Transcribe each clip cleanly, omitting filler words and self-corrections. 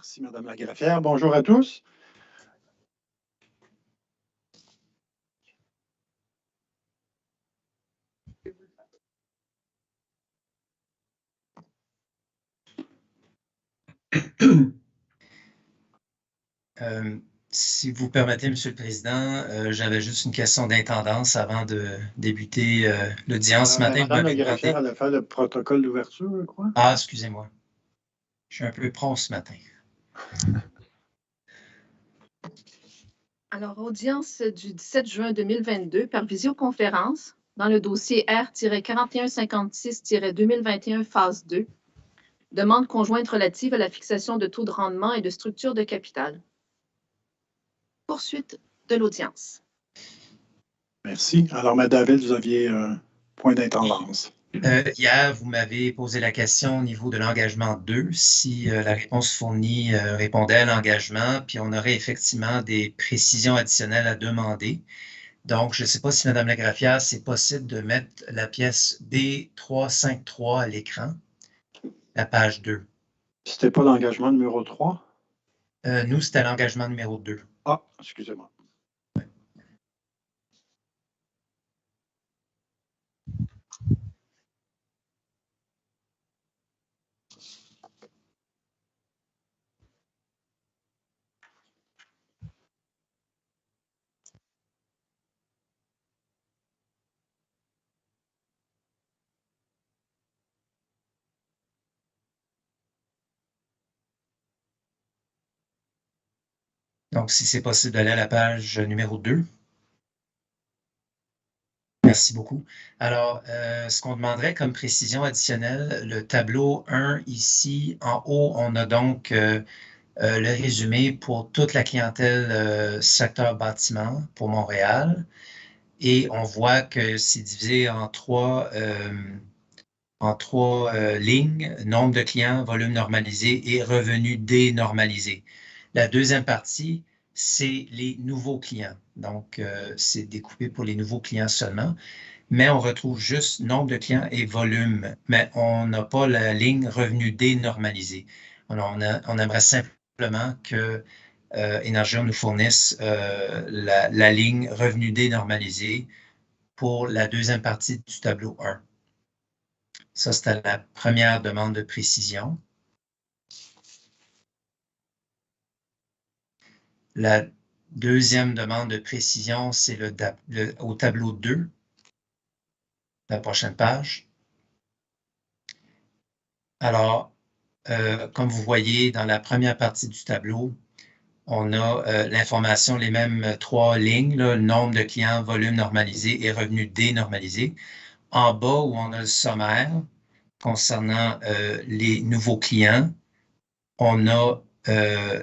Merci, Madame la greffière. Bonjour à tous. Si vous permettez, Monsieur le Président, j'avais juste une question d'intendance avant de débuter l'audience ce matin. Madame la greffière, elle a fait le protocole d'ouverture, je crois. Ah, excusez-moi. Je suis un peu prompt ce matin. Alors, audience du 17 juin 2022 par visioconférence dans le dossier R-4156-2021 phase 2, demande conjointe relative à la fixation de taux de rendement et de structure de capital. Poursuite de l'audience. Merci. Alors, Mme David, vous aviez un point d'intendance. Hier, vous m'avez posé la question au niveau de l'engagement 2, si la réponse fournie répondait à l'engagement, puis on aurait effectivement des précisions additionnelles à demander. Donc, je ne sais pas si, Mme la greffière, c'est possible de mettre la pièce B353 à l'écran, la page 2. C'était pas l'engagement numéro 3? Nous, c'était l'engagement numéro 2. Ah, excusez-moi. Donc, si c'est possible d'aller à la page numéro 2. Merci beaucoup. Alors, ce qu'on demanderait comme précision additionnelle, le tableau 1 ici, en haut, on a donc le résumé pour toute la clientèle secteur bâtiment pour Montréal. Et on voit que c'est divisé en trois lignes, nombre de clients, volume normalisé et revenu dénormalisé. La deuxième partie, c'est les nouveaux clients. Donc, c'est découpé pour les nouveaux clients seulement. Mais on retrouve juste nombre de clients et volume, mais on n'a pas la ligne revenu dénormalisé. Alors, on aimerait simplement que Énergir nous fournisse la ligne revenu dénormalisé pour la deuxième partie du tableau 1. Ça, c'était la première demande de précision. La deuxième demande de précision, c'est au tableau 2, la prochaine page. Alors, comme vous voyez, dans la première partie du tableau, on a l'information, les mêmes trois lignes, là, le nombre de clients, volume normalisé et revenu dénormalisé. En bas, où on a le sommaire concernant les nouveaux clients, on a,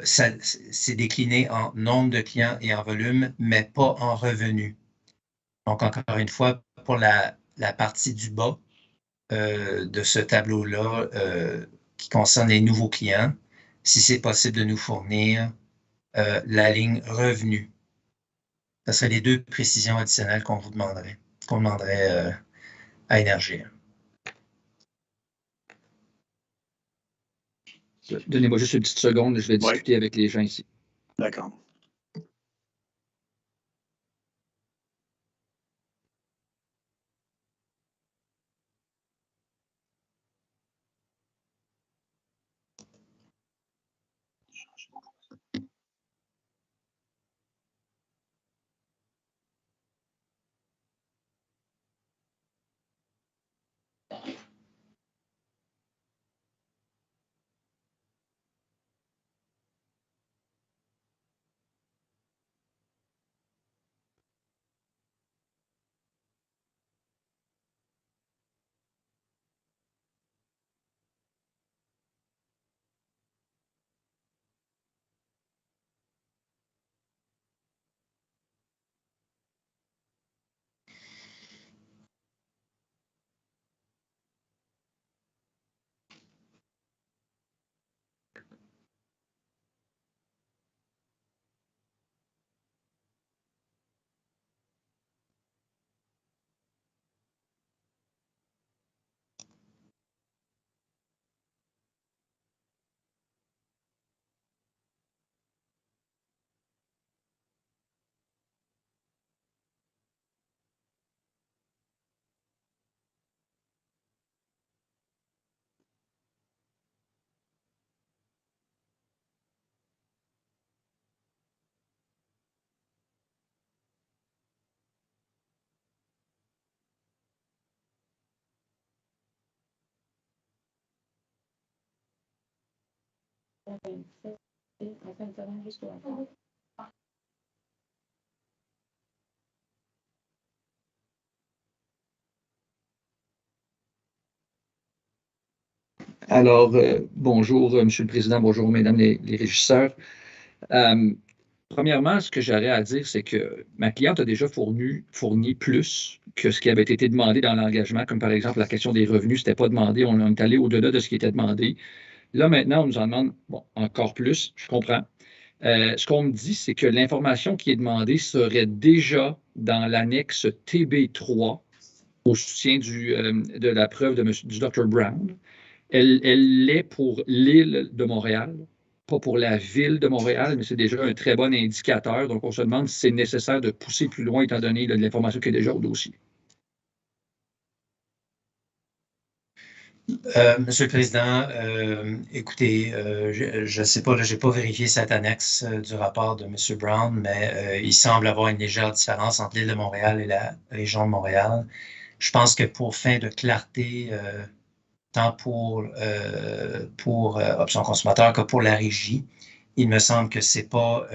c'est décliné en nombre de clients et en volume, mais pas en revenu. Donc, encore une fois, pour la partie du bas de ce tableau-là, qui concerne les nouveaux clients, si c'est possible de nous fournir la ligne revenu. Ce seraient les deux précisions additionnelles qu'on demanderait à Énergir. Donnez-moi juste une petite seconde, je vais discuter avec les gens ici. D'accord. Alors, bonjour, Monsieur le Président, bonjour, Mesdames les régisseurs. Premièrement, ce que j'aurais à dire, c'est que ma cliente a déjà fourni plus que ce qui avait été demandé dans l'engagement, comme par exemple la question des revenus, ce n'était pas demandé, on est allé au-delà de ce qui était demandé. Là, maintenant, on nous en demande encore plus, je comprends. Ce qu'on me dit, c'est que l'information qui est demandée serait déjà dans l'annexe TB3 au soutien de la preuve du Dr. Brown. Elle l'est pour l'île de Montréal, pas pour la ville de Montréal, mais c'est déjà un très bon indicateur. Donc, on se demande si c'est nécessaire de pousser plus loin étant donné l'information qui est déjà au dossier. Monsieur le Président, écoutez, je ne sais pas, je n'ai pas vérifié cette annexe du rapport de M. Brown, mais il semble avoir une légère différence entre l'île de Montréal et la région de Montréal. Je pense que pour fin de clarté, tant pour Option consommateur que pour la régie, il me semble que ce n'est pas,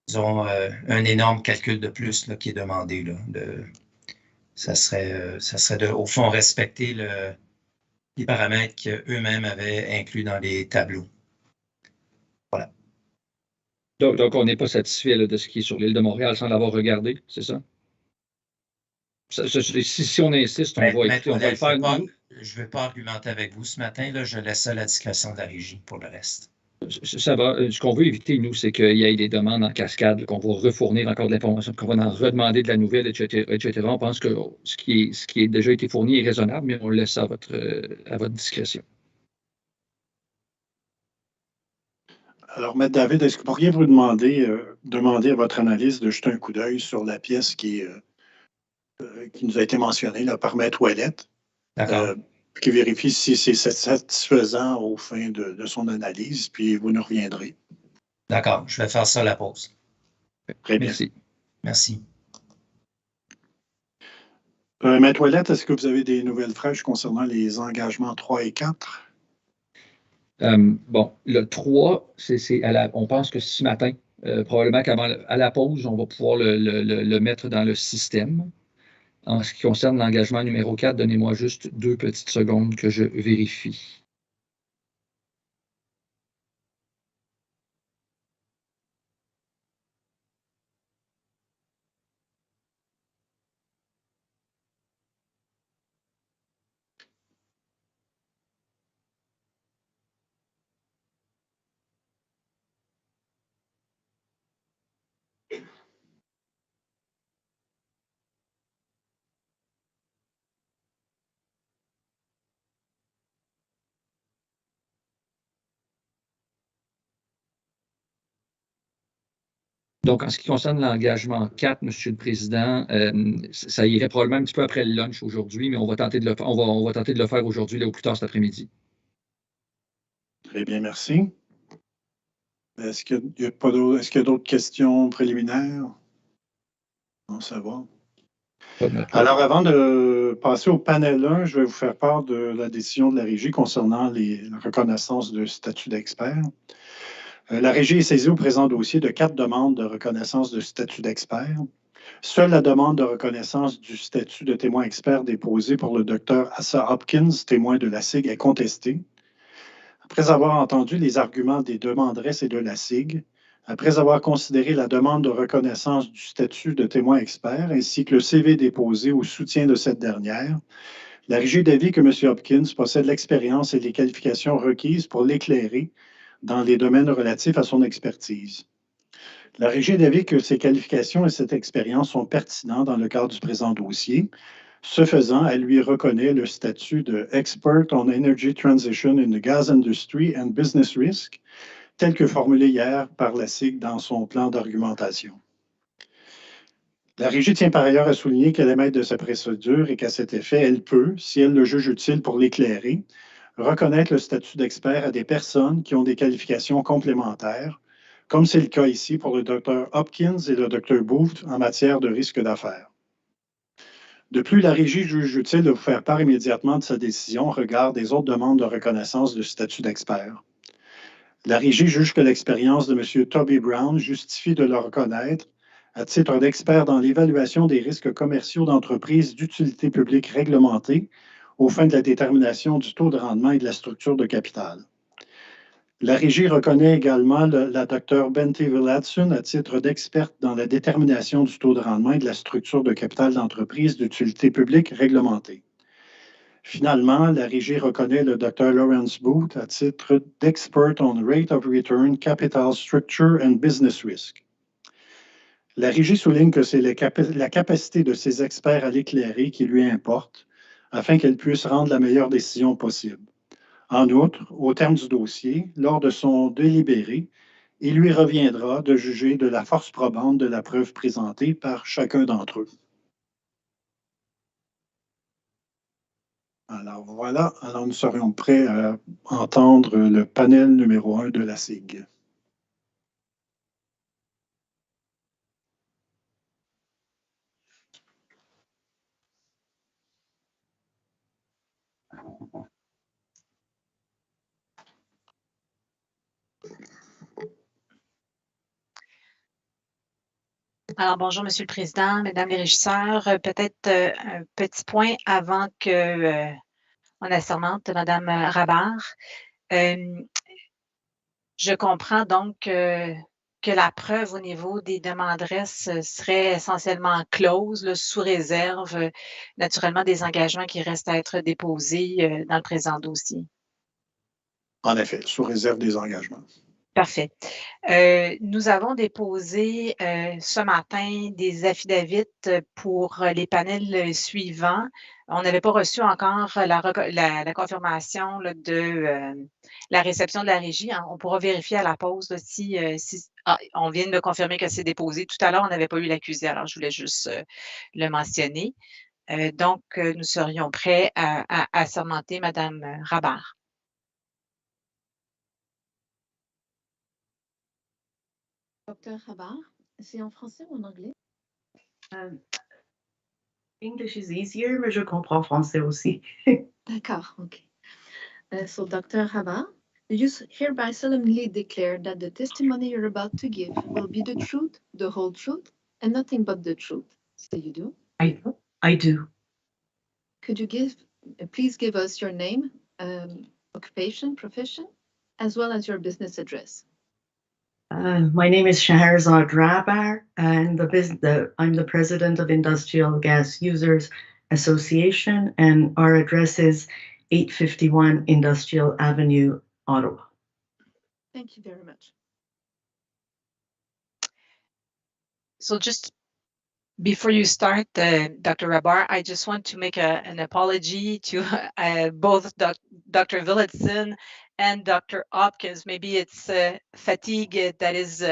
disons, un énorme calcul de plus là, qui est demandé. Là, ça serait au fond respecter les paramètres qu'eux-mêmes avaient inclus dans les tableaux. Voilà. Donc on n'est pas satisfait là, de ce qui est sur l'île de Montréal sans l'avoir regardé, c'est ça? Si on insiste, on va écouter, on va le faire. Je ne veux pas argumenter avec vous ce matin. Là, je laisse ça à la discrétion de la régie pour le reste. Ça va. Ce qu'on veut éviter, nous, c'est qu'il y ait des demandes en cascade, qu'on va refournir encore de l'information, qu'on va en redemander de la nouvelle, etc. On pense que ce qui est déjà été fourni est raisonnable, mais on le laisse à votre discrétion. Alors, M. David, est-ce que vous pourriez vous demander à votre analyste de jeter un coup d'œil sur la pièce qui nous a été mentionnée là, par M. Ouellette, qui vérifie si c'est satisfaisant au fin de son analyse, puis vous nous reviendrez. D'accord, je vais faire ça à la pause. Très bien. Merci. M. Ouellette, est-ce que vous avez des nouvelles fraîches concernant les engagements 3 et 4? Le 3, on pense que ce matin, probablement à la pause, on va pouvoir le mettre dans le système. En ce qui concerne l'engagement numéro 4, donnez-moi juste 2 petites secondes que je vérifie. Donc, en ce qui concerne l'engagement 4, Monsieur le Président, ça irait probablement un petit peu après le lunch aujourd'hui, mais on va tenter de le faire aujourd'hui, au plus tard cet après-midi. Très bien, merci. Est-ce qu'il y a d'autres questions préliminaires? Non, ça va. Alors, avant de passer au panel 1, je vais vous faire part de la décision de la Régie concernant la reconnaissance de statut d'expert. La Régie est saisie au présent dossier de 4 demandes de reconnaissance de statut d'expert. Seule la demande de reconnaissance du statut de témoin expert déposée pour le Dr. Asa Hopkins, témoin de la SIG, est contestée. Après avoir entendu les arguments des demanderesses et de la SIG, après avoir considéré la demande de reconnaissance du statut de témoin expert ainsi que le CV déposé au soutien de cette dernière, la Régie est d'avis que M. Hopkins possède l'expérience et les qualifications requises pour l'éclairer dans les domaines relatifs à son expertise. La Régie est d'avis que ces qualifications et cette expérience sont pertinents dans le cadre du présent dossier. Ce faisant, elle lui reconnaît le statut de Expert on Energy Transition in the Gas Industry and Business Risk, tel que formulé hier par la SIG dans son plan d'argumentation. La Régie tient par ailleurs à souligner qu'elle est maître de sa procédure et qu'à cet effet, elle peut, si elle le juge utile pour l'éclairer, reconnaître le statut d'expert à des personnes qui ont des qualifications complémentaires, comme c'est le cas ici pour le Dr. Hopkins et le Dr. Booth en matière de risque d'affaires. De plus, la Régie juge utile de vous faire part immédiatement de sa décision au regard des autres demandes de reconnaissance de statut d'expert. La Régie juge que l'expérience de M. Toby Brown justifie de le reconnaître à titre d'expert dans l'évaluation des risques commerciaux d'entreprises d'utilité publique réglementée aux fins de la détermination du taux de rendement et de la structure de capital. La Régie reconnaît également la Dr. Bente Villadson à titre d'experte dans la détermination du taux de rendement et de la structure de capital d'entreprise d'utilité publique réglementée. Finalement, la Régie reconnaît le Dr. Lawrence Booth à titre d'expert on rate of return, capital structure and business risk. La Régie souligne que c'est la capacité de ces experts à l'éclairer qui lui importe afin qu'elle puisse rendre la meilleure décision possible. En outre, au terme du dossier, lors de son délibéré, il lui reviendra de juger de la force probante de la preuve présentée par chacun d'entre eux. Alors voilà, alors nous serions prêts à entendre le panel numéro 1 de la SIG. Alors, bonjour, Monsieur le Président, Mesdames les régisseurs. Peut-être un petit point avant que on assermente Madame Rabard. Je comprends donc que la preuve au niveau des demanderesses serait essentiellement close, là, sous réserve, naturellement, des engagements qui restent à être déposés dans le présent dossier. En effet, sous réserve des engagements. Parfait. Nous avons déposé ce matin des affidavits pour les panels suivants. On n'avait pas reçu encore la confirmation là, de la réception de la régie. Hein. On pourra vérifier à la pause là, si on vient de me confirmer que c'est déposé. Tout à l'heure, on n'avait pas eu l'accusé, alors je voulais juste le mentionner. Donc, nous serions prêts à assermenter Madame Rabard. Docteur Rabard, c'est en français ou en anglais? English is easier, mais je comprends français aussi. D'accord, OK. So, Dr. Rabard, you hereby solemnly declare that the testimony you're about to give will be the truth, the whole truth, and nothing but the truth. So you do? I do. Could you please give us your name, occupation, profession, as well as your business address? My name is Shahrazad Rabar, and I'm the president of Industrial Gas Users Association, and our address is 851 Industrial Avenue, Ottawa. Thank you very much. So just before you start, Dr. Rabar, I just want to make an apology to both Dr. Villadson and Dr. Hopkins. Maybe it's fatigue that is,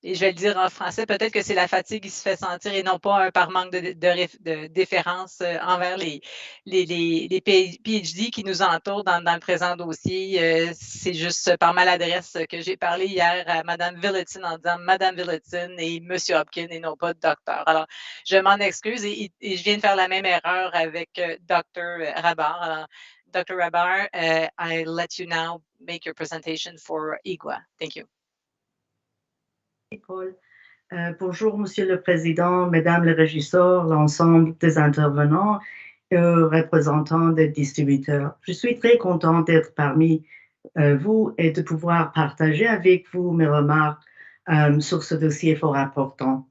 et je vais le dire en français, peut-être que c'est la fatigue qui se fait sentir et non pas par manque de déférence envers les PhD qui nous entourent dans le présent dossier. C'est juste par maladresse que j'ai parlé hier à Mme Villadson en disant Mme Villadson et M. Hopkins et non pas docteur. Alors, je m'en excuse et je viens de faire la même erreur avec Dr. Rabard. Alors, Dr. Rabard, I let you now make your presentation for IGWA. Thank you. Paul. Bonjour, Monsieur le Président, Mesdames les régisseurs, l'ensemble des intervenants et représentants des distributeurs. Je suis très content d'être parmi vous et de pouvoir partager avec vous mes remarques sur ce dossier fort important.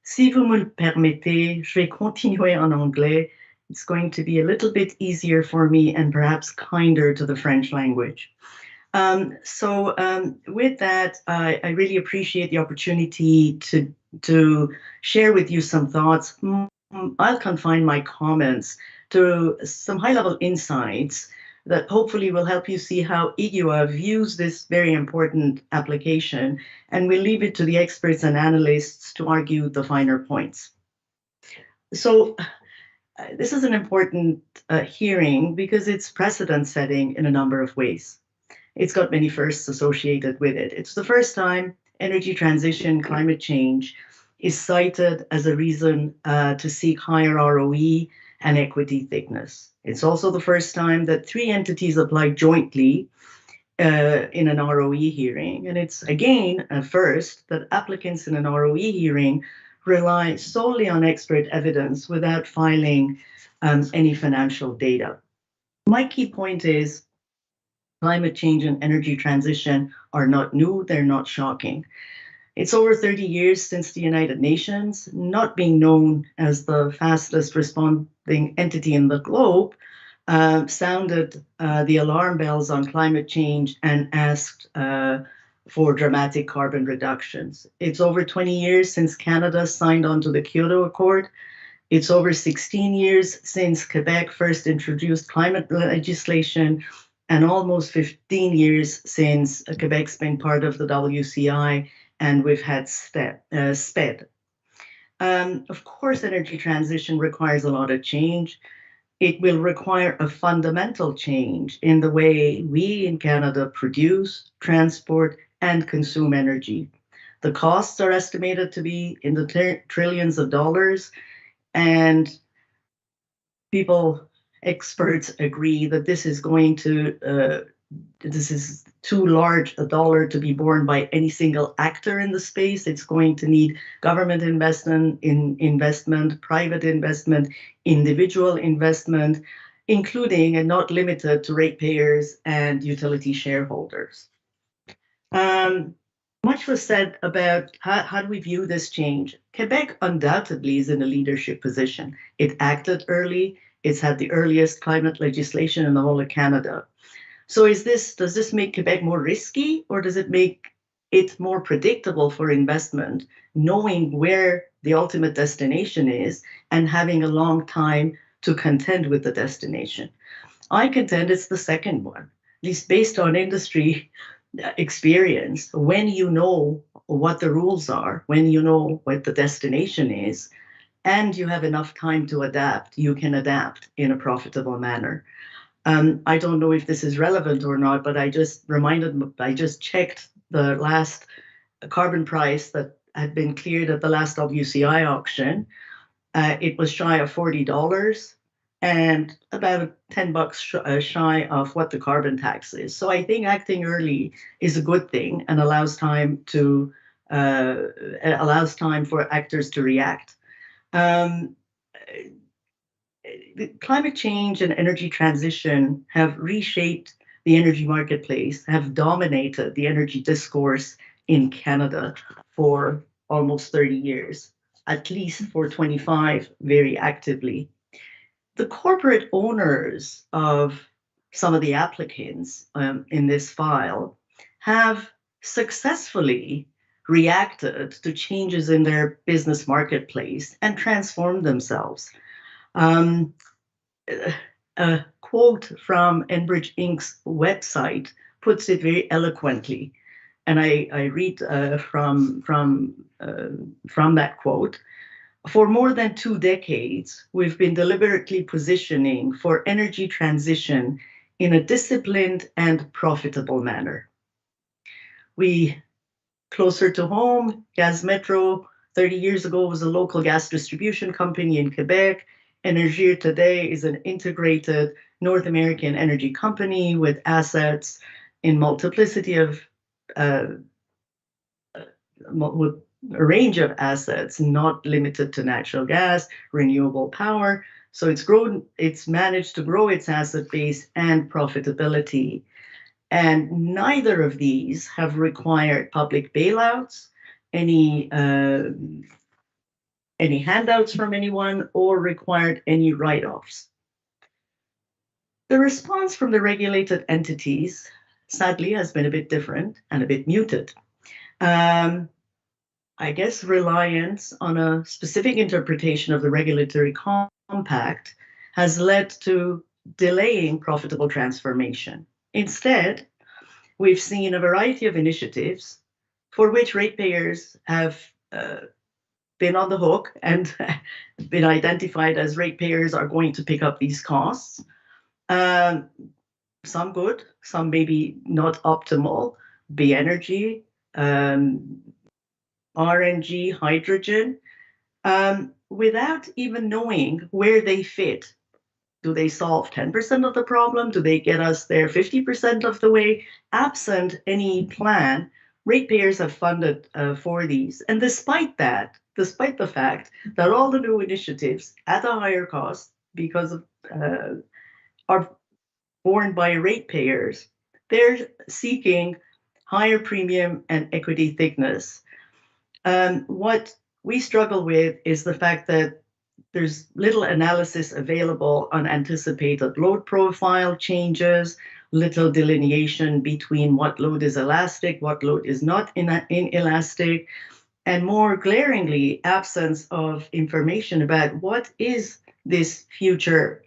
Si vous me le permettez, je vais continuer en anglais. It's going to be a little bit easier for me and perhaps kinder to the French language. With that, I really appreciate the opportunity to share with you some thoughts. I'll confine my comments to some high-level insights that hopefully will help you see how IGWA views this very important application, and we'll leave it to the experts and analysts to argue the finer points. So this is an important hearing because it's precedent-setting in a number of ways. It's got many firsts associated with it. It's the first time energy transition, climate change is cited as a reason to seek higher ROE and equity thickness. It's also the first time that three entities apply jointly in an ROE hearing. And it's, again, a first that applicants in an ROE hearing rely solely on expert evidence without filing any financial data. My key point is climate change and energy transition are not new, they're not shocking. It's over 30 years since the United Nations, not being known as the fastest responding entity in the globe, sounded the alarm bells on climate change and asked for dramatic carbon reductions. It's over 20 years since Canada signed on to the Kyoto Accord. It's over 16 years since Quebec first introduced climate legislation, and almost 15 years since Quebec's been part of the WCI, and we've had SPED. Of course, energy transition requires a lot of change. It will require a fundamental change in the way we in Canada produce, transport, and consume energy. The costs are estimated to be in the trillions of dollars, and experts agree that this is going to this is too large a dollar to be borne by any single actor in the space. It's going to need government investment, private investment, individual investment, including and not limited to ratepayers and utility shareholders. Much was said about how do we view this change. Quebec undoubtedly is in a leadership position. It acted early. It's had the earliest climate legislation in the whole of Canada. So does this make Quebec more risky, or does it make it more predictable for investment, knowing where the ultimate destination is and having a long time to contend with the destination? I contend it's the second one, at least based on industry experience. When you know what the rules are, when you know what the destination is, and you have enough time to adapt, you can adapt in a profitable manner. I don't know if this is relevant or not, but I just checked the last carbon price that had been cleared at the last WCI auction. It was shy of $40 and about $10 shy of what the carbon tax is. So I think acting early is a good thing and allows time for actors to react. Climate change and energy transition have reshaped the energy marketplace, have dominated the energy discourse in Canada for almost 30 years, at least for 25 very actively. The corporate owners of some of the applicants in this file have successfully reacted to changes in their business marketplace and transformed themselves. A quote from Enbridge Inc.'s website puts it very eloquently, and I read from that quote. For more than 2 decades, we've been deliberately positioning for energy transition in a disciplined and profitable manner. Closer to home, Gas Metro 30 years ago was a local gas distribution company in Quebec. Énergir today is an integrated North American energy company with assets in multiplicity of with a range of assets, not limited to natural gas, renewable power. So it's managed to grow its asset base and profitability. And neither of these have required public bailouts, any handouts from anyone, or required any write-offs. The response from the regulated entities, sadly, has been a bit different and a bit muted. I guess reliance on a specific interpretation of the regulatory compact has led to delaying profitable transformation. Instead, we've seen a variety of initiatives for which ratepayers have been on the hook and been identified as ratepayers are going to pick up these costs. Some good, some maybe not optimal, be energy, RNG, hydrogen, without even knowing where they fit Do they solve 10% of the problem? Do they get us there 50% of the way? Absent any plan, ratepayers have funded for these. And despite the fact that all the new initiatives at a higher cost because of are borne by ratepayers, they're seeking higher premium and equity thickness. What we struggle with is the fact that there's little analysis available on anticipated load profile changes, little delineation between what load is elastic, what load is not inelastic, and more glaringly, absence of information about what is this future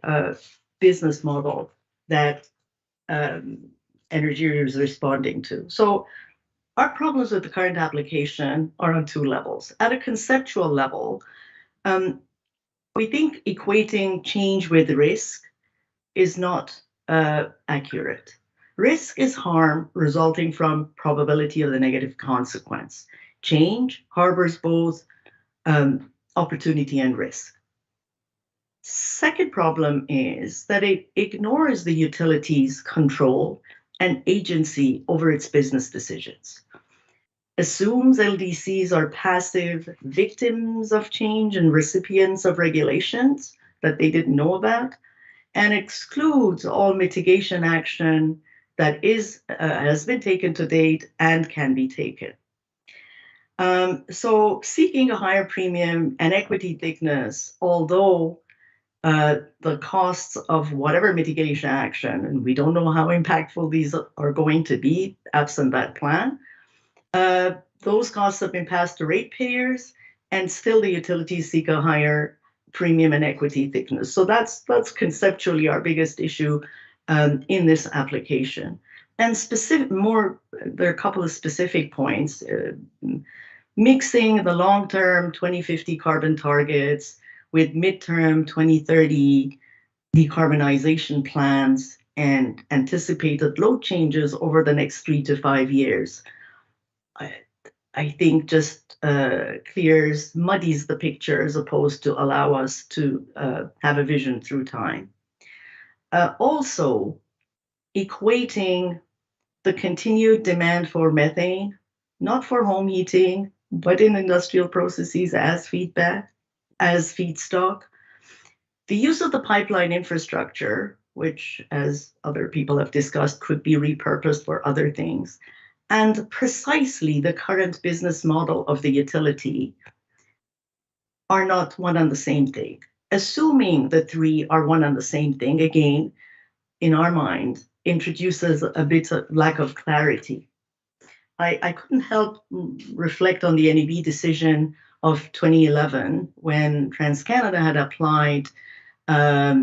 business model that energy is responding to. So our problems with the current application are on two levels. At a conceptual level, we think equating change with risk is not accurate. Risk is harm resulting from probability of the negative consequence. Change harbors both opportunity and risk. Second problem is that it ignores the utility's control and agency over its business decisions. Assumes LDCs are passive victims of change and recipients of regulations that they didn't know about, and excludes all mitigation action that has been taken to date and can be taken. So seeking a higher premium and equity thickness, although the costs of whatever mitigation action, and we don't know how impactful these are going to be absent that plan, those costs have been passed to ratepayers, and still the utilities seek a higher premium and equity thickness. So that's conceptually our biggest issue in this application. And there are a couple of specific points. Mixing the long-term 2050 carbon targets with midterm 2030 decarbonization plans and anticipated load changes over the next 3 to 5 years, I think just muddies the picture as opposed to allow us to have a vision through time. Also, equating the continued demand for methane, not for home heating, but in industrial processes as feedstock. The use of the pipeline infrastructure, which, as other people have discussed, could be repurposed for other things, and precisely the current business model of the utility are not one and the same thing. Assuming the three are one and the same thing, again, in our mind, introduces a bit of lack of clarity. I couldn't help reflect on the NEB decision of 2011 when TransCanada had applied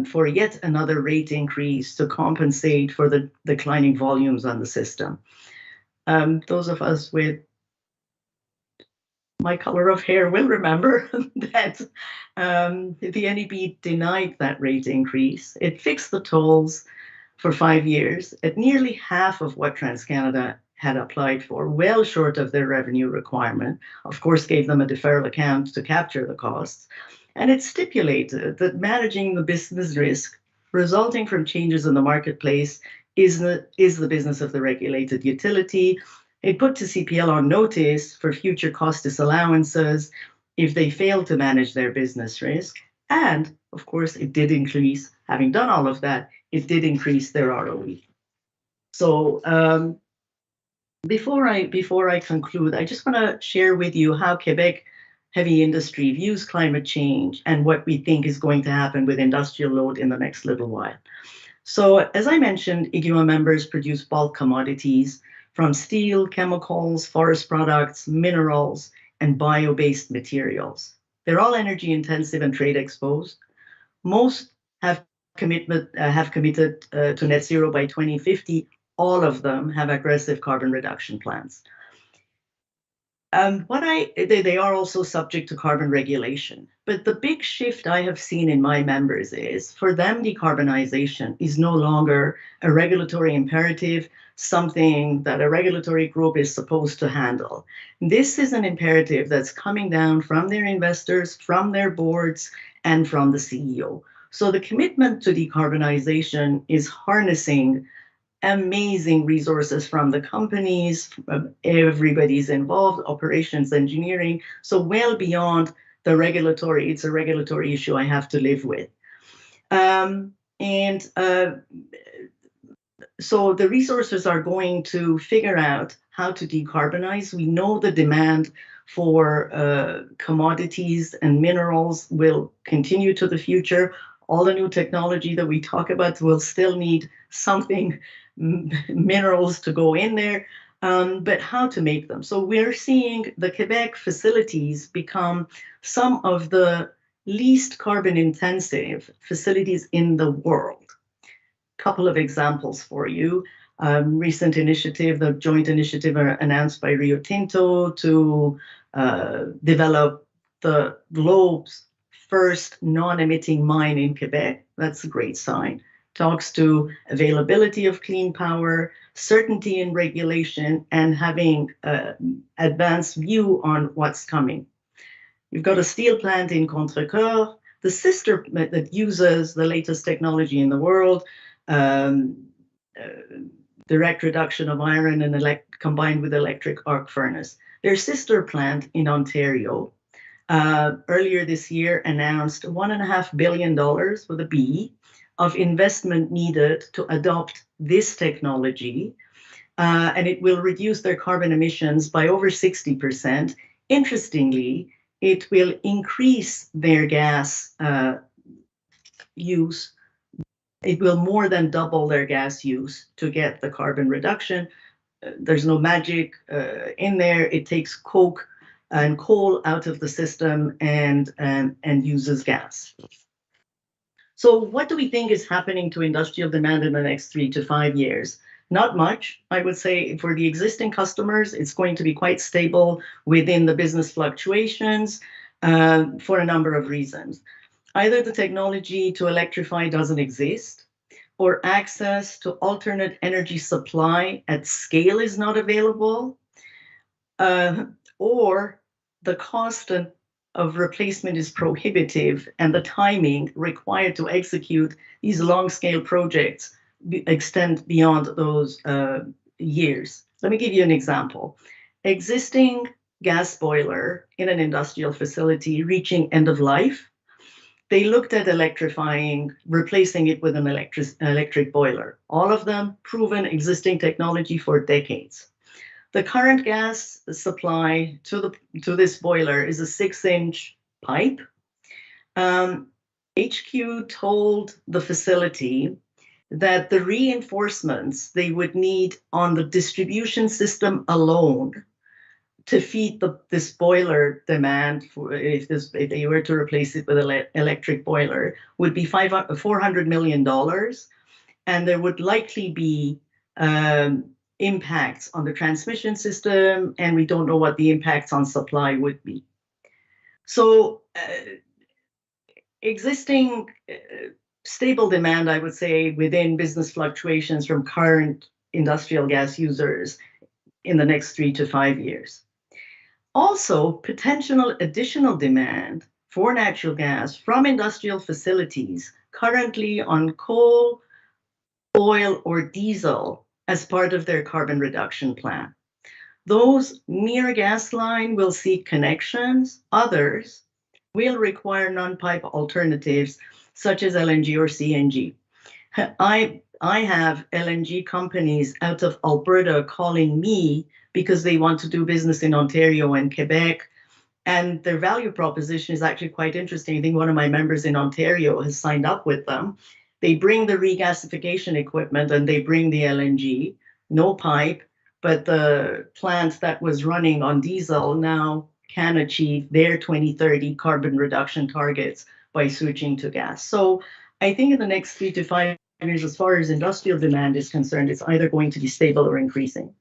for yet another rate increase to compensate for the declining volumes on the system. Those of us with my color of hair will remember that the NEB denied that rate increase. It fixed the tolls for 5 years at nearly half of what TransCanada had applied for, well short of their revenue requirement. Of course, gave them a deferral account to capture the costs. And it stipulated that managing the business risk resulting from changes in the marketplace is the business of the regulated utility. It put to CPL on notice for future cost disallowances if they fail to manage their business risk. And of course, it did increase, having done all of that, it did increase their ROE. So before I conclude, I just want to share with you how Quebec heavy industry views climate change and what we think is going to happen with industrial load in the next little while. So as I mentioned, IGUA members produce bulk commodities from steel, chemicals, forest products, minerals, and bio-based materials. They're all energy intensive and trade exposed. Most have committed to net zero by 2050. All of them have aggressive carbon reduction plans. They are also subject to carbon regulation. But the big shift I have seen in my members is for them, decarbonization is no longer a regulatory imperative, something that a regulatory group is supposed to handle. This is an imperative that's coming down from their investors, from their boards, and from the CEO. So the commitment to decarbonization is harnessing amazing resources from the companies, from everybody's involved, operations, engineering, so well beyond the regulatory. It's a regulatory issue I have to live with. So the resources are going to figure out how to decarbonize. We know the demand for commodities and minerals will continue to the future. All the new technology that we talk about will still need something, minerals to go in there, but how to make them. So we're seeing the Quebec facilities become some of the least carbon intensive facilities in the world. Couple of examples for you. Recent initiative, the joint initiative announced by Rio Tinto to develop the globe's first non-emitting mine in Quebec. That's a great sign. Talks to availability of clean power, certainty in regulation, and having advanced view on what's coming. You've got a steel plant in Contrecoeur, the sister that uses the latest technology in the world, direct reduction of iron and combined with electric arc furnace. Their sister plant in Ontario earlier this year announced $1.5 billion with a B of investment needed to adopt this technology, and it will reduce their carbon emissions by over 60%. Interestingly, it will increase their gas use. It will more than double their gas use to get the carbon reduction. There's no magic in there. It takes coke and coal out of the system and uses gas. So what do we think is happening to industrial demand in the next 3 to 5 years? Not much. I would say for the existing customers, it's going to be quite stable within the business fluctuations for a number of reasons. Either the technology to electrify doesn't exist, or access to alternate energy supply at scale is not available, or the cost of replacement is prohibitive and the timing required to execute these long-scale projects extend beyond those years. Let me give you an example. Existing gas boiler in an industrial facility reaching end of life, they looked at electrifying, replacing it with an electric boiler. All of them proven existing technology for decades. The current gas supply to this boiler is a 6-inch pipe. HQ told the facility that the reinforcements they would need on the distribution system alone to feed this boiler demand, for if they were to replace it with an electric boiler, would be $400 million, and there would likely be impacts on the transmission system, and we don't know what the impacts on supply would be. So existing stable demand, I would say, within business fluctuations from current industrial gas users in the next 3 to 5 years. Also, potential additional demand for natural gas from industrial facilities currently on coal, oil, or diesel as part of their carbon reduction plan. Those near gas line will seek connections. Others will require non-pipe alternatives such as LNG or CNG. I have LNG companies out of Alberta calling me because they want to do business in Ontario and Quebec, and their value proposition is actually quite interesting. I think one of my members in Ontario has signed up with them. They bring the regasification equipment and they bring the LNG, no pipe, but the plant that was running on diesel now can achieve their 2030 carbon reduction targets by switching to gas. So I think in the next 3 to 5 years, as far as industrial demand is concerned, it's either going to be stable or increasing.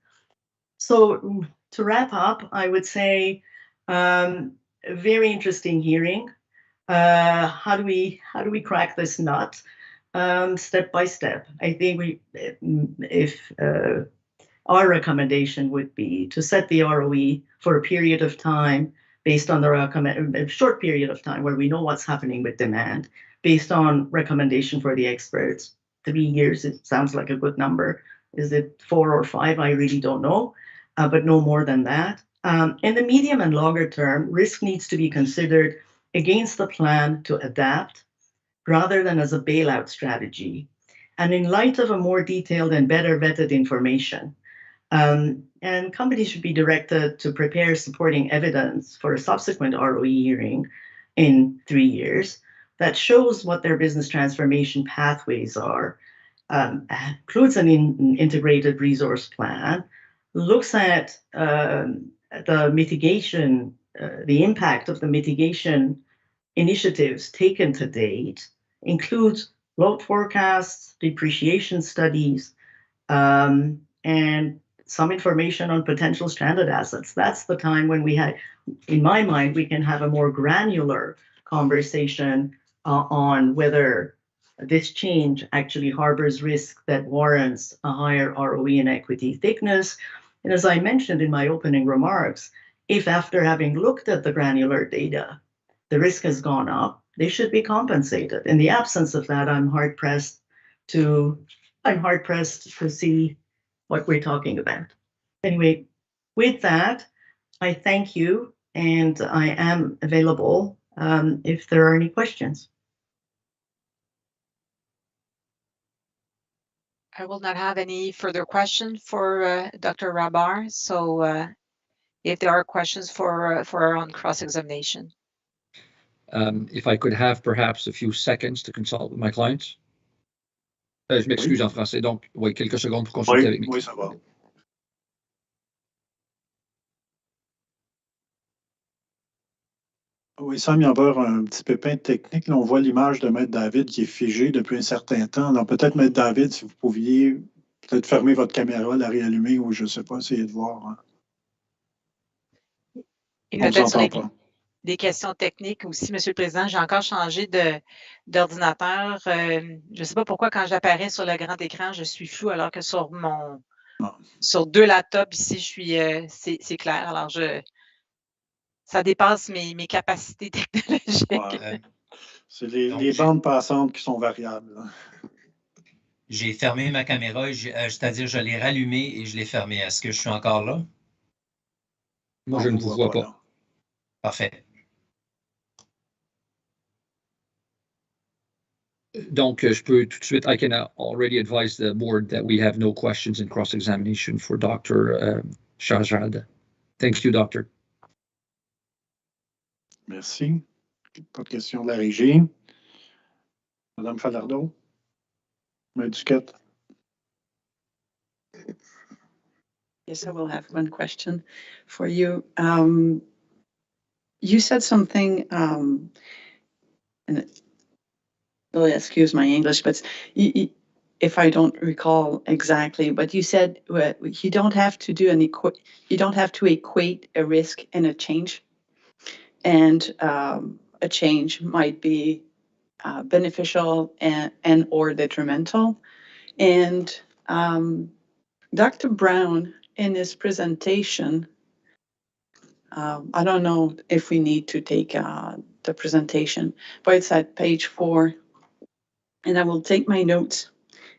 So to wrap up, I would say a very interesting hearing. How do we crack this nut? Step by step. I think our recommendation would be to set the ROE for a period of time based on a short period of time where we know what's happening with demand. based on recommendation for the experts. 3 years, it sounds like a good number. Is it 4 or 5? I really don't know, but no more than that. In the medium and longer term, risk needs to be considered against the plan to adapt rather than as a bailout strategy. And in light of a more detailed and better vetted information, and companies should be directed to prepare supporting evidence for a subsequent ROE hearing in 3 years that shows what their business transformation pathways are, includes an integrated resource plan, looks at the mitigation, the impact of the mitigation initiatives taken to date, includes load forecasts, depreciation studies, and some information on potential stranded assets. That's the time when we had, in my mind, we can have a more granular conversation on whether this change actually harbors risk that warrants a higher ROE and equity thickness. And as I mentioned in my opening remarks, if after having looked at the granular data, the risk has gone up, they should be compensated. In the absence of that, I'm hard pressed to see what we're talking about. Anyway, with that, I thank you, and I am available if there are any questions. I will not have any further questions for Dr. Rabar. So if there are questions for our own cross-examination. If I could have perhaps a few seconds to consult with my clients. Je m'excuse en français, donc oui, quelques secondes pour consulter avec mes clients. Oui, ça va. Oui, Sam, il y a encore un petit pépin technique. Là, on voit l'image de Maître David qui est figée depuis un certain temps. Alors, peut-être, Maître David, si vous pouviez peut-être fermer votre caméra, la réallumer, ou je ne sais pas, essayer de voir. Hein. Et peut-être sur des questions techniques aussi, Monsieur le Président, j'ai encore changé d'ordinateur. Je ne sais pas pourquoi, quand j'apparais sur le grand écran, je suis flou, alors que sur sur 2 laptops ici, je suis c'est clair. Alors, ça dépasse mes capacités technologiques. Ouais. C'est les bandes passantes qui sont variables. J'ai fermé ma caméra, c'est-à-dire je l'ai rallumée et je l'ai fermée. Est-ce que je suis encore là? Moi, je ne vous vois pas. Parfait. Donc, je peux tout de suite, I can already advise the board that we have no questions in cross-examination for Dr. Shahzad. Thank you, Doctor. Merci. Pas de question de la régie. Madame Falardeau? Maître Duquette? Yes, I will have one question for you. You said something, and really excuse my English, but if I don't recall exactly, but you said you don't have to do you don't have to equate a risk and a change, and a change might be beneficial and or detrimental. And Dr. Brown, in his presentation, I don't know if we need to take the presentation, but it's at page 4, and I will take my notes,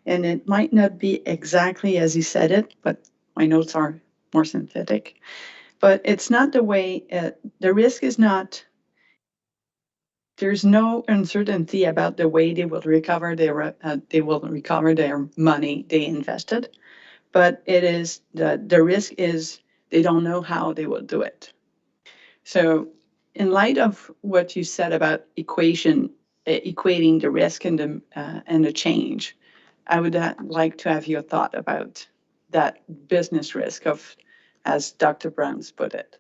and it might not be exactly as he said it, but my notes are more synthetic. But it's not the way, the risk is not, there's no uncertainty about the way they will recover their money they invested, but it is the risk is they don't know how they will do it. So in light of what you said about equating the risk and the change, I would like to have your thought about that business risk of, as Dr. Brown's put it.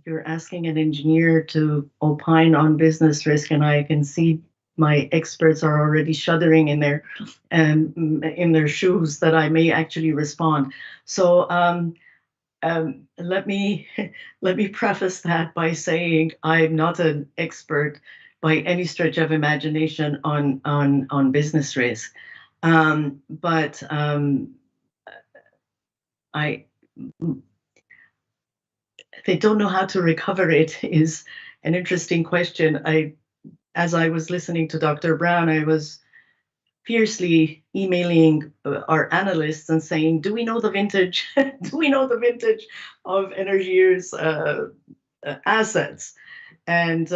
You're asking an engineer to opine on business risk, and I can see my experts are already shuddering in their shoes that I may actually respond. So let me preface that by saying I'm not an expert by any stretch of imagination on business risk, but they don't know how to recover it is an interesting question. As I was listening to Dr. Brown, I was fiercely emailing our analysts and saying, do we know the vintage? Do we know the vintage of Energier's assets? And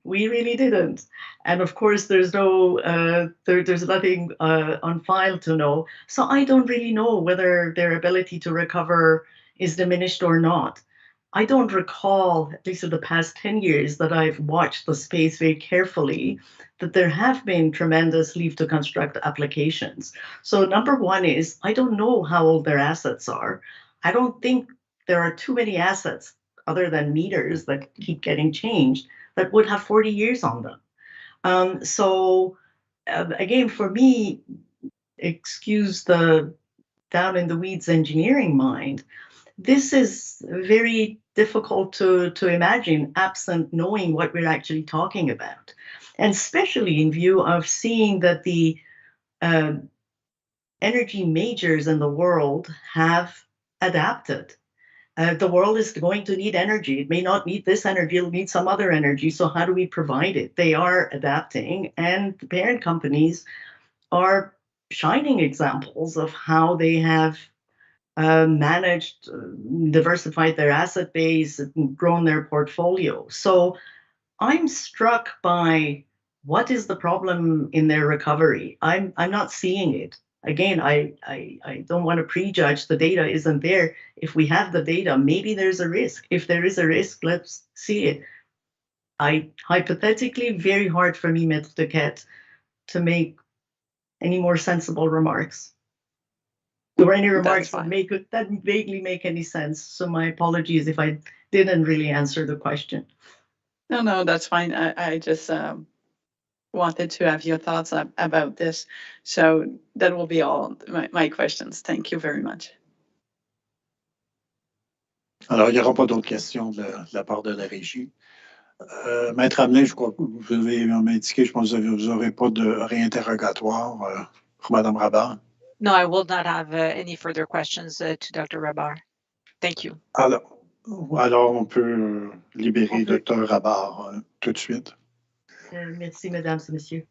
we really didn't. And of course, there's there's nothing on file to know. So I don't really know whether their ability to recover is diminished or not. I don't recall, at least in the past 10 years that I've watched the space very carefully, that there have been tremendous leave to construct applications. So number one is, I don't know how old their assets are. I don't think there are too many assets other than meters that keep getting changed that would have 40 years on them. Again, for me, excuse the down in the weeds engineering mind, this is very difficult to imagine absent knowing what we're actually talking about. And especially in view of seeing that the energy majors in the world have adapted. The world is going to need energy. It may not need this energy, it'll need some other energy. So how do we provide it? They are adapting, and the parent companies are shining examples of how they have managed, diversified their asset base, and grown their portfolio. So I'm struck by what is the problem in their recovery. I'm not seeing it. Again, I don't want to prejudge. The data isn't there. If we have the data, maybe there's a risk. If there is a risk, let's see it. Hypothetically, very hard for me, Maître Duquette, to make any more sensible remarks. There were any remarks that vaguely make any sense. So my apologies if I didn't really answer the question. No, that's fine. I just wanted to have your thoughts about this. So that will be all my questions. Thank you very much. Alors, il n'y aura pas d'autres questions de la part de la régie. Maître Hamelin, je crois que vous avez indiqué, je pense que vous n'aurez pas de réinterrogatoire pour Mme Rabard. No, I will not have any further questions to Dr. Rabard. Thank you. Alors on peut libérer Dr. Rabard tout de suite. Merci, mesdames et messieurs.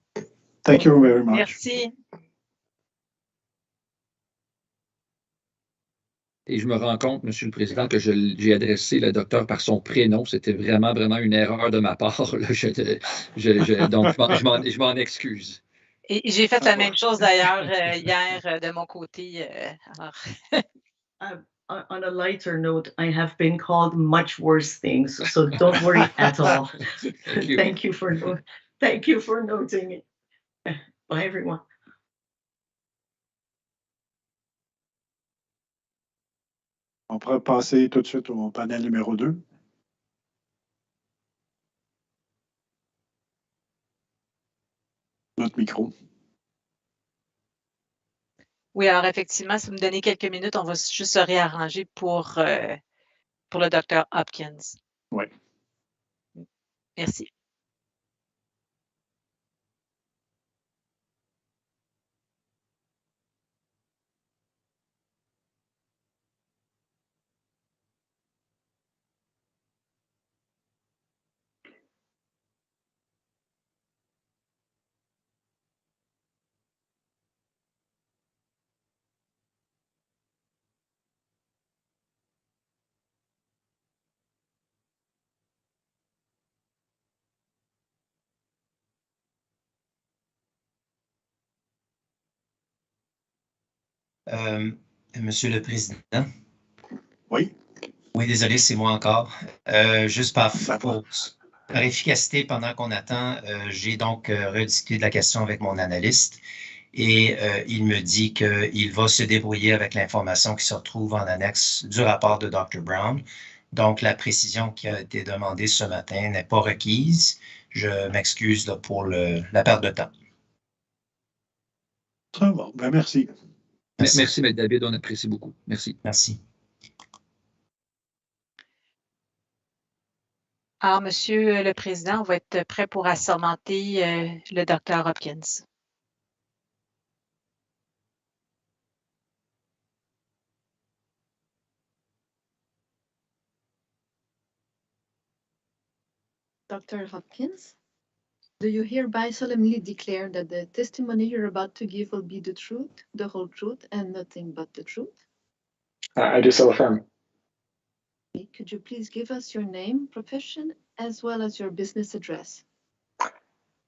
Thank you very much. Merci. Et je me rends compte, Monsieur le Président, que j'ai adressé le docteur par son prénom. C'était vraiment, vraiment une erreur de ma part. Là. Donc, je m'en excuse. Et j'ai fait la même chose d'ailleurs hier de mon côté. On a lighter note, I have been called much worse things, so don't worry at all. Thank you for noting it. Bye, everyone. On pourrait passer tout de suite au panel numéro 2. Notre micro. Oui, alors effectivement, si vous me donnez quelques minutes, on va juste se réarranger pour le Dr. Hopkins. Oui. Merci. Monsieur le Président. Oui. Oui, désolé, c'est moi encore. Juste pour efficacité, pendant qu'on attend, j'ai donc rediscuté de la question avec mon analyste et il me dit qu'il va se débrouiller avec l'information qui se retrouve en annexe du rapport de Dr. Brown. Donc, la précision qui a été demandée ce matin n'est pas requise. Je m'excuse pour la perte de temps. Très bon. Ben, merci. Merci, M. David, on apprécie beaucoup. Merci. Merci. Alors, Monsieur le Président, on va être prêt pour assermenter le Dr. Hopkins. Dr. Hopkins, do you hereby solemnly declare that the testimony you're about to give will be the truth, the whole truth, and nothing but the truth? I do so affirm. Could you please give us your name, profession, as well as your business address?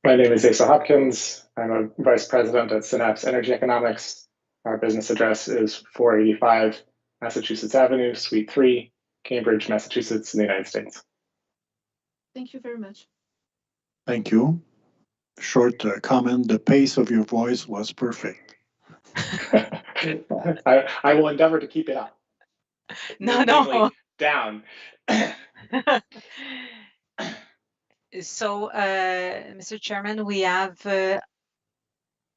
My name is Asa Hopkins. I'm a vice president at Synapse Energy Economics. Our business address is 485 Massachusetts Avenue, Suite 3, Cambridge, Massachusetts, in the United States. Thank you very much. Thank you. Short comment, the pace of your voice was perfect. I will endeavor to keep it up. No. Down. So, Mr. Chairman, we have,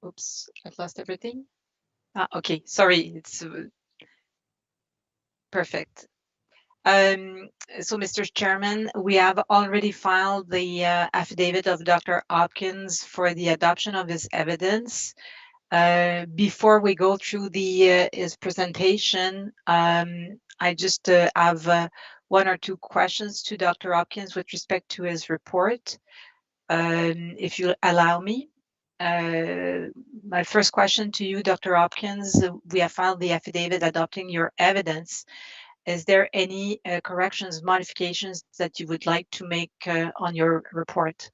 oops, I've lost everything. Okay, sorry, it's perfect. So, Mr. Chairman, we have already filed the affidavit of Dr. Hopkins for the adoption of his evidence. Before we go through his presentation, I just have one or two questions to Dr. Hopkins with respect to his report, if you allow me. My first question to you, Dr. Hopkins, we have filed the affidavit adopting your evidence. Is there any corrections, modifications that you would like to make on your report?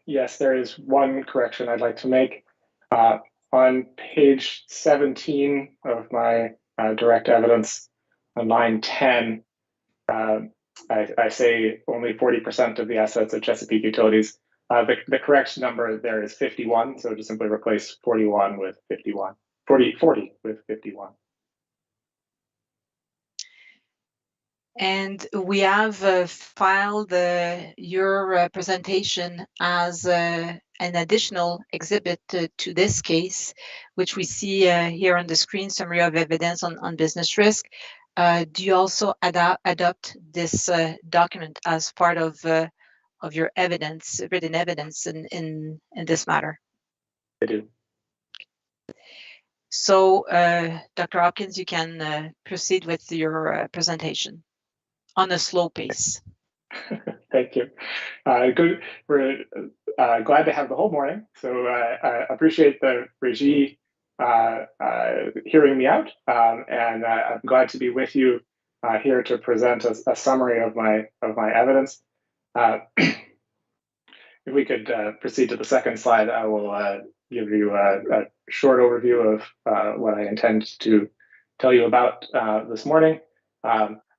Yes, there is one correction I'd like to make. On page 17 of my direct evidence, on line 10, I say only 40% of the assets of Chesapeake Utilities. The correct number there is 51, so just simply replace 41 with 51. 40 with 51. And we have filed your presentation as an additional exhibit to this case, which we see here on the screen, summary of evidence on business risk. Do you also adopt this document as part of your evidence, written evidence in this matter? I do. So, Dr. Hopkins, you can proceed with your presentation on a slow pace. Thank you. Good. We're glad to have the whole morning. So I appreciate the Régie hearing me out, and I'm glad to be with you here to present a summary of my evidence. If we could proceed to the second slide, I will give you a short overview of what I intend to tell you about this morning.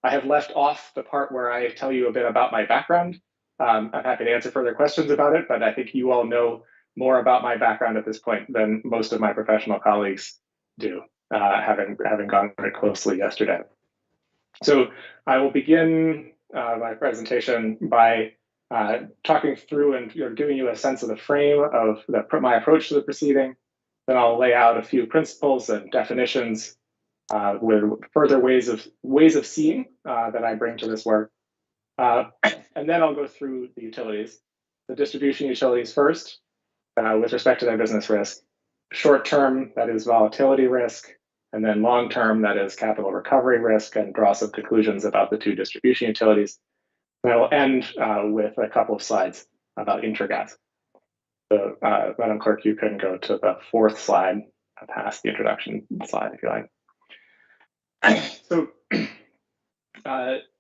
I have left off the part where I tell you a bit about my background. I'm happy to answer further questions about it, but I think you all know more about my background at this point than most of my professional colleagues do, having gone very closely yesterday. So I will begin my presentation by talking through and giving you a sense of the frame of my approach to the proceeding. Then I'll lay out a few principles and definitions with further ways of seeing that I bring to this work. And then I'll go through the utilities, the distribution utilities first, with respect to their business risk. Short term, that is volatility risk, and then long term, that is capital recovery risk, and draw some conclusions about the two distribution utilities. And I will end with a couple of slides about Intragas. So, Madam Clerk, you can go to the fourth slide past the introduction slide if you like. So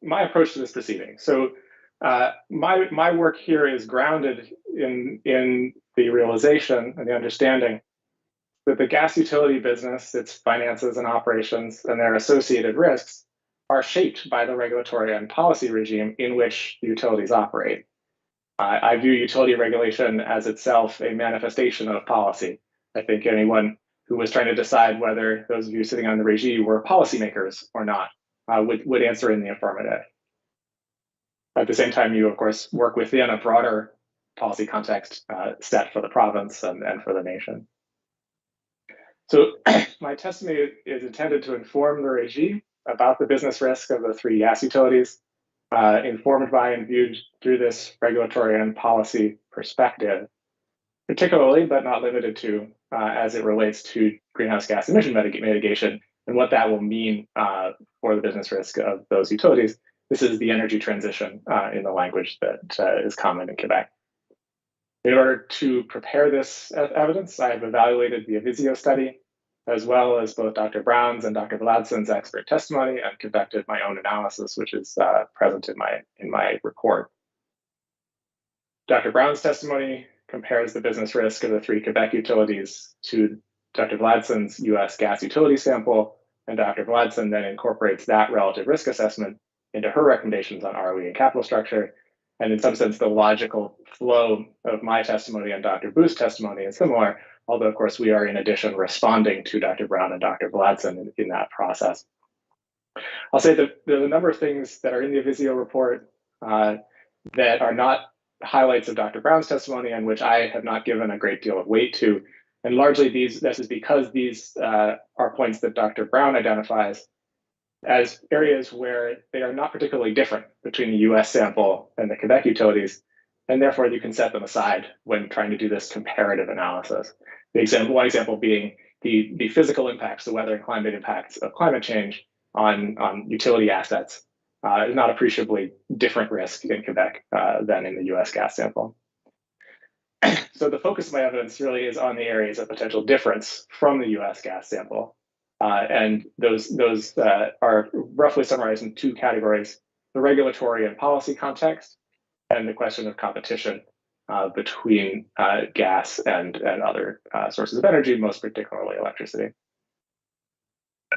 my approach to this proceeding. So my work here is grounded in the realization and the understanding that the gas utility business, its finances and operations, and their associated risks are shaped by the regulatory and policy regime in which the utilities operate. I view utility regulation as itself a manifestation of policy. I think anyone who was trying to decide whether those of you sitting on the Régie were policymakers or not would answer in the affirmative. At the same time, you, of course, work within a broader policy context set for the province and for the nation. So my testimony is intended to inform the Régie about the business risk of the three gas utilities, informed by and viewed through this regulatory and policy perspective, particularly, but not limited to, as it relates to greenhouse gas emission mitigation and what that will mean for the business risk of those utilities, This is the energy transition in the language that is common in Quebec. In order to prepare this evidence, I have evaluated the Avisio study, as well as both Dr. Brown's and Dr. Vladson's expert testimony, and conducted my own analysis, which is present in my report. Dr. Brown's testimony compares the business risk of the 3 Quebec utilities to Dr. Vladson's US gas utility sample, and Dr. Vladson then incorporates that relative risk assessment into her recommendations on ROE and capital structure. And in some sense, the logical flow of my testimony and Dr. Booth's testimony is similar, although of course we are in addition responding to Dr. Brown and Dr. Vladson in that process. I'll say that there's a number of things that are in the Avisio report that are not highlights of Dr. Brown's testimony and which I have not given a great deal of weight to. And largely this is because these are points that Dr. Brown identifies as areas where they are not particularly different between the US sample and the Quebec utilities, and therefore you can set them aside when trying to do this comparative analysis. One example being the physical impacts, the weather and climate impacts of climate change on utility assets is not appreciably different risk in Quebec than in the US gas sample. So the focus of my evidence really is on the areas of potential difference from the US gas sample. And those are roughly summarized in 2 categories: the regulatory and policy context, and the question of competition between gas and other sources of energy, most particularly electricity.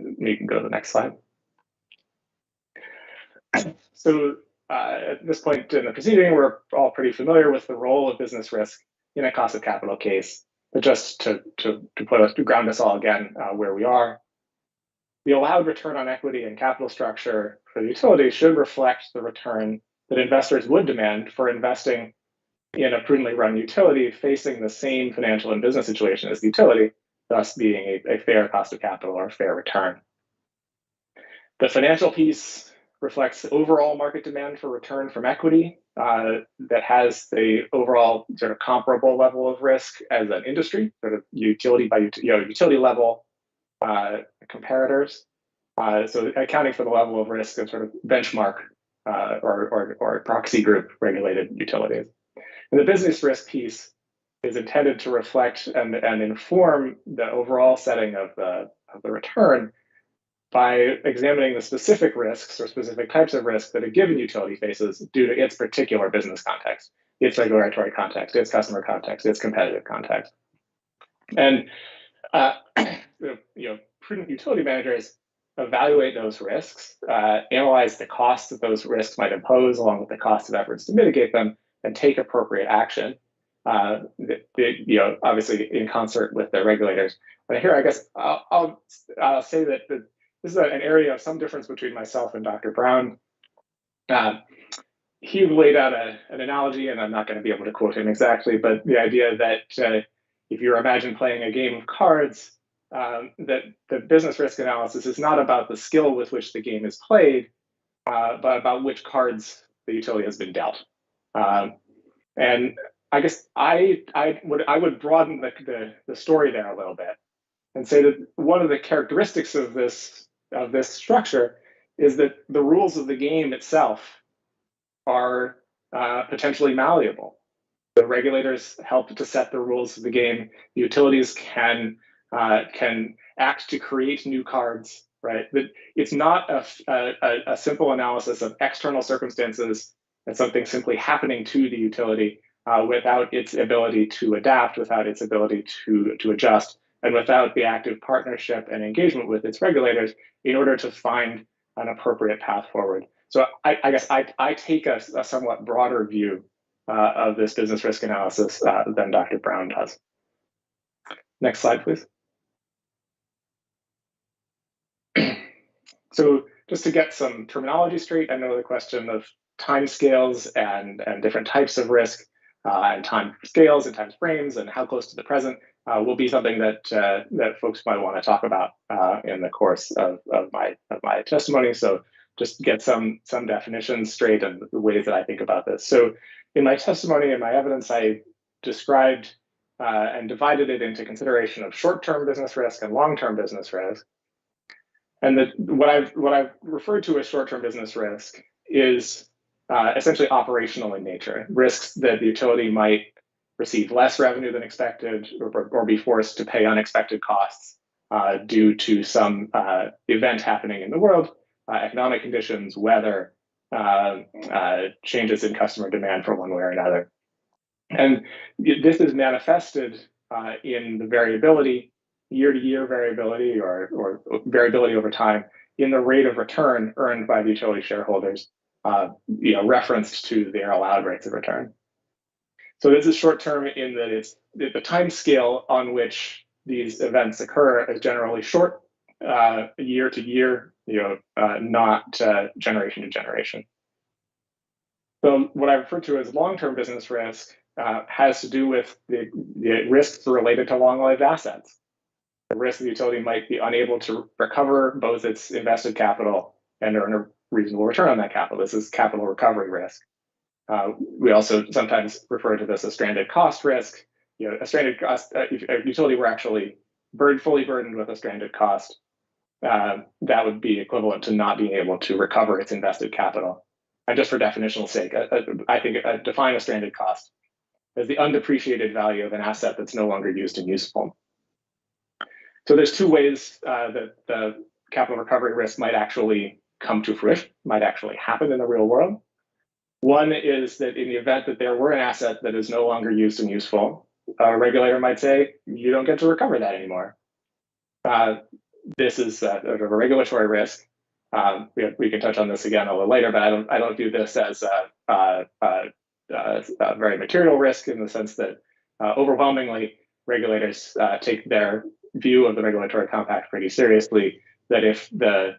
You can go to the next slide. So at this point in the proceeding, we're all pretty familiar with the role of business risk in a cost of capital case. But just to ground us all again where we are, the allowed return on equity and capital structure for the utility should reflect the return that investors would demand for investing in a prudently run utility facing the same financial and business situation as the utility, thus being a fair cost of capital or fair return. The financial piece reflects overall market demand for return from equity that has the overall sort of comparable level of risk as an industry, sort of utility by utility level comparators. So accounting for the level of risk of sort of benchmark or proxy group regulated utilities. And the business risk piece is intended to reflect and inform the overall setting of the return by examining the specific risks or specific types of risk that a given utility faces due to its particular business context, its regulatory context, its customer context, its competitive context. And prudent utility managers evaluate those risks, analyze the costs that those risks might impose along with the cost of efforts to mitigate them, and take appropriate action, obviously in concert with the regulators. But here, I guess I'll say that this is an area of some difference between myself and Dr. Brown. He laid out an analogy, and I'm not going to be able to quote him exactly, but the idea that if you imagine playing a game of cards, that the business risk analysis is not about the skill with which the game is played, but about which cards the utility has been dealt. And I guess I would broaden the story there a little bit and say that one of the characteristics of this structure is that the rules of the game itself are potentially malleable. The regulators help to set the rules of the game. The utilities can act to create new cards, right? That it's not a simple analysis of external circumstances and something simply happening to the utility without its ability to adapt, without its ability to adjust, and without the active partnership and engagement with its regulators in order to find an appropriate path forward. So I guess I take a somewhat broader view of this business risk analysis than Dr. Brown does. Next slide, please. So just to get some terminology straight, I know the question of timescales and different types of risk and time scales and time frames and how close to the present will be something that folks might want to talk about in the course of my testimony. So just get some definitions straight and the ways that I think about this. So in my testimony and my evidence, I described and divided it into consideration of short-term business risk and long-term business risk. And what I've referred to as short-term business risk is essentially operational in nature. Risks that the utility might receive less revenue than expected or be forced to pay unexpected costs due to some event happening in the world, economic conditions, weather, changes in customer demand for one way or another. And this is manifested in the variability, year-to-year variability or variability over time in the rate of return earned by the utility shareholders, referenced to their allowed rates of return. So this is short-term in that it's the time scale on which these events occur is generally short, year to year, not generation to generation. So what I refer to as long-term business risk has to do with the risks related to long-lived assets. The risk the utility might be unable to recover both its invested capital and earn a reasonable return on that capital. This is capital recovery risk. We also sometimes refer to this as stranded cost risk. A stranded cost, if a utility were actually fully burdened with a stranded cost, that would be equivalent to not being able to recover its invested capital. And just for definitional sake, I think I define a stranded cost as the undepreciated value of an asset that's no longer used and useful. So there's two ways that the capital recovery risk might actually come to fruition, might actually happen in the real world. One is that in the event that there were an asset that is no longer used and useful, a regulator might say, you don't get to recover that anymore. This is a regulatory risk. We can touch on this again a little later, but I don't view this as a very material risk in the sense that overwhelmingly regulators take their view of the regulatory compact pretty seriously. That if the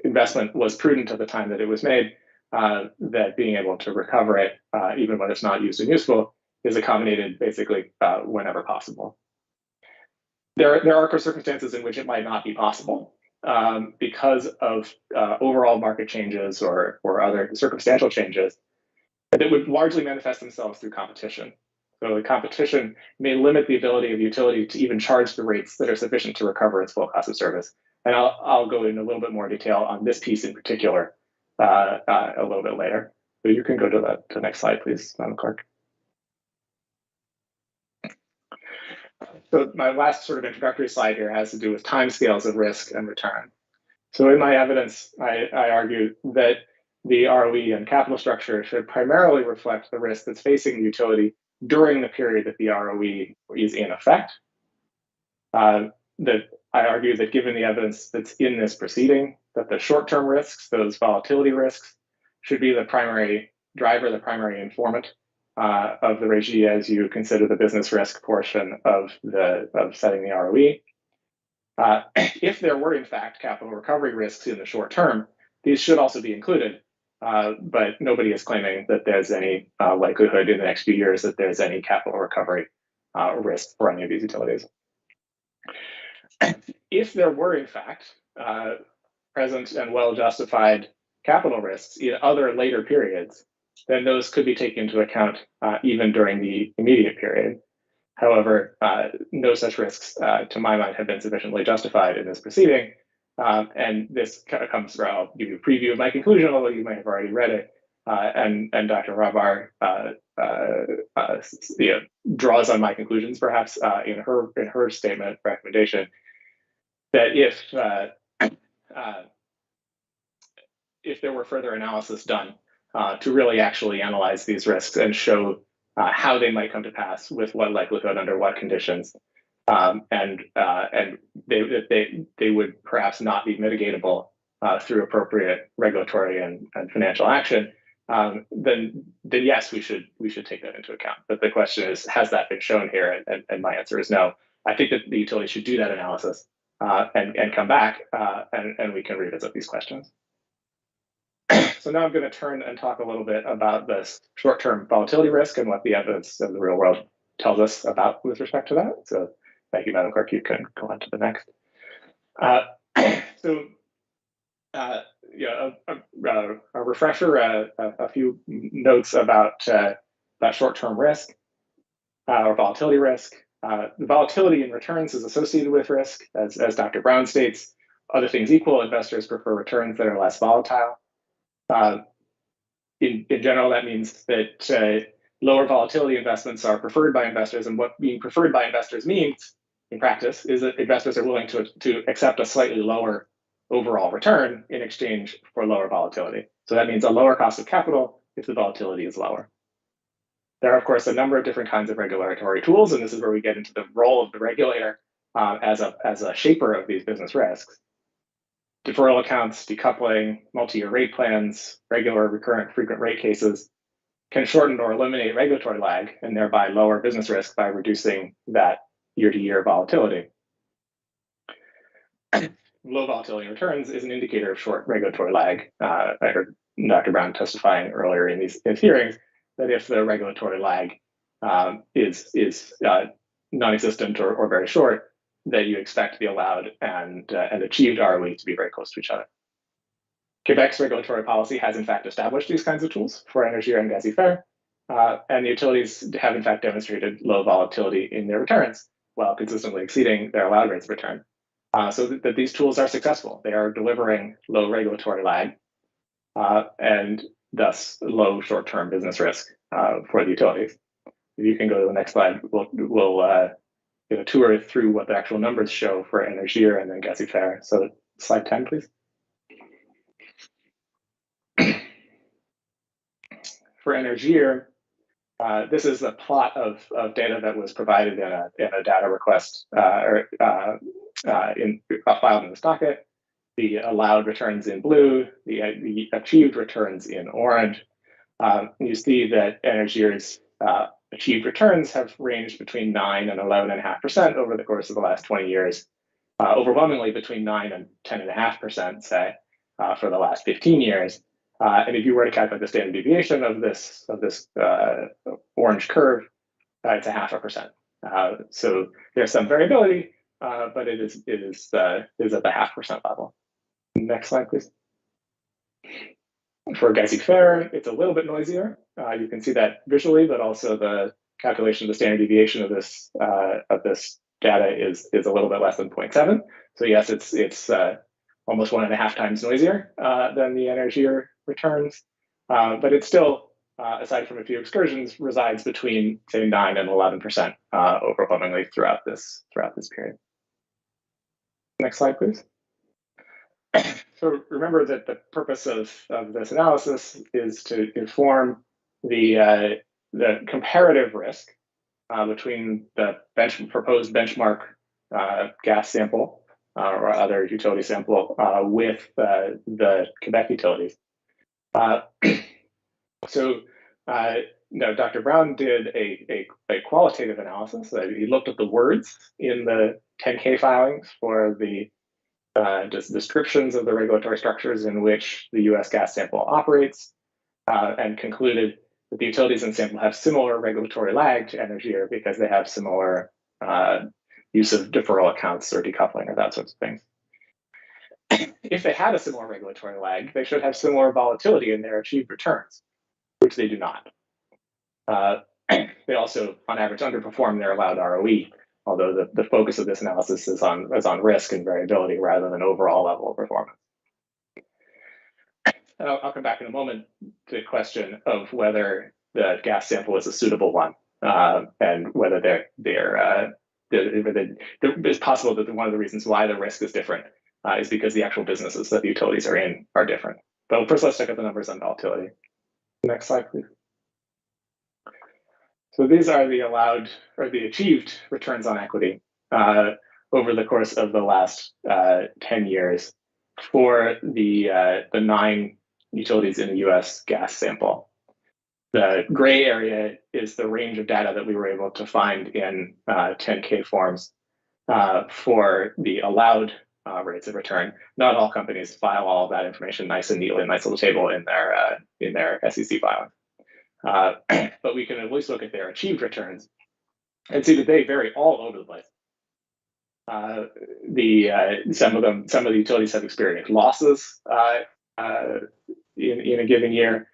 investment was prudent at the time that it was made, that being able to recover it, even when it's not used and useful, is accommodated basically whenever possible. There are circumstances in which it might not be possible because of overall market changes or other circumstantial changes that would largely manifest themselves through competition. So the competition may limit the ability of the utility to even charge the rates that are sufficient to recover its full cost of service. And I'll go into a little bit more detail on this piece in particular a little bit later. So you can go to the next slide, please, Madam Clerk. So my last sort of introductory slide here has to do with timescales of risk and return. So in my evidence, I argue that the ROE and capital structure should primarily reflect the risk that's facing the utility during the period that the ROE is in effect. That I argue that given the evidence that's in this proceeding, that the short-term risks, those volatility risks, should be the primary driver, the primary informant of the regime as you consider the business risk portion of setting the ROE. If there were, in fact, capital recovery risks in the short term, these should also be included. But nobody is claiming that there's any likelihood in the next few years that there's any capital recovery risk for any of these utilities. If there were, in fact, present and well-justified capital risks in other later periods, then those could be taken into account even during the immediate period. However, no such risks, to my mind, have been sufficiently justified in this proceeding. And this comes from, I'll give you a preview of my conclusion, although you might have already read it. And Dr. Rabar draws on my conclusions, perhaps in her statement recommendation, that if there were further analysis done to really actually analyze these risks and show how they might come to pass, with what likelihood, under what conditions, and they would perhaps not be mitigatable through appropriate regulatory and financial action, then yes, we should take that into account. But the question is, has that been shown here? And my answer is no. I think that the utility should do that analysis and come back and we can revisit these questions. So now I'm going to turn and talk a little bit about this short-term volatility risk and what the evidence of the real world tells us about with respect to that. So thank you, Madam Clerk. You can go on to the next. A refresher, a few notes about that short-term risk or volatility risk. The volatility in returns is associated with risk, as Dr. Brown states. other things equal, investors prefer returns that are less volatile. In general, that means that lower volatility investments are preferred by investors, and what being preferred by investors means in practice is that investors are willing to accept a slightly lower overall return in exchange for lower volatility. So that means a lower cost of capital if the volatility is lower. There are, of course, a number of different kinds of regulatory tools, and this is where we get into the role of the regulator as a shaper of these business risks. Deferral accounts, decoupling, multi-year rate plans, regular, recurrent, frequent rate cases can shorten or eliminate regulatory lag and thereby lower business risk by reducing that year-to-year volatility. Low volatility returns is an indicator of short regulatory lag. I heard Dr. Brown testifying earlier in these hearings that if the regulatory lag is non-existent or very short, that you expect the allowed and achieved ROE to be very close to each other. Quebec's regulatory policy has in fact established these kinds of tools for Énergir and Gazifère, and the utilities have in fact demonstrated low volatility in their returns while consistently exceeding their allowed rates of return. So that these tools are successful. They are delivering low regulatory lag and thus low short-term business risk for the utilities. If you can go to the next slide, we'll get a tour through what the actual numbers show for Énergir and then Gazifère. So slide 10, please. For Énergir, this is the plot of data that was provided in a data request filed in the docket. The allowed returns in blue, the achieved returns in orange. You see that Énergir's achieved returns have ranged between 9 and 11.5% over the course of the last 20 years, overwhelmingly between 9 and 10.5%, say, for the last 15 years. And if you were to calculate the standard deviation of this orange curve, it's 0.5%. So there's some variability, but it is at the 0.5% level. Next slide, please. For Gazifère, it's a little bit noisier. You can see that visually, but also the calculation of the standard deviation of this data is a little bit less than 0.7. So yes, it's almost 1.5 times noisier than the Énergir returns, but it's still, aside from a few excursions, resides between say 9 and 11% overwhelmingly throughout this period. Next slide, please. So remember that the purpose of this analysis is to inform the comparative risk between the proposed benchmark gas sample or other utility sample with the Quebec utilities. So Dr. Brown did a qualitative analysis. He looked at the words in the 10K filings for the descriptions of the regulatory structures in which the U.S. gas sample operates, and concluded that the utilities in the sample have similar regulatory lag to Énergir because they have similar use of deferral accounts or decoupling or that sorts of things. If they had a similar regulatory lag, they should have similar volatility in their achieved returns, which they do not. They also, on average, underperform their allowed ROE, although the focus of this analysis is on risk and variability rather than overall level of performance. And I'll come back in a moment to the question of whether the gas sample is a suitable one, and whether it's possible that one of the reasons why the risk is different is because the actual businesses that the utilities are in are different. But first, let's check out the numbers on volatility. Next slide, please. So these are the allowed or the achieved returns on equity over the course of the last 10 years for the 9 utilities in the U.S. gas sample. The gray area is the range of data that we were able to find in 10K forms for the allowed rates of return. Not all companies file all of that information nice and neatly, a nice little table in their SEC filing. But we can at least look at their achieved returns and see that they vary all over the place. Some of the utilities have experienced losses in a given year,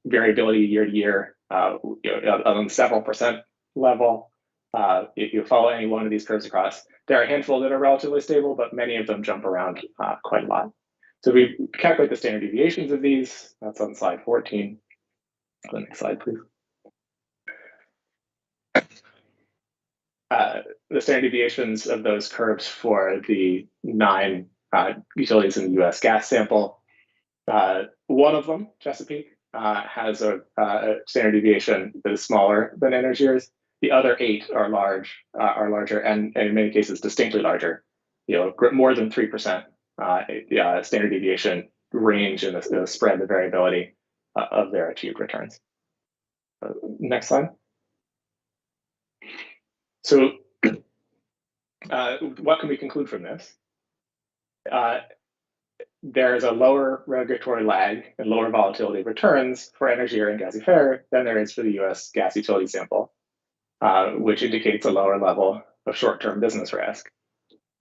variability year to year on the several percent level. If you follow any one of these curves across, there are a handful that are relatively stable, but many of them jump around quite a lot. So we calculate the standard deviations of these. That's on slide 14. The next slide, please. The standard deviations of those curves for the 9 utilities in the US gas sample. One of them, Chesapeake, has a standard deviation that is smaller than Energier's. The other 8 are larger, and in many cases distinctly larger. More than 3% standard deviation range in the spread, the variability of their achieved returns. Next slide. So, what can we conclude from this? There's a lower regulatory lag and lower volatility of returns for Energier and Gazifère than there is for the US gas utility sample, which indicates a lower level of short-term business risk.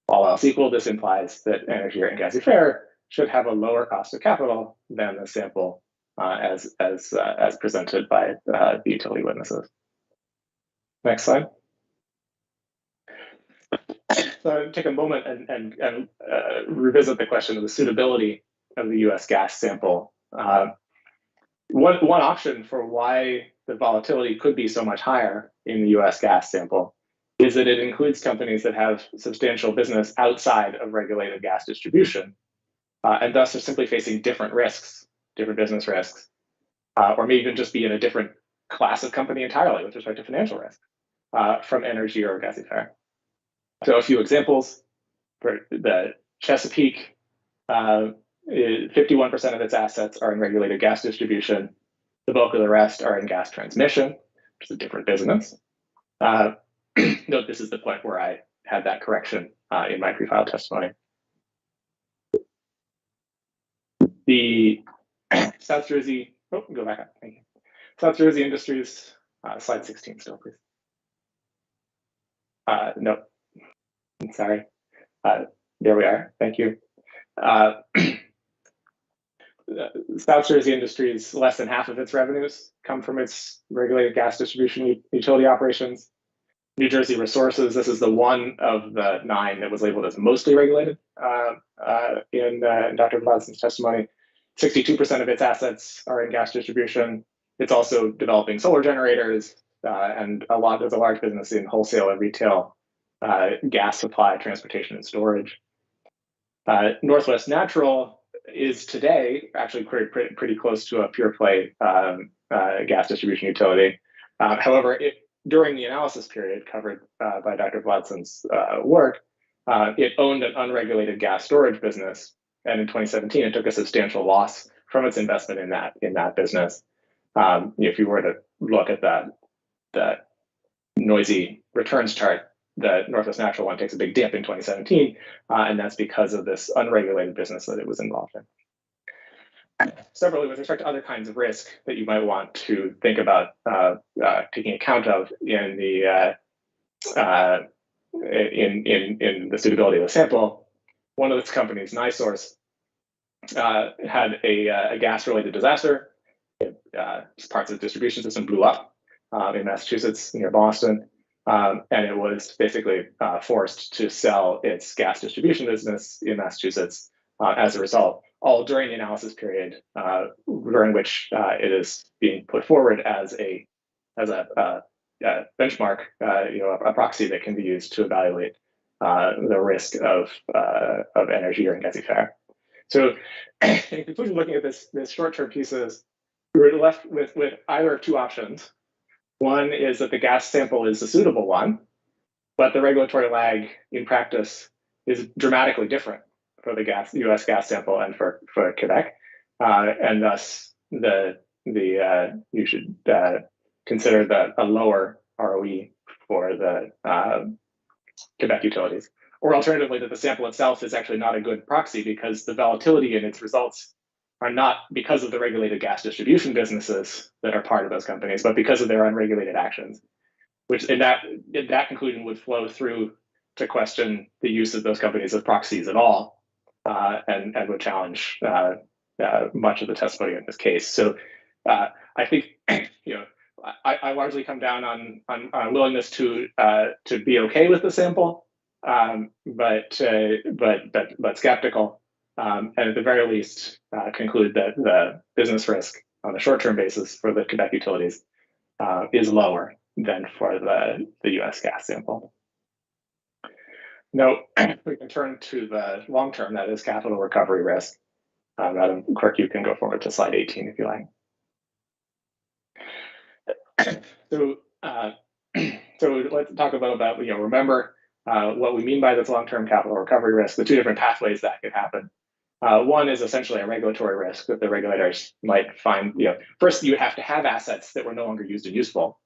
All else equal, this implies that Energier and Gazifère should have a lower cost of capital than the sample as presented by the utility witnesses. Next slide. So take a moment and revisit the question of the suitability of the US gas sample. One option for why the volatility could be so much higher in the US gas sample is that it includes companies that have substantial business outside of regulated gas distribution, and thus are simply facing different risks, different business risks, or may even just be in a different class of company entirely with respect to financial risk from Energier or Gazifère. So a few examples. For the Chesapeake, 51% of its assets are in regulated gas distribution. The bulk of the rest are in gas transmission, which is a different business. Note this is the point where I had that correction in my pre-filed testimony. The South Jersey, go back up, thank you. South Jersey Industries, slide 16 still, please. No, sorry. There we are, thank you. South Jersey Industries, less than half of its revenues come from its regulated gas distribution utility operations. New Jersey Resources, this is the one of the 9 that was labeled as mostly regulated in Dr. Watson's testimony. 62% of its assets are in gas distribution. It's also developing solar generators, and there's a large business in wholesale and retail gas supply, transportation, and storage. Northwest Natural is today actually pretty close to a pure play gas distribution utility. However, during the analysis period covered by Dr. Watson's work, it owned an unregulated gas storage business, and in 2017 it took a substantial loss from its investment in that business. If you were to look at that noisy returns chart, the Northwest Natural one takes a big dip in 2017, and that's because of this unregulated business that it was involved in. Separately, with respect to other kinds of risk that you might want to think about taking account of in the suitability of the sample, one of its companies, NiSource, had a gas-related disaster. Parts of the distribution system blew up in Massachusetts near Boston. And it was basically forced to sell its gas distribution business in Massachusetts as a result, all during the analysis period during which it is being put forward as a benchmark, a proxy that can be used to evaluate the risk of Energier and Gazifère. So, in conclusion, looking at this short-term pieces, we're left with either of two options. One is that the gas sample is a suitable one, but the regulatory lag in practice is dramatically different for the US gas sample and for Quebec, and thus you should consider a lower ROE for the Quebec utilities. Or alternatively, that the sample itself is actually not a good proxy because the volatility in its results are not because of the regulated gas distribution businesses that are part of those companies, but because of their unregulated actions, which in that conclusion would flow through to question the use of those companies as proxies at all, and would challenge much of the testimony in this case. So I think I largely come down on willingness to be okay with the sample, but skeptical, and at the very least conclude that the business risk on a short-term basis for the Quebec utilities is lower than for the U.S. gas sample. Now, we can turn to the long-term, that is capital recovery risk. Madam Clerk, you can go forward to slide 18 if you like. So, so let's talk about, remember what we mean by this long-term capital recovery risk, the two different pathways that could happen. One is essentially a regulatory risk that the regulators might find, first you would have to have assets that were no longer used and useful.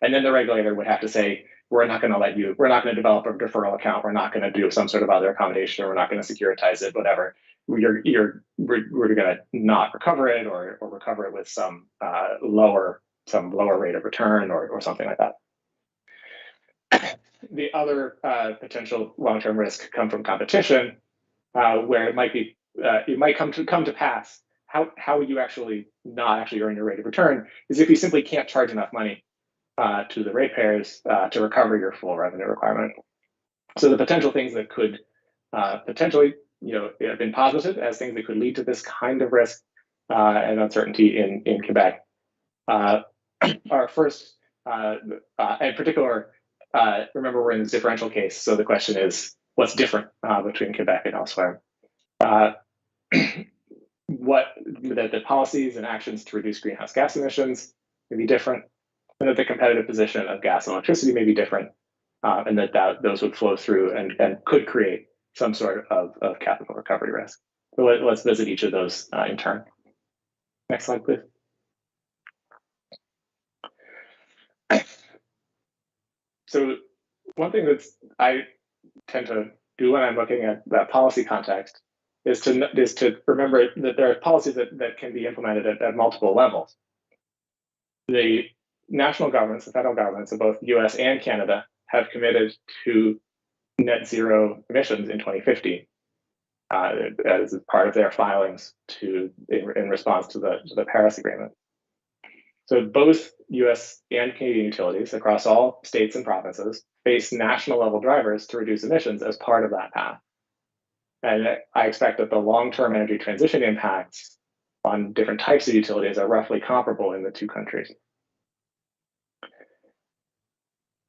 And then the regulator would have to say, we're not going to develop a deferral account. We're not going to do some sort of other accommodation, or we're not going to securitize it, whatever. We're going to not recover it, or recover it with some lower rate of return, or something like that. The other potential long-term risk come from competition, where it might come to pass. How you actually not actually earn your rate of return is if you simply can't charge enough money to the ratepayers to recover your full revenue requirement. So the potential things that could potentially have been posited as things that could lead to this kind of risk and uncertainty in Quebec are first, in particular, remember we're in this differential case, so the question is what's different between Quebec and elsewhere. What the policies and actions to reduce greenhouse gas emissions may be different, and that the competitive position of gas and electricity may be different, and that those would flow through and could create some sort of capital recovery risk. So let's visit each of those in turn. Next slide, please. So one thing that I tend to do when I'm looking at that policy context is to remember that there are policies that can be implemented at multiple levels. The national governments, the federal governments of both US and Canada, have committed to net zero emissions in 2050 as part of their filings in response to the Paris Agreement. So both US and Canadian utilities across all states and provinces face national level drivers to reduce emissions as part of that path. And I expect that the long-term energy transition impacts on different types of utilities are roughly comparable in the two countries.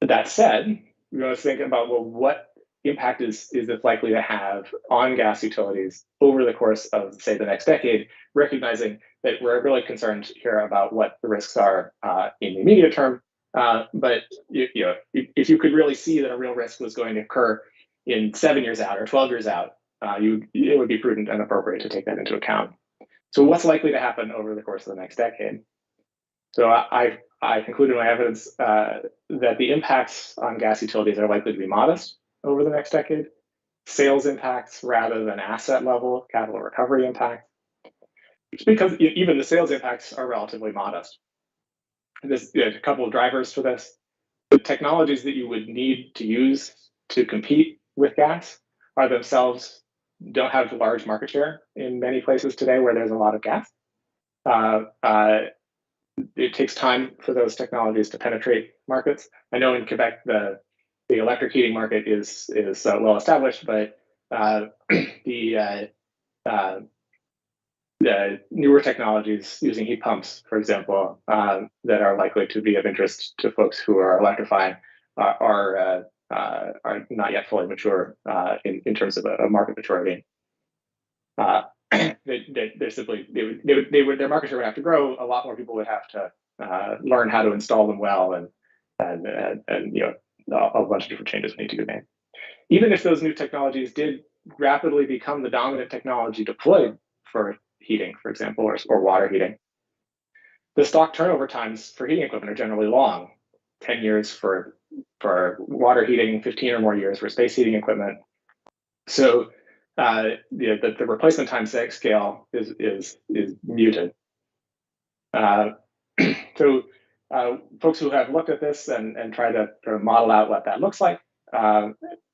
That said, we want to think about, well, what impact is this likely to have on gas utilities over the course of, say, the next decade, recognizing that we're really concerned here about what the risks are in the immediate term. But if you could really see that a real risk was going to occur in 7 years out or 12 years out, it would be prudent and appropriate to take that into account. So what's likely to happen over the course of the next decade? So I concluded my evidence that the impacts on gas utilities are likely to be modest over the next decade, sales impacts rather than asset level capital recovery impacts. It's because even the sales impacts are relatively modest. There's a couple of drivers for this. The technologies that you would need to use to compete with gas are themselves don't have large market share in many places today where there's a lot of gas. It takes time for those technologies to penetrate markets. I know in Quebec, the electric heating market is well established, but the newer technologies using heat pumps, for example, that are likely to be of interest to folks who are electrifying are not yet fully mature in terms of a market maturity. They're simply their market share would have to grow. A lot more people would have to learn how to install them well, and a bunch of different changes need to be made. Even if those new technologies did rapidly become the dominant technology deployed for heating, for example, or water heating, the stock turnover times for heating equipment are generally long. 10 years for water heating, 15 or more years for space heating equipment. So the replacement time scale is muted. So folks who have looked at this and tried to sort of model out what that looks like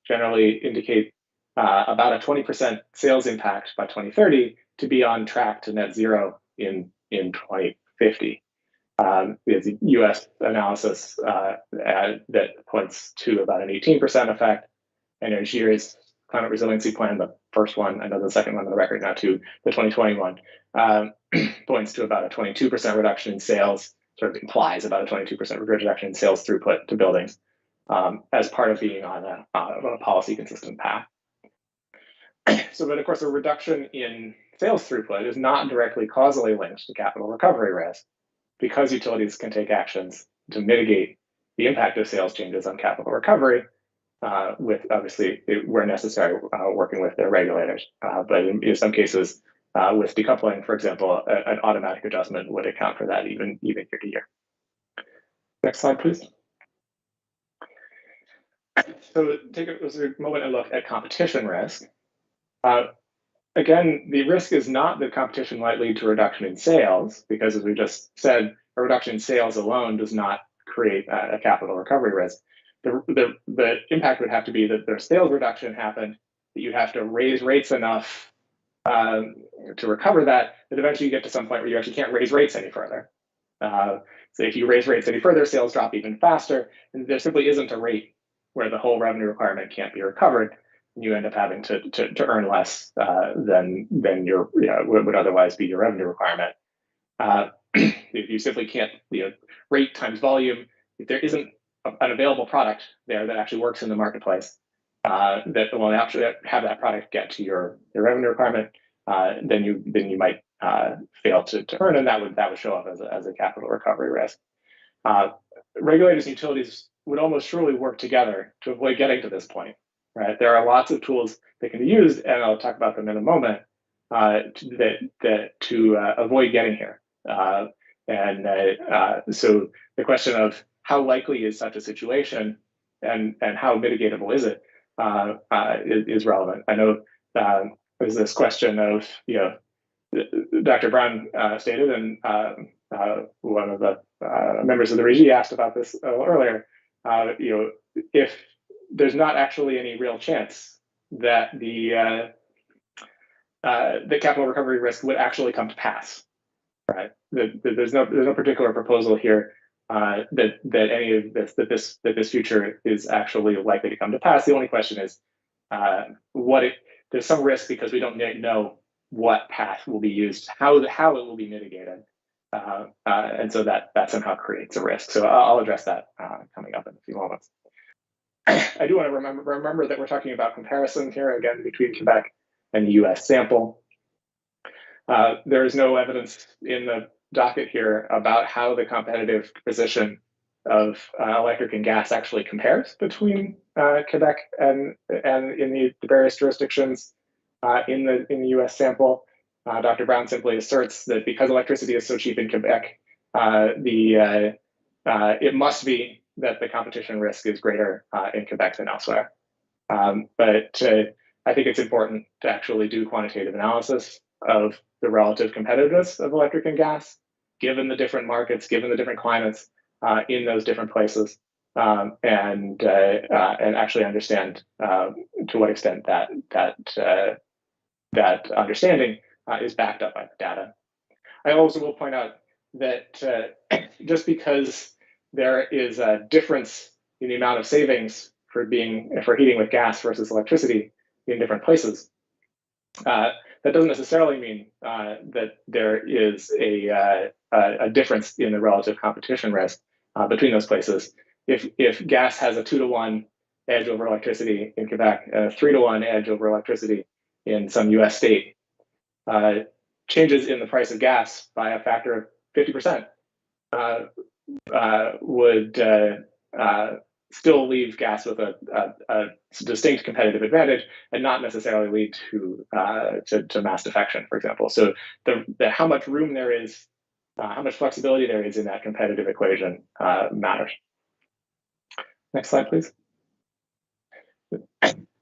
generally indicate about a 20% sales impact by 2030 to be on track to net zero in 2050. There's a US analysis that points to about an 18% effect. And Algeria's climate resiliency plan, the first one, I know the second one on the record now too, the 2021, points to about a 22% reduction in sales, sort of implies about a 22% reduction in sales throughput to buildings as part of being on a policy consistent path. So, but of course, a reduction in sales throughput is not directly causally linked to capital recovery risk, because utilities can take actions to mitigate the impact of sales changes on capital recovery, with obviously, where necessary, working with their regulators. But in some cases, with decoupling, for example, an automatic adjustment would account for that even year to year. Next slide, please. So take a moment and look at competition risk. Again, the risk is not that competition might lead to a reduction in sales, because as we just said, a reduction in sales alone does not create a capital recovery risk. The impact would have to be that their sales reduction happened, that you have to raise rates enough to recover that eventually you get to some point where you actually can't raise rates any further. So if you raise rates any further, sales drop even faster, and there simply isn't a rate where the whole revenue requirement can't be recovered. You end up having to earn less than your would otherwise be your revenue requirement. If you simply can't, rate times volume, if there isn't an available product there that actually works in the marketplace, that will actually have that product get to your revenue requirement, then you might fail to earn, and that would show up as a capital recovery risk. Regulators and utilities would almost surely work together to avoid getting to this point. Right, there are lots of tools that can be used, and I'll talk about them in a moment, to avoid getting here. So the question of how likely is such a situation, and how mitigatable is it, is relevant. I know there's this question of, Dr. Brown stated, and one of the members of the Régie asked about this a little earlier. If there's not actually any real chance that the capital recovery risk would actually come to pass, right? There's no particular proposal here that any of this future is actually likely to come to pass. The only question is there's some risk because we don't know what path will be used, how it will be mitigated, and so that somehow creates a risk. So I'll address that coming up in a few moments. I do want to remember that we're talking about comparison here, again, between Quebec and the US sample. There is no evidence in the docket here about how the competitive position of electric and gas actually compares between Quebec and in the various jurisdictions in the US sample. Dr. Brown simply asserts that because electricity is so cheap in Quebec, it must be that the competition risk is greater in Quebec than elsewhere. But I think it's important to actually do quantitative analysis of the relative competitiveness of electric and gas, given the different markets, given the different climates in those different places, and actually understand to what extent that understanding is backed up by the data. I also will point out that just because there is a difference in the amount of savings for heating with gas versus electricity in different places, that doesn't necessarily mean that there is a difference in the relative competition risk between those places. If gas has a 2-to-1 edge over electricity in Quebec, and a 3-to-1 edge over electricity in some US state, changes in the price of gas by a factor of 50% would still leave gas with a distinct competitive advantage, and not necessarily lead to mass defection, for example. So how much room there is, how much flexibility there is in that competitive equation matters. Next slide, please.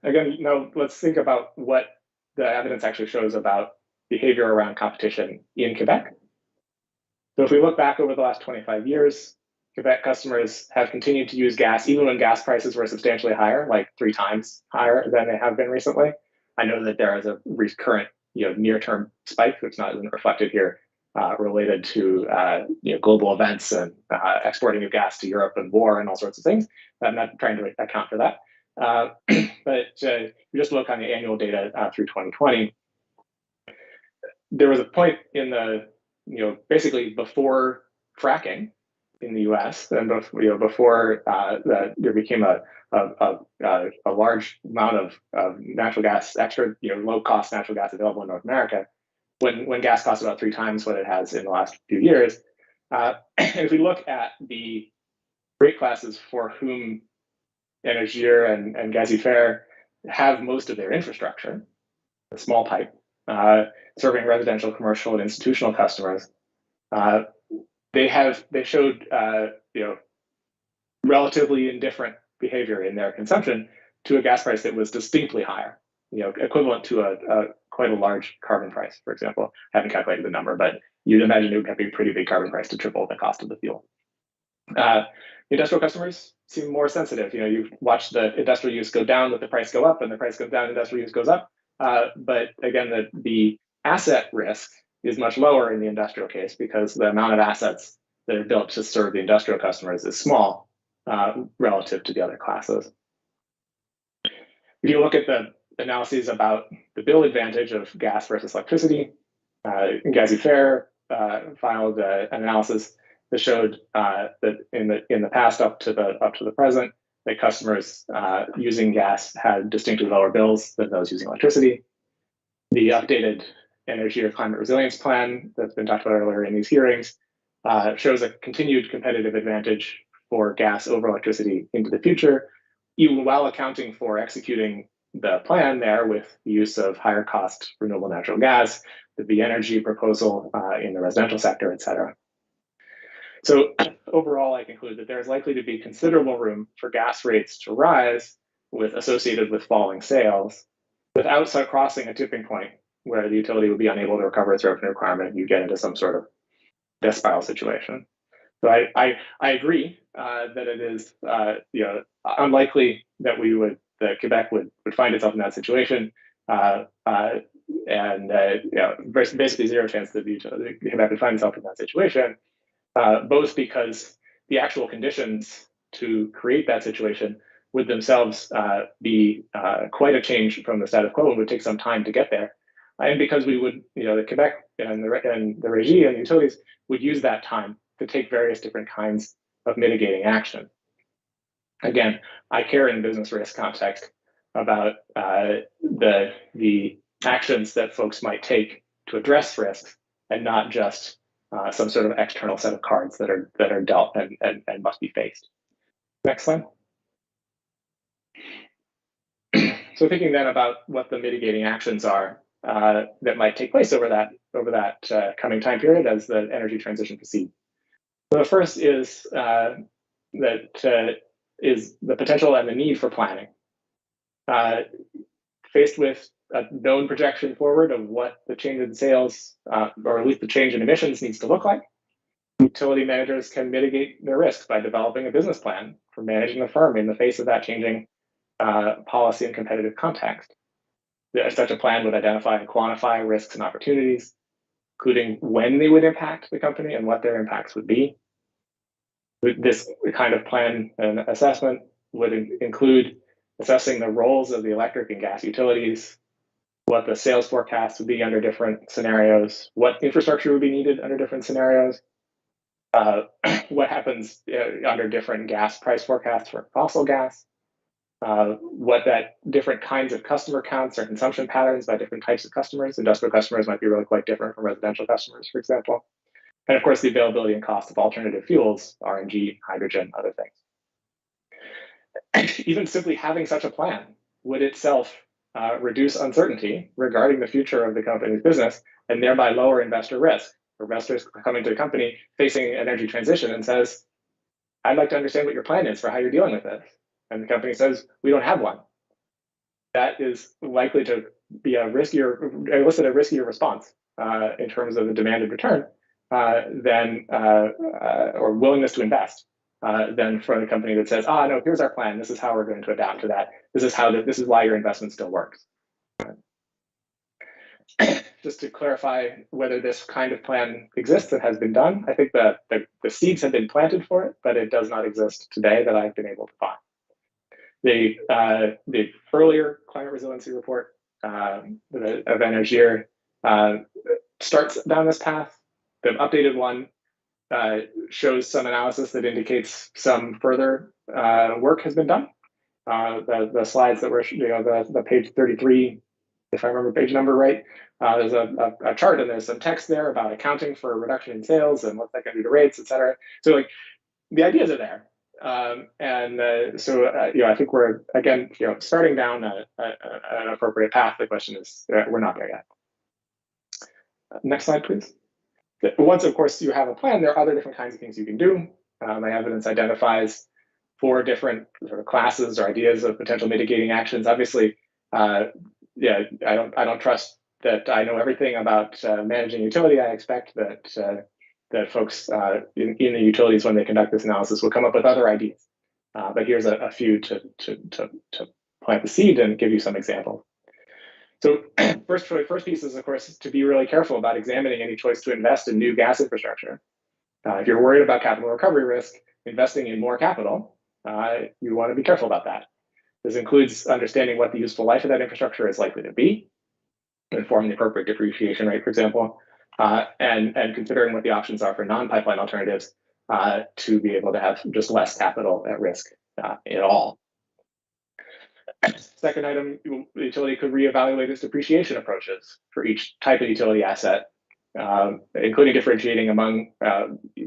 Again, now let's think about what the evidence actually shows about behavior around competition in Quebec. So if we look back over the last 25 years, Quebec customers have continued to use gas even when gas prices were substantially higher, like 3 times higher than they have been recently. I know that there is a recurrent, near-term spike, which isn't reflected here related to global events and exporting of gas to Europe and war and all sorts of things. I'm not trying to account for that. But if you just look on the annual data through 2020, there was a point in the, basically before fracking in the U.S. and before there became a large amount of natural gas, extra low cost natural gas available in North America, when gas costs about 3 times what it has in the last few years. If we look at the rate classes for whom Énergir and Gazifère have most of their infrastructure, the small pipe, serving residential, commercial, and institutional customers, they showed relatively indifferent behavior in their consumption to a gas price that was distinctly higher, equivalent to quite a large carbon price, for example. I haven't calculated the number, but you'd imagine it would be a pretty big carbon price to triple the cost of the fuel. Industrial customers seem more sensitive. You watch the industrial use go down, let the price go up, and the price goes down, industrial use goes up. But again, the asset risk is much lower in the industrial case because the amount of assets that are built to serve the industrial customers is small relative to the other classes. If you look at the analyses about the bill advantage of gas versus electricity, Gazifère filed an analysis that showed that in the past up to the present, that customers using gas had distinctly lower bills than those using electricity. The updated Énergir Climate Resilience Plan that's been talked about earlier in these hearings shows a continued competitive advantage for gas over electricity into the future, even while accounting for executing the plan there with the use of higher cost renewable natural gas, the energy proposal in the residential sector, et cetera. So overall, I conclude that there is likely to be considerable room for gas rates to rise associated with falling sales without crossing a tipping point where the utility would be unable to recover its revenue requirement and you get into some sort of death spiral situation. So I agree that it is unlikely that Quebec would find itself in that situation, basically zero chance that Quebec would find itself in that situation. Both because the actual conditions to create that situation would themselves be quite a change from the status quo and would take some time to get there. And because we would, the Quebec and the Régie and the utilities would use that time to take various different kinds of mitigating action. Again, I care in business risk context about the actions that folks might take to address risks and not just some sort of external set of cards that are dealt and must be faced. Next slide. So thinking then about what the mitigating actions are that might take place over that coming time period as the energy transition proceeds. So the first is is the potential and the need for planning. Faced with a known projection forward of what the change in sales, or at least the change in emissions needs to look like, utility managers can mitigate their risk by developing a business plan for managing the firm in the face of that changing policy and competitive context. Such a plan would identify and quantify risks and opportunities, including when they would impact the company and what their impacts would be. This kind of plan and assessment would include assessing the roles of the electric and gas utilities, what the sales forecast would be under different scenarios, what infrastructure would be needed under different scenarios, what happens under different gas price forecasts for fossil gas, what that different kinds of customer counts or consumption patterns by different types of customers. Industrial customers might be really quite different from residential customers, for example. And of course, the availability and cost of alternative fuels, RNG, hydrogen, other things. Even simply having such a plan would itself reduce uncertainty regarding the future of the company's business and thereby lower investor risk. Investors coming to a company facing energy transition and says, I'd like to understand what your plan is for how you're dealing with this. And the company says, we don't have one. That is likely to be elicit a riskier response in terms of the demanded return or willingness to invest than for the company that says, no, here's our plan. This is how we're going to adapt to that. This is why your investment still works. just to clarify whether this kind of plan exists and has been done, I think that the seeds have been planted for it, but it does not exist today that I've been able to find. The earlier climate resiliency report of Energier starts down this path. The updated one shows some analysis that indicates some further work has been done. The slides that were, the page 33, if I remember page number right, there's a chart and there's some text there about accounting for a reduction in sales and what that can do to rates, et cetera. So like the ideas are there. I think we're, again, starting down an appropriate path. The question is, we're not there yet. Next slide, please. Once, of course, you have a plan, there are other different kinds of things you can do. My evidence identifies 4 different sort of classes or ideas of potential mitigating actions. Obviously, I don't trust that I know everything about managing utility. I expect that folks in the utilities, when they conduct this analysis, will come up with other ideas. But here's a few to plant the seed and give you some examples. So first piece is, of course, to be really careful about examining any choice to invest in new gas infrastructure. If you're worried about capital recovery risk, investing in more capital, you want to be careful about that. This includes understanding what the useful life of that infrastructure is likely to be, inform the appropriate depreciation rate, for example, and considering what the options are for non-pipeline alternatives to be able to have just less capital at risk at all. Second item, the utility could reevaluate its depreciation approaches for each type of utility asset, including differentiating among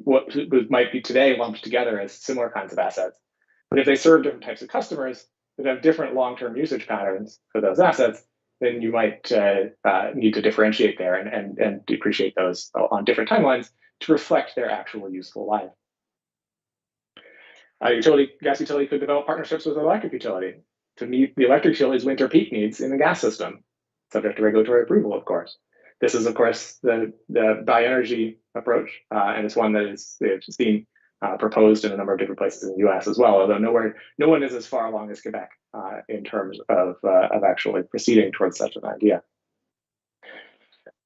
what might be today lumped together as similar kinds of assets. But if they serve different types of customers that have different long-term usage patterns for those assets, then you might need to differentiate there and depreciate those on different timelines to reflect their actual useful life. Gas utility could develop partnerships with an electric utility to meet the electric utility's winter peak needs in the gas system, subject to regulatory approval, of course. This is, of course, the bi-energy approach, and it's one that is being proposed in a number of different places in the U.S. as well, although no one is as far along as Quebec in terms of actually proceeding towards such an idea.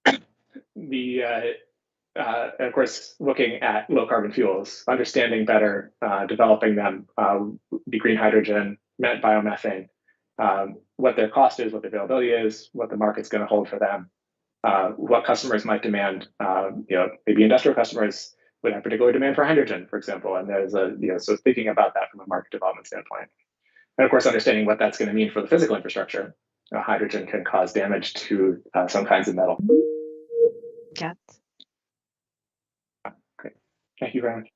And of course, looking at low carbon fuels, understanding better, developing them, the green hydrogen, biomethane, what their cost is, what the availability is, what the market's going to hold for them, what customers might demand. Maybe industrial customers would have particular demand for hydrogen, for example, and there's so thinking about that from a market development standpoint. And of course, understanding what that's going to mean for the physical infrastructure. Hydrogen can cause damage to some kinds of metal. Kat. Great, thank you very much.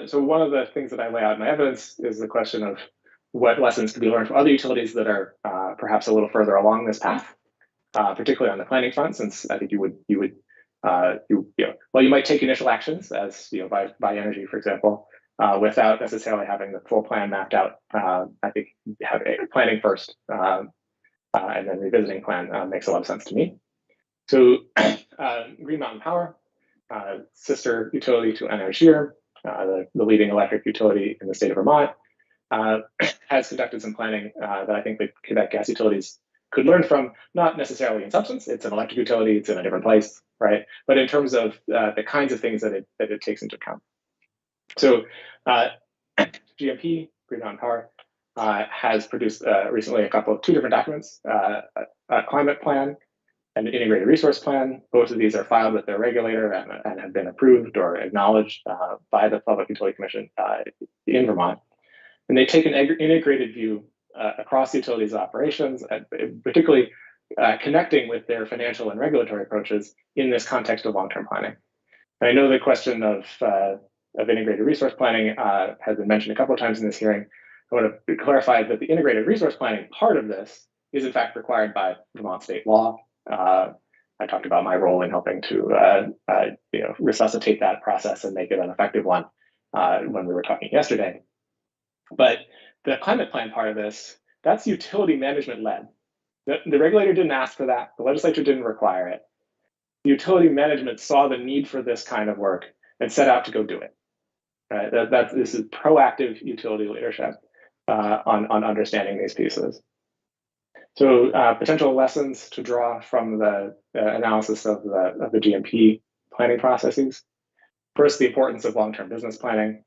So one of the things that I lay out in my evidence is the question of what lessons can be learned from other utilities that are perhaps a little further along this path, particularly on the planning front, since I think you might take initial actions as by energy, for example, without necessarily having the full plan mapped out. I think planning first and then revisiting plan makes a lot of sense to me. So Green Mountain Power, sister utility to Energier, the leading electric utility in the state of Vermont, has conducted some planning that I think the Quebec gas utilities could learn from, not necessarily in substance. It's an electric utility, it's in a different place, right? But in terms of the kinds of things that it takes into account. So GMP, Green Mountain Power, has produced recently two different documents, a climate plan and an integrated resource plan. Both of these are filed with their regulator and have been approved or acknowledged by the Public Utility Commission in Vermont. And they take an integrated view across the utilities operations, particularly connecting with their financial and regulatory approaches in this context of long-term planning. And I know the question of integrated resource planning has been mentioned a couple of times in this hearing. I want to clarify that the integrated resource planning part of this is in fact required by Vermont state law. I talked about my role in helping to resuscitate that process and make it an effective one when we were talking yesterday. But the climate plan part of this, that's utility management led. The regulator didn't ask for that. The legislature didn't require it. The utility management saw the need for this kind of work and set out to go do it. Right? This is proactive utility leadership on understanding these pieces. So potential lessons to draw from the analysis of the GMP planning processes. First, the importance of long-term business planning.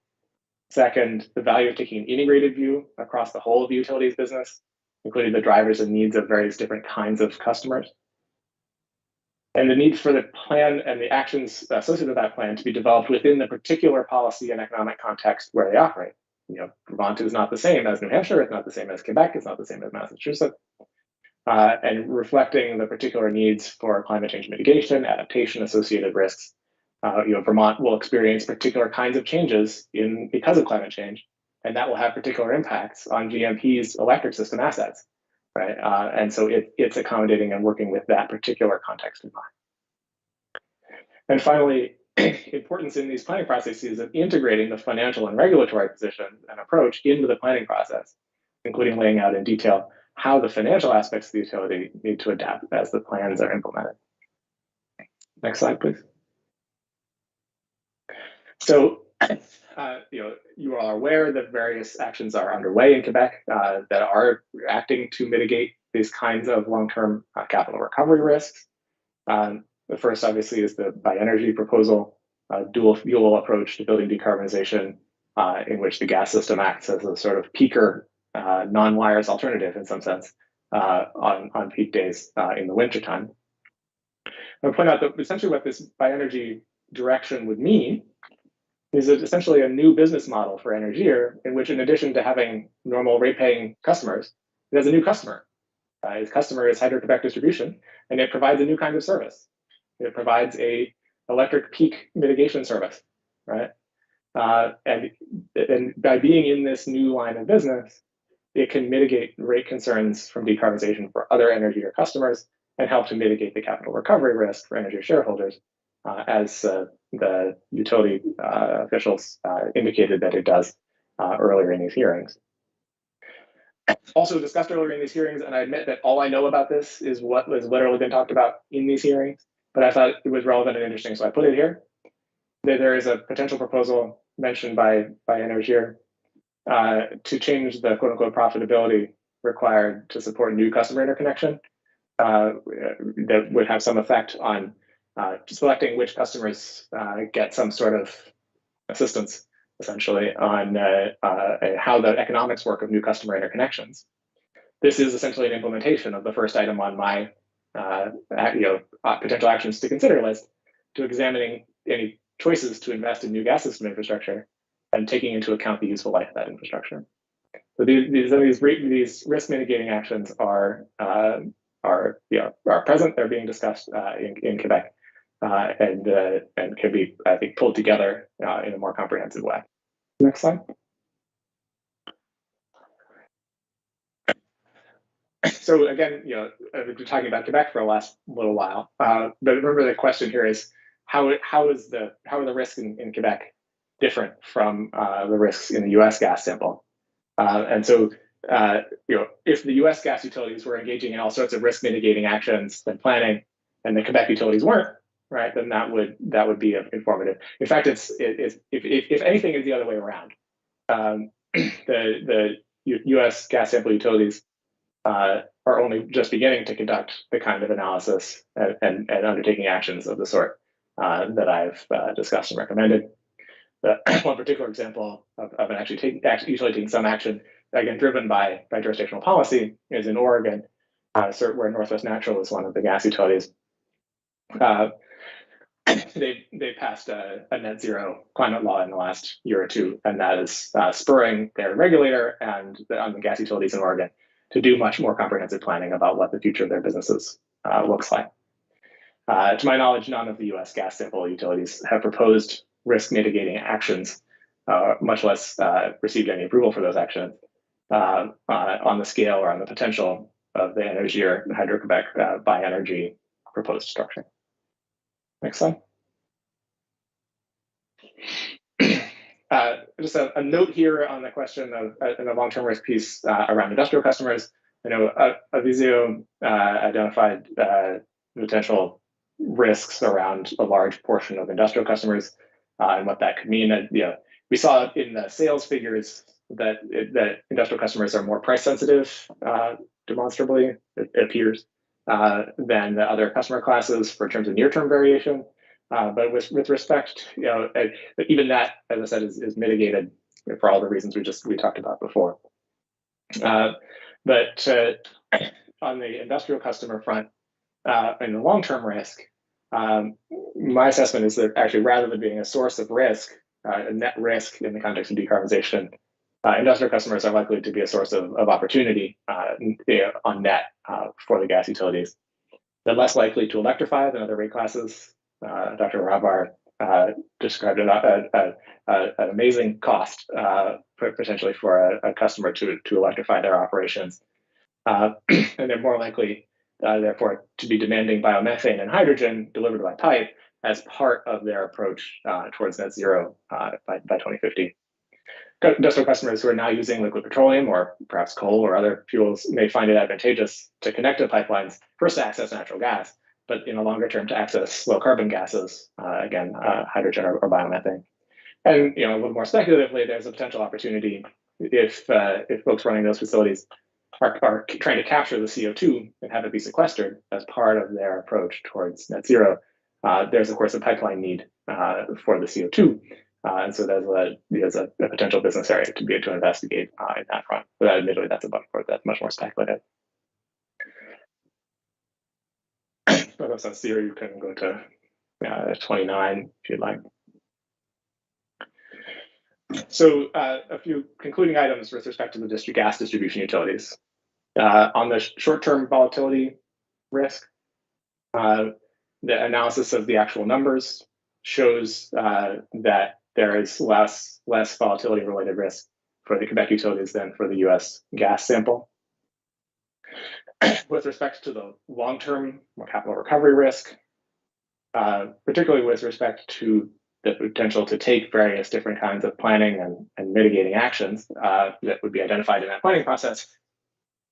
Second, the value of taking an integrated view across the whole of the utilities business, including the drivers and needs of various different kinds of customers. And the need for the plan and the actions associated with that plan to be developed within the particular policy and economic context where they operate. Vermont is not the same as New Hampshire, it's not the same as Quebec, it's not the same as Massachusetts. And reflecting the particular needs for climate change mitigation, adaptation, associated risks. Vermont will experience particular kinds of changes because of climate change, and that will have particular impacts on GMP's electric system assets, right? And so it's accommodating and working with that particular context in mind. And finally, importance in these planning processes of integrating the financial and regulatory position and approach into the planning process, including laying out in detail how the financial aspects of the utility need to adapt as the plans are implemented. Next slide, please. So, you are aware that various actions are underway in Quebec that are acting to mitigate these kinds of long-term capital recovery risks. The first, obviously, is the Bi-Energy proposal, dual fuel approach to building decarbonization, in which the gas system acts as a sort of peaker, non-wires alternative in some sense on peak days in the wintertime. I'll point out that essentially what this Bi-Energy direction would mean is essentially a new business model for Énergir, in which, in addition to having normal rate-paying customers, it has a new customer. His customer is Hydro-Quebec Distribution, and it provides a new kind of service. It provides a electric peak mitigation service, right? And by being in this new line of business, it can mitigate rate concerns from decarbonization for other Énergir customers and help to mitigate the capital recovery risk for Énergir shareholders, as the utility officials indicated that it does earlier in these hearings. Also discussed earlier in these hearings, and I admit that all I know about this is what was literally been talked about in these hearings, but I thought it was relevant and interesting, so I put it here. There is a potential proposal mentioned by Énergir to change the quote-unquote profitability required to support new customer interconnection that would have some effect on selecting which customers get some sort of assistance, essentially, on how the economics work of new customer interconnections. This is essentially an implementation of the first item on my potential actions to consider list, to examining any choices to invest in new gas system infrastructure and taking into account the useful life of that infrastructure. So these risk mitigating actions are present. They're being discussed in Quebec. And can be, I think, pulled together in a more comprehensive way. Next slide. So again, we've been talking about Quebec for the last little while, but remember the question here is how are the risks in Quebec different from the risks in the U.S. gas sample? And so if the U.S. gas utilities were engaging in all sorts of risk mitigating actions and planning, and the Quebec utilities weren't, right, then that would be informative. In fact, if anything, is the other way around. The U.S. gas sample utilities are only just beginning to conduct the kind of analysis and undertaking actions of the sort that I've discussed and recommended. One particular example of actually taking some action, again driven by jurisdictional policy, is in Oregon, where Northwest Natural is one of the gas utilities. They passed a net zero climate law in the last year or two, and that is spurring their regulator and on the gas utilities in Oregon to do much more comprehensive planning about what the future of their businesses looks like. To my knowledge, none of the U.S. gas sample utilities have proposed risk mitigating actions, much less received any approval for those actions on the scale or on the potential of the Énergir Hydro-Quebec Bi-Energy proposed structure. Next slide. Just a note here on the question of the long-term risk piece around industrial customers. I know Avisio identified potential risks around a large portion of industrial customers and what that could mean. We saw in the sales figures that industrial customers are more price sensitive, demonstrably, it appears, than the other customer classes for terms of near-term variation. But with respect, even that, as I said, is mitigated for all the reasons we talked about before. But on the industrial customer front, and the long-term risk, my assessment is that actually, rather than being a source of risk, a net risk in the context of decarbonization, industrial customers are likely to be a source of opportunity on net for the gas utilities. They're less likely to electrify than other rate classes. Dr. Ravar described an amazing cost potentially for a customer to electrify their operations. And they're more likely, therefore, to be demanding biomethane and hydrogen delivered by pipe as part of their approach towards net zero by 2050. Industrial customers who are now using liquid petroleum or perhaps coal or other fuels may find it advantageous to connect to pipelines, first to access natural gas, but in a longer term to access low carbon gases, again, hydrogen or biomethane. And a little more speculatively, there's a potential opportunity if folks running those facilities are trying to capture the CO2 and have it be sequestered as part of their approach towards net zero. There's, of course, a pipeline need for the CO2. And so there's a potential business area to investigate in that front. But admittedly, that's much more speculative. But if that's zero, you can go to 29 if you'd like. So a few concluding items with respect to the district gas distribution utilities. On the short-term volatility risk, the analysis of the actual numbers shows that there is less volatility-related risk for the Quebec utilities than for the U.S. gas sample. With respect to the long-term capital recovery risk, particularly with respect to the potential to take various different kinds of planning and mitigating actions that would be identified in that planning process,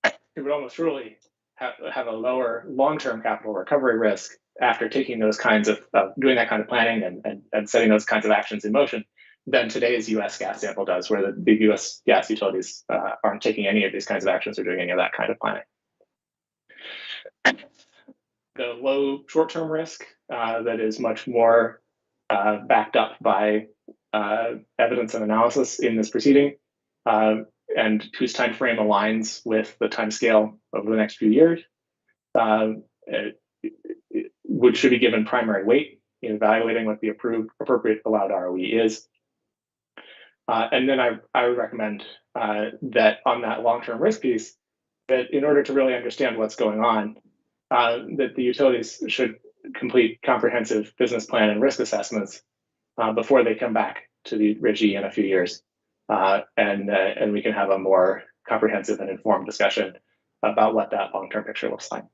it would almost surely have a lower long-term capital recovery risk after taking those kinds of doing that kind of planning and setting those kinds of actions in motion than today's U.S. gas sample does, where the U.S. gas utilities aren't taking any of these kinds of actions or doing any of that kind of planning. The low short-term risk that is much more backed up by evidence and analysis in this proceeding, and whose time frame aligns with the time scale over the next few years, should be given primary weight in evaluating what the appropriate allowed ROE is. And then I would recommend that on that long-term risk piece, that in order to really understand what's going on, that the utilities should complete comprehensive business plan and risk assessments before they come back to the RIGI in a few years. And we can have a more comprehensive and informed discussion about what that long-term picture looks like.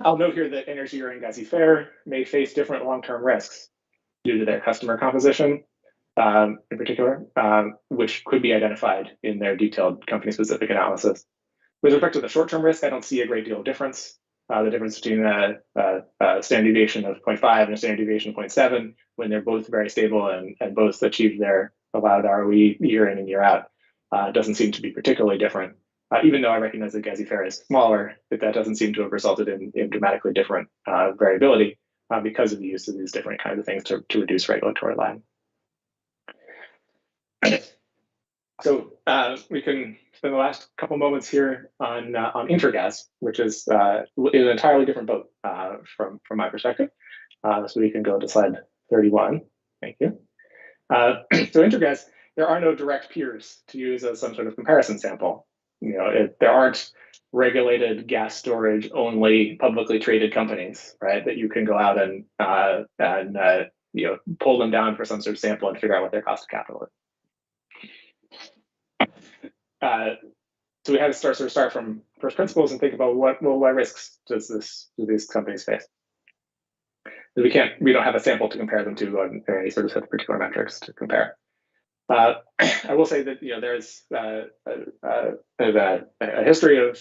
I'll note here that Énergir and Gazifère may face different long-term risks due to their customer composition, in particular, which could be identified in their detailed company-specific analysis. With respect to the short-term risk, I don't see a great deal of difference. The difference between a standard deviation of 0.5 and a standard deviation of 0.7, when they're both very stable and both achieve their allowed ROE year in and year out, doesn't seem to be particularly different. Even though I recognize that Gazifère is smaller, that doesn't seem to have resulted in dramatically different variability because of the use of these different kinds of things to reduce regulatory lag. So we can spend the last couple moments here on Intergas, which is an entirely different boat from my perspective. So we can go to slide 31. Thank you. So Intergas, there are no direct peers to use as some sort of comparison sample. There aren't regulated gas storage only publicly traded companies, right? That you can go out and pull them down for some sort of sample and figure out what their cost of capital is. So we had to start from first principles and think about what risks do these companies face? We don't have a sample to compare them to on any sort of set of particular metrics to compare. I will say that there's a history of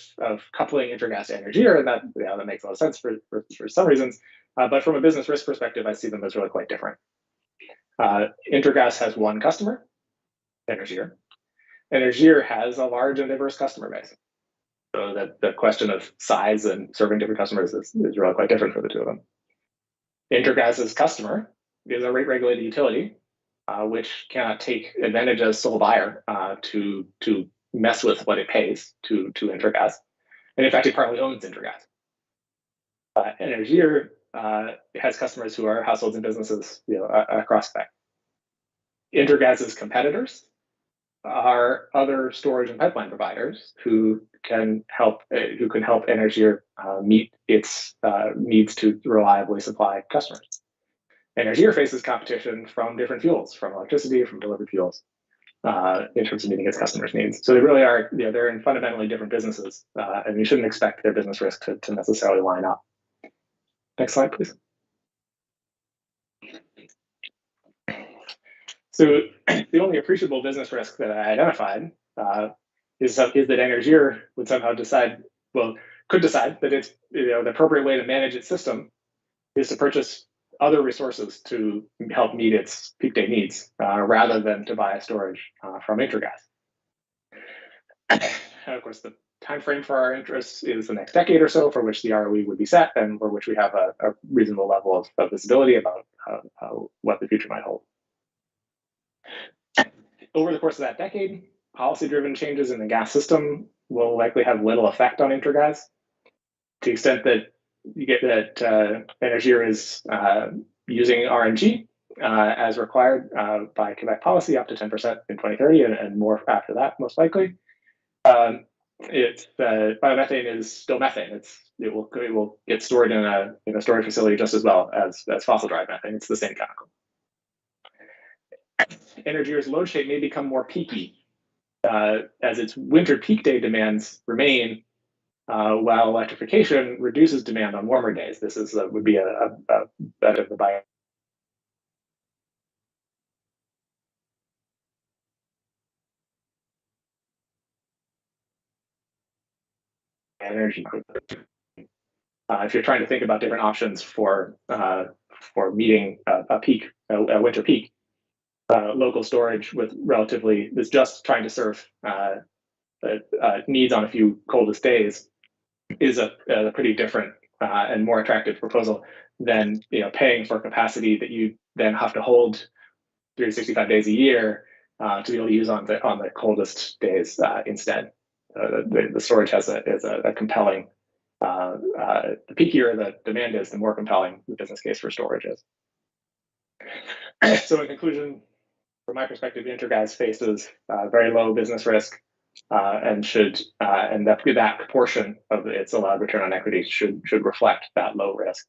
coupling Intergas to Énergir, and that makes a lot of sense for some reasons. But from a business risk perspective, I see them as really quite different. Intergas has one customer, Énergir, Énergir has a large and diverse customer base. So that the question of size and serving different customers is really quite different for the two of them. Intergas's customer is a rate-regulated utility, which cannot take advantage as sole buyer to mess with what it pays to Intergas. And in fact, it partly owns Intergas. Énergir has customers who are households and businesses, across spec. Intergas's competitors are other storage and pipeline providers who can help Énergir meet its needs to reliably supply customers. Énergir faces competition from different fuels, from electricity, from delivered fuels, in terms of meeting its customers' needs. So they really are, they're in fundamentally different businesses, and you shouldn't expect their business risk to necessarily line up. Next slide, please. So the only appreciable business risk that I identified is that Énergir would somehow could decide that it's, the appropriate way to manage its system is to purchase other resources to help meet its peak day needs, rather than to buy storage from Intergas. And of course, the time frame for our interests is the next decade or so, for which the ROE would be set, and for which we have a reasonable level of visibility about what the future might hold. Over the course of that decade, policy-driven changes in the gas system will likely have little effect on Intergas, to the extent that you get that Énergir is using RNG as required by Quebec policy, up to 10% in 2030 and more after that, most likely. Biomethane is still methane. It will get stored in a storage facility just as well as fossil drive methane. It's the same chemical. Énergir's load shape may become more peaky as its winter peak day demands remain, while electrification reduces demand on warmer days. This would be a bet of the bio energy. If you're trying to think about different options for meeting a winter peak, local storage is just trying to serve needs on a few coldest days is a pretty different and more attractive proposal than paying for capacity that you then have to hold 365 days a year to be able to use on the coldest days instead. The storage has a compelling. The peakier the demand is, the more compelling the business case for storage is. So in conclusion, from my perspective, Intergas faces very low business risk, and that proportion of its allowed return on equity should reflect that low risk.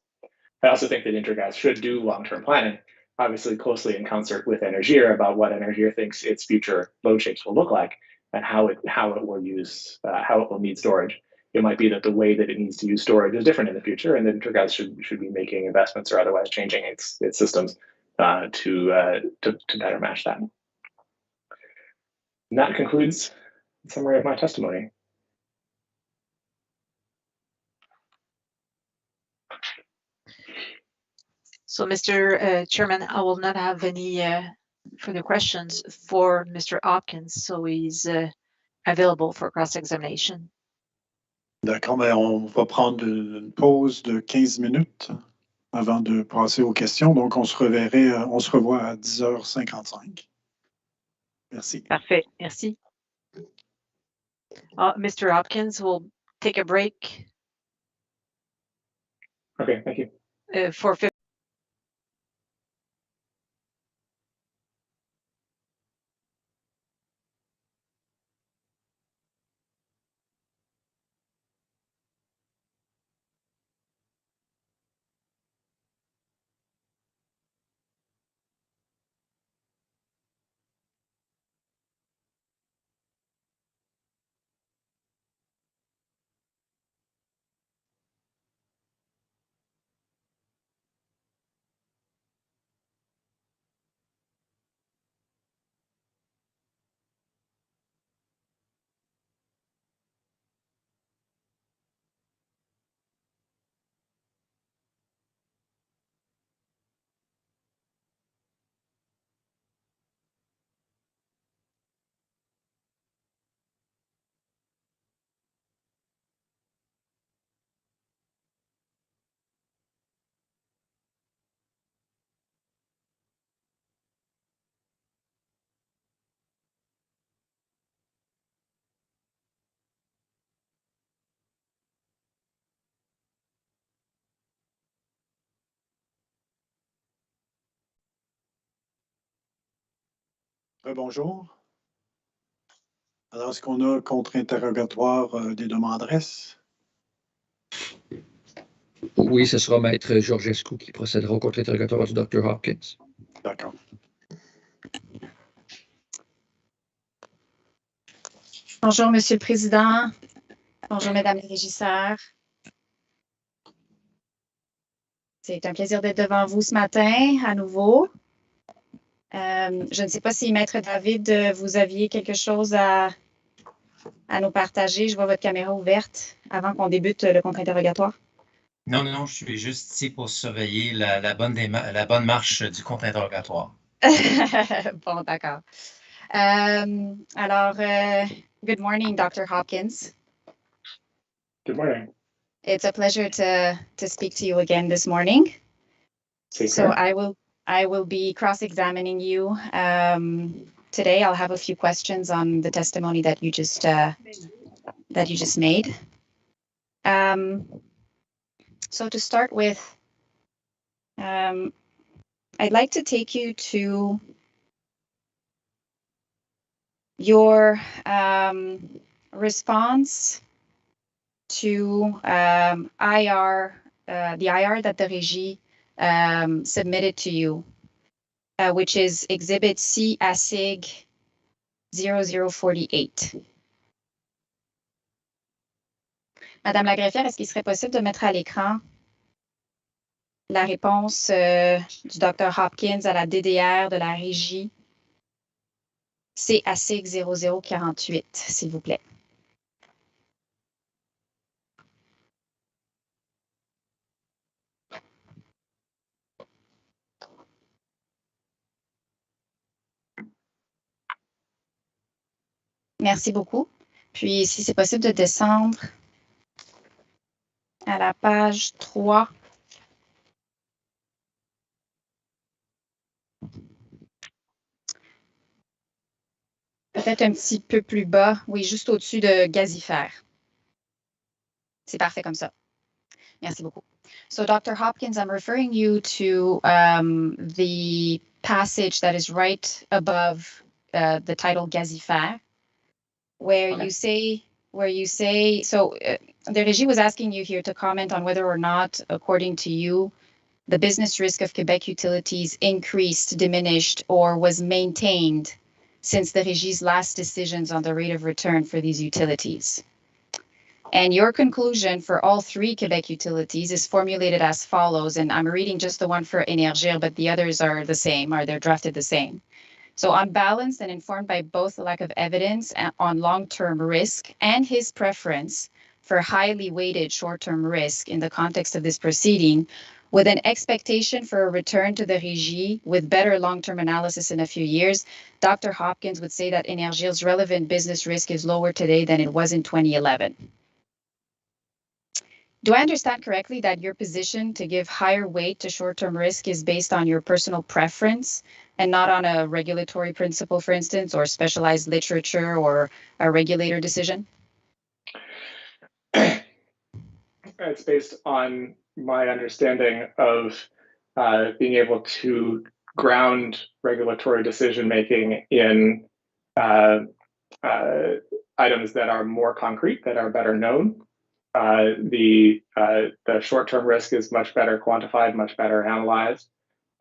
I also think that Intergas should do long-term planning, obviously closely in concert with Énergir, about what Énergir thinks its future load shapes will look like and how it will need storage. It might be that the way that it needs to use storage is different in the future, and that Intergas should be making investments or otherwise changing its systems to better match that. And that concludes the summary of my testimony. So, Mr. Chairman, I will not have any further questions for Mr. Hopkins, so he's available for cross-examination. D'accord, mais on va prendre une pause de 15 minutes avant de passer aux questions. Donc, on se revoit à 10h55. Merci. Parfait, merci. Mr. Hopkins will take a break. Okay, thank you. For Bonjour. Alors, est-ce qu'on a contre-interrogatoire des demanderesses? Oui, ce sera Maître Georgescu qui procédera au contre-interrogatoire du Dr. Hopkins. D'accord. Bonjour, Monsieur le Président. Bonjour, Mesdames les régisseurs. C'est un plaisir d'être devant vous ce matin, à nouveau. Je ne sais pas si, Maître David, vous aviez quelque chose à nous partager. Je vois votre caméra ouverte avant qu'on débute le contre-interrogatoire. Non, je suis juste ici pour surveiller la bonne marche du contre-interrogatoire. Bon, d'accord. Alors, good morning, Dr. Hopkins. Good morning. It's a pleasure to speak to you again this morning. So I will be cross-examining you today. I'll have a few questions on the testimony that you just made. So to start with, I'd like to take you to your response to the IR that the Régie submitted to you, which is Exhibit C ASIG 0048. Madame la greffière, est-ce qu'il serait possible de mettre à l'écran la réponse du Dr. Hopkins à la DDR de la Régie C ASIG 0048, s'il vous plaît? Merci beaucoup. Puis, si c'est possible de descendre à la page 3. Peut-être un petit peu plus bas. Oui, juste au-dessus de gazifère. C'est parfait comme ça. Merci beaucoup. So, Dr. Hopkins, I'm referring you to the passage that is right above the title gazifère, where you say, so the Régie was asking you here to comment on whether or not, according to you, the business risk of Quebec utilities increased, diminished, or was maintained since the Régie's last decisions on the rate of return for these utilities. And your conclusion for all three Quebec utilities is formulated as follows, and I'm reading just the one for Énergir, but the others are the same, or they're drafted the same. So unbalanced and informed by both the lack of evidence on long-term risk and his preference for highly weighted short-term risk in the context of this proceeding, with an expectation for a return to the Régie with better long-term analysis in a few years, Dr. Hopkins would say that Énergir's relevant business risk is lower today than it was in 2011. Do I understand correctly that your position to give higher weight to short-term risk is based on your personal preference and not on a regulatory principle, for instance, or specialized literature or a regulator decision? It's based on my understanding of being able to ground regulatory decision-making in items that are more concrete, that are better known. The short-term risk is much better quantified, much better analyzed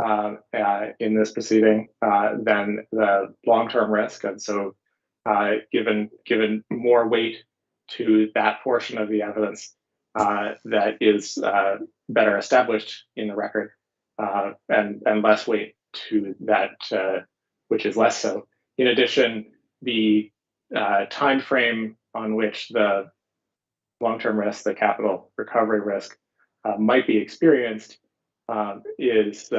in this proceeding than the long-term risk. And so given more weight to that portion of the evidence that is better established in the record and less weight to that which is less so. In addition, the time frame on which the long-term risk, the capital recovery risk, might be experienced is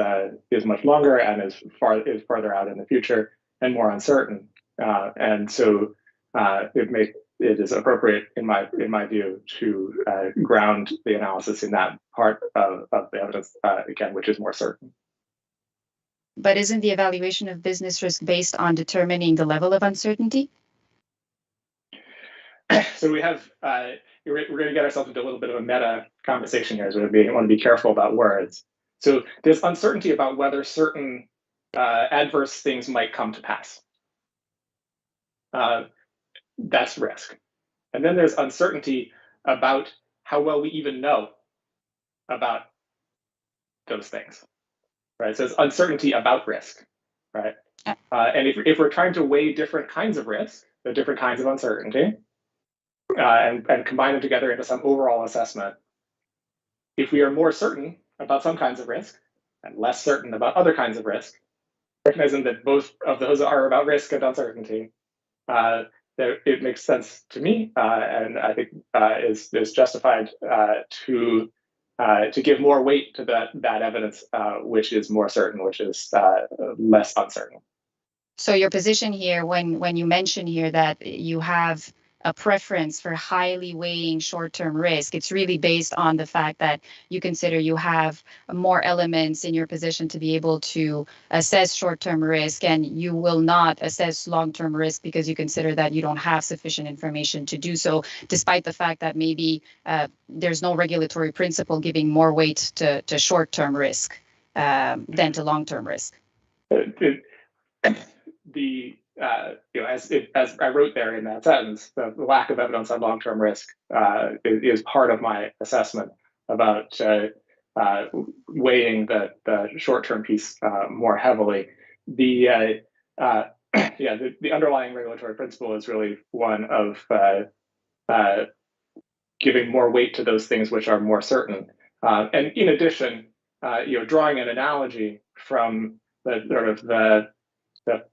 much longer and is farther out in the future and more uncertain. And so it is appropriate, in my view, to ground the analysis in that part of the evidence again, which is more certain. But isn't the evaluation of business risk based on determining the level of uncertainty? So we have, we're going to get ourselves into a little bit of a meta conversation here, so we want to be careful about words. So there's uncertainty about whether certain adverse things might come to pass. that's risk. And then there's uncertainty about how well we even know about those things, right? So it's uncertainty about risk, right? And if we're trying to weigh different kinds of risk, the different kinds of uncertainty, and combine them together into some overall assessment, if we are more certain about some kinds of risk and less certain about other kinds of risk, recognizing that both of those are about risk and uncertainty, it makes sense to me, and I think is justified to give more weight to that evidence, which is more certain, which is less uncertain. So your position here, when you mention here that you have a preference for highly weighing short-term risk, it's really based on the fact that you consider you have more elements in your position to be able to assess short-term risk, and you will not assess long-term risk because you consider that you don't have sufficient information to do so, despite the fact that maybe there's no regulatory principle giving more weight to short-term risk than to long-term risk. As I wrote there in that sentence, the lack of evidence on long-term risk is part of my assessment about weighing the short-term piece more heavily. The underlying regulatory principle is really one of giving more weight to those things which are more certain. And in addition, drawing an analogy from the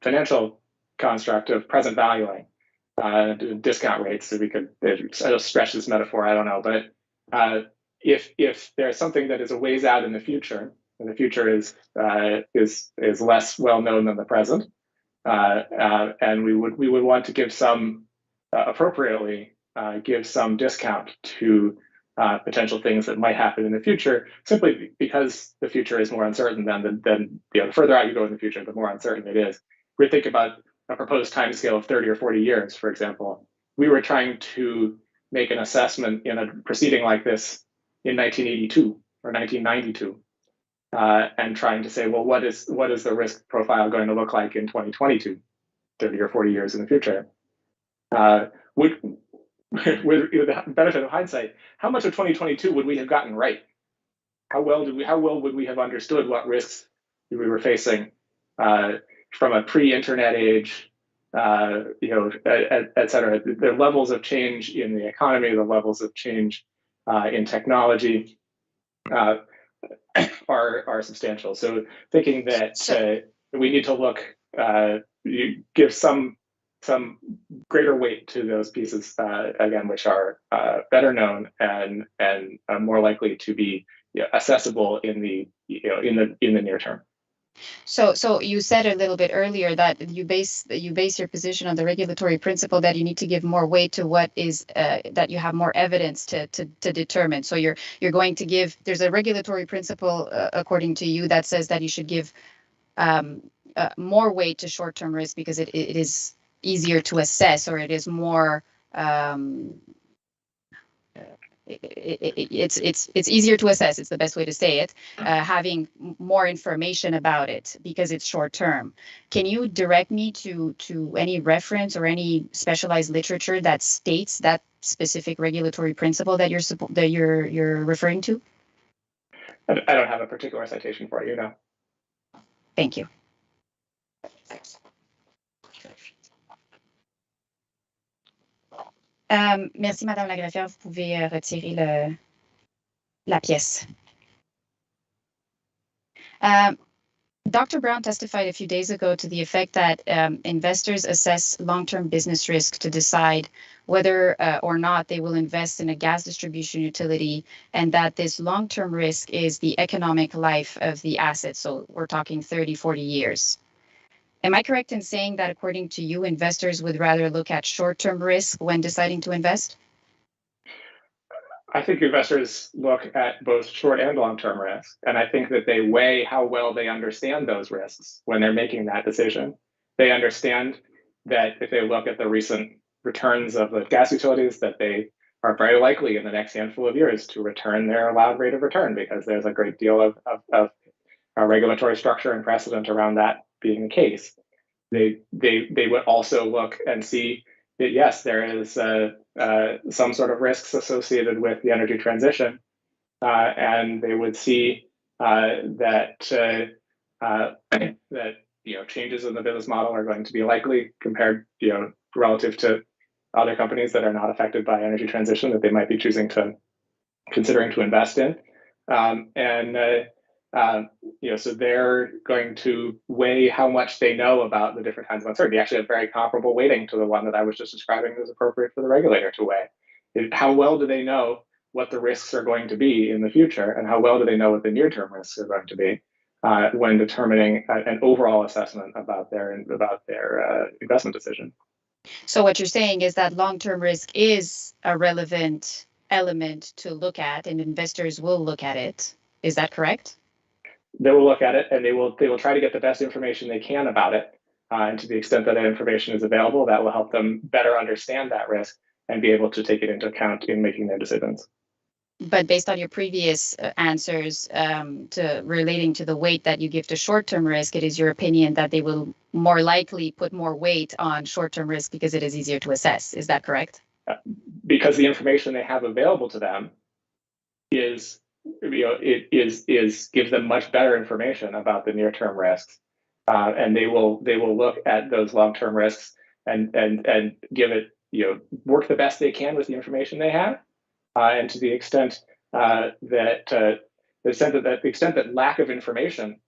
financial construct of present valuing, discount rates. So we could stretch this metaphor, I don't know, but if there's something that is a ways out in the future, and the future is less well known than the present, and we would want to give some appropriately give some discount to potential things that might happen in the future, simply because the future is more uncertain than the further out you go in the future, the more uncertain it is. We think about a proposed timescale of 30 or 40 years, for example. We were trying to make an assessment in a proceeding like this in 1982 or 1992, and trying to say, well, what is the risk profile going to look like in 2022, 30 or 40 years in the future? With the benefit of hindsight, how much of 2022 would we have gotten right? How well would we have understood what risks we were facing from a pre-internet age, et cetera? The levels of change in the economy, the levels of change in technology are substantial. So thinking that we need to look, give some greater weight to those pieces, again, which are better known and more likely to be accessible in the near term. So you said a little bit earlier that you base your position on the regulatory principle that you need to give more weight to what is that you have more evidence to determine. So you're going to give, there's a regulatory principle according to you that says that you should give more weight to short-term risk because it is easier to assess, or it is more it's easier to assess. It's the best way to say it, having more information about it because it's short term. Can you direct me to any reference or any specialized literature that states that specific regulatory principle that you're referring to? I don't have a particular citation for you, no. Thank you. Merci, Madame la greffière. Vous pouvez retirer la pièce. Dr. Brown testified a few days ago to the effect that investors assess long-term business risk to decide whether or not they will invest in a gas distribution utility, and that this long-term risk is the economic life of the asset. So we're talking 30, 40 years. Am I correct in saying that according to you, investors would rather look at short-term risk when deciding to invest? I think investors look at both short and long-term risk, and I think that they weigh how well they understand those risks when they're making that decision. They understand that if they look at the recent returns of the gas utilities, that they are very likely in the next handful of years to return their allowed rate of return, because there's a great deal of regulatory structure and precedent around that being the case. they would also look and see that, yes, there is some sort of risks associated with the energy transition, and they would see that that changes in the business model are going to be likely compared relative to other companies that are not affected by energy transition that they might be considering to invest in, so they're going to weigh how much they know about the different kinds of uncertainty. Actually, a very comparable weighting to the one that I was just describing is appropriate for the regulator to weigh. How well do they know what the risks are going to be in the future, and how well do they know what the near-term risks are going to be when determining an overall assessment about their investment decision? So what you're saying is that long-term risk is a relevant element to look at, and investors will look at it. Is that correct? They will look at it, and they will try to get the best information they can about it. And to the extent that information is available, that will help them better understand that risk and be able to take it into account in making their decisions. But based on your previous answers relating to the weight that you give to short-term risk, it is your opinion that they will more likely put more weight on short-term risk because it is easier to assess. Is that correct? Because the information they have available to them gives them much better information about the near-term risks, and they will look at those long-term risks and give it work the best they can with the information they have, and to the extent that lack of information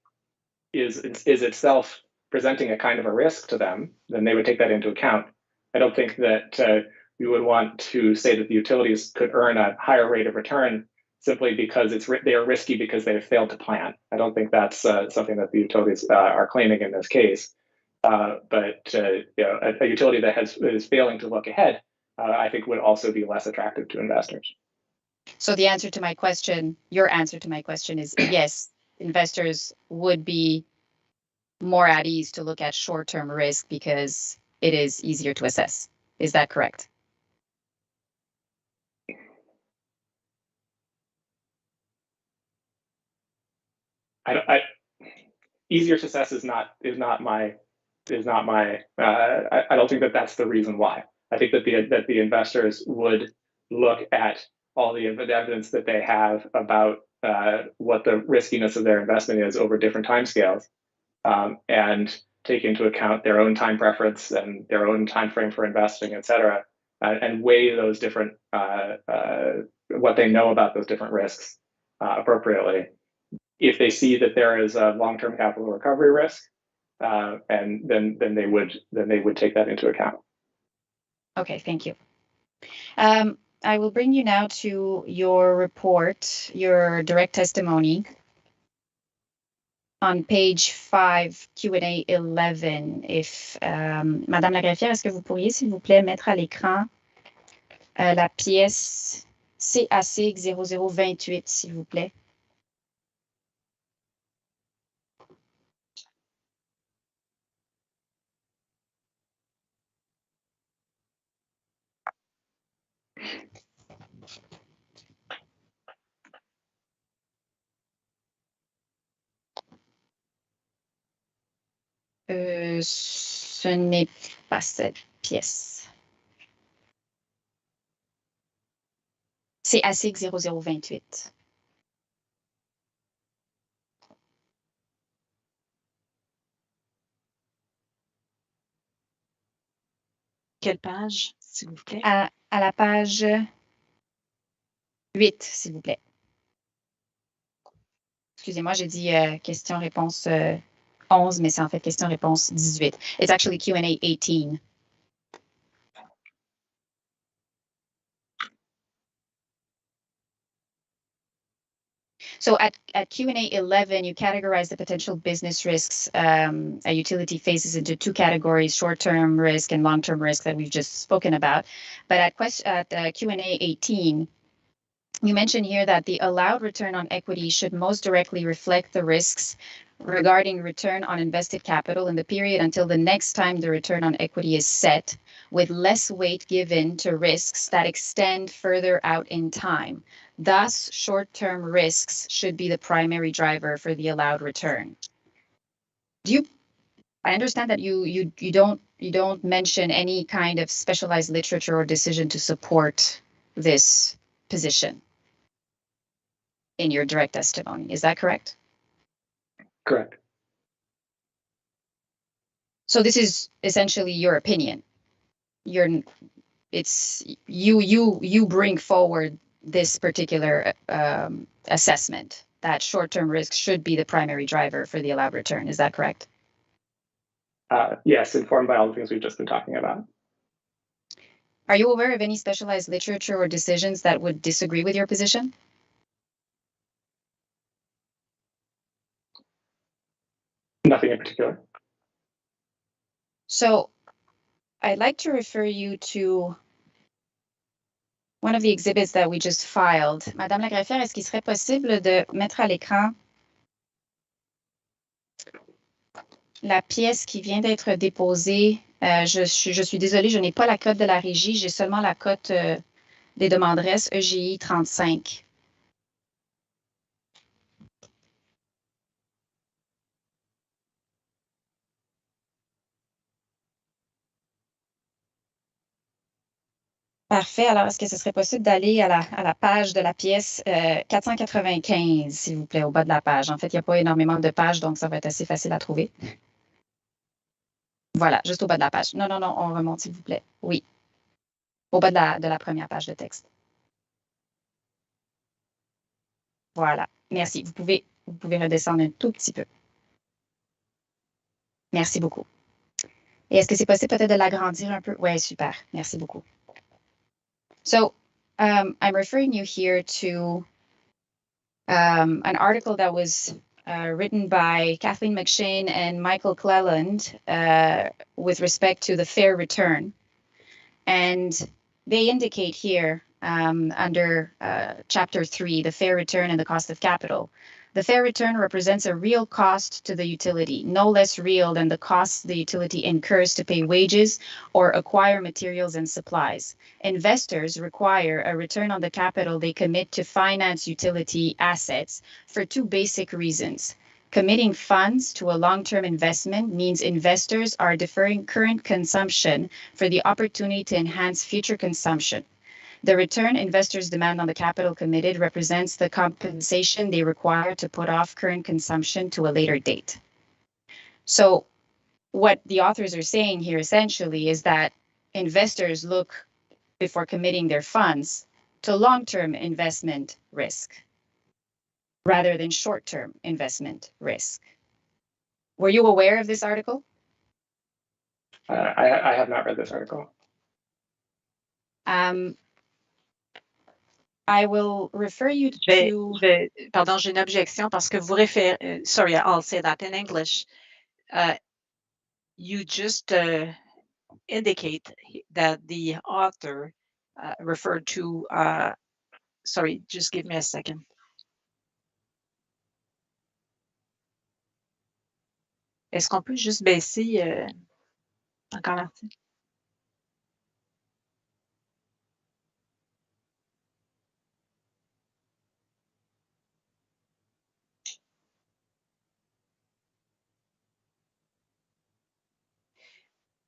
is itself presenting a kind of a risk to them, then they would take that into account. I don't think that we would want to say that the utilities could earn a higher rate of return simply because they are risky because they have failed to plan. I don't think that's something that the utilities are claiming in this case. But a utility that is failing to look ahead, I think, would also be less attractive to investors. So your answer to my question is yes, investors would be more at ease to look at short-term risk because it is easier to assess. Is that correct? Easier to assess is not my. I don't think that that's the reason why. I think that the investors would look at all the evidence that they have about what the riskiness of their investment is over different timescales, and take into account their own time preference and their own time frame for investing, et cetera, and weigh those different what they know about those different risks appropriately. If they see that there is a long-term capital recovery risk, and then they would take that into account. Okay, thank you. I will bring you now to your report, your direct testimony. On page 5, Q&A 11, if Madame la greffière, est-ce que vous pourriez, s'il vous plaît, mettre à l'écran la pièce CAC 0028, s'il vous plaît? Ce n'est pas cette pièce. C'est ASIC 0028. Quelle page, s'il vous plaît? À la page 8, s'il vous plaît. Excusez-moi, j'ai dit question-réponse 11, mais c'est en fait question-réponse 18. It's actually Q&A 18. So at Q&A 11, you categorize the potential business risks a utility faces into two categories, short-term risk and long-term risk that we've just spoken about. But at Q&A 18, you mentioned here that the allowed return on equity should most directly reflect the risks regarding return on invested capital in the period until the next time the return on equity is set, with less weight given to risks that extend further out in time. Thus, short-term risks should be the primary driver for the allowed return. Do I understand that you don't mention any kind of specialized literature or decision to support this position in your direct testimony. Is that correct? Correct. So this is essentially your opinion. You bring forward this particular assessment that short-term risk should be the primary driver for the allowed return. Is that correct? Yes, informed by all the things we've just been talking about. Are you aware of any specialized literature or decisions that would disagree with your position? Nothing in particular. So I'd like to refer you to one of the exhibits that we just filed. Madame la greffière, est-ce qu'il serait possible de mettre à l'écran la pièce qui vient d'être déposée? Je suis désolée, je n'ai pas la cote de la régie, j'ai seulement la cote des demanderesses EGI 35. Parfait. Alors, est-ce que ce serait possible d'aller à la page de la pièce 495, s'il vous plaît, au bas de la page? En fait, il n'y a pas énormément de pages, donc ça va être assez facile à trouver. Voilà, juste au bas de la page. Non, on remonte, s'il vous plaît. Oui. Au bas de la première page de texte. Voilà. Merci. Vous pouvez redescendre un tout petit peu. Merci beaucoup. Et est-ce que c'est possible peut-être de l'agrandir un peu? Oui, super. Merci beaucoup. So I'm referring you here to an article that was written by Kathleen McShane and Michael Cleland with respect to the fair return. And they indicate here under Chapter 3, the fair return and the cost of capital. The fair return represents a real cost to the utility, no less real than the costs the utility incurs to pay wages or acquire materials and supplies. Investors require a return on the capital they commit to finance utility assets for two basic reasons. Committing funds to a long-term investment means investors are deferring current consumption for the opportunity to enhance future consumption. The return investors demand on the capital committed represents the compensation they require to put off current consumption to a later date. So what the authors are saying here essentially is that investors look, before committing their funds, to long-term investment risk rather than short-term investment risk. Were you aware of this article? I have not read this article. I will refer you to... Pardon, j'ai une objection parce que vous référez... sorry, I'll say that in English. You just indicate that the author referred to... sorry, just give me a second. Est-ce qu'on peut juste baisser encore l'article?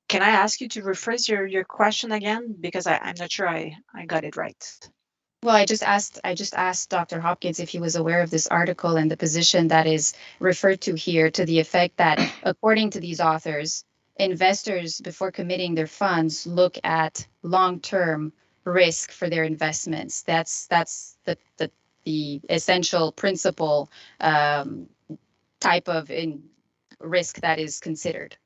Can I ask you to rephrase your question again? Because I'm not sure I got it right. Well, I just asked Dr. Hopkins if he was aware of this article and the position that is referred to here, to the effect that, according to these authors, investors, before committing their funds, look at long-term risk for their investments. That's the essential principal type of risk that is considered.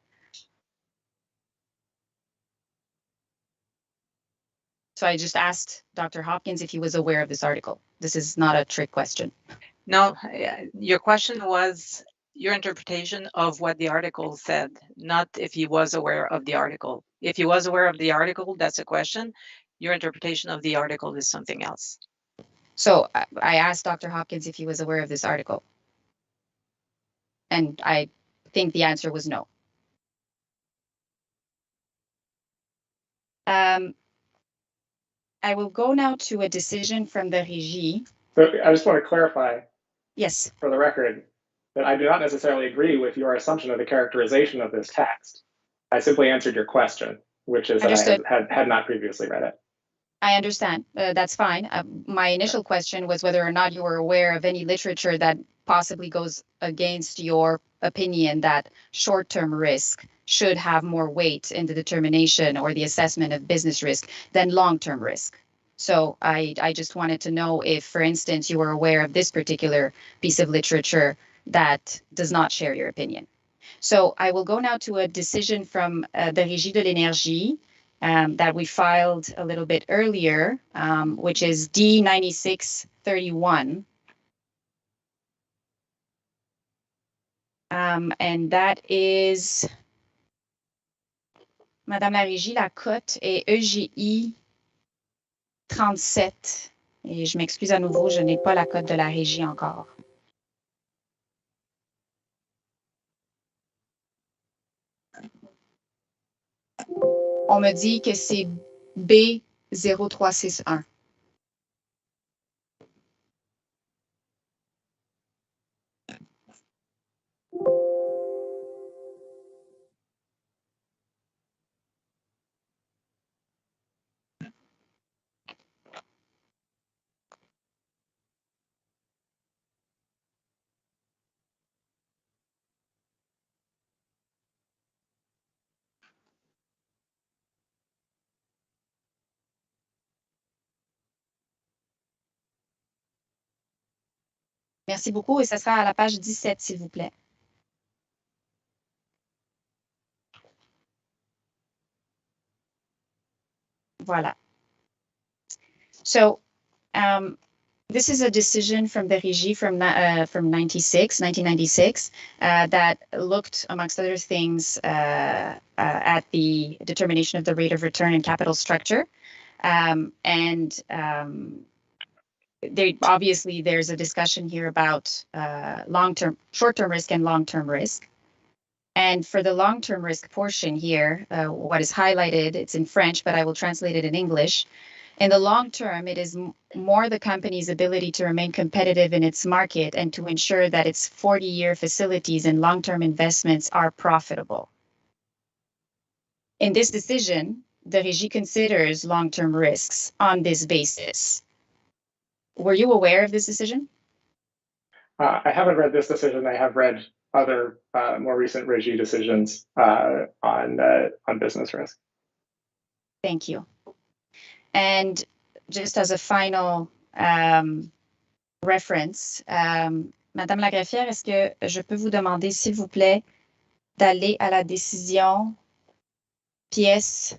So I just asked Dr. Hopkins if he was aware of this article. This is not a trick question. No, your question was your interpretation of what the article said, not if he was aware of the article. If he was aware of the article, that's a question. Your interpretation of the article is something else. So I asked Dr. Hopkins if he was aware of this article. And I think the answer was no. I will go now to a decision from the Régie. So I just want to clarify. Yes. For the record, that I do not necessarily agree with your assumption of the characterization of this text. I simply answered your question, which is Understood. that I had not previously read it. I understand. That's fine. My initial question was whether or not you were aware of any literature that possibly goes against your opinion that short-term risk should have more weight in the determination or the assessment of business risk than long-term risk. So I just wanted to know if, for instance, you were aware of this particular piece of literature that does not share your opinion. So I will go now to a decision from the Régie de l'Énergie that we filed a little bit earlier, which is D9631. And that is, Madame la Régie, la cote est EGI 37. Et je m'excuse à nouveau, je n'ai pas la cote de la Régie encore. On me dit que c'est B0361. Merci beaucoup et ça sera à la page 17, s'il vous plaît. Voilà. So, this is a decision from the Régie from 1996, that looked, amongst other things, at the determination of the rate of return and capital structure. Obviously, there's a discussion here about short-term risk and long-term risk. And for the long-term risk portion here, what is highlighted, it's in French, but I will translate it in English. In the long term, it is more the company's ability to remain competitive in its market and to ensure that its 40-year facilities and long-term investments are profitable. In this decision, the Régie considers long-term risks on this basis. Were you aware of this decision? I haven't read this decision. I have read other more recent Régie decisions on business risk. Thank you. And just as a final reference, Madame la greffière, est-ce que je peux vous demander, s'il vous plaît, d'aller à la décision pièce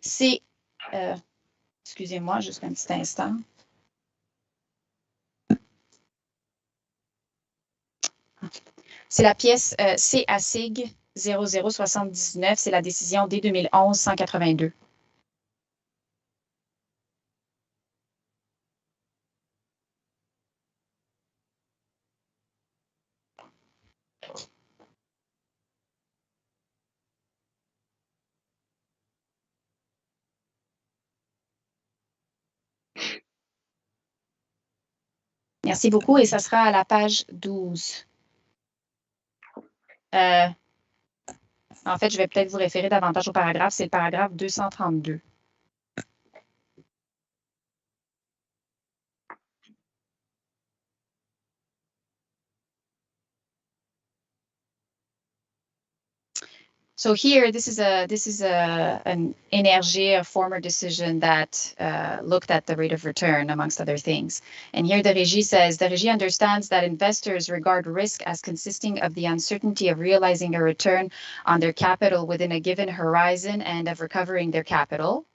c'est, excusez-moi, juste un petit instant. C'est la pièce CASIG 0079, c'est la décision D2011-182. Merci beaucoup et ça sera à la page 12. En fait, je vais peut-être vous référer davantage au paragraphe. C'est le paragraphe 232. So here, this is an Énergie, a former decision that looked at the rate of return, amongst other things. And here the Régie says, the Régie understands that investors regard risk as consisting of the uncertainty of realizing a return on their capital within a given horizon and of recovering their capital.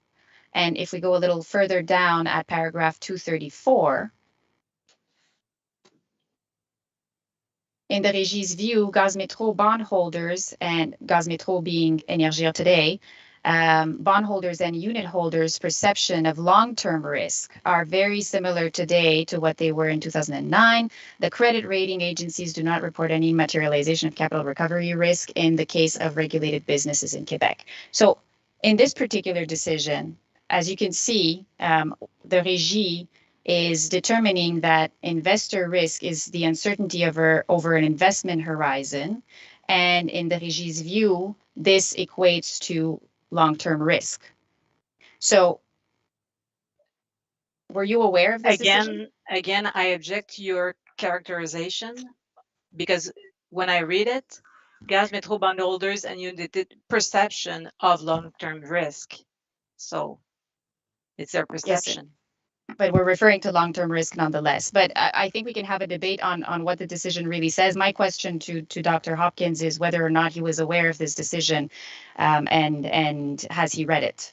And if we go a little further down at paragraph 234, in the Régie's view, Gazmetro bondholders, and Gazmetro being Énergie today, bondholders and unit holders' perception of long-term risk are very similar today to what they were in 2009. The credit rating agencies do not report any materialization of capital recovery risk in the case of regulated businesses in Quebec. So in this particular decision, as you can see, the Régie is determining that investor risk is the uncertainty over an investment horizon. And in the Régie's view, this equates to long-term risk. So were you aware of this decision? Again, I object to your characterization, because when I read it, Gaz Metro bondholders and unit perception of long-term risk. So it's their perception. Yes, but we're referring to long-term risk nonetheless. But I think we can have a debate on what the decision really says. My question to Dr. Hopkins is whether or not he was aware of this decision, and has he read it?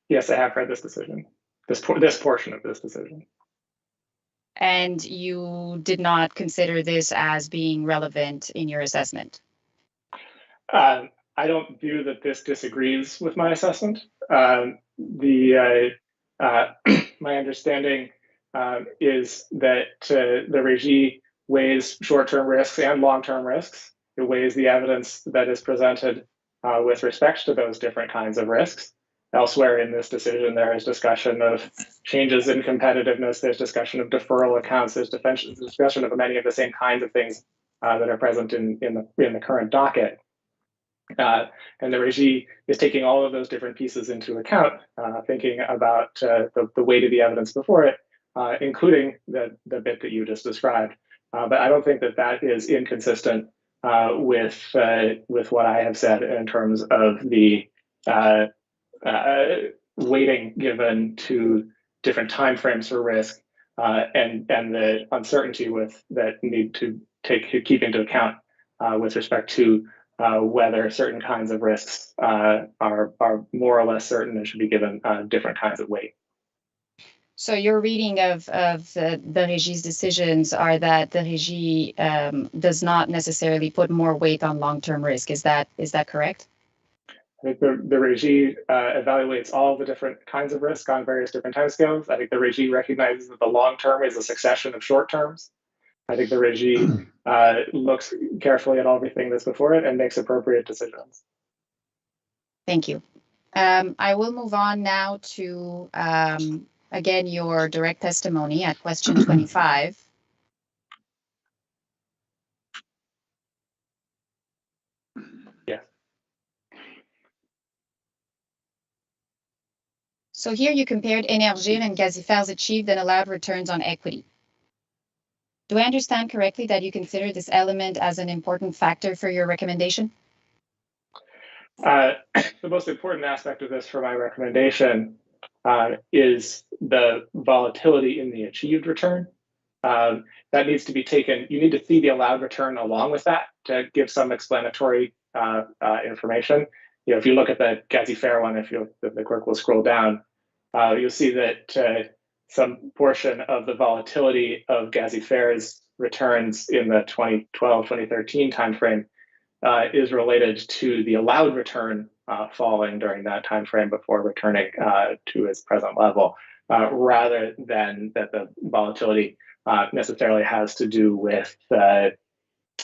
Yes, I have read this decision, this portion of this decision. And you did not consider this as being relevant in your assessment? I don't view that this disagrees with my assessment. My understanding is that the Régie weighs short-term risks and long-term risks. It weighs the evidence that is presented with respect to those different kinds of risks. Elsewhere in this decision, there is discussion of changes in competitiveness. There's discussion of deferral accounts. There's discussion of many of the same kinds of things that are present in the current docket. And the Régie is taking all of those different pieces into account, thinking about the weight of the evidence before it, including the bit that you just described. But I don't think that that is inconsistent with what I have said in terms of the weighting given to different timeframes for risk, and the uncertainty that need to keep into account with respect to whether certain kinds of risks are more or less certain and should be given different kinds of weight. So your reading of the Régie's decisions are that the Régie does not necessarily put more weight on long-term risk. Is that correct? I think the Régie evaluates all the different kinds of risk on various different timescales. I think the Régie recognizes that the long term is a succession of short terms. I think the Régie looks carefully at everything that's before it and makes appropriate decisions. Thank you. I will move on now to, again, your direct testimony at question 25. Yeah. So here you compared Énergir and Gazifère's achieved and allowed returns on equity. Do I understand correctly that you consider this element as an important factor for your recommendation? The most important aspect of this for my recommendation is the volatility in the achieved return. That needs to be taken. You need to see the allowed return along with that to give some explanatory information. If you look at the Gazifère one, if the clerk will scroll down, you'll see that some portion of the volatility of Gazifère's returns in the 2012-2013 timeframe is related to the allowed return falling during that timeframe before returning to its present level, rather than that the volatility necessarily has to do with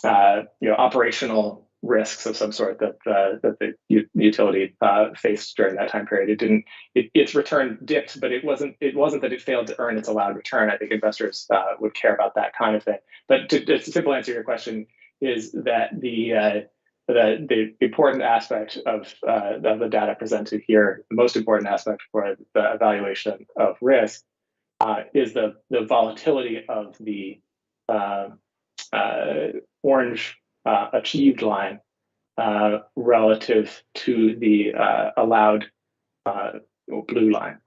operational risks of some sort that the utility faced during that time period. Its return dipped, but it wasn't that it failed to earn its allowed return. I think investors would care about that kind of thing. But to simple answer your question is that the important aspect of the data presented here, the most important aspect for the evaluation of risk, is the volatility of the orange achieved line relative to the allowed blue line.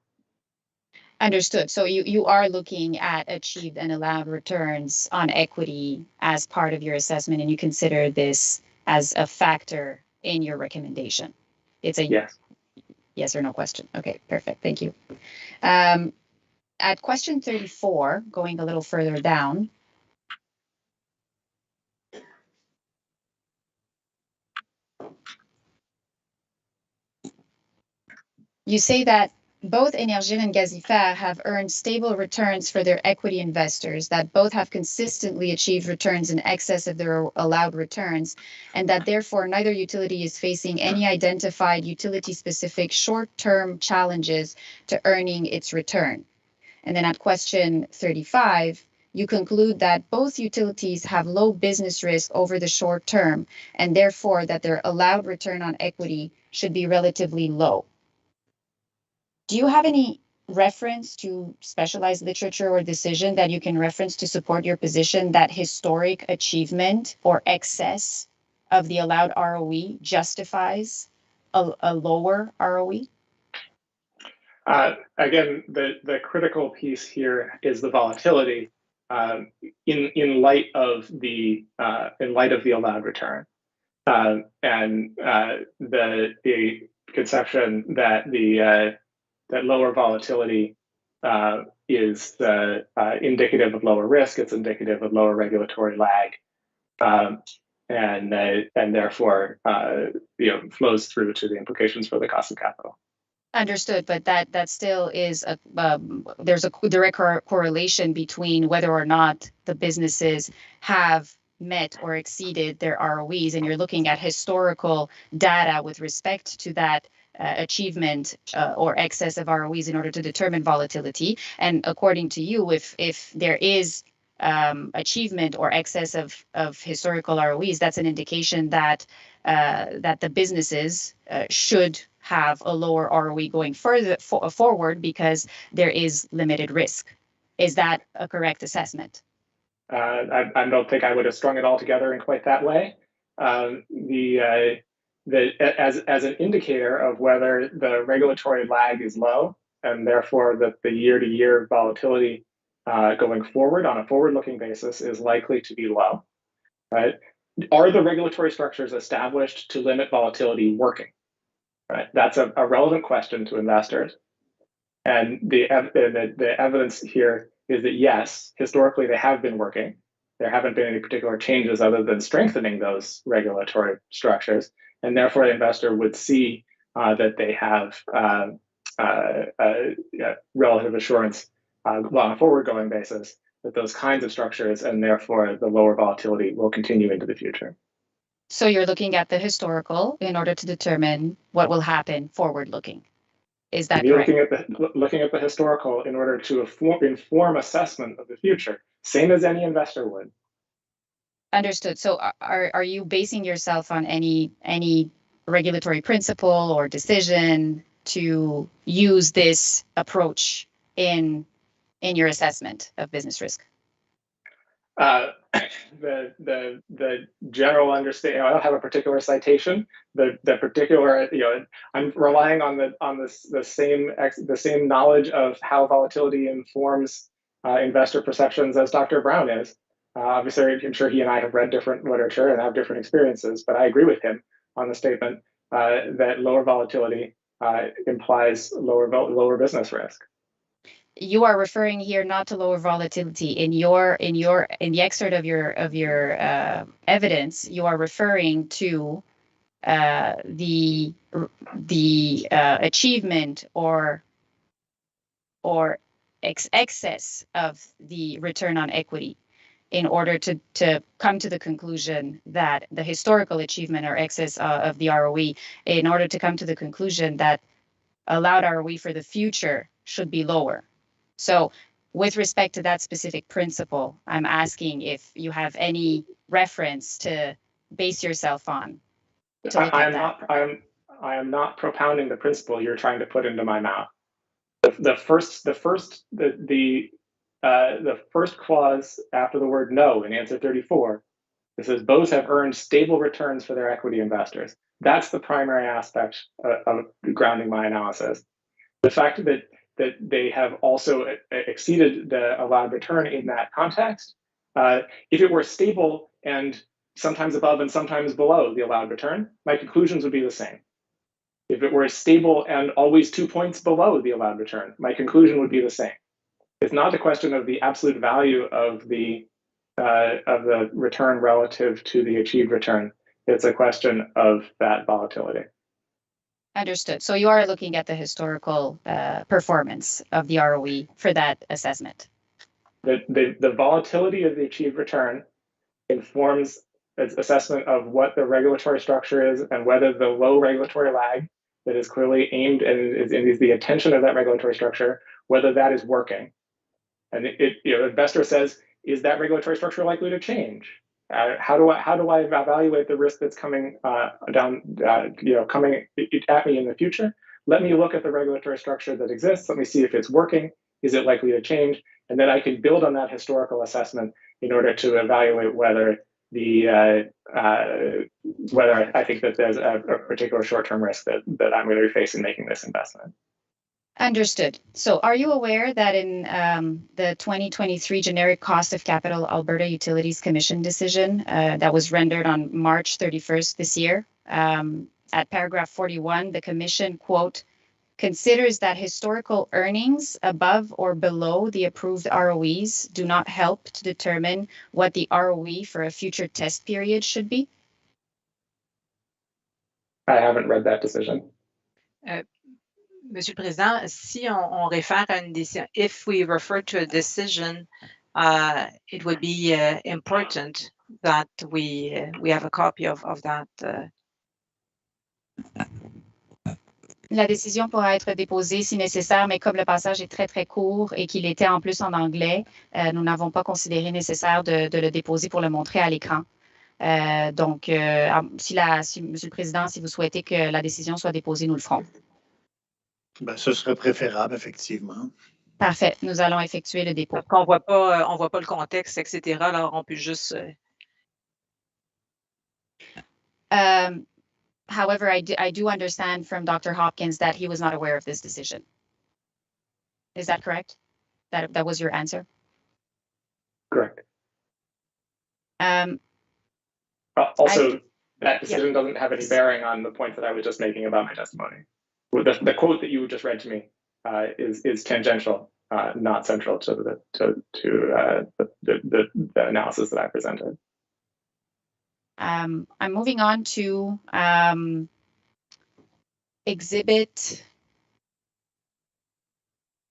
Understood. So you are looking at achieved and allowed returns on equity as part of your assessment, and you consider this as a factor in your recommendation. It's a yes or no question. Okay, perfect. Thank you. At question 34, going a little further down, you say that both Energien and Gazifère have earned stable returns for their equity investors, that both have consistently achieved returns in excess of their allowed returns, and that therefore neither utility is facing any identified utility-specific short-term challenges to earning its return. And then at question 35, you conclude that both utilities have low business risk over the short term, and therefore that their allowed return on equity should be relatively low. Do you have any reference to specialized literature or decision that you can reference to support your position that historic achievement or excess of the allowed ROE justifies a lower ROE? Again, the critical piece here is the volatility in light of the allowed return, and the conception that that lower volatility is indicative of lower risk. It's indicative of lower regulatory lag, and therefore flows through to the implications for the cost of capital. Understood, but that still is there's a direct correlation between whether or not the businesses have met or exceeded their ROEs, and you're looking at historical data with respect to that achievement or excess of ROEs in order to determine volatility. And according to you, if there is achievement or excess of historical ROEs, that's an indication that that the businesses should have a lower ROE going forward because there is limited risk. Is that a correct assessment? I don't think I would have strung it all together in quite that way. As an indicator of whether the regulatory lag is low, and therefore that the year-to-year volatility going forward on a forward-looking basis is likely to be low, right? Are the regulatory structures established to limit volatility working? Right, that's a relevant question to investors, and the evidence here is that yes, historically they have been working. There haven't been any particular changes other than strengthening those regulatory structures, and therefore the investor would see that they have relative assurance on a forward-going basis that those kinds of structures and therefore the lower volatility will continue into the future. So you're looking at the historical in order to determine what will happen forward-looking. Is that correct? Looking at the historical in order to inform assessment of the future, same as any investor would. Understood. So are you basing yourself on any regulatory principle or decision to use this approach in your assessment of business risk? The general understanding. I don't have a particular citation. The particular, I'm relying on the same knowledge of how volatility informs investor perceptions as Dr. Brown is. Obviously, I'm sure he and I have read different literature and have different experiences, but I agree with him on the statement that lower volatility implies lower business risk. You are referring here not to lower volatility in the excerpt of your evidence. You are referring to the achievement or excess of the return on equity in order to come to the conclusion that the historical achievement or excess of the ROE, in order to come to the conclusion that allowed ROE for the future should be lower. So with respect to that specific principle, I'm asking if you have any reference to base yourself on. I am not propounding the principle you're trying to put into my mouth. The first clause after the word no in answer 34, it says both have earned stable returns for their equity investors. That's the primary aspect of grounding my analysis. The fact that they have also exceeded the allowed return in that context. If it were stable and sometimes above and sometimes below the allowed return, my conclusions would be the same. If it were stable and always 2 points below the allowed return, my conclusion would be the same. It's not a question of the absolute value of the return relative to the achieved return. It's a question of that volatility. Understood. So you are looking at the historical performance of the ROE for that assessment. The volatility of the achieved return informs its assessment of what the regulatory structure is and whether the low regulatory lag that is clearly aimed and is the intention of that regulatory structure, whether that is working. And the investor says, is that regulatory structure likely to change? How do I evaluate the risk that's coming coming at me in the future? Let me look at the regulatory structure that exists. Let me see if it's working. Is it likely to change? And then I can build on that historical assessment in order to evaluate whether whether I think that there's a particular short-term risk that I'm going to be facing making this investment. Understood. So are you aware that in the 2023 Generic Cost of Capital Alberta Utilities Commission decision that was rendered on March 31st this year, at paragraph 41, the Commission, quote, considers that historical earnings above or below the approved ROEs do not help to determine what the ROE for a future test period should be? I haven't read that decision. Monsieur le Président, si on réfère à une décision, if we refer to a decision, it would be important that we have a copy of that. La décision pourra être déposée si nécessaire, mais comme le passage est très, très court et qu'il était en plus en anglais, nous n'avons pas considéré nécessaire de le déposer pour le montrer à l'écran. Donc, si Monsieur le Président, si vous souhaitez que la décision soit déposée, nous le ferons. Ben, ce serait préférable, effectivement. Parfait. Nous allons effectuer le dépôt. Parce qu'on voit pas le contexte, etc. Alors, on peut juste... However, I do understand from Dr. Hopkins that he was not aware of this decision. Is that correct? That was your answer? Correct. Also, that decision doesn't have any bearing on the point that I was just making about my testimony. The quote that you just read to me is tangential, not central to the analysis that I presented. I'm moving on to exhibit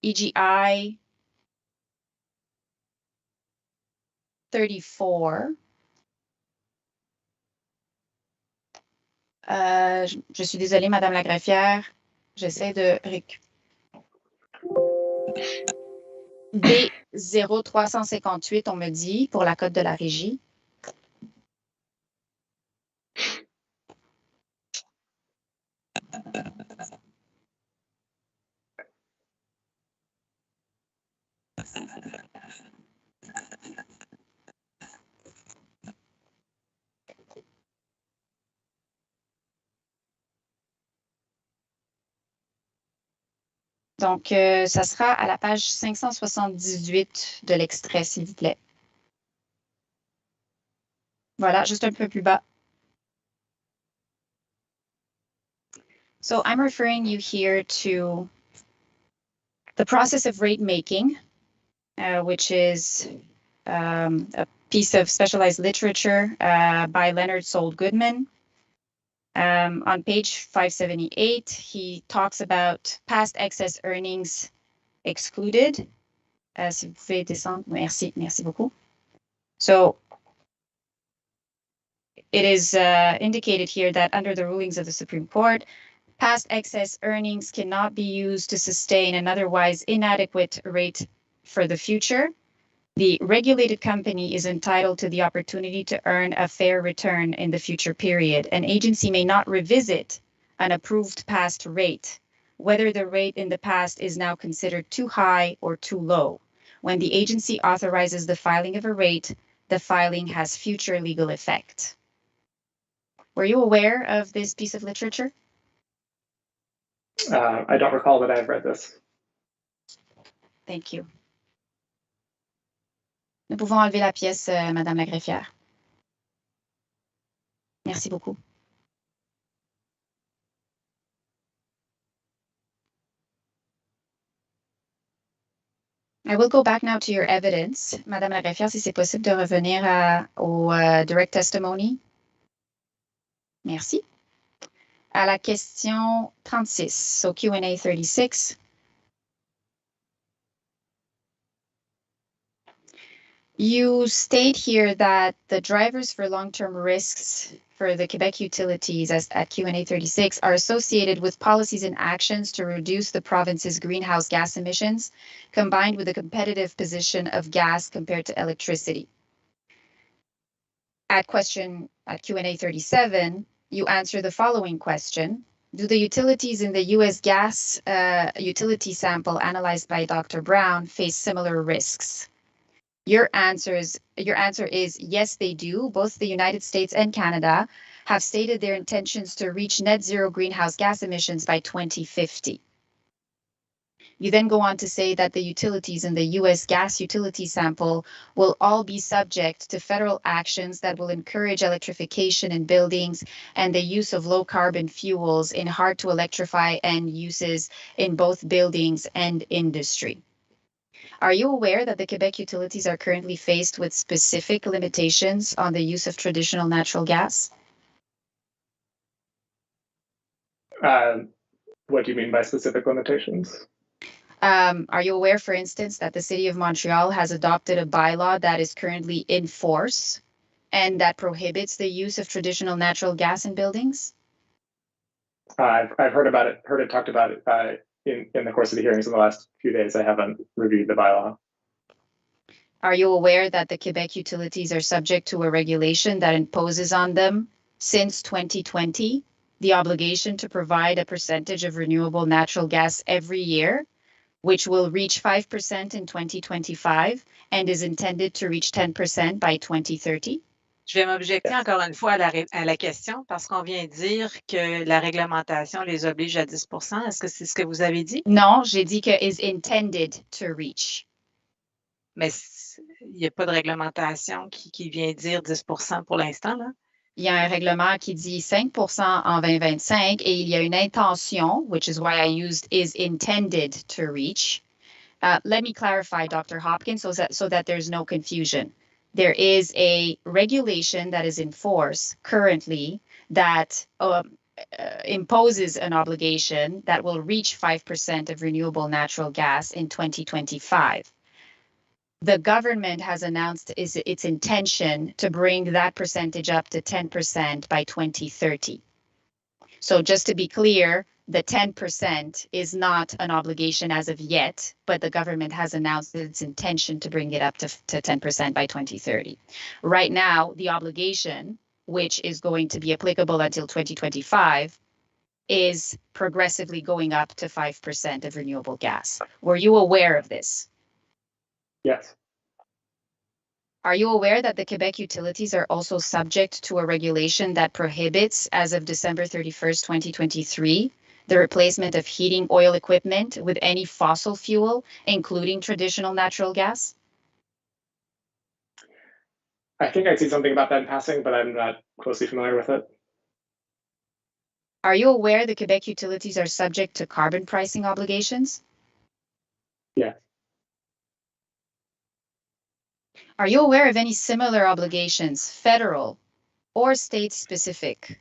EGI 34. Je suis désolée, Madame la greffière. J'essaie de B0358, on me dit, pour la cote de la régie. Donc, ça sera à la page 578 de l'extrait, s'il vous plaît. Voilà, juste un peu plus bas. So I'm referring you here to the process of rate making, which is a piece of specialized literature by Leonard Sold Goodman. On page 578, he talks about past excess earnings excluded. Si vous pouvez descendre, merci beaucoup. So it is indicated here that under the rulings of the Supreme Court, past excess earnings cannot be used to sustain an otherwise inadequate rate for the future. The regulated company is entitled to the opportunity to earn a fair return in the future period. An agency may not revisit an approved past rate, whether the rate in the past is now considered too high or too low. When the agency authorizes the filing of a rate, the filing has future legal effect. Were you aware of this piece of literature? I don't recall that I've read this. Thank you. Nous pouvons enlever la pièce, Madame la greffière. Merci beaucoup. I will go back now to your evidence. Madame la greffière, si c'est possible de revenir au direct testimony. Merci. À la question 36, so Q&A 36. You state here that the drivers for long-term risks for the Quebec utilities at Q&A 36 are associated with policies and actions to reduce the province's greenhouse gas emissions, combined with the competitive position of gas compared to electricity. At Q&A 37, you answer the following question. Do the utilities in the U.S. gas utility sample analyzed by Dr. Brown face similar risks? Your answer is yes, they do. Both the United States and Canada have stated their intentions to reach net zero greenhouse gas emissions by 2050. You then go on to say that the utilities in the U.S. gas utility sample will all be subject to federal actions that will encourage electrification in buildings and the use of low carbon fuels in hard to electrify end uses in both buildings and industry. Are you aware that the Quebec utilities are currently faced with specific limitations on the use of traditional natural gas? What do you mean by specific limitations? Are you aware, for instance, that the City of Montreal has adopted a bylaw that is currently in force and that prohibits the use of traditional natural gas in buildings? I've heard about it, talked about it in the course of the hearings in the last few days. I haven't reviewed the bylaw. Are you aware that the Quebec utilities are subject to a regulation that imposes on them since 2020 the obligation to provide a percentage of renewable natural gas every year, which will reach 5% in 2025 and is intended to reach 10% by 2030? Je vais m'objecter encore une fois à la question parce qu'on vient de dire que la réglementation les oblige à 10 %. Est-ce que c'est ce que vous avez dit? Non, j'ai dit que is intended to reach. Mais il n'y a pas de réglementation qui vient dire 10 % pour l'instant, là? Il y a un règlement qui dit 5% en 2025 et il y a une intention, which is why I used is intended to reach. Let me clarify, Dr. Hopkins, so that there's no confusion. There is a regulation that is in force currently that imposes an obligation that will reach 5% of renewable natural gas in 2025. The government has announced its intention to bring that percentage up to 10% by 2030. So just to be clear, the 10% is not an obligation as of yet, but the government has announced its intention to bring it up to 10% by 2030. Right now, the obligation, which is going to be applicable until 2025, is progressively going up to 5% of renewable gas. Were you aware of this? Yes. Are you aware that the Quebec utilities are also subject to a regulation that prohibits, as of December 31st, 2023, the replacement of heating oil equipment with any fossil fuel, including traditional natural gas? I think I see something about that in passing, but I'm not closely familiar with it. Are you aware the Quebec utilities are subject to carbon pricing obligations? Yes. Are you aware of any similar obligations, federal or state-specific,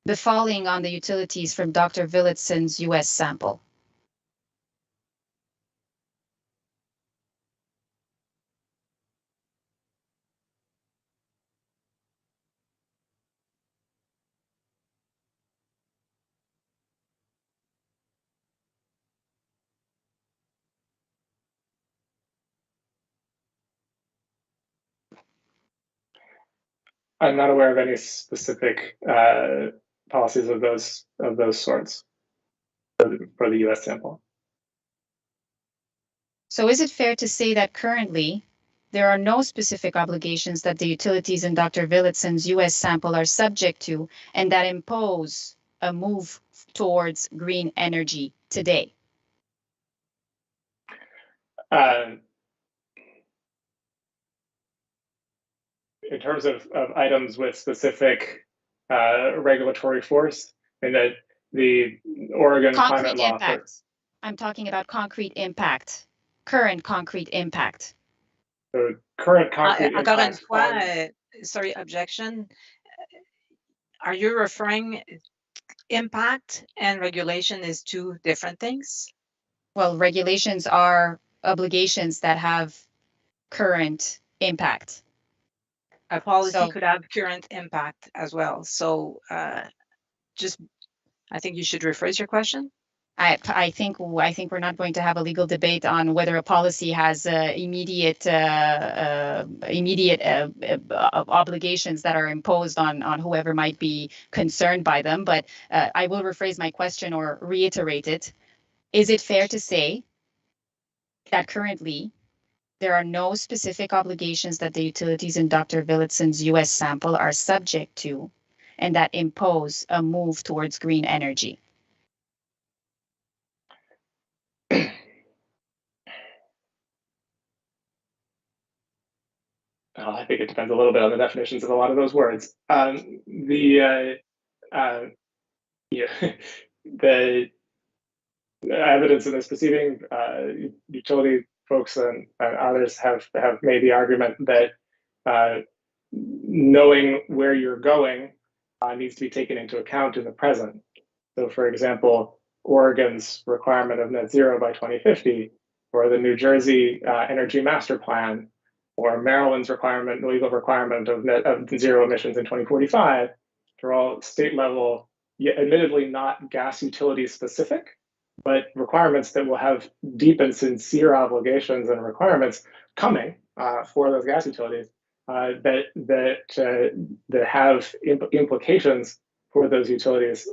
befalling on the utilities from Dr. Villetsen's U.S. sample? I'm not aware of any specific policies of those sorts for the U.S. sample. So is it fair to say that currently there are no specific obligations that the utilities in Dr. Villetsen's U.S. sample are subject to and that impose a move towards green energy today? In terms of items with specific regulatory force, and that the Oregon Concrete climate law. I'm talking about concrete impact, current concrete impact. So current concrete Encore une impact. fois, sorry, objection. Are you referring impact and regulation is two different things? Well, regulations are obligations that have current impact. A policy So- could have current impact as well. So I think you should rephrase your question. I think we're not going to have a legal debate on whether a policy has immediate obligations that are imposed on whoever might be concerned by them. But I will rephrase my question or reiterate it. Is it fair to say that currently there are no specific obligations that the utilities in Dr. Villetsen's U.S. sample are subject to, and that impose a move towards green energy? I think it depends a little bit on the definitions of a lot of those words. The evidence in this proceeding, utility folks and others have made the argument that knowing where you're going needs to be taken into account in the present. So, for example, Oregon's requirement of net zero by 2050, or the New Jersey Energy Master Plan, or Maryland's legal requirement of zero emissions in 2045, they're all state level, yet admittedly not gas utility specific, but requirements that will have deep and sincere obligations and requirements coming for those gas utilities that have implications for those utilities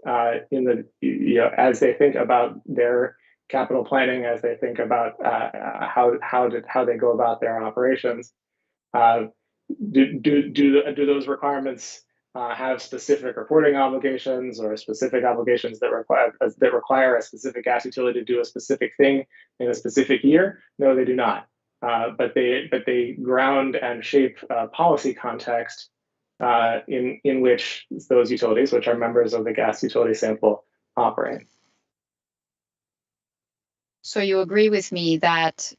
in the as they think about their capital planning, as they think about how they go about their operations. Do those requirements have specific reporting obligations or specific obligations that require a specific gas utility to do a specific thing in a specific year? No, they do not. But they ground and shape policy context in which those utilities, which are members of the gas utility sample, operate. So you agree with me that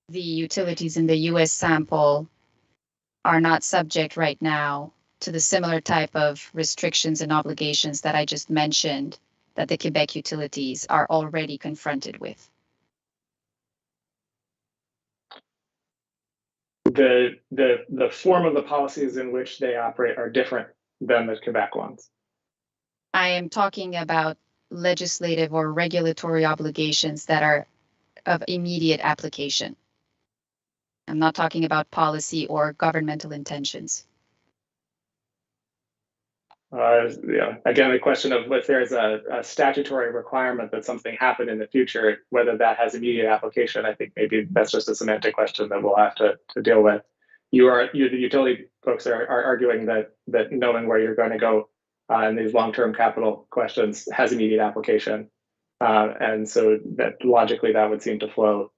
the utilities in the U.S. sample are not subject right now to the similar type of restrictions and obligations that I just mentioned that the Quebec utilities are already confronted with? The form of the policies in which they operate are different than the Quebec ones. I am talking about legislative or regulatory obligations that are of immediate application. I'm not talking about policy or governmental intentions. Again, the question of if there's a statutory requirement that something happen in the future, whether that has immediate application, I think maybe that's just a semantic question that we'll have to deal with. The utility folks are arguing that knowing where you're going to go in these long-term capital questions has immediate application. And so that logically that would seem to flow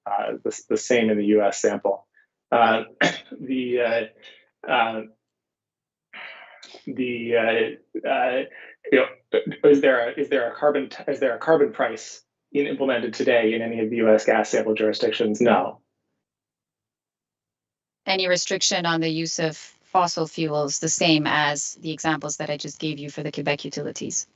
the same in the US sample. Is there a carbon price implemented today in any of the U.S. gas sample jurisdictions? No. Any restriction on the use of fossil fuels, the same as the examples that I just gave you for the Quebec utilities?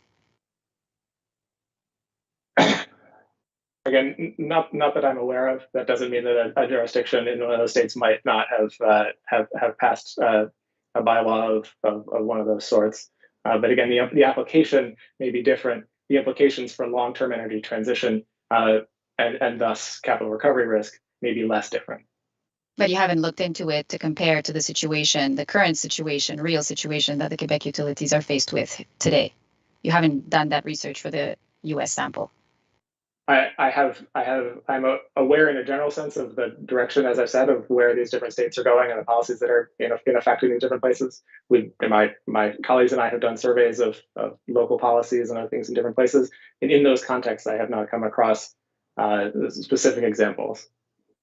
Again, not that I'm aware of. That doesn't mean that a jurisdiction in one of those states might not have passed a bylaw of one of those sorts. But again, the application may be different. The implications for long-term energy transition and thus capital recovery risk may be less different. But you haven't looked into it to compare to the situation, the current situation, real situation that the Quebec utilities are faced with today. You haven't done that research for the U.S. sample. I'm aware in a general sense of the direction, as I said, of where these different states are going and the policies that are in effect in these different places. My colleagues and I have done surveys of local policies and other things in different places. And in those contexts, I have not come across specific examples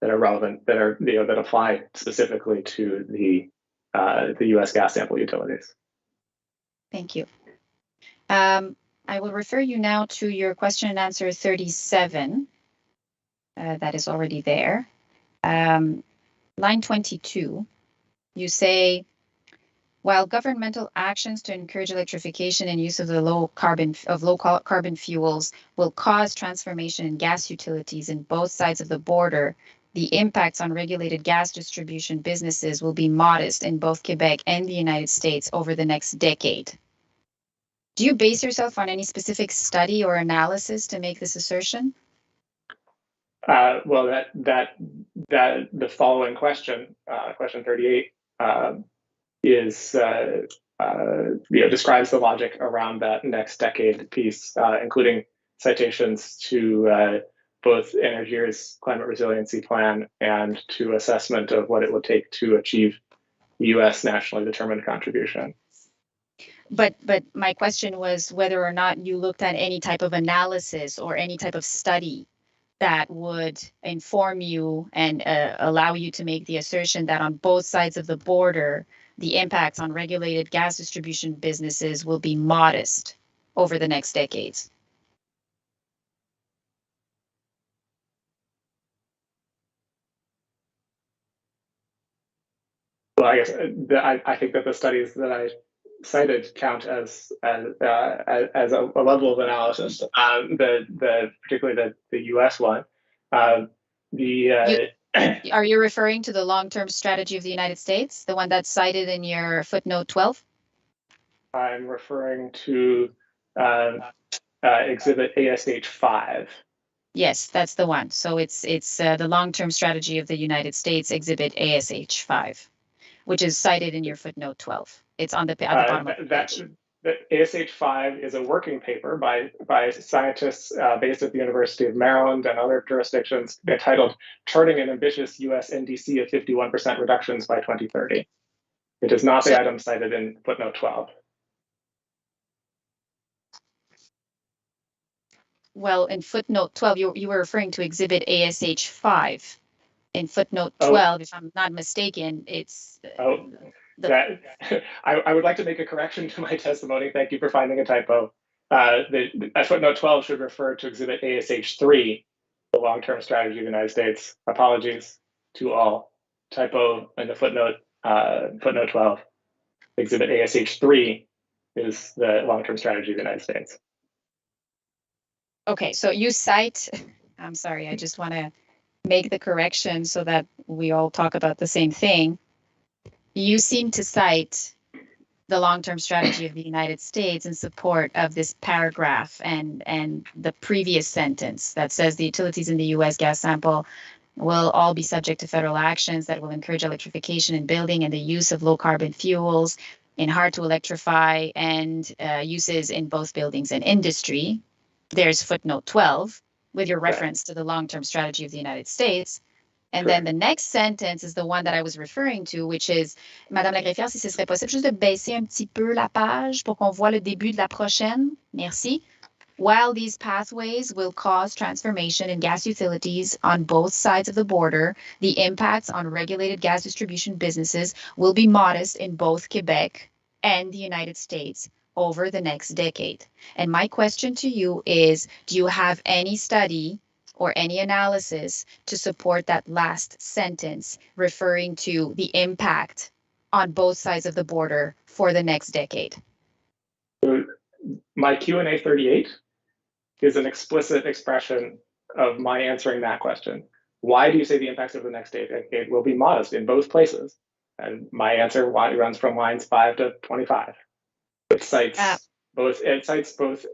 that are relevant, that apply specifically to the U.S. gas sample utilities. Thank you. I will refer you now to your question and answer 37. That is already there. Line 22, you say, While governmental actions to encourage electrification and use of the low carbon fuels will cause transformation in gas utilities in both sides of the border, the impacts on regulated gas distribution businesses will be modest in both Quebec and the United States over the next decade. Do you base yourself on any specific study or analysis to make this assertion? Well, the following question, question 38, is describes the logic around that next decade piece, including citations to both Energier's climate resiliency plan and to assessment of what it would take to achieve the U.S. nationally determined contribution. But my question was whether or not you looked at any type of analysis or any type of study that would inform you and allow you to make the assertion that on both sides of the border, the impacts on regulated gas distribution businesses will be modest over the next decades. Well, I guess I think that the studies that I cited count as a level of analysis. Particularly the U.S. one. Are you referring to the long-term strategy of the United States, the one that's cited in your footnote 12? I'm referring to exhibit ASH 5. Yes, that's the one. So it's the long-term strategy of the United States, exhibit ASH 5, which is cited in your footnote 12. It's on the, at the bottom of the page. The ASH 5 is a working paper by scientists based at the University of Maryland and other jurisdictions entitled Charting an Ambitious U.S. NDC of 51% Reductions by 2030. It is not the item cited in footnote 12. Well, in footnote 12, you were referring to exhibit ASH 5. In footnote 12, if I'm not mistaken, it's... I would like to make a correction to my testimony. Thank you for finding a typo. Footnote 12 should refer to exhibit ASH 3, the long-term strategy of the United States. Apologies to all. Typo in the footnote 12. Exhibit ASH 3 is the long-term strategy of the United States. Okay, so you cite, I'm sorry, I just want to make the correction so that we all talk about the same thing. You seem to cite the long-term strategy of the United States in support of this paragraph and the previous sentence that says the utilities in the U.S. gas sample will all be subject to federal actions that will encourage electrification in building and the use of low-carbon fuels in hard to electrify and uses in both buildings and industry. There's footnote 12 with your reference to the long-term strategy of the United States. And then the next sentence is the one that I was referring to, which is, Madame la greffière, si ce serait possible juste de baisser un petit peu la page pour qu'on voit le début de la prochaine. Merci. While these pathways will cause transformation in gas utilities on both sides of the border, the impacts on regulated gas distribution businesses will be modest in both Quebec and the United States over the next decade. And my question to you is, do you have any study or any analysis to support that last sentence referring to the impact on both sides of the border for the next decade? So my Q&A 38 is an explicit expression of my answering that question. Why do you say the impacts of the next decade will be modest in both places? And my answer runs from lines 5 to 25. It cites both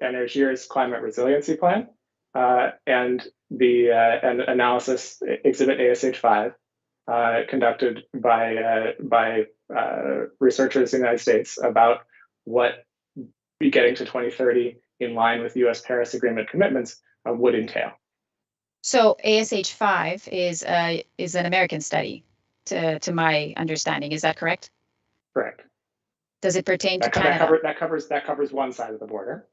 Energier's climate resiliency plan and the analysis exhibit ASH 5 conducted by researchers in the United States about what getting to 2030 in line with U.S. Paris Agreement commitments would entail. So ASH 5 is an American study, to my understanding. Is that correct? Correct. Does it pertain to Canada? That covers one side of the border.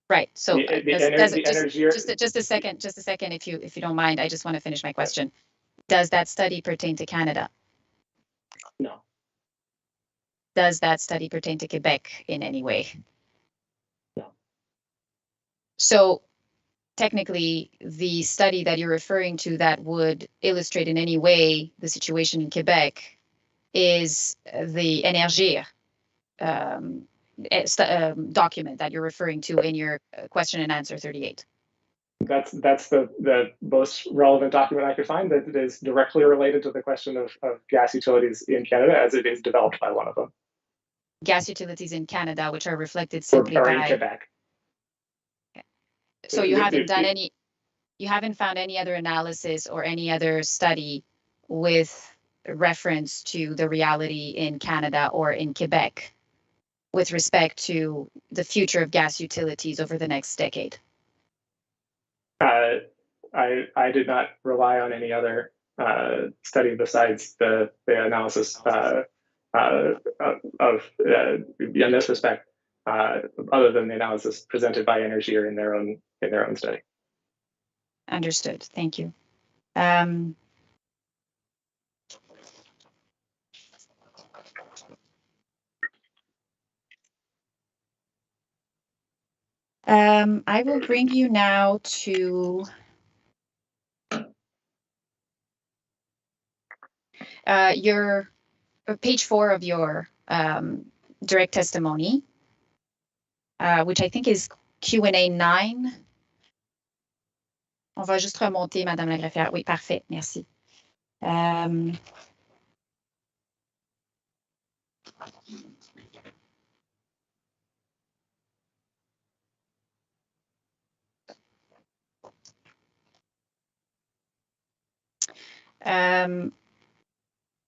Right. So Energier... just a second, if you don't mind, I just want to finish my question. Does that study pertain to Canada? No. Does that study pertain to Quebec in any way? No. So technically, the study that you're referring to that would illustrate in any way the situation in Quebec is the Energier document that you're referring to in your question and answer 38. That's the most relevant document I could find that is directly related to the question of gas utilities in Canada, as it is developed by one of them. Gas utilities in Canada, which are reflected simply or by in Quebec. Okay. So you haven't done any. You haven't found any other analysis or any other study with reference to the reality in Canada or in Quebec with respect to the future of gas utilities over the next decade? I did not rely on any other study besides the analysis in this respect, other than the analysis presented by Energy or in their own study. Understood. Thank you. I will bring you now to your page 4 of your direct testimony, which I think is Q&A 9. On va juste remonter, Madame la greffière. Oui, parfait. Merci.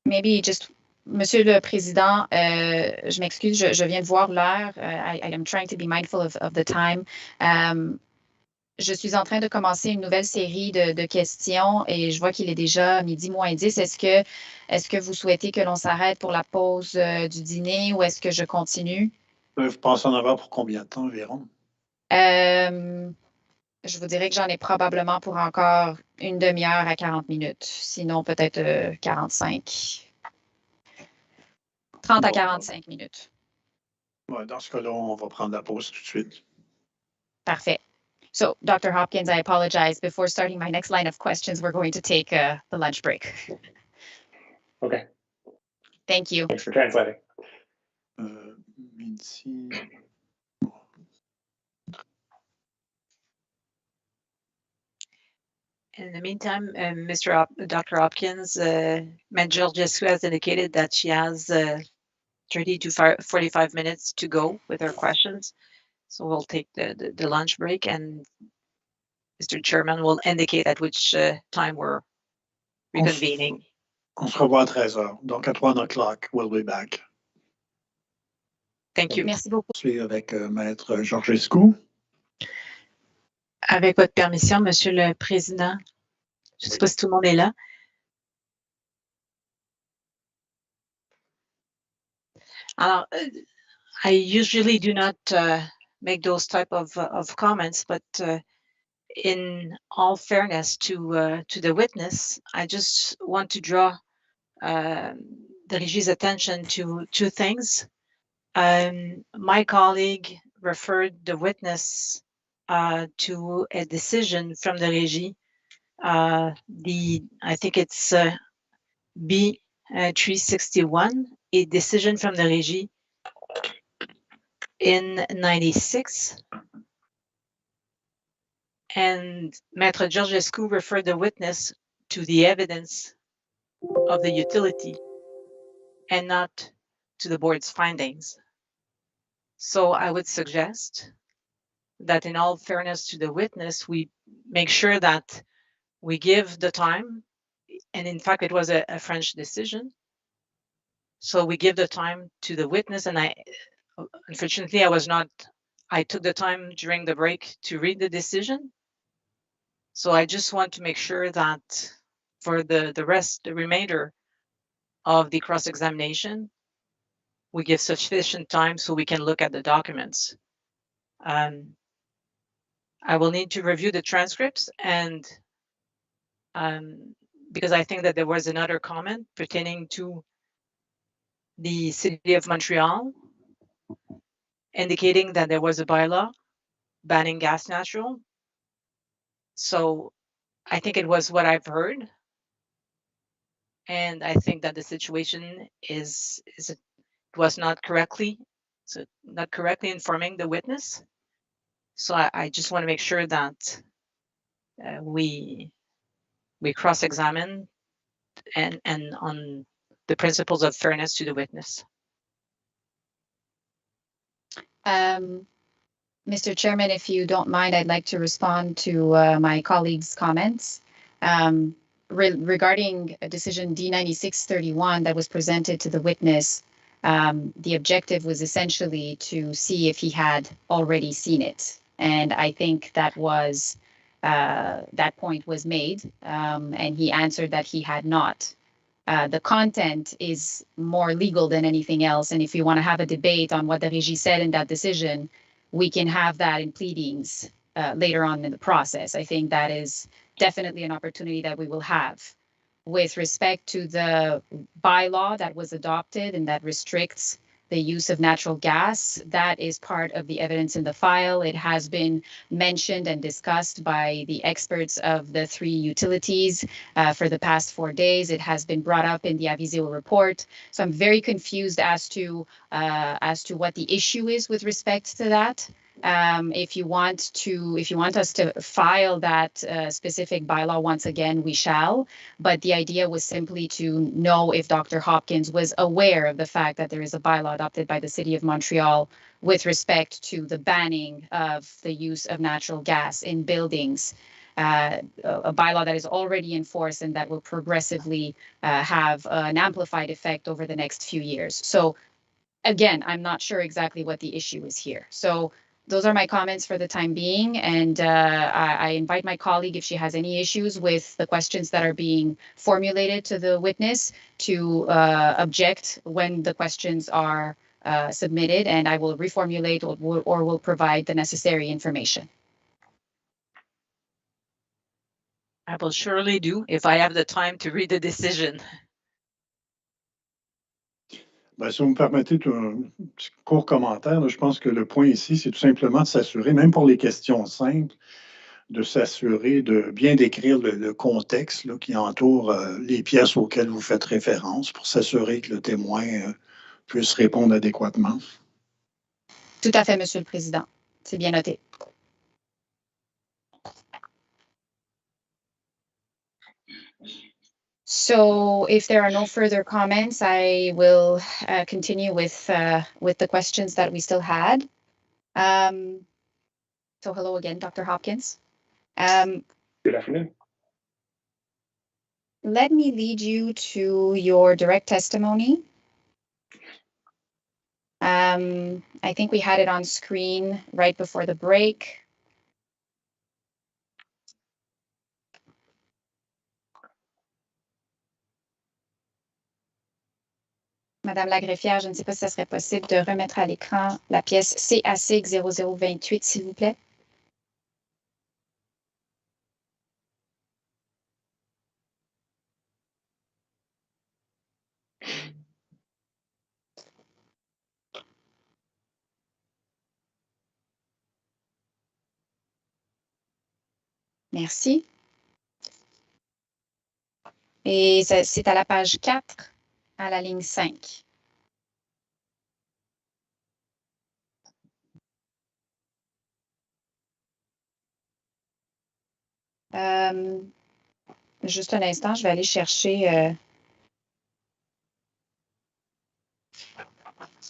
Maybe just, Monsieur le Président, je m'excuse, je viens de voir l'heure. I am trying to be mindful of the time. Je suis en train de commencer une nouvelle série de questions et je vois qu'il est déjà 12:10. Est-ce que vous souhaitez que l'on s'arrête pour la pause du dîner ou est-ce que je continue? Vous pensez en avoir pour combien de temps environ? Je vous dirais que j'en ai probablement pour encore une demi-heure à 40 minutes. Sinon, peut-être 45. 30 à 45 minutes. Ouais, dans ce cas-là, on va prendre la pause tout de suite. Parfait. So, Dr. Hopkins, I apologize. Before starting my next line of questions, we're going to take the lunch break. Okay. Thank you. Thanks for translating. In the meantime, Dr. Hopkins, Ms. Georgescu has indicated that she has 30 to 45 minutes to go with her questions. So we'll take the lunch break and Mr. Chairman will indicate at which time we're reconvening. On se revoit à 13h. Donc, à 3 o'clock, we'll be back. Thank you. Merci beaucoup. Je suis avec Maître Georgescu. Avec votre permission, Monsieur le Président, je ne sais pas si tout le monde est là. Alors, I usually do not make those type of comments, but in all fairness to the witness, I just want to draw the Régie's attention to two things. My colleague referred the witness to a decision from the Régie. I think it's B361, a decision from the Régie in 96. And Maître Georgescu referred the witness to the evidence of the utility and not to the board's findings. So I would suggest that in all fairness to the witness, we make sure that we give the time, and in fact, it was a French decision. So we give the time to the witness, and unfortunately, I took the time during the break to read the decision. So I just want to make sure that for the remainder of the cross-examination, we give sufficient time so we can look at the documents. I will need to review the transcripts and because I think that there was another comment pertaining to the City of Montreal indicating that there was a bylaw banning gas natural. So I think it was what I've heard. And I think that the situation was not correctly So not correctly informing the witness. So I just want to make sure that we cross-examine and on the principles of fairness to the witness. Mr. Chairman, if you don't mind, I'd like to respond to my colleague's comments. Regarding decision D9631 that was presented to the witness, the objective was essentially to see if he had already seen it. And I think that was that point was made, and he answered that he had not. The content is more legal than anything else. And if you want to have a debate on what the Régie said in that decision, we can have that in pleadings later on in the process. I think that is definitely an opportunity that we will have. With respect to the bylaw that was adopted and that restricts the use of natural gas, that is part of the evidence in the file. It has been mentioned and discussed by the experts of the 3 utilities for the past 4 days. It has been brought up in the Avisio report. So I'm very confused as to what the issue is with respect to that. If you want us to file that specific bylaw once again, we shall. But the idea was simply to know if Dr. Hopkins was aware of the fact that there is a bylaw adopted by the City of Montreal with respect to the banning of the use of natural gas in buildings. A bylaw that is already in force and that will progressively have an amplified effect over the next few years. So again, I'm not sure exactly what the issue is here. So those are my comments for the time being, and I invite my colleague, if she has any issues with the questions that are being formulated to the witness, to object when the questions are submitted, and I will reformulate or will provide the necessary information. I will surely do if I have the time to read the decision. Ben, si vous me permettez un petit court commentaire, là, je pense que le point ici, c'est tout simplement de s'assurer, même pour les questions simples, de s'assurer de bien décrire le contexte là, qui entoure les pièces auxquelles vous faites référence pour s'assurer que le témoin puisse répondre adéquatement. Tout à fait, Monsieur le Président. C'est bien noté. So if there are no further comments, I will continue with the questions that we still had. So hello again, Dr. Hopkins. Good afternoon. Let me lead you to your direct testimony. I think we had it on screen right before the break. Madame la greffière, je ne sais pas si ça serait possible de remettre à l'écran la pièce CAC 0028, s'il vous plaît. Merci. Et c'est à la page 4, à la ligne 5. Juste un instant, je vais aller chercher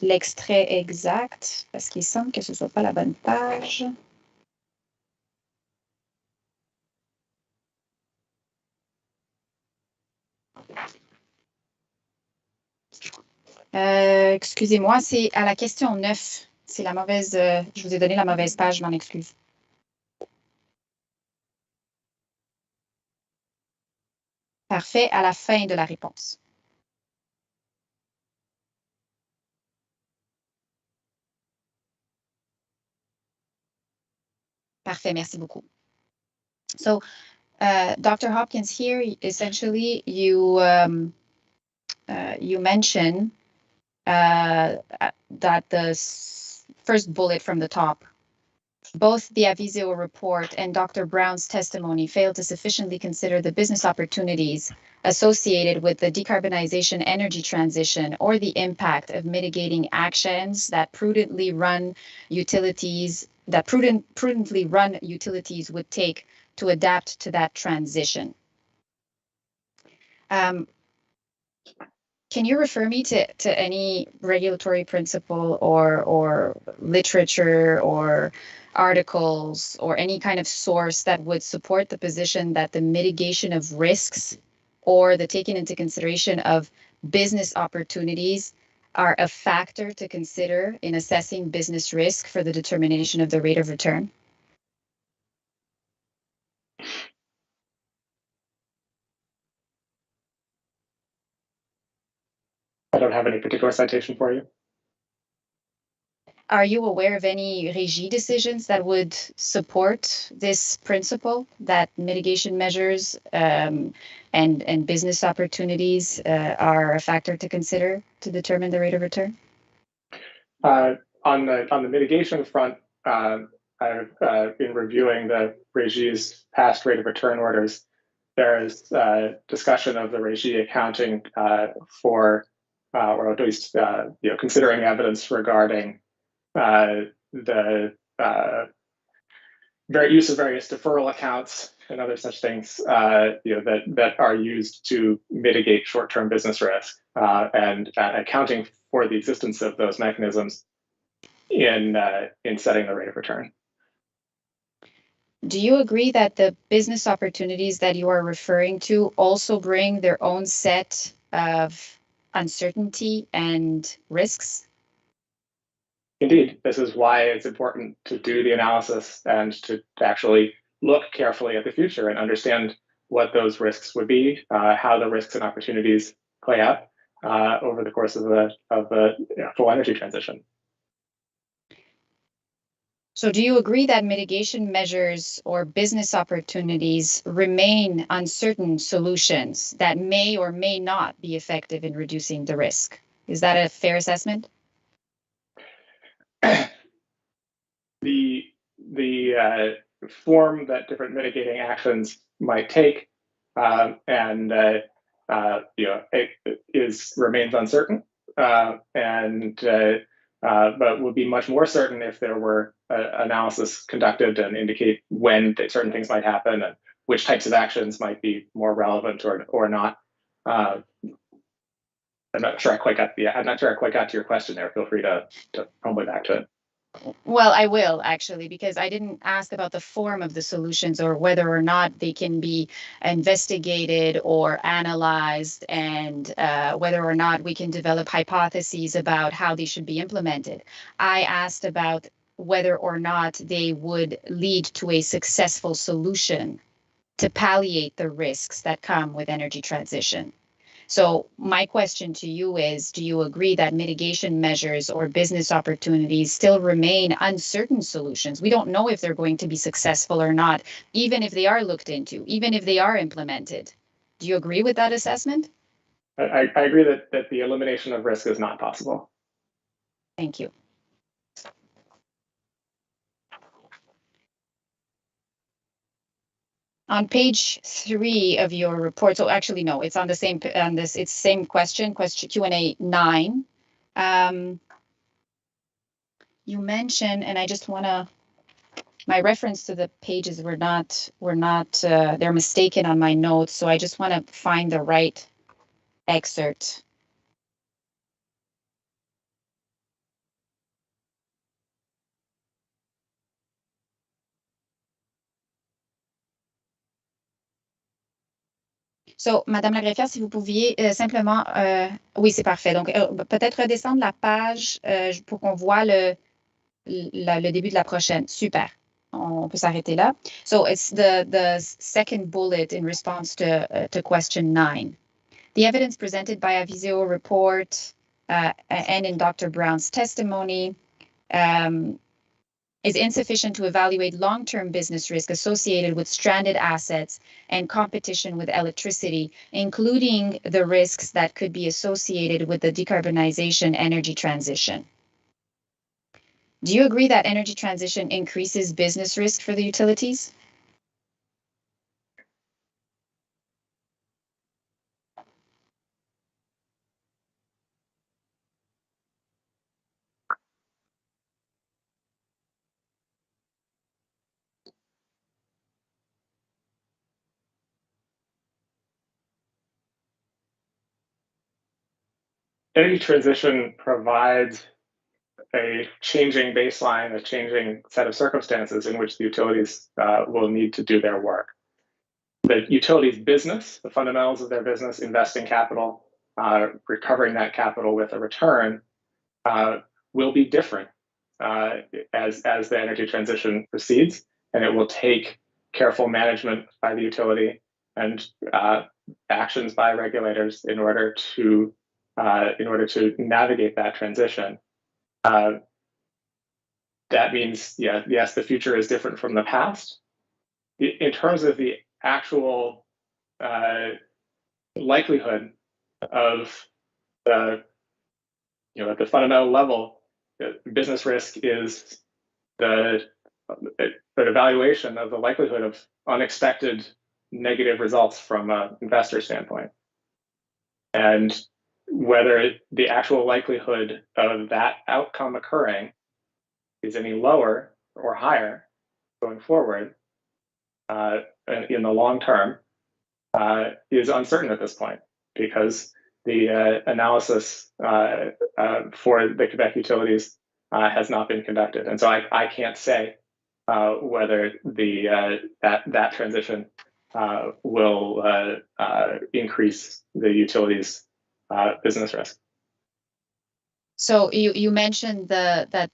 l'extrait exact, parce qu'il semble que ce ne soit pas la bonne page. Excusez-moi, c'est à la question 9. C'est la mauvaise, je vous ai donné la mauvaise page, je m'en excuse. Parfait, à la fin de la réponse. Parfait, merci beaucoup. So, Dr. Hopkins, here, essentially, you mention that the first bullet from the top, both the Avisio report and Dr. Brown's testimony failed to sufficiently consider the business opportunities associated with the decarbonization energy transition or the impact of mitigating actions that prudently run utilities would take to adapt to that transition. Can you refer me to any regulatory principle or literature or articles or any kind of source that would support the position that the mitigation of risks or the taking into consideration of business opportunities are a factor to consider in assessing business risk for the determination of the rate of return? I don't have any particular citation for you. Are you aware of any RÉGI decisions that would support this principle that mitigation measures and business opportunities are a factor to consider to determine the rate of return? On the mitigation front, I've been reviewing the RÉGI's past rate of return orders. There is discussion of the RÉGI accounting for, or at least considering evidence regarding the use of various deferral accounts and other such things that are used to mitigate short-term business risk, and accounting for the existence of those mechanisms in setting the rate of return. Do you agree that the business opportunities that you are referring to also bring their own set of uncertainty and risks? Indeed, this is why it's important to do the analysis and to actually look carefully at the future and understand what those risks would be, how the risks and opportunities play out over the course of the full energy transition. So do you agree that mitigation measures or business opportunities remain uncertain solutions that may or may not be effective in reducing the risk? Is that a fair assessment? The form that different mitigating actions might take remains uncertain, but would be much more certain if there were analysis conducted and indicate when certain things might happen and which types of actions might be more relevant or not. I'm not sure I quite got to your question there. Feel free to home way back to it. Well, I will actually, because I didn't ask about the form of the solutions or whether or not they can be investigated or analyzed, and whether or not we can develop hypotheses about how they should be implemented. I asked about whether or not they would lead to a successful solution to palliate the risks that come with energy transition. So my question to you is, do you agree that mitigation measures or business opportunities still remain uncertain solutions? We don't know if they're going to be successful or not, even if they are looked into, even if they are implemented. Do you agree with that assessment? I agree that the elimination of risk is not possible. Thank you. On page 3 of your report, so actually no, it's on the same it's same question Q&A 9. You mentioned, and I just want to, my reference to the pages were not they're mistaken on my notes, so I just want to find the right excerpt. So, Madame la greffière, si vous pouviez simplement... oui, c'est parfait. Donc, peut-être redescendre la page pour qu'on voit le début de la prochaine. Super. On peut s'arrêter là. So, it's the second bullet in response to question 9. The evidence presented by a Visio report and in Dr. Brown's testimony is insufficient to evaluate long-term business risk associated with stranded assets and competition with electricity, including the risks that could be associated with the decarbonization energy transition. Do you agree that energy transition increases business risk for the utilities? energy transition provides a changing baseline, a changing set of circumstances in which the utilities will need to do their work. The utilities business, the fundamentals of their business, investing capital, recovering that capital with a return, will be different as the energy transition proceeds, and it will take careful management by the utility and actions by regulators in order to navigate that transition. That means, yes, the future is different from the past. In terms of the actual likelihood of at the fundamental level, business risk is the evaluation of the likelihood of unexpected negative results from an investor standpoint. And whether the actual likelihood of that outcome occurring is any lower or higher going forward in the long term is uncertain at this point, because the analysis for the Quebec utilities has not been conducted. And so I can't say whether that transition will increase the utilities' business risk. So you mentioned that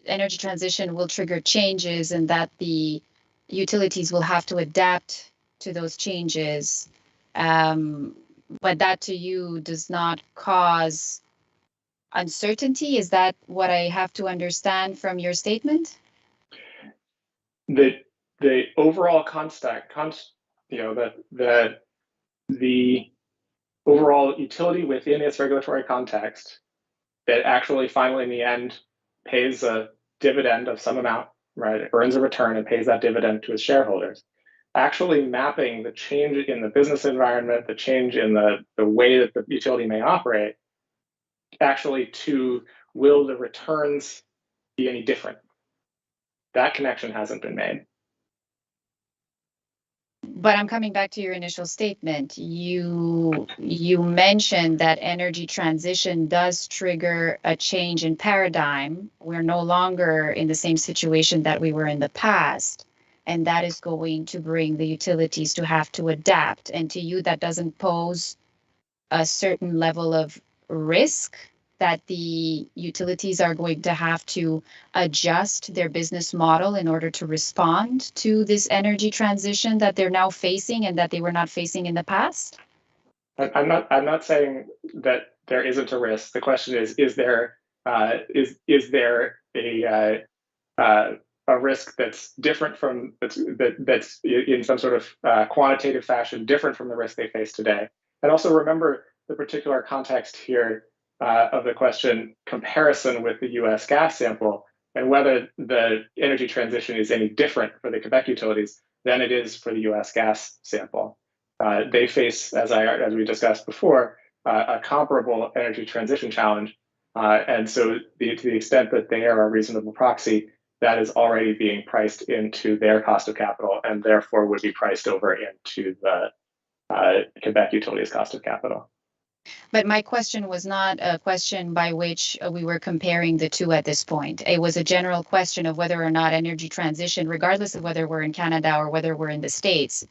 energy transition will trigger changes and that the utilities will have to adapt to those changes. But that to you does not cause uncertainty. Is that what I have to understand from your statement? The overall the overall utility within its regulatory context that actually finally in the end pays a dividend of some amount, right? It earns a return and pays that dividend to its shareholders. Actually mapping the change in the business environment, the change in the way that the utility may operate, actually to will the returns be any different? That connection hasn't been made. But I'm coming back to your initial statement. You mentioned that energy transition does trigger a change in paradigm. We're no longer in the same situation that we were in the past. And that is going to bring the utilities to have to adapt. And to you, that doesn't pose a certain level of risk that the utilities are going to have to adjust their business model in order to respond to this energy transition that they're now facing and that they were not facing in the past? I'm not saying that there isn't a risk. The question is there a risk that's different from that's in some sort of quantitative fashion different from the risk they face today? And also remember the particular context here of the question, comparison with the US gas sample, and whether the energy transition is any different for the Quebec utilities than it is for the US gas sample. They face, as we discussed before, a comparable energy transition challenge. And so to the extent that they are a reasonable proxy, that is already being priced into their cost of capital and therefore would be priced over into the Quebec utilities cost of capital. But my question was not a question by which we were comparing the two at this point. It was a general question of whether or not energy transition, regardless of whether we're in Canada or whether we're in the States,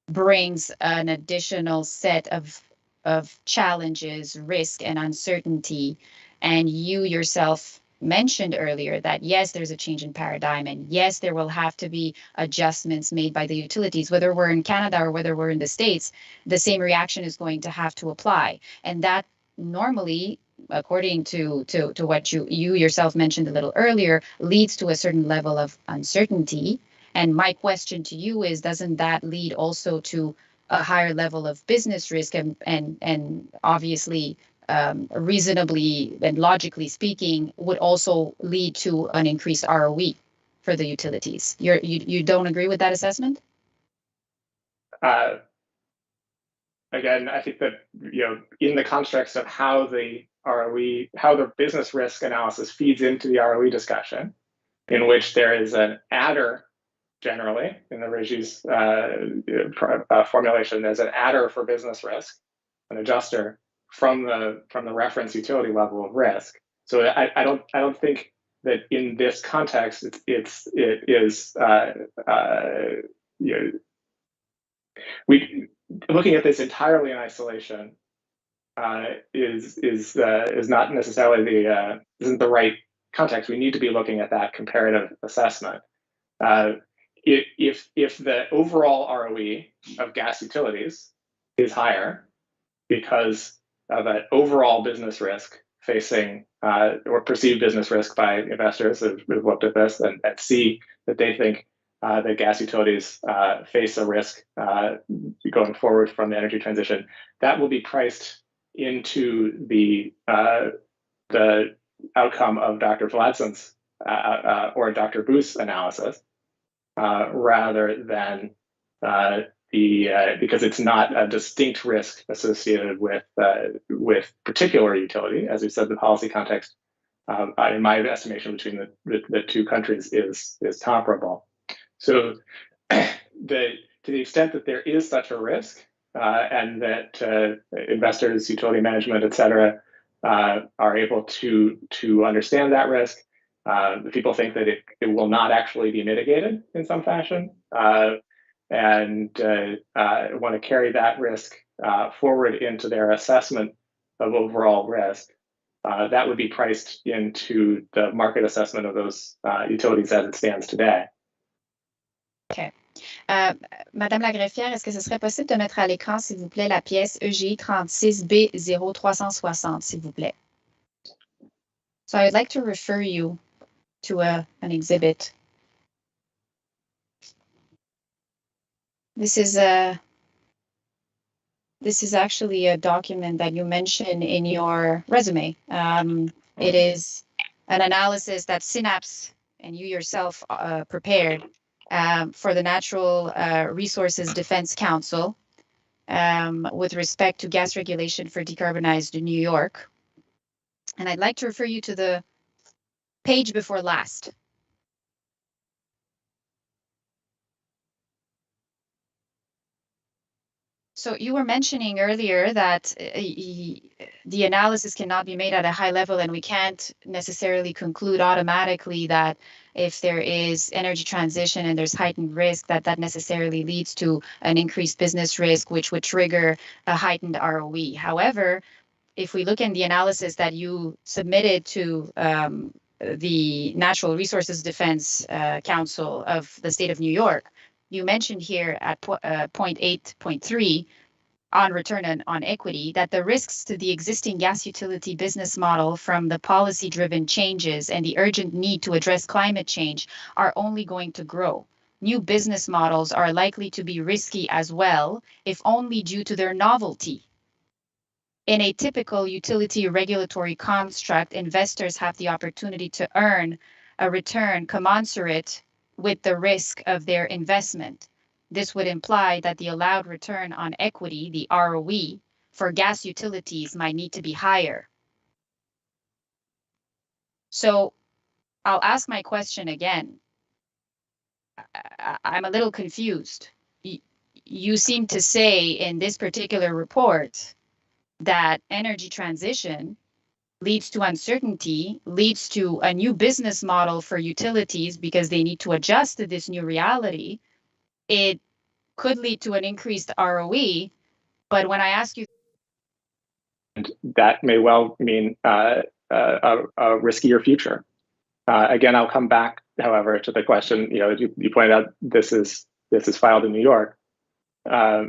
brings an additional set of challenges, risk, and uncertainty. And you yourself mentioned earlier that, yes, there's a change in paradigm, and yes, there will have to be adjustments made by the utilities. Whether we're in Canada or whether we're in the States, the same reaction is going to have to apply. And that normally, according to what you yourself mentioned a little earlier, leads to a certain level of uncertainty. And my question to you is, doesn't that lead also to a higher level of business risk and obviously reasonably and logically speaking would also lead to an increased ROE for the utilities? You don't agree with that assessment? Again, I think that in the context of how the ROE, how the business risk analysis feeds into the ROE discussion, in which there is an adder generally in the Régie's formulation, there's an adder for business risk, an adjuster from the reference utility level of risk. So I don't think that in this context it is we looking at this entirely in isolation is not necessarily isn't the right context. We need to be looking at that comparative assessment. If the overall ROE of gas utilities is higher because of an overall business risk facing or perceived business risk by investors who've looked at this and see that they think that gas utilities face a risk going forward from the energy transition, that will be priced into the outcome of Dr. Vladson's or Dr. Booth's analysis, rather than because it's not a distinct risk associated with particular utility. As we said, the policy context, in my estimation, between the two countries is comparable. So, to the extent that there is such a risk, and that investors, utility management, et cetera, are able to understand that risk, people think that it will not actually be mitigated in some fashion, and want to carry that risk forward into their assessment of overall risk. That would be priced into the market assessment of those utilities as it stands today. OK. Madame la greffière, est-ce que ce serait possible de mettre à l'écran, s'il vous plaît, la pièce EGI 36B0360, s'il vous plaît? So I would like to refer you to an exhibit. This is actually a document that you mentioned in your resume. It is an analysis that Synapse and you yourself prepared for the Natural Resources Defense Council with respect to gas regulation for decarbonized New York. And I'd like to refer you to the page before last. So you were mentioning earlier that the analysis cannot be made at a high level, and we can't necessarily conclude automatically that if there is energy transition and there's heightened risk, that necessarily leads to an increased business risk, which would trigger a heightened ROE. However, if we look in the analysis that you submitted to the Natural Resources Defense Council of the state of New York, you mentioned here at point 8.3 on return on equity that the risks to the existing gas utility business model from the policy-driven changes and the urgent need to address climate change are only going to grow. New business models are likely to be risky as well, if only due to their novelty. In a typical utility regulatory construct, investors have the opportunity to earn a return commensurate with the risk of their investment. This would imply that the allowed return on equity, the ROE, for gas utilities might need to be higher. So I'll ask my question again. I'm a little confused. You seem to say in this particular report that energy transition leads to uncertainty, leads to a new business model for utilities because they need to adjust to this new reality. It could lead to an increased ROE, but when I ask you, that may well mean a riskier future. Again, I'll come back, however, to the question. You pointed out this is filed in New York. The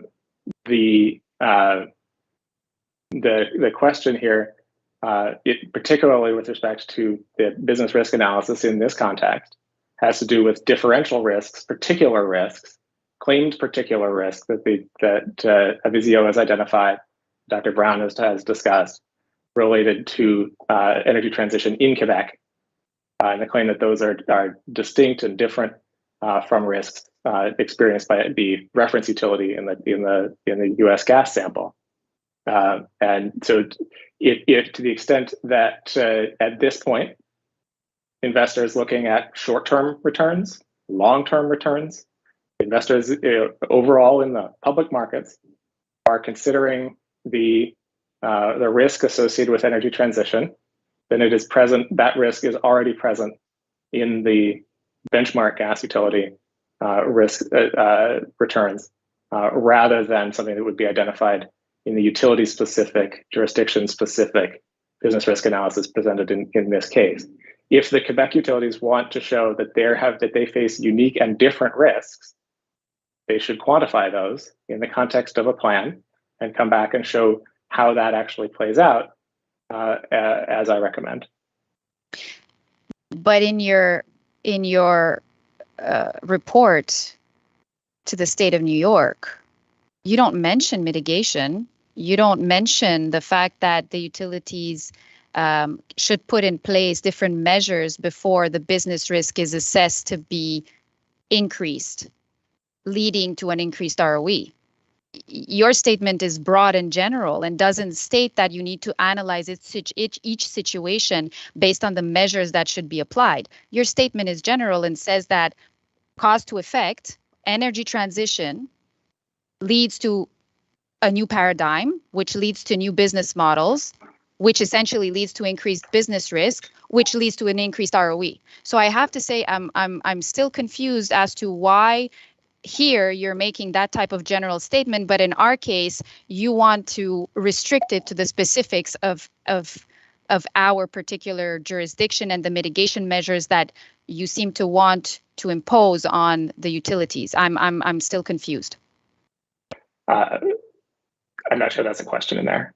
question here, particularly with respect to the business risk analysis in this context, has to do with differential risks, particular risks, claimed particular risks that Avizio has identified, Dr. Brown has discussed, related to energy transition in Quebec, and the claim that those are distinct and different from risks experienced by the reference utility in the U.S. gas sample. And so, if to the extent that at this point, investors looking at short-term returns, long-term returns, investors overall in the public markets are considering the the risk associated with energy transition, then it is present, that risk is already present in the benchmark gas utility risk returns, rather than something that would be identified in the utility-specific, jurisdiction-specific business risk analysis presented in this case. If the Quebec utilities want to show that they face unique and different risks, they should quantify those in the context of a plan and come back and show how that actually plays out, as I recommend. But in your report to the state of New York, you don't mention mitigation. You don't mention the fact that the utilities should put in place different measures before the business risk is assessed to be increased, leading to an increased ROE. Your statement is broad and general and doesn't state that you need to analyze each situation based on the measures that should be applied. Your statement is general and says that cause to effect, energy transition leads to a new paradigm, which leads to new business models, which essentially leads to increased business risk, which leads to an increased ROE. So I have to say I'm still confused as to why here you're making that type of general statement, but in our case, you want to restrict it to the specifics of our particular jurisdiction and the mitigation measures that you seem to want to impose on the utilities. I'm still confused. I'm not sure that's a question in there.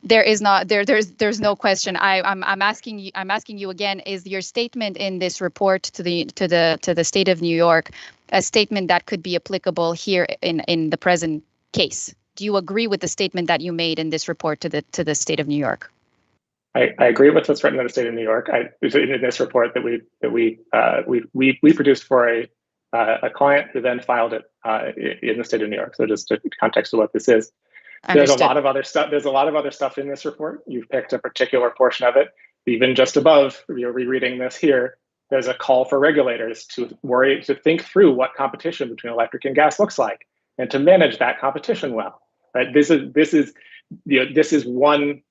There is not. There's no question. I'm asking you again. Is your statement in this report to the state of New York a statement that could be applicable here in the present case? Do you agree with the statement that you made in this report to the state of New York? I agree with what's written in the state of New York. In this report that we produced for a client who then filed it in the state of New York. So just to context of what this is. Understood. There's a lot of other stuff. There's a lot of other stuff in this report. You've picked a particular portion of it. Even just above, you're rereading this here. There's a call for regulators to think through what competition between electric and gas looks like, and to manage that competition well. Right. This is one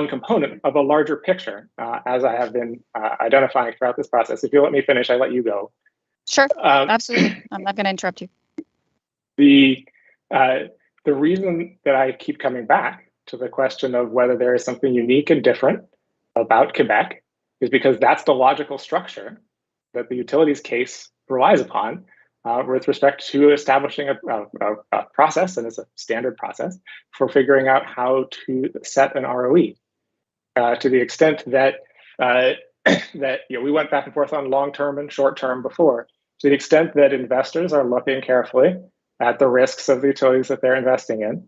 component of a larger picture, as I have been identifying throughout this process. If you let me finish, I let you go. Sure. Absolutely. I'm not going to interrupt you. The reason that I keep coming back to the question of whether there is something unique and different about Quebec is because that's the logical structure that the utilities case relies upon with respect to establishing a process, and it's a standard process, for figuring out how to set an ROE. To the extent that we went back and forth on long-term and short-term before, to the extent that investors are looking carefully at the risks of the utilities that they're investing in.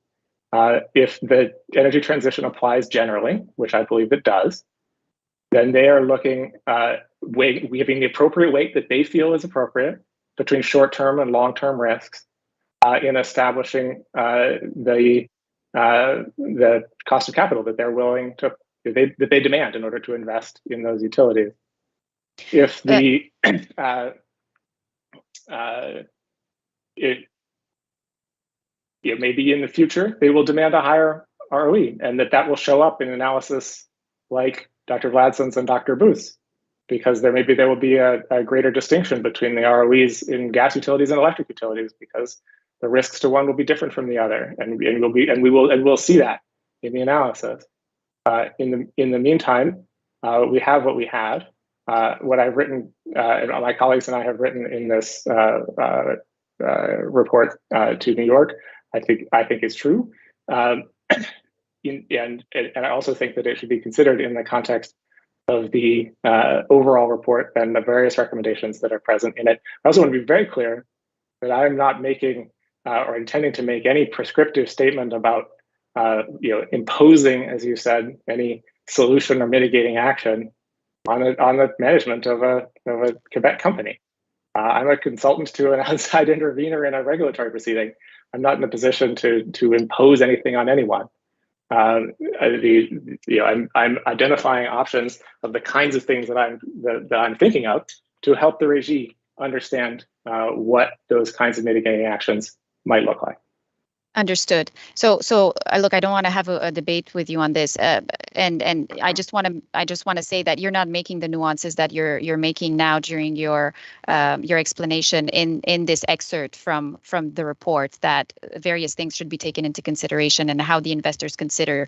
If the energy transition applies generally, which I believe it does, then they are looking, giving the appropriate weight that they feel is appropriate between short-term and long-term risks in establishing the cost of capital that they're willing to, that they demand in order to invest in those utilities. If the maybe in the future they will demand a higher ROE, and that will show up in analysis like Dr. Vladson's and Dr. Booth's, because there will be a greater distinction between the ROEs in gas utilities and electric utilities, because the risks to one will be different from the other, and we'll see that in the analysis. In the meantime, we have what we have. What I've written, and my colleagues and I have written in this report to New York, I think is true, and I also think that it should be considered in the context of the overall report and the various recommendations that are present in it. I also want to be very clear that I am not making or intending to make any prescriptive statement about imposing, as you said, any solution or mitigating action on the management of a Quebec company. I'm a consultant to an outside intervener in a regulatory proceeding. I'm not in a position to impose anything on anyone. I'm identifying options of the kinds of things that I'm thinking of to help the regime understand what those kinds of mitigating actions might look like. Understood. So look, I don't want to have a debate with you on this, and I just want to say that you're not making the nuances that you're making now during your explanation in this excerpt from the report, that various things should be taken into consideration and how the investors consider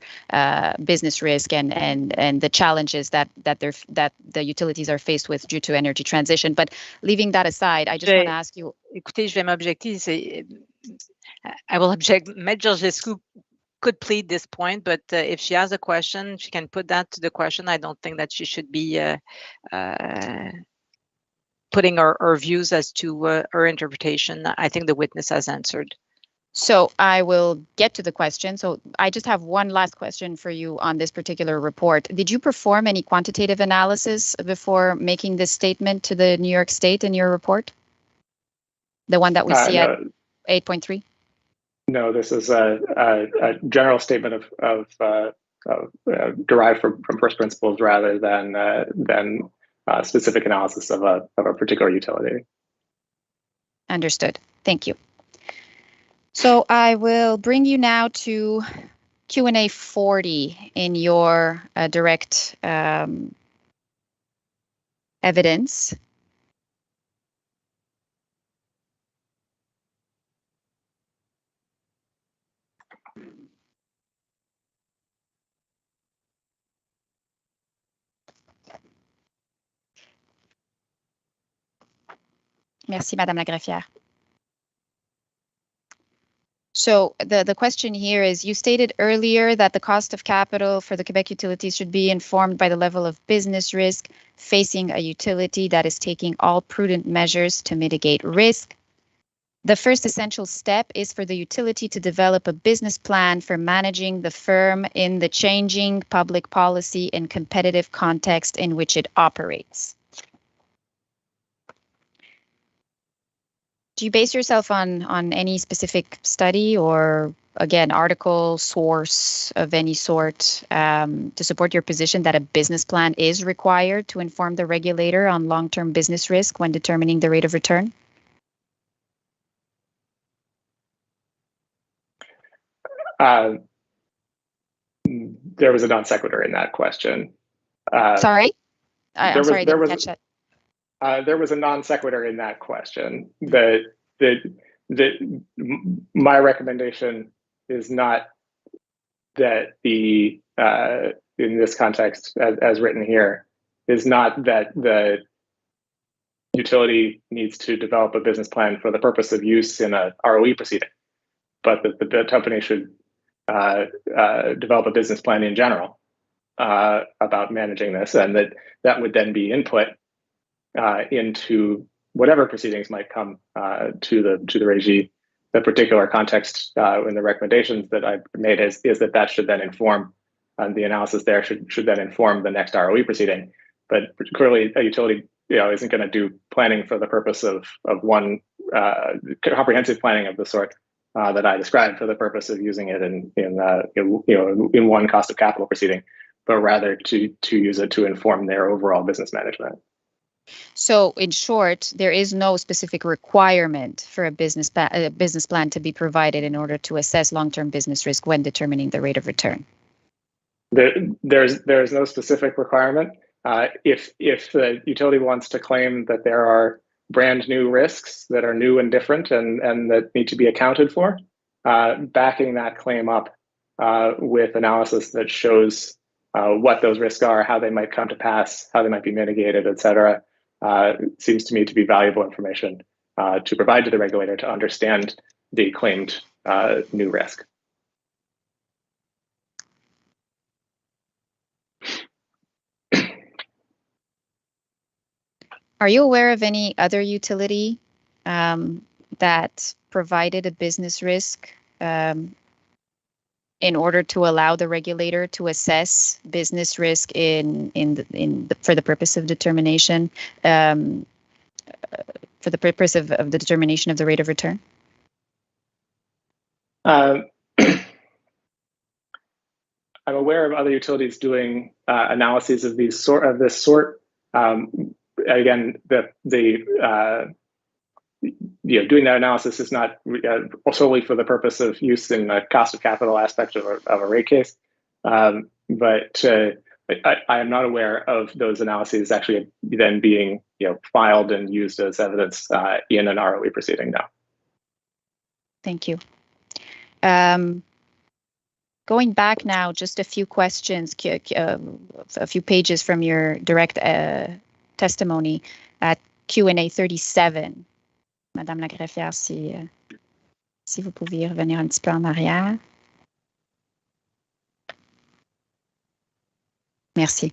business risk and the challenges that the utilities are faced with due to energy transition. But leaving that aside, I just want to ask you. Écoutez, je vais m'objecter. I will object. Maître Georgescu could plead this point, but if she has a question, she can put that to the question. I don't think that she should be putting her views as to her interpretation. I think the witness has answered. So I will get to the question. So I just have one last question for you on this particular report. Did you perform any quantitative analysis before making this statement to the New York State in your report? The one that we see at 8.3? No, this is a general statement of derived from first principles rather than specific analysis of a particular utility. Understood. Thank you. So I will bring you now to Q&A 40 in your direct evidence. Merci, Madame la greffière. So the question here is, you stated earlier that the cost of capital for the Quebec utilities should be informed by the level of business risk facing a utility that is taking all prudent measures to mitigate risk. The first essential step is for the utility to develop a business plan for managing the firm in the changing public policy and competitive context in which it operates. Do you base yourself on any specific study or, again, article, source of any sort to support your position that a business plan is required to inform the regulator on long-term business risk when determining the rate of return? There was a non sequitur in that question. Sorry? I'm sorry, I didn't catch that. There was a non sequitur in that question. My recommendation is not that in this context, as written here, is not that the utility needs to develop a business plan for the purpose of use in a ROE proceeding, but that the company should develop a business plan in general about managing this, and that would then be input into whatever proceedings might come to the regime. The particular context in the recommendations that I made is that should then inform the analysis there should then inform the next ROE proceeding. But clearly, a utility isn't going to do planning for the purpose of one comprehensive planning of the sort that I described for the purpose of using it in one cost of capital proceeding, but rather to use it to inform their overall business management. So, in short, there is no specific requirement for a business plan to be provided in order to assess long-term business risk when determining the rate of return. There's no specific requirement. If the utility wants to claim that there are brand new risks that are new and different and that need to be accounted for, backing that claim up with analysis that shows what those risks are, how they might come to pass, how they might be mitigated, et cetera, seems to me to be valuable information to provide to the regulator to understand the claimed new risk. Are you aware of any other utility that provided a business risk in order to allow the regulator to assess business risk for the purpose of determination for the purpose of the determination of the rate of return? I'm aware of other utilities doing analyses of this sort. Again, doing that analysis is not solely for the purpose of use in the cost of capital aspect of a rate case, but I am not aware of those analyses actually then being filed and used as evidence in an ROE proceeding now. Thank you. Going back now, just a few questions, a few pages from your direct testimony at Q&A 37. Madame la greffière, si vous pouviez revenir un petit peu en arrière. Merci.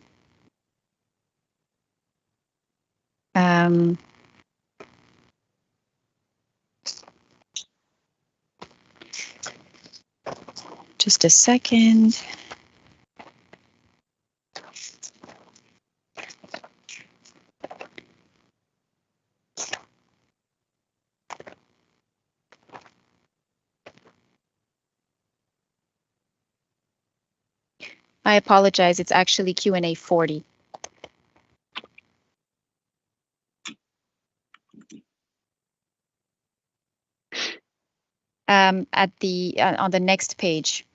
Just a second. I apologize. It's actually Q&A 40. On the next page.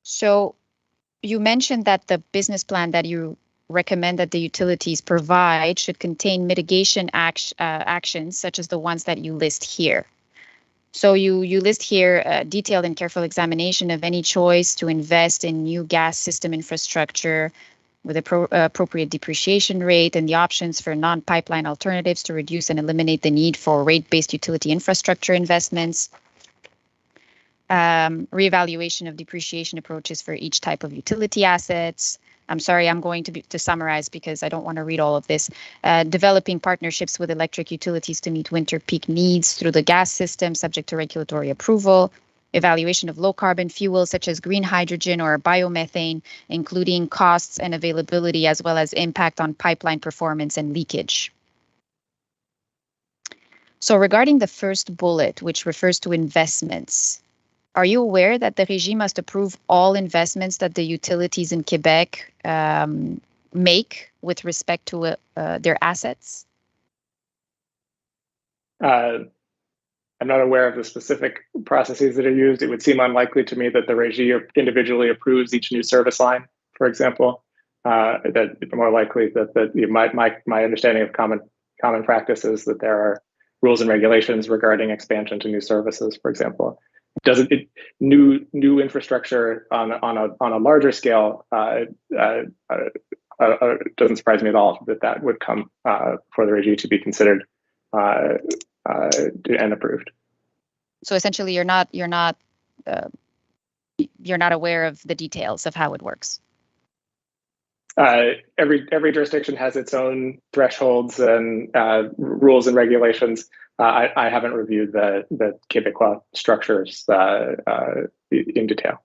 So you mentioned that the business plan that you recommend that the utilities provide should contain mitigation actions such as the ones that you list here. So you list here a detailed and careful examination of any choice to invest in new gas system infrastructure with appropriate depreciation rate and the options for non-pipeline alternatives to reduce and eliminate the need for rate-based utility infrastructure investments. Reevaluation of depreciation approaches for each type of utility assets. I'm sorry, I'm going to summarize because I don't want to read all of this. Developing partnerships with electric utilities to meet winter peak needs through the gas system subject to regulatory approval. Evaluation of low carbon fuels such as green hydrogen or biomethane, including costs and availability as well as impact on pipeline performance and leakage. So regarding the first bullet, which refers to investments, are you aware that the Régie must approve all investments that the utilities in Quebec make with respect to their assets? I'm not aware of the specific processes that are used. It would seem unlikely to me that the Régie individually approves each new service line, for example. That it's more likely that my understanding of common practice is that there are rules and regulations regarding expansion to new services, for example. New infrastructure on a larger scale doesn't surprise me at all that would come for the Régie to be considered and approved. So essentially, you're not aware of the details of how it works. Every jurisdiction has its own thresholds and rules and regulations. I haven't reviewed the Quebecois structures in detail.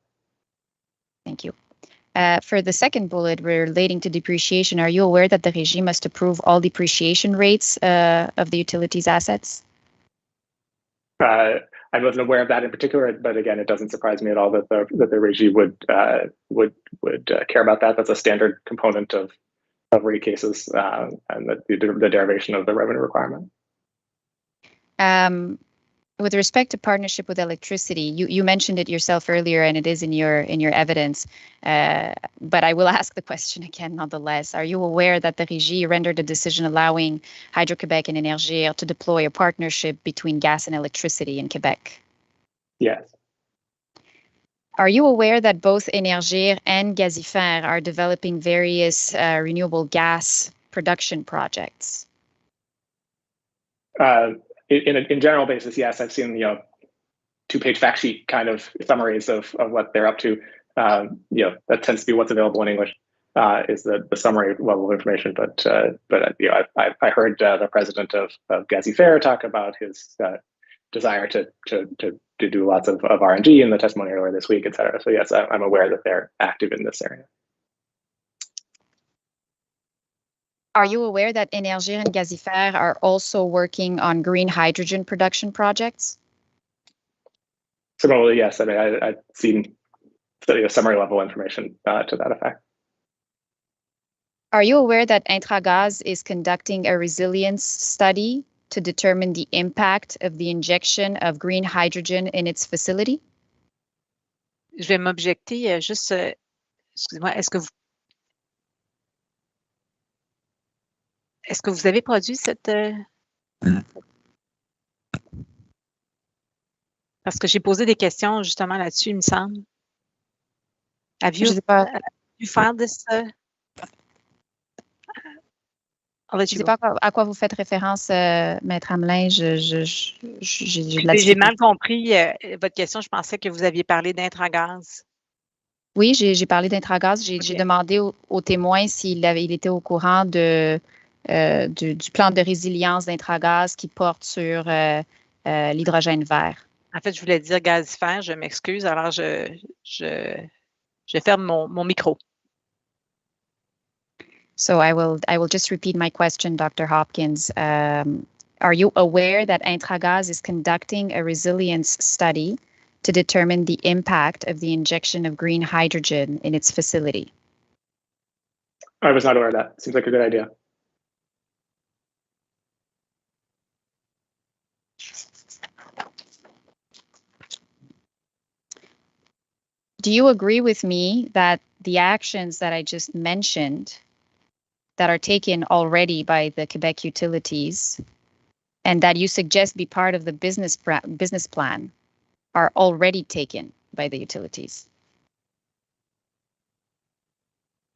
Thank you. For the second bullet relating to depreciation, are you aware that the Régie must approve all depreciation rates of the utilities assets? I wasn't aware of that in particular, but again, it doesn't surprise me at all that the Régie would care about that. That's a standard component of rate cases and the derivation of the revenue requirement. With respect to partnership with electricity, you mentioned it yourself earlier, and it is in your evidence. But I will ask the question again, nonetheless. Are you aware that the Régie rendered a decision allowing Hydro-Québec and Énergir to deploy a partnership between gas and electricity in Quebec? Yes. Are you aware that both Énergir and Gazifère are developing various renewable gas production projects? In general basis, yes, I've seen 2-page fact sheet kind of summaries of what they're up to. That tends to be what's available in English is the summary level of information. But I heard the president of Gazifère talk about his desire to do lots of RNG in the testimony earlier this week, et cetera. So yes, I'm aware that they're active in this area. Are you aware that Énergir and Gazifère are also working on green hydrogen production projects? Similarly, yes. I mean, I've seen summary level information to that effect. Are you aware that Intragaz is conducting a resilience study to determine the impact of the injection of green hydrogen in its facility? Je vais m'objecter juste, excusez-moi, est-ce que vous avez produit cette... Parce que j'ai posé des questions justement là-dessus, il me semble. Have you filed this? Je ne sais pas à quoi vous faites référence, Maître Hamelin. J'ai mal compris votre question. Je pensais que vous aviez parlé d'Intragaz. Oui, j'ai parlé d'Intragaz. J'ai demandé au témoin s'il était au courant du plan de résilience d'Intragaz qui porte sur l'hydrogène vert. En fait, je voulais dire gazifère. Je m'excuse. Alors, je ferme mon micro. So I will just repeat my question, Dr. Hopkins. Are you aware that Intragaz is conducting a resilience study to determine the impact of the injection of green hydrogen in its facility? I was not aware of that. Seems like a good idea. Do you agree with me that the actions that I just mentioned that are taken already by the Quebec utilities and that you suggest be part of the business plan are already taken by the utilities?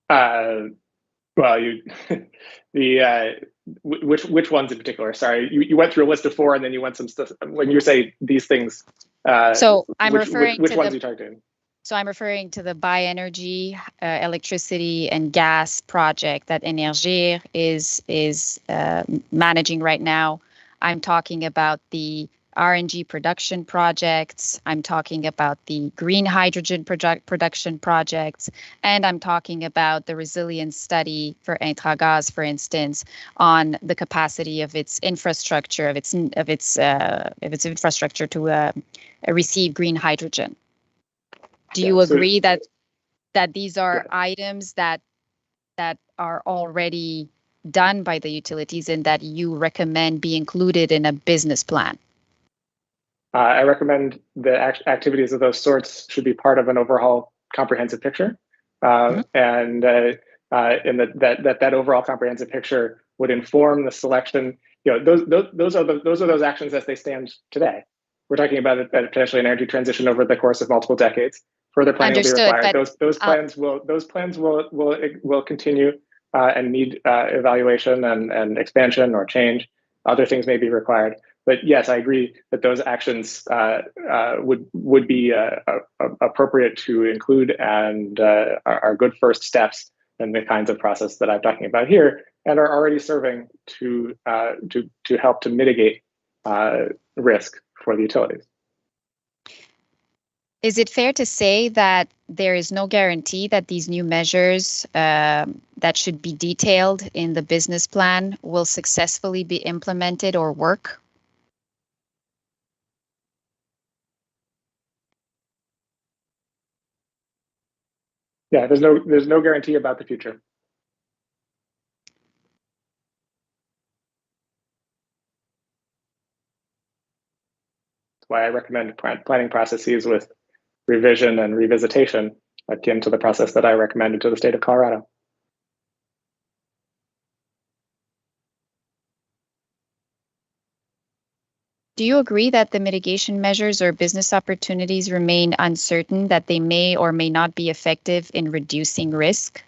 Well, which ones in particular? Sorry, you went through a list of 4, and then you went some stuff. When you say these things, so I'm referring which to ones are you targeting? So I'm referring to the BioEnergy electricity and gas project that Énergir is managing right now. I'm talking about the RNG production projects. I'm talking about the green hydrogen production projects, and I'm talking about the resilience study for Intragaz, for instance, on the capacity of its infrastructure, of its infrastructure to receive green hydrogen. Do you agree that these are items that are already done by the utilities and that you recommend be included in a business plan? I recommend the activities of those sorts should be part of an overall comprehensive picture, and that overall comprehensive picture would inform the selection. Those are those actions as they stand today. We're talking about a potentially an energy transition over the course of multiple decades. Further planning will be required. Those plans will continue and need evaluation and expansion or change. Other things may be required. But yes, I agree that those actions would be appropriate to include and are good first steps in the kinds of process that I'm talking about here, and are already serving to help to mitigate risk for the utilities. Is it fair to say that there is no guarantee that these new measures that should be detailed in the business plan will successfully be implemented or work? Yeah, there's no guarantee about the future. That's why I recommend planning processes with revision and revisitation akin to the process that I recommended to the state of Colorado. Do you agree that the mitigation measures or business opportunities remain uncertain, that they may or may not be effective in reducing risk?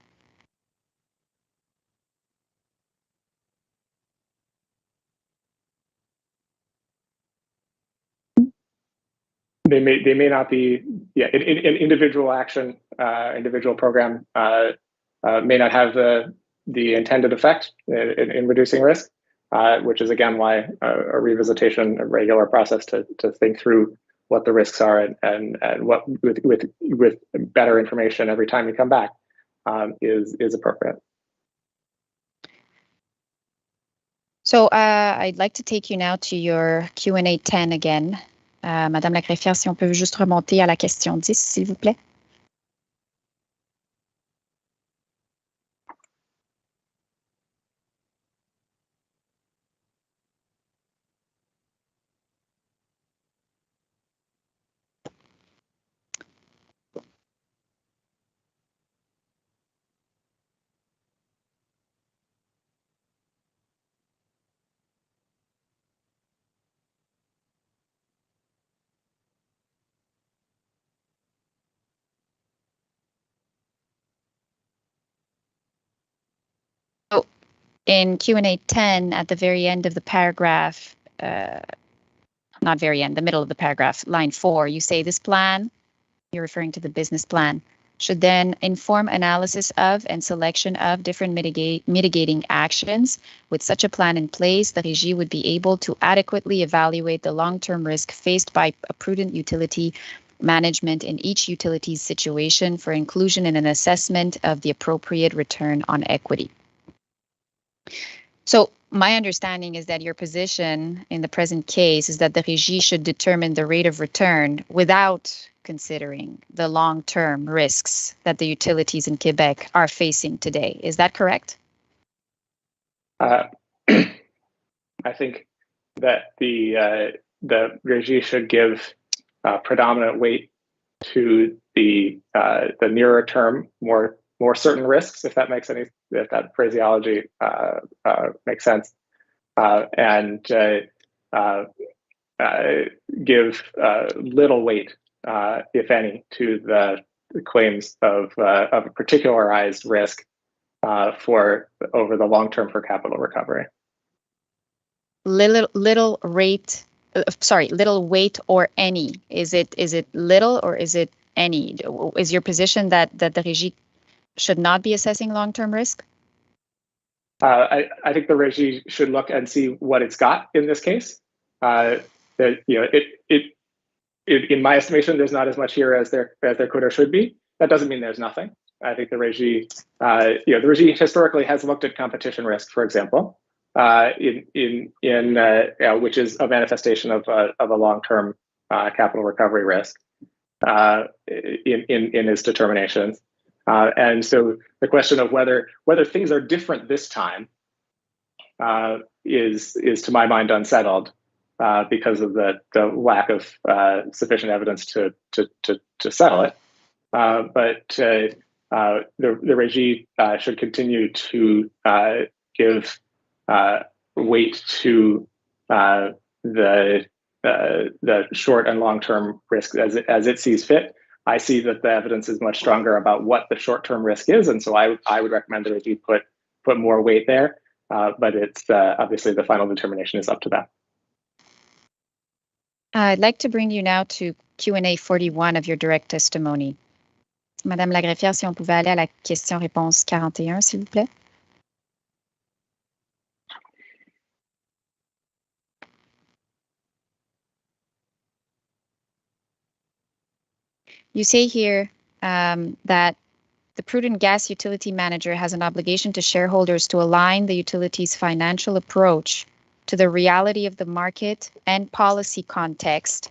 They may not be. Yeah, an individual action, individual program may not have the intended effect in reducing risk, which is again why a revisitation, a regular process to think through what the risks are and what with better information every time you come back is appropriate. So I'd like to take you now to your Q&A 10 again. Madame la greffière, si on peut juste remonter à la question 10, s'il vous plaît. in Q&A 10, at the very end of the paragraph, not very end, the middle of the paragraph, line 4, you say this plan, you're referring to the business plan, should then inform analysis of and selection of different mitigating actions. With such a plan in place, the Régie would be able to adequately evaluate the long-term risk faced by a prudent utility management in each utility's situation for inclusion in an assessment of the appropriate return on equity. So my understanding is that your position in the present case is that the Régie should determine the rate of return without considering the long-term risks that the utilities in Quebec are facing today. Is that correct? I think that the Régie should give predominant weight to the nearer term, more certain risks, if that phraseology makes sense, and give little weight, if any, to the claims of a particularized risk for over the long term for capital recovery. Little weight or any. Is it little or is it any? Is your position that the Régie should not be assessing long-term risk? I think the Régie should look and see what it's got in this case. In my estimation, there's not as much here as there could or should be. That doesn't mean there's nothing. I think the Régie, the Régie historically has looked at competition risk, for example, which is a manifestation of a long-term capital recovery risk in its determinations. And so the question of whether things are different this time is to my mind unsettled because of the lack of sufficient evidence to settle it. But the Régie should continue to give weight to the short and long-term risk as it sees fit. I see that the evidence is much stronger about what the short-term risk is, and so I would recommend that you put more weight there. But it's obviously the final determination is up to them. I'd like to bring you now to Q&A 41 of your direct testimony. Madame la greffière, si on pouvait aller à la question-réponse 41, s'il vous plaît. You say here that the prudent gas utility manager has an obligation to shareholders to align the utility's financial approach to the reality of the market and policy context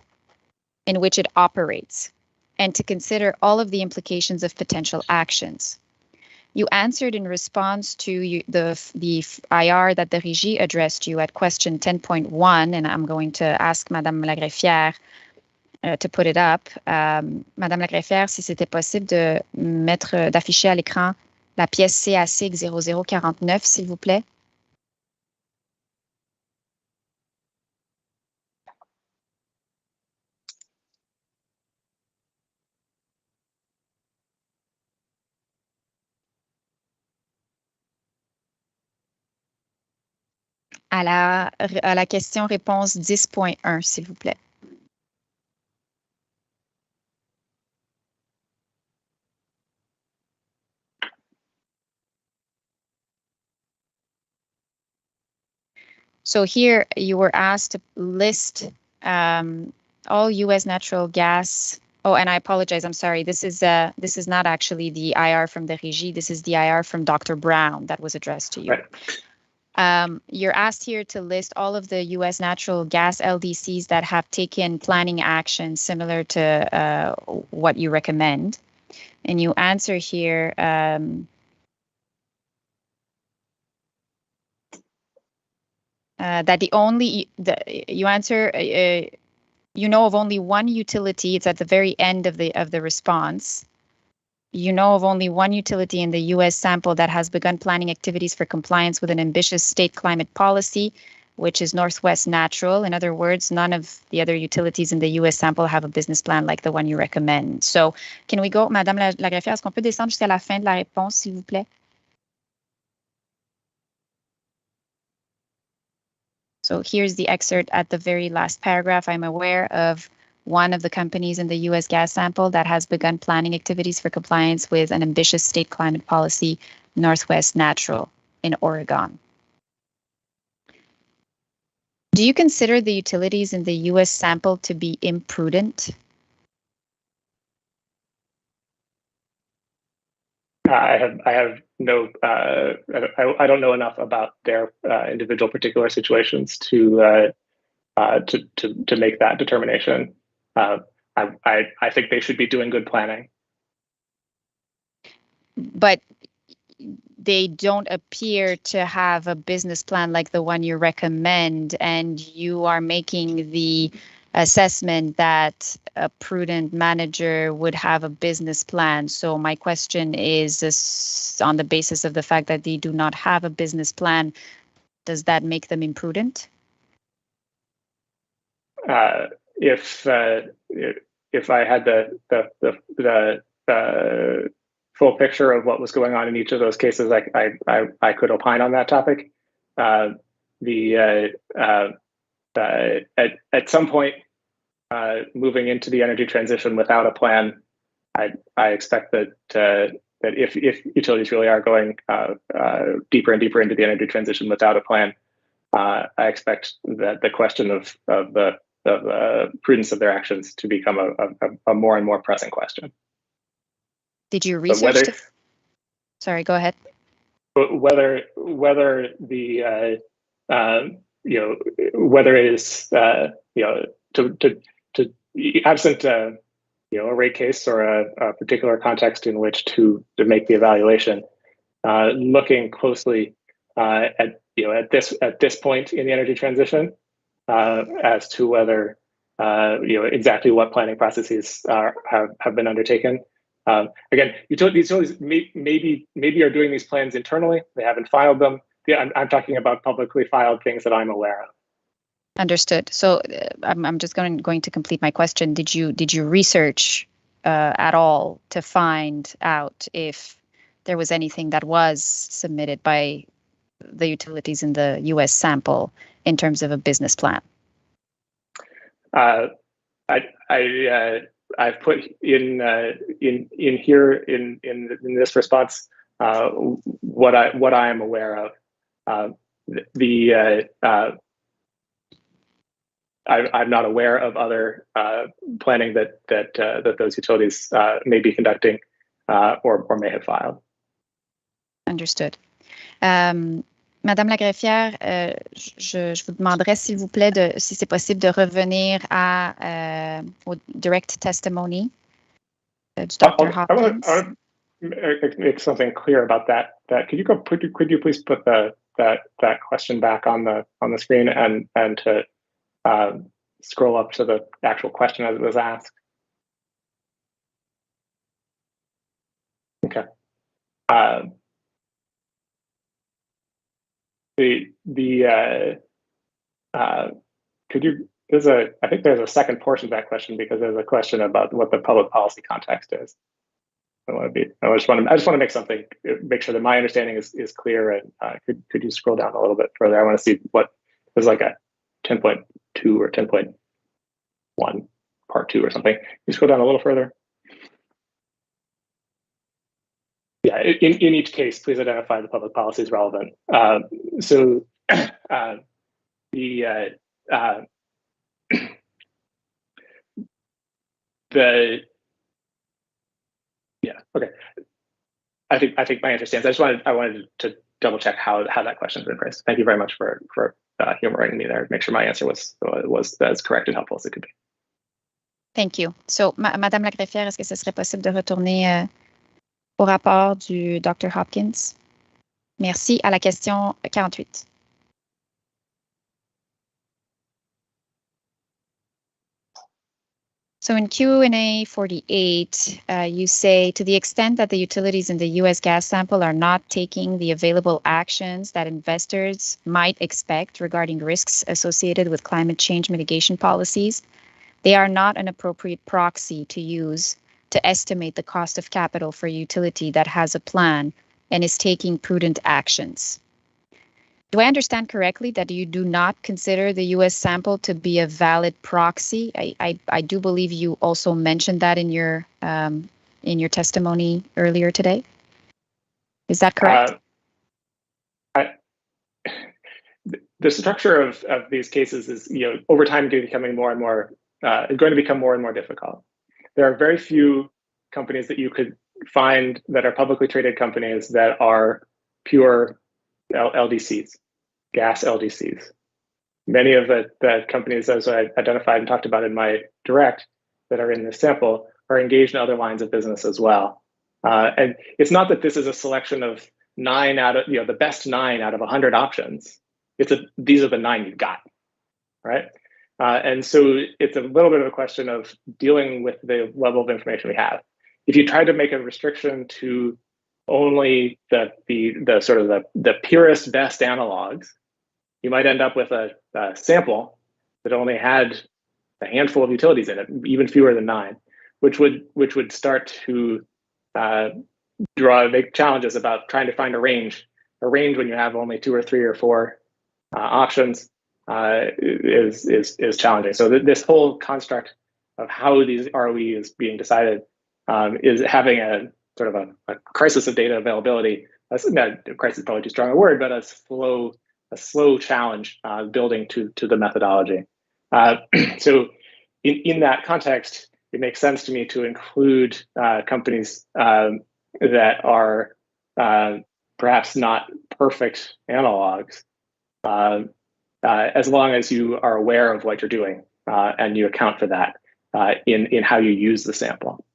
in which it operates, and to consider all of the implications of potential actions. You answered in response to the IR that the Régie addressed you at question 10.1, and I'm going to ask Madame la greffière to put it up. Madame la greffière, si c'était possible d'afficher à l'écran la pièce CAC 0049, s'il vous plaît. À la question-réponse 10.1, s'il vous plaît. So here you were asked to list all U.S. natural gas. Oh, and I apologize. I'm sorry. This is not actually the IR from the Régie. This is the IR from Dr. Brown that was addressed to you. Right. You're asked here to list all of the U.S. natural gas LDCs that have taken planning action similar to what you recommend. And you answer here that you know of only one utility. It's at the very end of the response. You know of only one utility in the U.S. sample that has begun planning activities for compliance with an ambitious state climate policy, which is Northwest Natural. In other words, none of the other utilities in the U.S. sample have a business plan like the one you recommend. So can we go, Madame la greffière, est-ce qu'on peut descendre jusqu'à la fin de la réponse, s'il vous plaît? So here's the excerpt at the very last paragraph. I'm aware of one of the companies in the U.S. gas sample that has begun planning activities for compliance with an ambitious state climate policy, Northwest Natural in Oregon. Do you consider the utilities in the U.S. sample to be imprudent? I have no. I don't know enough about their individual particular situations to make that determination. I think they should be doing good planning. But they don't appear to have a business plan like the one you recommend, and you are making the assessment that a prudent manager would have a business plan. So my question is on the basis of the fact that they do not have a business plan, does that make them imprudent? If I had the full picture of what was going on in each of those cases, I could opine on that topic. At some point, moving into the energy transition without a plan, I expect that if utilities really are going deeper and deeper into the energy transition without a plan, I expect that the question of the prudence of their actions to become a more and more pressing question. Did you research? Sorry, go ahead. Whether the whether it is to absent a rate case or a particular context in which to make the evaluation, looking closely at this point in the energy transition as to whether exactly what planning processes have been undertaken. Again, utilities maybe are doing these plans internally. They haven't filed them. Yeah, I'm talking about publicly filed things that I'm aware of. Understood. So I'm just going to complete my question. Did you research at all to find out if there was anything that was submitted by the utilities in the U.S. sample in terms of a business plan? I've put in here in this response what I am aware of. I'm not aware of other planning that those utilities may be conducting or may have filed. Understood. Madame la greffière, je vous demanderais, s'il vous plaît, si c'est possible de revenir au direct testimony du Dr. Hopkins. I want to make something clear about that. Could you please put that question back on the screen and to scroll up to the actual question as it was asked? Okay. I think there's a second portion of that question, because there's a question about what the public policy context is. I just want to make sure that my understanding is clear. And could you scroll down a little bit further? I want to see what there's like a 10.2 or 10.1 part 2 or something. Can you scroll down a little further? Yeah, in each case, please identify the public policy as relevant. Okay. I think my answer stands. I wanted to double check how that question has been phrased. Thank you very much for humoring me there. Make sure my answer was as correct and helpful as it could be. Thank you. So, Madame la greffière, est-ce que ce serait possible de retourner au rapport du Dr. Hopkins? Merci. À la question 48. So in Q&A 48, you say, to the extent that the utilities in the U.S. gas sample are not taking the available actions that investors might expect regarding risks associated with climate change mitigation policies, they are not an appropriate proxy to use to estimate the cost of capital for a utility that has a plan and is taking prudent actions. Do I understand correctly that you do not consider the U.S. sample to be a valid proxy? I do believe you also mentioned that in your testimony earlier today. Is that correct? The structure of these cases is, over time becoming more and more, going to become more and more difficult. There are very few companies that you could find that are publicly traded companies that are pure LDCs, gas LDCs. Many of the companies, as I identified and talked about in my direct, that are in this sample are engaged in other lines of business as well. And it's not that this is a selection of 9 out of, the best 9 out of 100 options. These are the 9 you've got, right? And so it's a little bit of a question of dealing with the level of information we have. If you try to make a restriction to only the sort of the purest best analogs, you might end up with a sample that only had a handful of utilities in it, even fewer than 9, which would start to make challenges about trying to find a range. A range when you have only 2 or 3 or 4 options is challenging. So this whole construct of how these ROE is being decided is having a sort of a crisis of data availability. Crisis is probably too strong a word, but a slow challenge building to the methodology. So in that context, it makes sense to me to include companies that are perhaps not perfect analogs, as long as you are aware of what you're doing and you account for that in how you use the sample.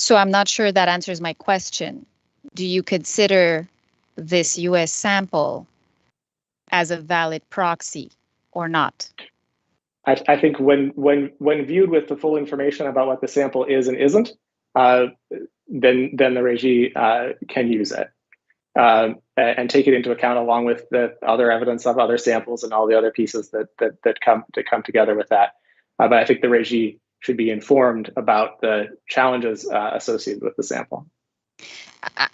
So I'm not sure that answers my question. Do you consider this U.S. sample as a valid proxy or not? I think when viewed with the full information about what the sample is and isn't, then the REGI can use it and take it into account along with the other evidence of other samples and all the other pieces that come together with that. But I think the REGI should be informed about the challenges associated with the sample.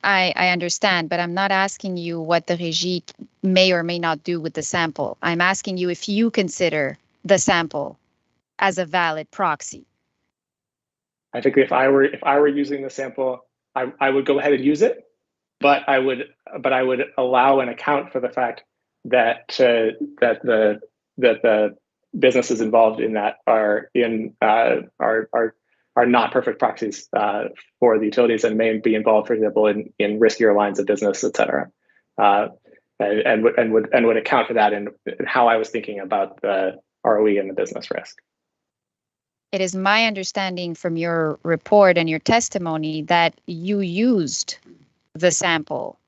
I understand, but I'm not asking you what the REGI may or may not do with the sample. I'm asking you if you consider the sample as a valid proxy. I think if I were using the sample, I would go ahead and use it, but I would allow an account for the fact that the businesses involved in that are not perfect proxies for the utilities and may be involved, for example, in riskier lines of business, et cetera, and would account for that in how I was thinking about the ROE and the business risk. It is my understanding from your report and your testimony that you used the sample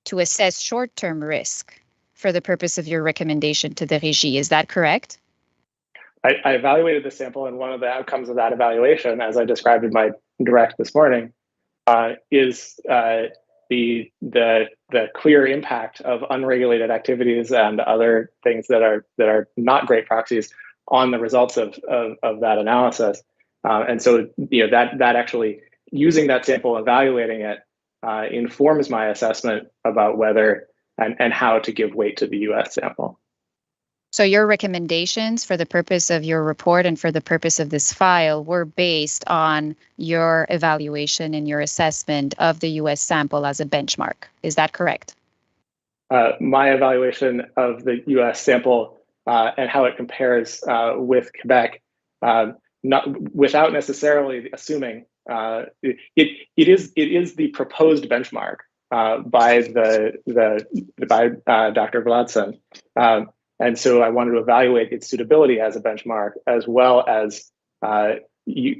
to assess short-term risk for the purpose of your recommendation to the REGI. Is that correct? I evaluated the sample, and one of the outcomes of that evaluation, as I described in my direct this morning, is the clear impact of unregulated activities and other things that are not great proxies on the results of that analysis. And so that actually using that sample, evaluating it, informs my assessment about whether and how to give weight to the US sample. So your recommendations for the purpose of your report and for the purpose of this file were based on your evaluation and your assessment of the US sample as a benchmark. Is that correct? My evaluation of the US sample and how it compares with Quebec, not without necessarily assuming it is the proposed benchmark by Dr. Vladson. And so I wanted to evaluate its suitability as a benchmark, as well as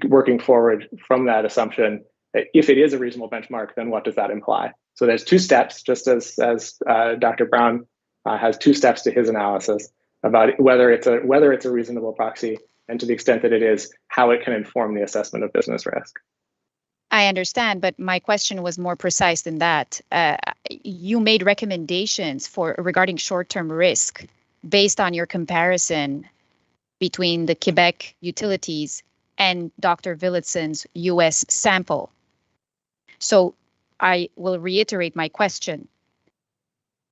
working forward from that assumption. If it is a reasonable benchmark, then what does that imply? So there's 2 steps, just as Dr. Brown has 2 steps to his analysis about whether it's a reasonable proxy, and to the extent that it is, how it can inform the assessment of business risk. I understand, but my question was more precise than that. You made recommendations regarding short-term risk based on your comparison between the Quebec utilities and Dr. Vladsen's US sample. So I will reiterate my question.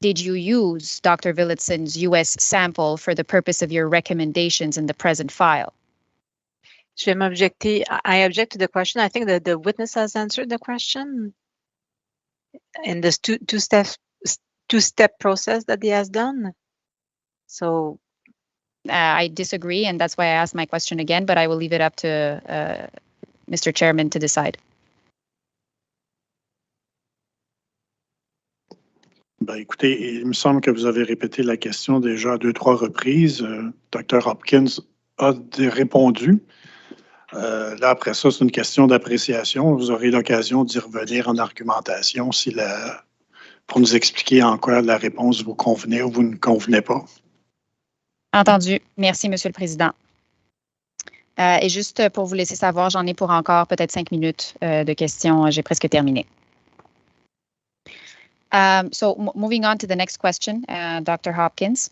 did you use Dr. Villetsen's U.S. sample for the purpose of your recommendations in the present file? Je vais m'objecter. I object to the question. I think that the witness has answered the question in this two-step process that he has done. So I disagree, and that's why I asked my question again, but I will leave it up to Mr. Chairman to decide. Ben, écoutez, il me semble que vous avez répété la question déjà à 2-3 reprises. Dr. Hopkins a répondu. Là, après ça, c'est une question d'appréciation. Vous aurez l'occasion d'y revenir en argumentation pour nous expliquer en quoi la réponse vous convenait ou vous ne convenait pas. Entendu. Merci, Monsieur le Président. Et juste pour vous laisser savoir, j'en ai pour encore peut-être 5 minutes de questions. J'ai presque terminé. So moving on to the next question, Dr. Hopkins.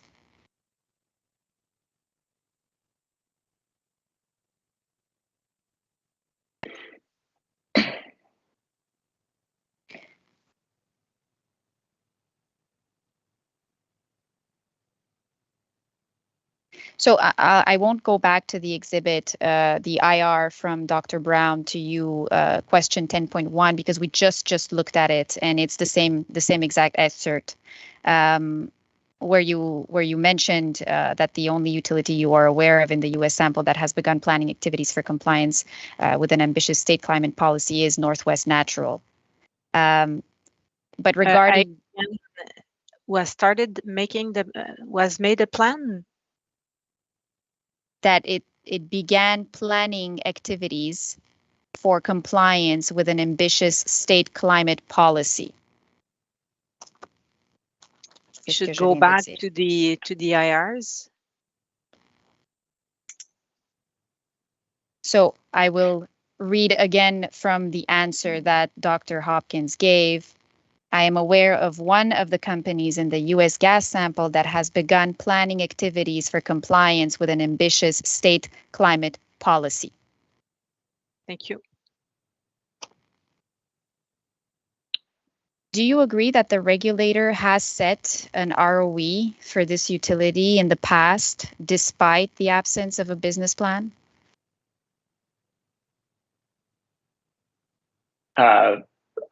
So I won't go back to the exhibit, the IR from Dr. Brown to you, question 10.1, because we just looked at it, and it's the same exact excerpt, where you mentioned that the only utility you are aware of in the U.S. sample that has begun planning activities for compliance with an ambitious state climate policy is Northwest Natural. But regarding was made a plan. That it began planning activities for compliance with an ambitious state climate policy. You should go back to the IRs. So I will read again from the answer that Dr. Hopkins gave. I am aware of one of the companies in the U.S. gas sample that has begun planning activities for compliance with an ambitious state climate policy. Thank you. Do you agree that the regulator has set an ROE for this utility in the past, despite the absence of a business plan?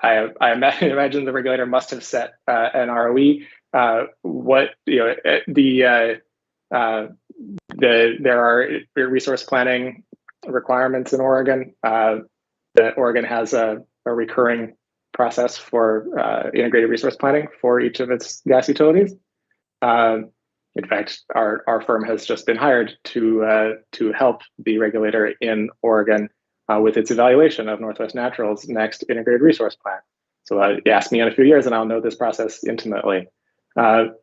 I imagine the regulator must have set an ROE. There are resource planning requirements in Oregon. That Oregon has a recurring process for integrated resource planning for each of its gas utilities. In fact, our firm has just been hired to help the regulator in Oregon with its evaluation of Northwest Natural's next integrated resource plan. So ask me in a few years and I'll know this process intimately. While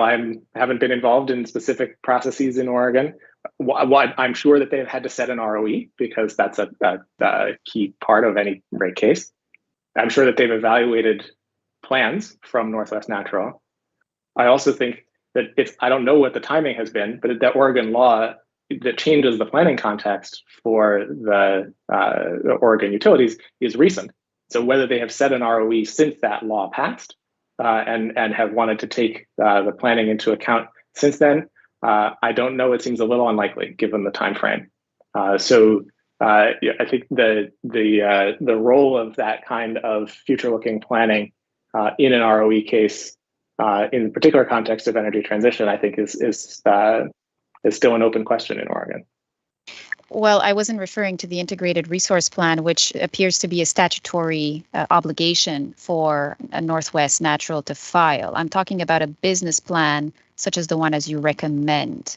I haven't been involved in specific processes in Oregon, I'm sure that they've had to set an ROE because that's a key part of any rate case. I'm sure that they've evaluated plans from Northwest Natural. I also think that I don't know what the timing has been, but that Oregon law that changes the planning context for the Oregon utilities is recent. So whether they have set an ROE since that law passed and have wanted to take the planning into account since then, I don't know. It seems a little unlikely given the time frame. I think the role of that kind of future-looking planning in an ROE case, in the particular context of energy transition, I think is still an open question in Oregon. Well, I wasn't referring to the integrated resource plan, which appears to be a statutory obligation for a Northwest Natural to file. I'm talking about a business plan such as the one as you recommend.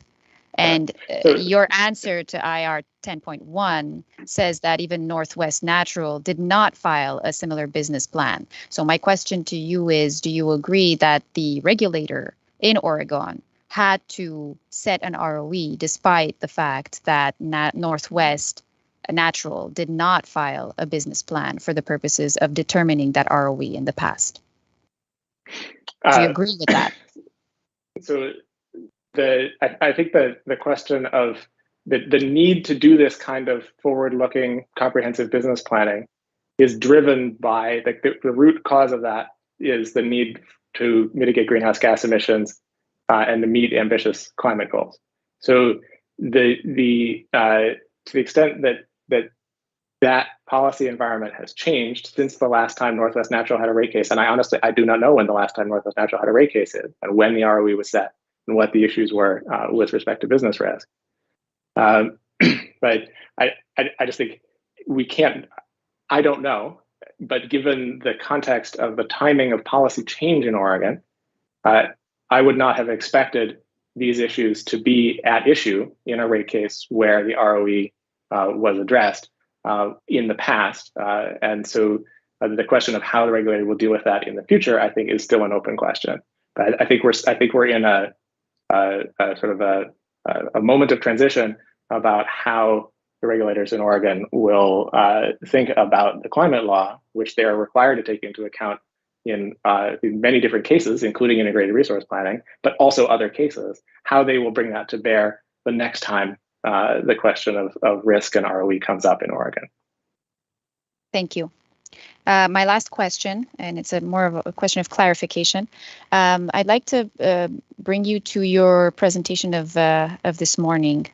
And your answer to IR 10.1 says that even Northwest Natural did not file a similar business plan. So my question to you is, do you agree that the regulator in Oregon had to set an ROE despite the fact that Northwest Natural did not file a business plan for the purposes of determining that ROE in the past? Do you agree with that? So I think the question of the need to do this kind of forward-looking comprehensive business planning is driven by the root cause of that is the need to mitigate greenhouse gas emissions and to meet ambitious climate goals. So to the extent that policy environment has changed since the last time Northwest Natural had a rate case, and I do not know when the last time Northwest Natural had a rate case is, and when the ROE was set, and what the issues were with respect to business risk. But I just think we can't. I don't know, but given the context of the timing of policy change in Oregon, I would not have expected these issues to be at issue in a rate case where the ROE was addressed in the past. And so the question of how the regulator will deal with that in the future, I think, is still an open question. But I think we're in a sort of a moment of transition about how the regulators in Oregon will think about the climate law, which they are required to take into account in many different cases, including integrated resource planning, but also other cases, how they will bring that to bear the next time the question of risk and ROE comes up in Oregon. Thank you. My last question, and it's more of a question of clarification. I'd like to bring you to your presentation of this morning,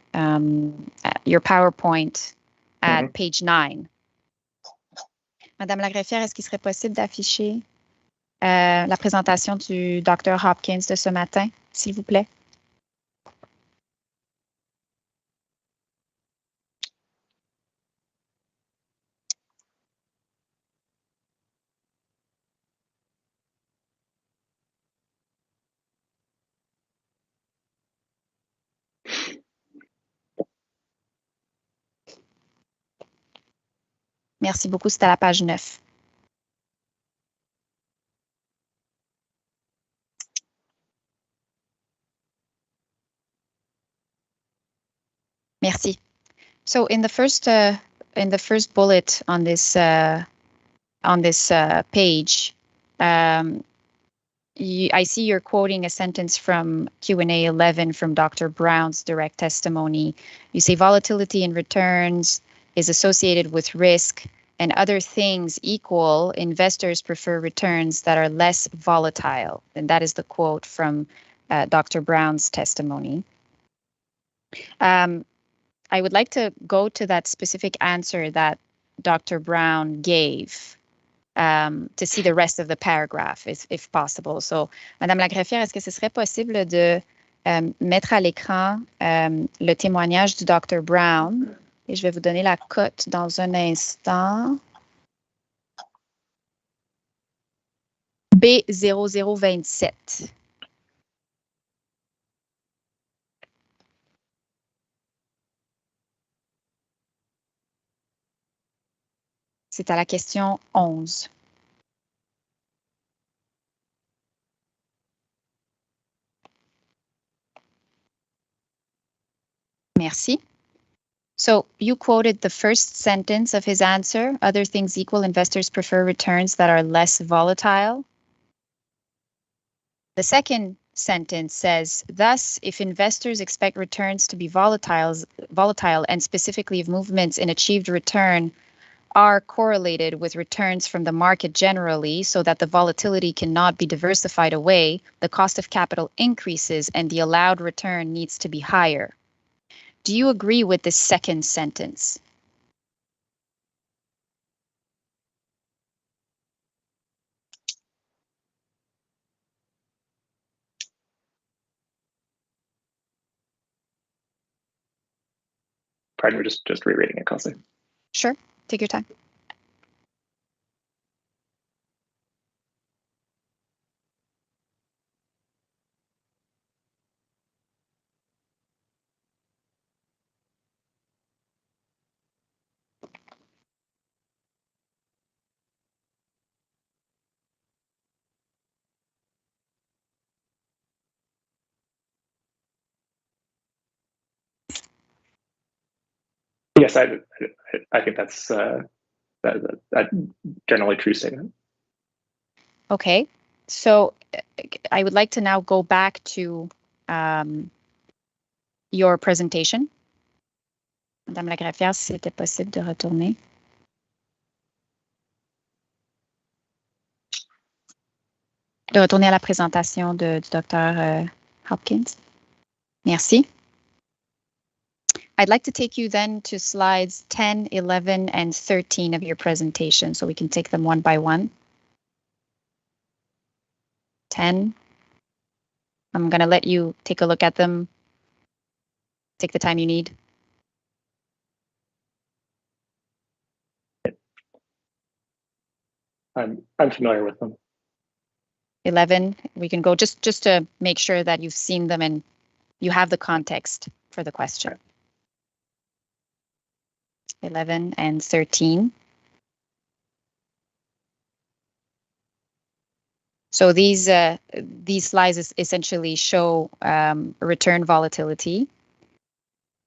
your PowerPoint at page 9. Madame la greffière, est-ce qu'il serait possible d'afficher la présentation du Dr. Hopkins de ce matin, s'il vous plaît? Merci beaucoup, c'est à la page 9. Merci. So in the first bullet on this page, I see you're quoting a sentence from Q&A 11 from Dr. Brown's direct testimony. You say volatility in returns is associated with risk, and other things equal, investors prefer returns that are less volatile. And that is the quote from Dr. Brown's testimony. I would like to go to that specific answer that Dr. Brown gave to see the rest of the paragraph, if possible. So, Madame la greffière, est-ce que ce serait possible de mettre à l'écran le témoignage du Dr. Brown? Et je vais vous donner la cote dans un instant. B0027. C'est à la question 11. Merci. So you quoted the first sentence of his answer. Other things equal, investors prefer returns that are less volatile. The second sentence says, thus, if investors expect returns to be volatile and specifically if movements in achieved return are correlated with returns from the market generally so that the volatility cannot be diversified away, the cost of capital increases and the allowed return needs to be higher. Do you agree with this second sentence? Pardon, we're just rereading it, Kelsey. Sure, take your time. Yes, I think that's a generally true statement. Okay, so I would like to now go back to your presentation. Madame la greffière, si c'était possible de retourner. De retourner à la présentation du Dr. Hopkins. Merci. I'd like to take you then to slides 10, 11, and 13 of your presentation, so we can take them one by one. 10. I'm going to let you take a look at them. Take the time you need. I'm familiar with them. 11, we can go just to make sure that you've seen them and you have the context for the question. 11 and 13. So these slides essentially show return volatility.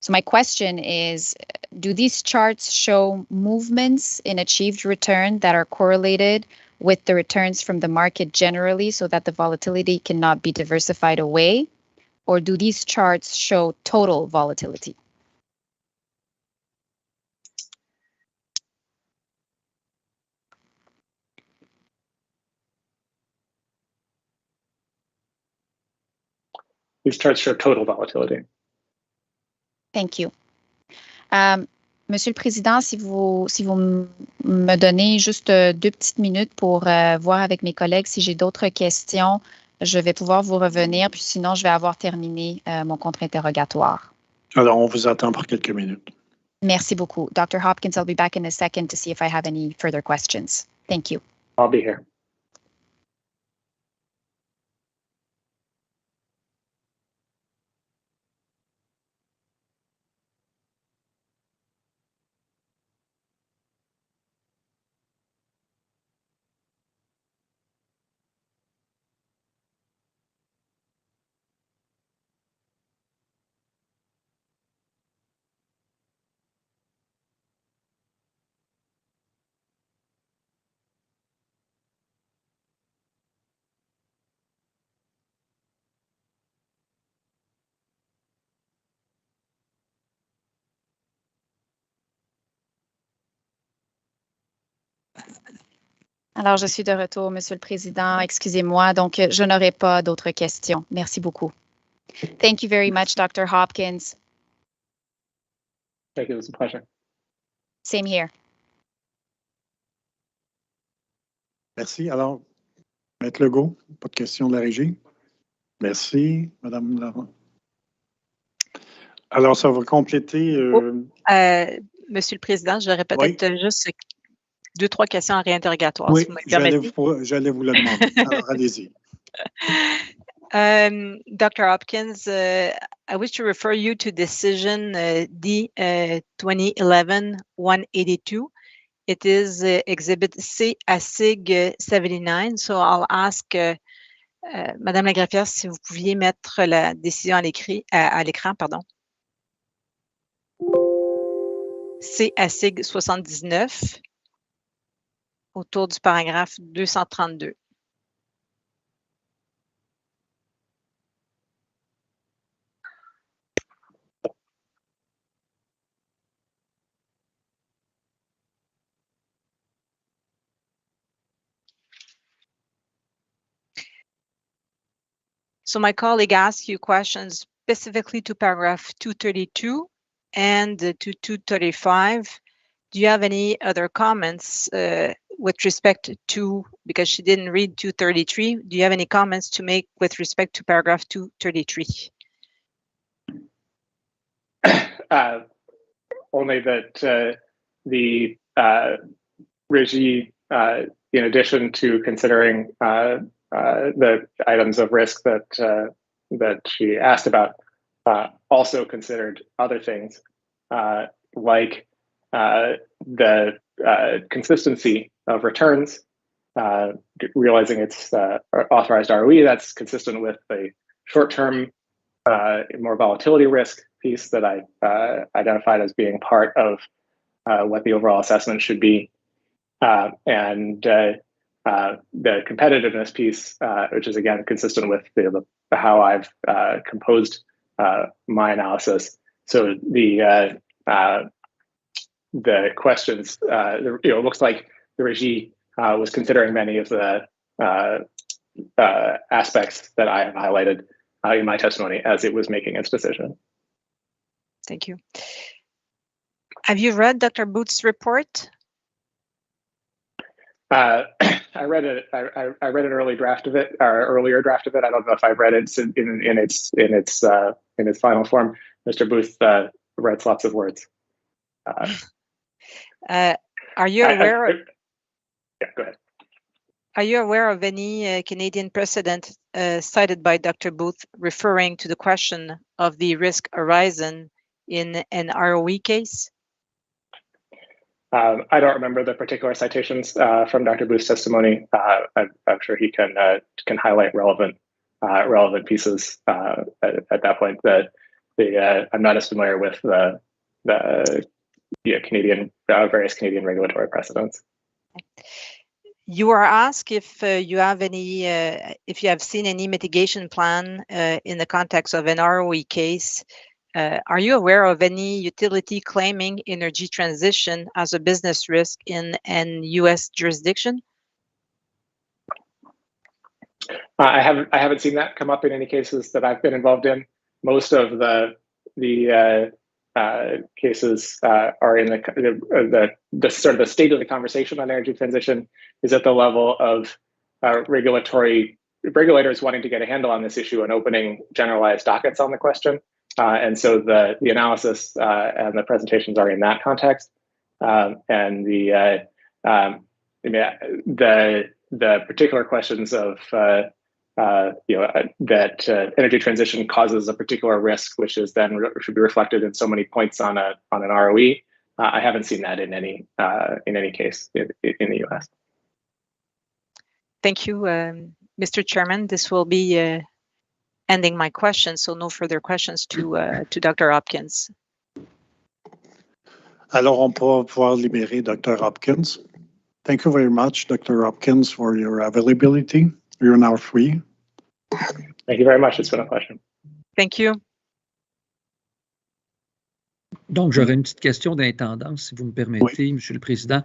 So my question is, do these charts show movements in achieved return that are correlated with the returns from the market generally so that the volatility cannot be diversified away? Or do these charts show total volatility? These charts show total volatility. Thank you. Monsieur le Président, si vous me donnez juste 2 petites minutes pour voir avec mes collègues si j'ai d'autres questions, je vais pouvoir vous revenir, puis sinon je vais avoir terminé mon contre-interrogatoire. Alors, on vous attend pour quelques minutes. Merci beaucoup. Dr. Hopkins, I'll be back in a second to see if I have any further questions. Thank you. I'll be here. Alors, je suis de retour, Monsieur le Président. Excusez-moi, donc je n'aurai pas d'autres questions. Merci beaucoup. Thank you very much, Dr. Hopkins. Thank you. It was a pleasure. Same here. Merci. Alors, Maître Legault, pas de questions de la régie? Merci, Madame Laurent. Alors, ça va compléter... Monsieur le Président, j'aurais peut-être juste 2-3 questions en réinterrogatoire, oui, si vous me permettez. J'allais vous le demander. Alors, allez-y. Dr. Hopkins, I wish to refer you to decision D 2011-182. It is Exhibit C ASIG 79. So I'll ask Madame la greffière si vous pouviez mettre la décision à l'écran, pardon. C ASIG 79 autour du paragraphe 232. So my colleague asked you questions specifically to paragraph 232 and to 235. Do you have any other comments with respect to, because she didn't read 233, do you have any comments to make with respect to paragraph 233? Only that the RIGI, in addition to considering the items of risk that she asked about, also considered other things like the consistency of returns, realizing it's authorized ROE that's consistent with the short-term, more volatility risk piece that I identified as being part of what the overall assessment should be, and the competitiveness piece, which is again consistent with how I've composed my analysis. So the the questions, it looks like the RIGI was considering many of the aspects that I have highlighted in my testimony as it was making its decision. Thank you. Have you read Dr. Booth's report? I read it. I read an earlier draft of it. I don't know if I've read it in its final form. Mr. Booth writes lots of words. Are you aware? Yeah, go ahead. Are you aware of any Canadian precedent cited by Dr. Booth referring to the question of the risk horizon in an ROE case? I don't remember the particular citations from Dr. Booth's testimony. I'm sure he can highlight relevant pieces at that point. I'm not as familiar with the Canadian various Canadian regulatory precedents. You are asked if you have seen any mitigation plan in the context of an ROE case. Are you aware of any utility claiming energy transition as a business risk in an U.S. jurisdiction? I haven't seen that come up in any cases that I've been involved in. Most of the cases are in the sort of the state of the conversation on energy transition is at the level of regulators wanting to get a handle on this issue and opening generalized dockets on the question. And so the analysis and the presentations are in that context, and the particular questions of that energy transition causes a particular risk, which is then should be reflected in so many points on an ROE. I haven't seen that in any case in the U.S. Thank you, Mr. Chairman. This will be ending my questions, so no further questions to Dr. Hopkins. Alors, on pourra pouvoir libérer Dr. Hopkins. Thank you very much, Dr. Hopkins, for your availability. You're now free. Thank you very much. It's been a pleasure. Thank you. Donc, j'aurais une petite question d'intendance, si vous me permettez, oui. Monsieur le Président.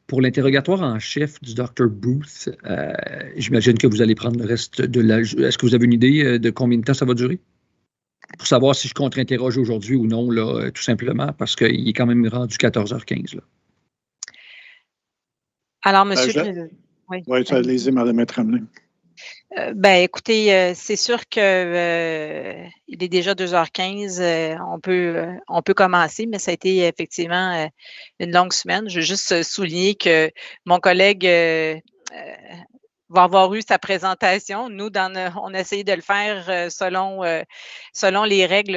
Pour l'interrogatoire en chef du Dr. Booth, j'imagine que vous allez prendre le reste de la... Est-ce que vous avez une idée de combien de temps ça va durer? Pour savoir si je contre-interroge aujourd'hui ou non, là, tout simplement, parce qu'il est quand même rendu 14h15. Là. Alors, monsieur... Oui, allez-y, Mme Tremblay. Écoutez, c'est sûr que il est déjà 2h15. On peut commencer, mais ça a été effectivement une longue semaine. Je veux juste souligner que mon collègue va avoir eu sa présentation. Nous, on a essayé de le faire selon les règles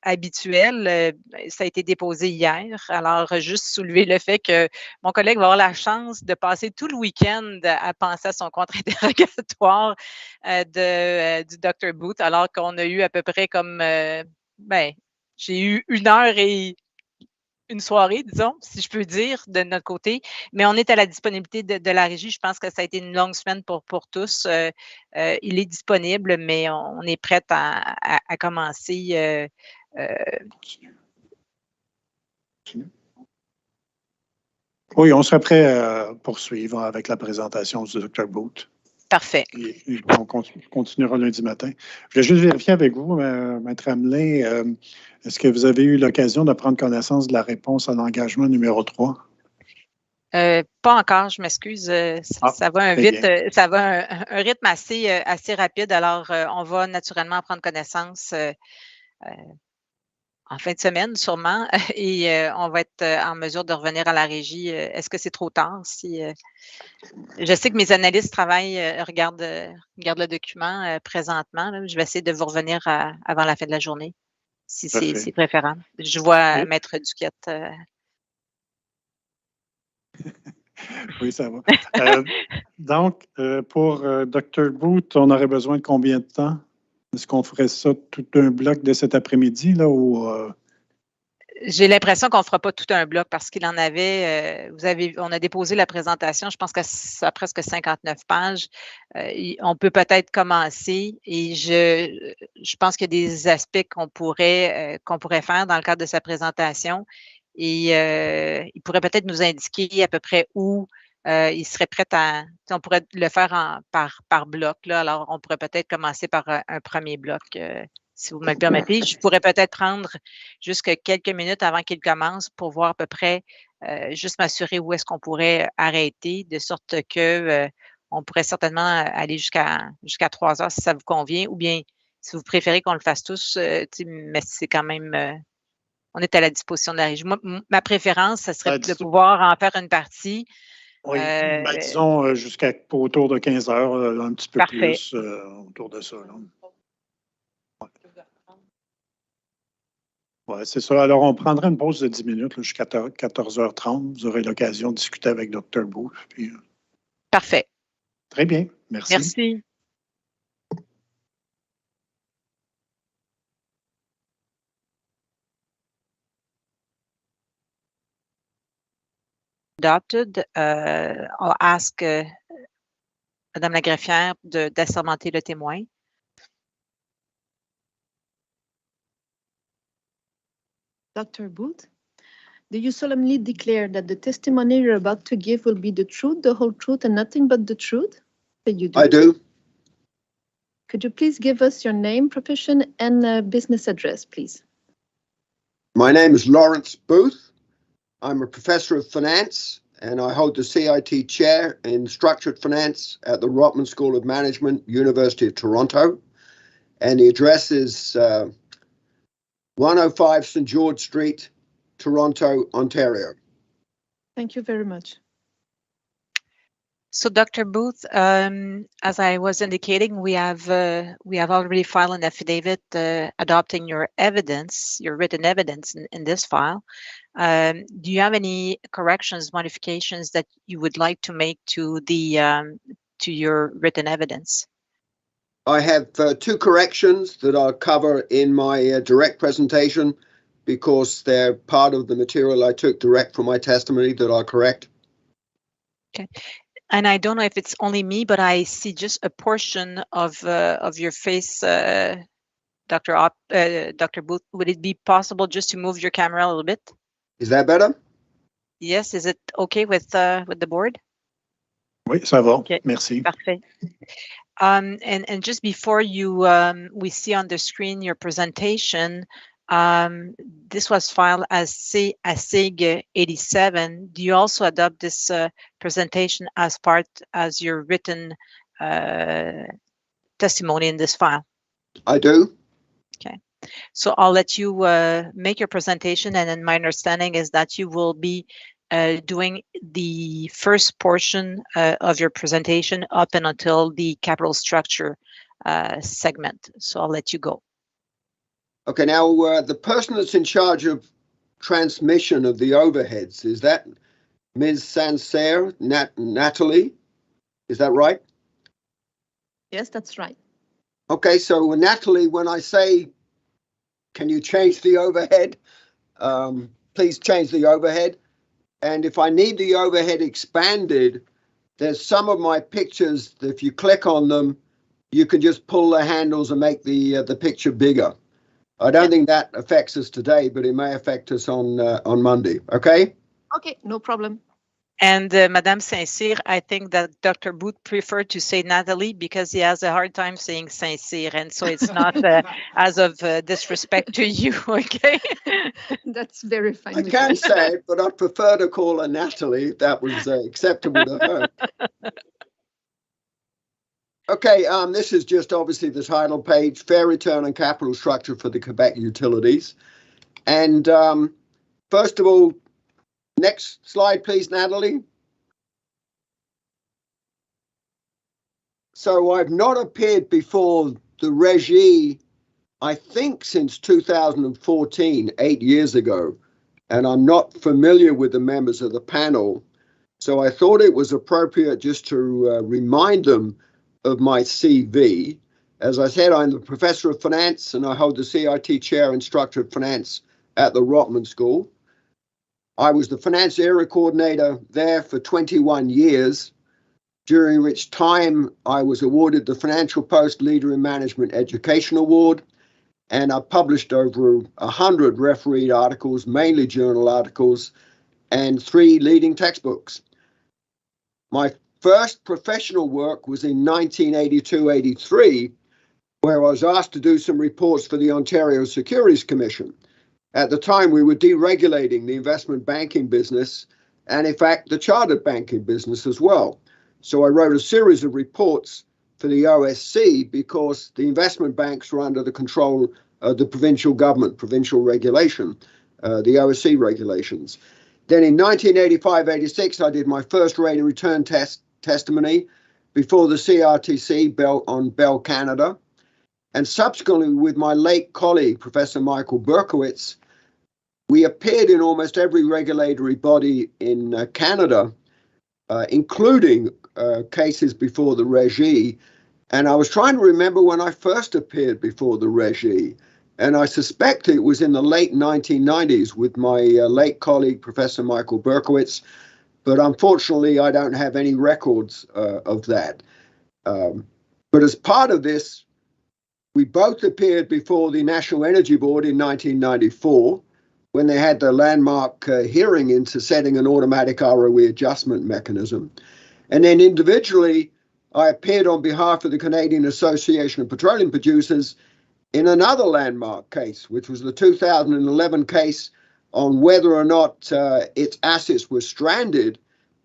habituelles. Ça a été déposé hier. Alors, juste soulever le fait que mon collègue va avoir la chance de passer tout le week-end à penser à son contre-interrogatoire du Dr. Booth, alors qu'on a eu à peu près comme, j'ai eu 1 heure et une soirée, disons, si je peux dire, de notre côté, mais on est à la disponibilité de la régie. Je pense que ça a été une longue semaine pour tous. Il est disponible, mais on est prêt à commencer. Oui, on serait prêt à poursuivre avec la présentation du Dr. Booth. Parfait. Et on continuera lundi matin. Je voulais juste vérifier avec vous, Maître Hamelin, est-ce que vous avez eu l'occasion de prendre connaissance de la réponse à l'engagement numéro 3? Pas encore, je m'excuse. Ça va ça va un rythme assez rapide. Alors, on va naturellement prendre connaissance en fin de semaine, sûrement, et on va être en mesure de revenir à la régie. Est-ce que c'est trop tard? Je sais que mes analystes regardent le document présentement. Là. Je vais essayer de vous revenir avant la fin de la journée, si c'est préférable. Je vois Maître Duquette. Oui, ça va. Donc, pour Dr. Booth, on aurait besoin de combien de temps? Est-ce qu'on ferait ça tout un bloc de cet après-midi, là, ou J'ai l'impression qu'on ne fera pas tout un bloc parce qu'il en avait, on a déposé la présentation, je pense que ça a presque 59 pages. On peut peut-être commencer et je pense qu'il y a des aspects qu'on pourrait faire dans le cadre de sa présentation et il pourrait peut-être nous indiquer à peu près où il serait prêt à, on pourrait le faire par bloc, là, alors on pourrait peut-être commencer par un premier bloc. Si vous me le permettez, je pourrais peut-être prendre jusque quelques minutes avant qu'il commence pour voir à peu près, juste m'assurer où est-ce qu'on pourrait arrêter, de sorte que on pourrait certainement aller jusqu'à 3 heures si ça vous convient, ou bien si vous préférez qu'on le fasse tous, mais c'est quand même, on est à la disposition de la régie. Moi, ma préférence, ce serait de pouvoir en faire une partie. Oui, disons jusqu'à autour de 15 heures, un petit peu Parfait. plus autour de ça. Là. Oui, c'est ça. Alors, on prendra une pause de 10 minutes jusqu'à 14h30. Vous aurez l'occasion de discuter avec Dr. Booth. Puis, Parfait. Très bien. Merci. Merci. Adopted. I'll ask Madame la greffière d'assermenter le témoin. Dr. Booth, do you solemnly declare that the testimony you're about to give will be the truth, the whole truth, and nothing but the truth? That you do? I do. Could you please give us your name, profession, and business address, please? My name is Lawrence Booth. I'm a professor of finance, and I hold the CIT chair in structured finance at the Rotman School of Management, University of Toronto. And the address is 105 St. George Street, Toronto, Ontario. Thank you very much. So, Dr. Booth, as I was indicating, we have already filed an affidavit adopting your evidence, your written evidence in this file. Do you have any corrections, modifications that you would like to make to your written evidence? I have 2 corrections that I'll cover in my direct presentation because they're part of the material I took direct from my testimony that I'll correct. Okay. And I don't know if it's only me, but I see just a portion of your face, Dr. Booth. Would it be possible just to move your camera a little bit? Is that better? Yes. Is it okay with the board? Oui, ça va. Okay. Merci. Parfait. And just before we see on the screen your presentation, this was filed as SIG 87. Do you also adopt this presentation as your written testimony in this file? I do. Okay. So I'll let you make your presentation, and then my understanding is that you will be doing the first portion of your presentation up and until the capital structure segment. So I'll let you go. Okay, now the person that's in charge of transmission of the overheads, is that Ms. Sancerre, Natalie? Is that right? Yes, that's right. Okay, so Natalie, when I say, can you change the overhead? Please change the overhead. And if I need the overhead expanded, there's some of my pictures, if you click on them, you can just pull the handles and make the picture bigger. I don't think that affects us today, but it may affect us on Monday. Okay? Okay, no problem. And Madame Saint-Cyr, I think that Dr. Booth preferred to say Natalie because he has a hard time saying Saint-Cyr, and so it's not as of disrespect to you, okay? That's very fine. I can say it, but I'd prefer to call her Natalie if that was acceptable to her. Okay, this is just obviously the title page, Fair Return on Capital Structure for the Quebec Utilities. And first of all, next slide, please, Natalie. So I've not appeared before the Régie, I think since 2014, 8 years ago, and I'm not familiar with the members of the panel. So I thought it was appropriate just to remind them of my CV. As I said, I'm the professor of finance and I hold the CIT chair in structured finance at the Rotman School. I was the finance area coordinator there for 21 years, during which time I was awarded the Financial Post Leader in Management Education Award, and I published over 100 refereed articles, mainly journal articles, and 3 leading textbooks. My first professional work was in 1982-83, where I was asked to do some reports for the Ontario Securities Commission. At the time, we were deregulating the investment banking business and, in fact, the chartered banking business as well. So I wrote a series of reports for the OSC because the investment banks were under the control of the provincial government, provincial regulation, the OSC regulations. Then in 1985-86, I did my first rate of return testimony before the CRTC on Bell Canada. And subsequently, with my late colleague, Professor Michael Berkowitz, we appeared in almost every regulatory body in Canada, including cases before the Régie. And I was trying to remember when I first appeared before the Régie. And I suspect it was in the late 1990s with my late colleague, Professor Michael Berkowitz. But unfortunately, I don't have any records of that. But as part of this, we both appeared before the National Energy Board in 1994, when they had the landmark hearing into setting an automatic ROE adjustment mechanism. And then individually, I appeared on behalf of the Canadian Association of Petroleum Producers in another landmark case, which was the 2011 case on whether or not its assets were stranded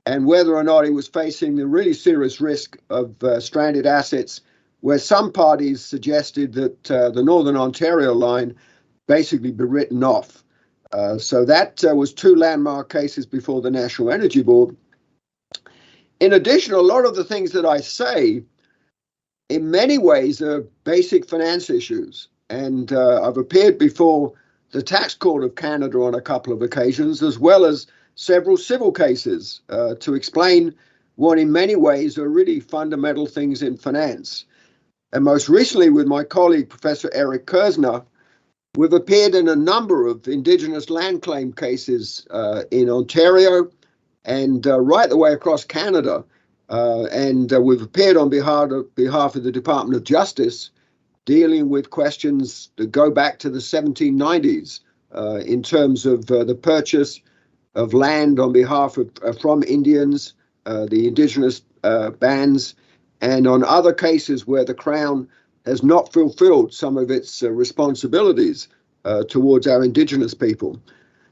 and whether or not it was facing the really serious risk of stranded assets, where some parties suggested that the Northern Ontario line basically be written off. So that was 2 landmark cases before the National Energy Board. In addition, a lot of the things that I say, in many ways, are basic finance issues. And I've appeared before the Tax Court of Canada on a couple of occasions, as well as several civil cases to explain what in many ways are really fundamental things in finance. And most recently, with my colleague, Professor Eric Kersner, we've appeared in a number of Indigenous land claim cases in Ontario and right the way across Canada. And we've appeared on behalf of the Department of Justice, dealing with questions that go back to the 1790s in terms of the purchase of land on behalf of from Indians, the Indigenous bands, and on other cases where the Crown has not fulfilled some of its responsibilities towards our Indigenous people.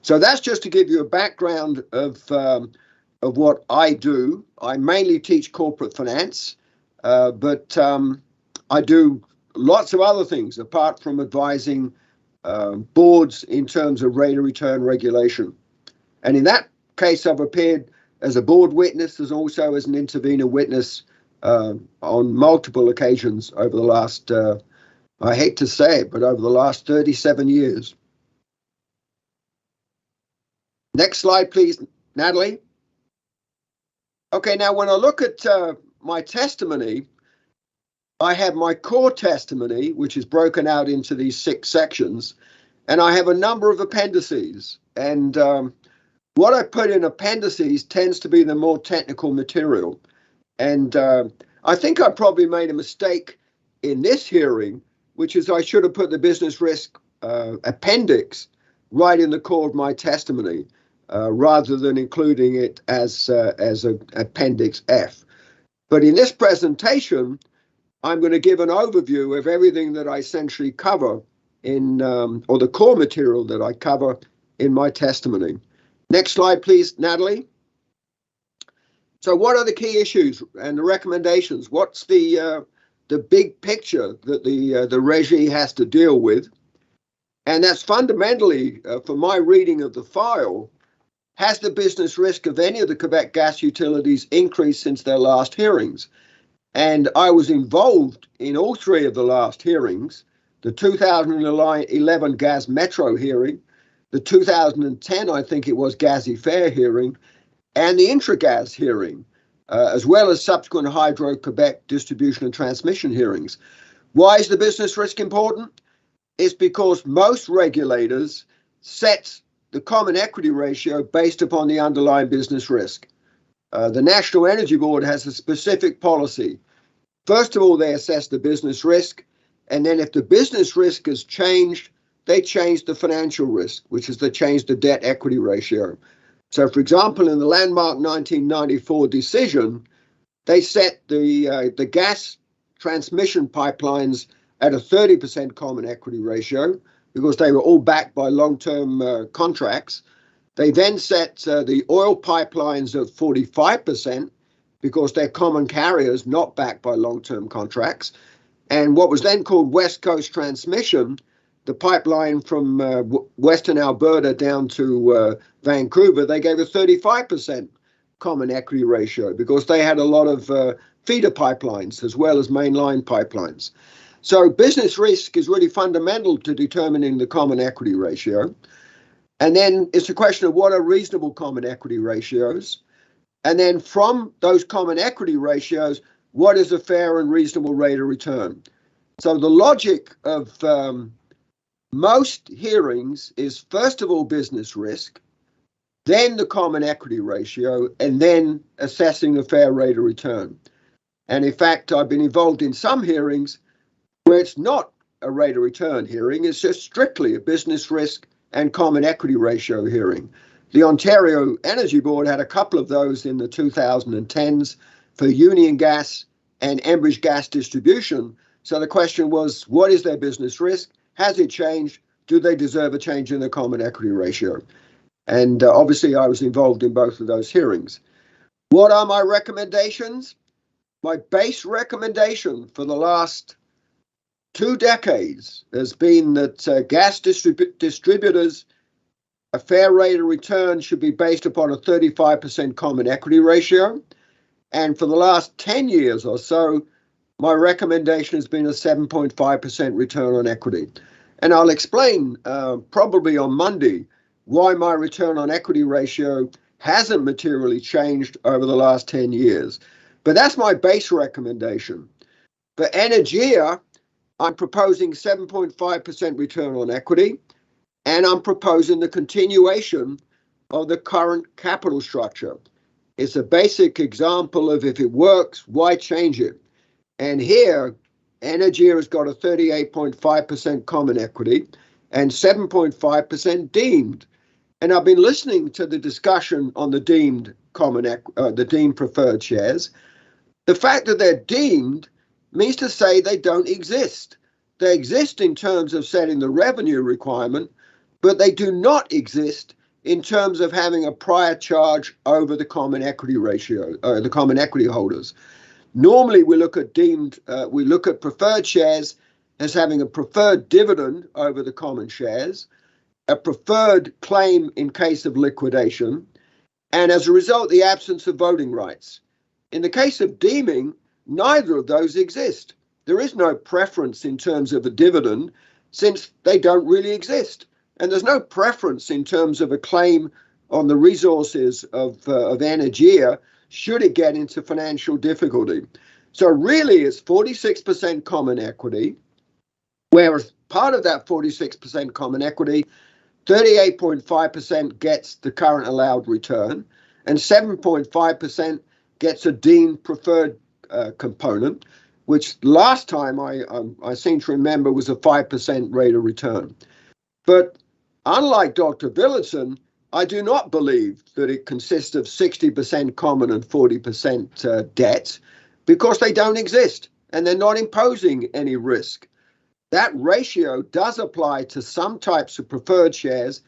So that's just to give you a background of what I do. I mainly teach corporate finance, but I do lots of other things apart from advising boards in terms of rate of return regulation. And in that case, I've appeared as a board witness, as also as an intervener witness on multiple occasions over the last, I hate to say it, but over the last 37 years. Next slide, please, Natalie. Okay, now when I look at my testimony, I have my core testimony, which is broken out into these 6 sections, and I have a number of appendices. And what I put in appendices tends to be the more technical material. And I think I probably made a mistake in this hearing, which is I should have put the business risk appendix right in the core of my testimony, rather than including it as an appendix F. But in this presentation, I'm going to give an overview of everything that I essentially cover in, or the core material that I cover in my testimony. Next slide, please, Natalie. So what are the key issues and the recommendations? What's the big picture that the Régie has to deal with? And that's fundamentally, for my reading of the file, has the business risk of any of the Quebec gas utilities increased since their last hearings? And I was involved in all 3 of the last hearings, the 2011 Gas Metro hearing, the 2010, I think it was, Gazzy Fair hearing, and the Intragas hearing, as well as subsequent Hydro-Quebec distribution and transmission hearings. Why is the business risk important? It's because most regulators sets the common equity ratio based upon the underlying business risk. The National Energy Board has a specific policy. First of all, they assess the business risk, and then if the business risk has changed, they change the financial risk, which is they change the debt equity ratio. So, for example, in the landmark 1994 decision, they set the gas transmission pipelines at a 30% common equity ratio because they were all backed by long-term contracts. They then set the oil pipelines at 45% because they're common carriers not backed by long-term contracts. And what was then called West Coast Transmission, the pipeline from Western Alberta down to Vancouver, they gave a 35% common equity ratio because they had a lot of feeder pipelines as well as mainline pipelines. So business risk is really fundamental to determining the common equity ratio. And then it's a question of what are reasonable common equity ratios. And then from those common equity ratios, what is a fair and reasonable rate of return? So the logic of most hearings is first of all business risk, then the common equity ratio, and then assessing a fair rate of return. And in fact, I've been involved in some hearings where it's not a rate of return hearing, it's just strictly a business risk and common equity ratio hearing. The Ontario Energy Board had a couple of those in the 2010s for Union Gas and Enbridge Gas Distribution. So the question was, what is their business risk? Has it changed? Do they deserve a change in the common equity ratio? And obviously, I was involved in both of those hearings. What are my recommendations? My base recommendation for the last 2 decades has been that gas distributors, a fair rate of return should be based upon a 35% common equity ratio. And for the last 10 years or so, my recommendation has been a 7.5% return on equity. And I'll explain probably on Monday why my return on equity ratio hasn't materially changed over the last 10 years. But that's my base recommendation. For Energia, I'm proposing 7.5% return on equity, and I'm proposing the continuation of the current capital structure. It's a basic example of if it works, why change it? And here, Energia has got a 38.5% common equity and 7.5% deemed. And I've been listening to the discussion on the deemed the deemed preferred shares. The fact that they're deemed means to say they don't exist. They exist in terms of setting the revenue requirement, but they do not exist in terms of having a prior charge over the common equity ratio, the common equity holders. Normally, we look at preferred shares as having a preferred dividend over the common shares, a preferred claim in case of liquidation, and as a result, the absence of voting rights. In the case of deeming, neither of those exist. There is no preference in terms of a dividend since they don't really exist. And there's no preference in terms of a claim on the resources of Energia should it get into financial difficulty. So really it's 46% common equity, whereas part of that 46% common equity, 38.5% gets the current allowed return and 7.5% gets a deemed preferred component, which last time I seem to remember was a 5% rate of return. But unlike Dr. Billitson, I do not believe that it consists of 60% common and 40% debt because they don't exist and they're not imposing any risk. That ratio does apply to some types of preferred shares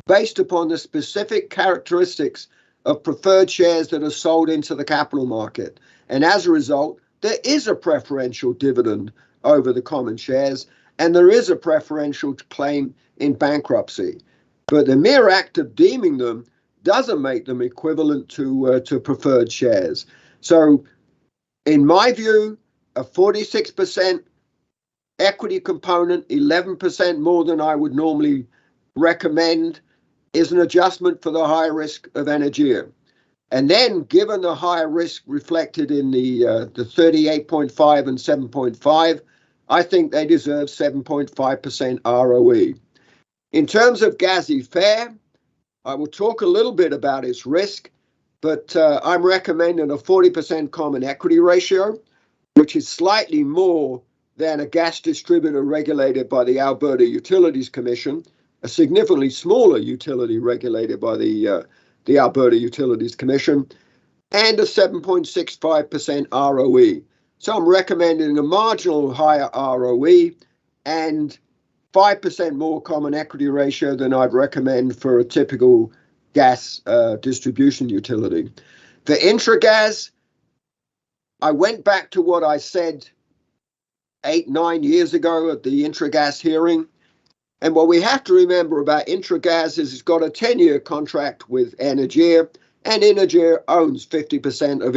based upon the specific characteristics of preferred shares that are sold into the capital market. And as a result, there is a preferential dividend over the common shares and there is a preferential claim in bankruptcy. But the mere act of deeming them doesn't make them equivalent to preferred shares. So in my view, a 46% equity component, 11% more than I would normally recommend, is an adjustment for the higher risk of Energia. And then given the higher risk reflected in the 38.5 and 7.5, I think they deserve 7.5% ROE. In terms of gazifère, I will talk a little bit about its risk, but I'm recommending a 40% common equity ratio, which is slightly more than a gas distributor regulated by the Alberta Utilities Commission, a significantly smaller utility regulated by the Alberta Utilities Commission, and a 7.65% ROE. So I'm recommending a marginal higher ROE and 5% more common equity ratio than I'd recommend for a typical gas distribution utility. For intragas, I went back to what I said 8-9 years ago at the intragas hearing. And what we have to remember about intragas is it's got a 10-year contract with Energia, and Energia owns 50% of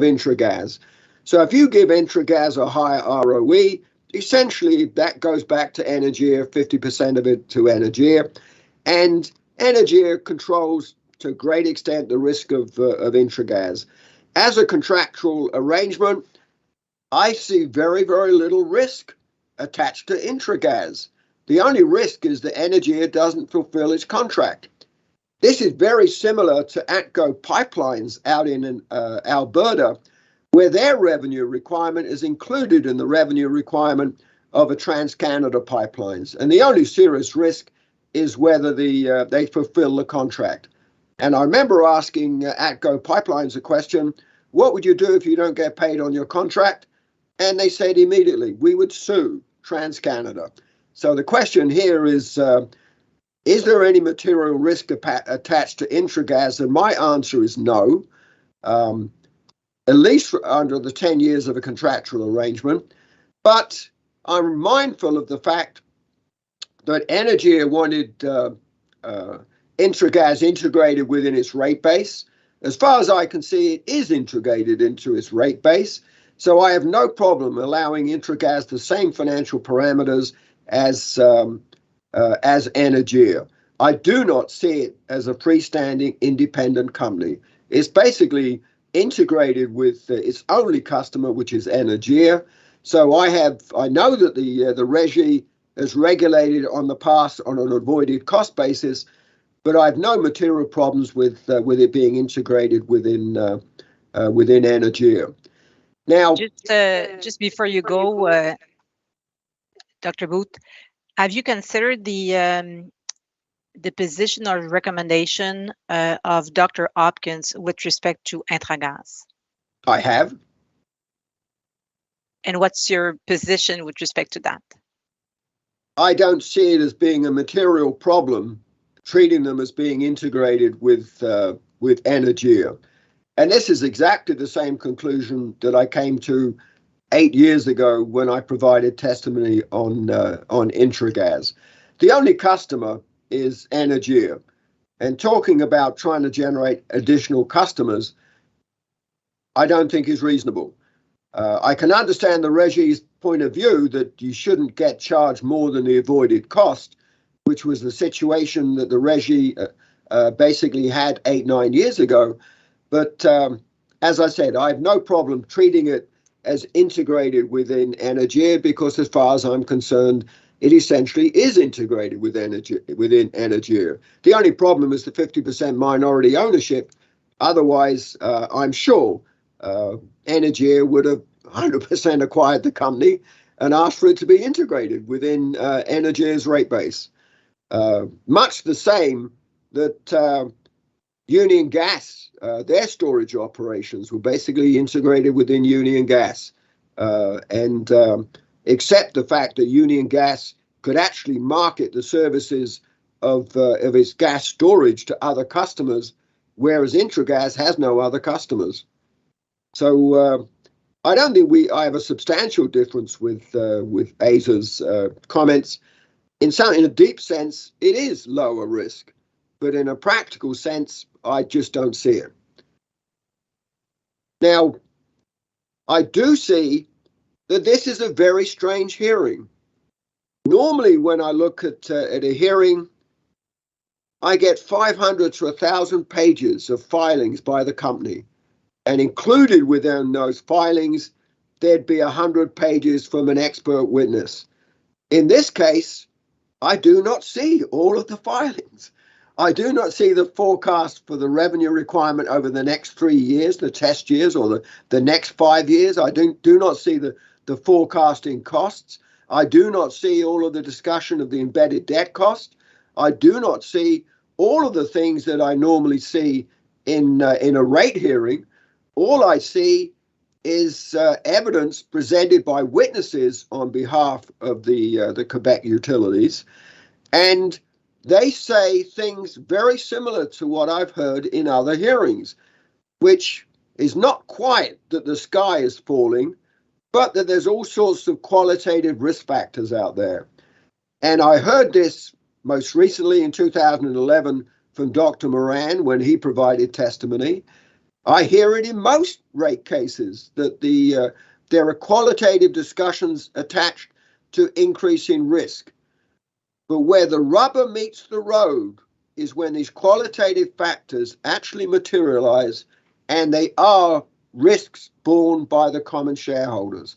intragas. So if you give intragas a higher ROE, essentially that goes back to Energia, 50% of it to Energia, and Energia controls to a great extent the risk of intragas. As a contractual arrangement, I see very, very little risk attached to intragas. The only risk is that Energia doesn't fulfill its contract. This is very similar to ATCO pipelines out in Alberta, where their revenue requirement is included in the revenue requirement of a TransCanada pipelines. And the only serious risk is whether they fulfill the contract. And I remember asking ATCO pipelines a question, what would you do if you don't get paid on your contract? And they said immediately, we would sue TransCanada. So the question here is there any material risk attached to intragas? And my answer is no, at least under the 10 years of a contractual arrangement. But I'm mindful of the fact that Energia wanted intragas integrated within its rate base. As far as I can see, it is integrated into its rate base. So I have no problem allowing intragas the same financial parameters as Energia. I do not see it as a freestanding independent company. It's basically integrated with its only customer, which is Energia. So I know that the REGI has regulated on the past on an avoided cost basis, but I have no material problems with it being integrated within Energia. Now, just before you go, Dr. Booth, have you considered the position or recommendation of Dr. Hopkins with respect to Intragas? I have. And what's your position with respect to that? I don't see it as being a material problem, treating them as being integrated with Energia. And this is exactly the same conclusion that I came to 8 years ago when I provided testimony on Intragas. The only customer is Energia. And talking about trying to generate additional customers, I don't think is reasonable. I can understand the REGI's point of view that you shouldn't get charged more than the avoided cost, which was the situation that the REGI basically had 8-9 years ago. But as I said, I have no problem treating it as integrated within Energia because as far as I'm concerned, it essentially is integrated within Energia. The only problem is the 50% minority ownership. Otherwise, I'm sure Energia would have 100% acquired the company and asked for it to be integrated within Energia's rate base. Much the same that Union Gas, their storage operations were basically integrated within Union Gas. And except the fact that Union Gas could actually market the services of its gas storage to other customers, whereas Intragas has no other customers. So I don't think I have a substantial difference with Asa's comments. In a deep sense, it is lower risk, but in a practical sense, I just don't see it. Now, I do see that this is a very strange hearing. Normally, when I look at a hearing, I get 500 to 1,000 pages of filings by the company. And included within those filings, there'd be 100 pages from an expert witness. In this case, I do not see all of the filings. I do not see the forecast for the revenue requirement over the next 3 years, the test years, or the next 5 years. I do not see the forecasting costs. I do not see all of the discussion of the embedded debt cost. I do not see all of the things that I normally see in a rate hearing. All I see is evidence presented by witnesses on behalf of the Quebec utilities, and they say things very similar to what I've heard in other hearings, which is not quite that the sky is falling, but that there's all sorts of qualitative risk factors out there. And I heard this most recently in 2011 from Dr. Moran when he provided testimony. I hear it in most rate cases that there are qualitative discussions attached to increasing risk. But where the rubber meets the road is when these qualitative factors actually materialize, and they are risks borne by the common shareholders.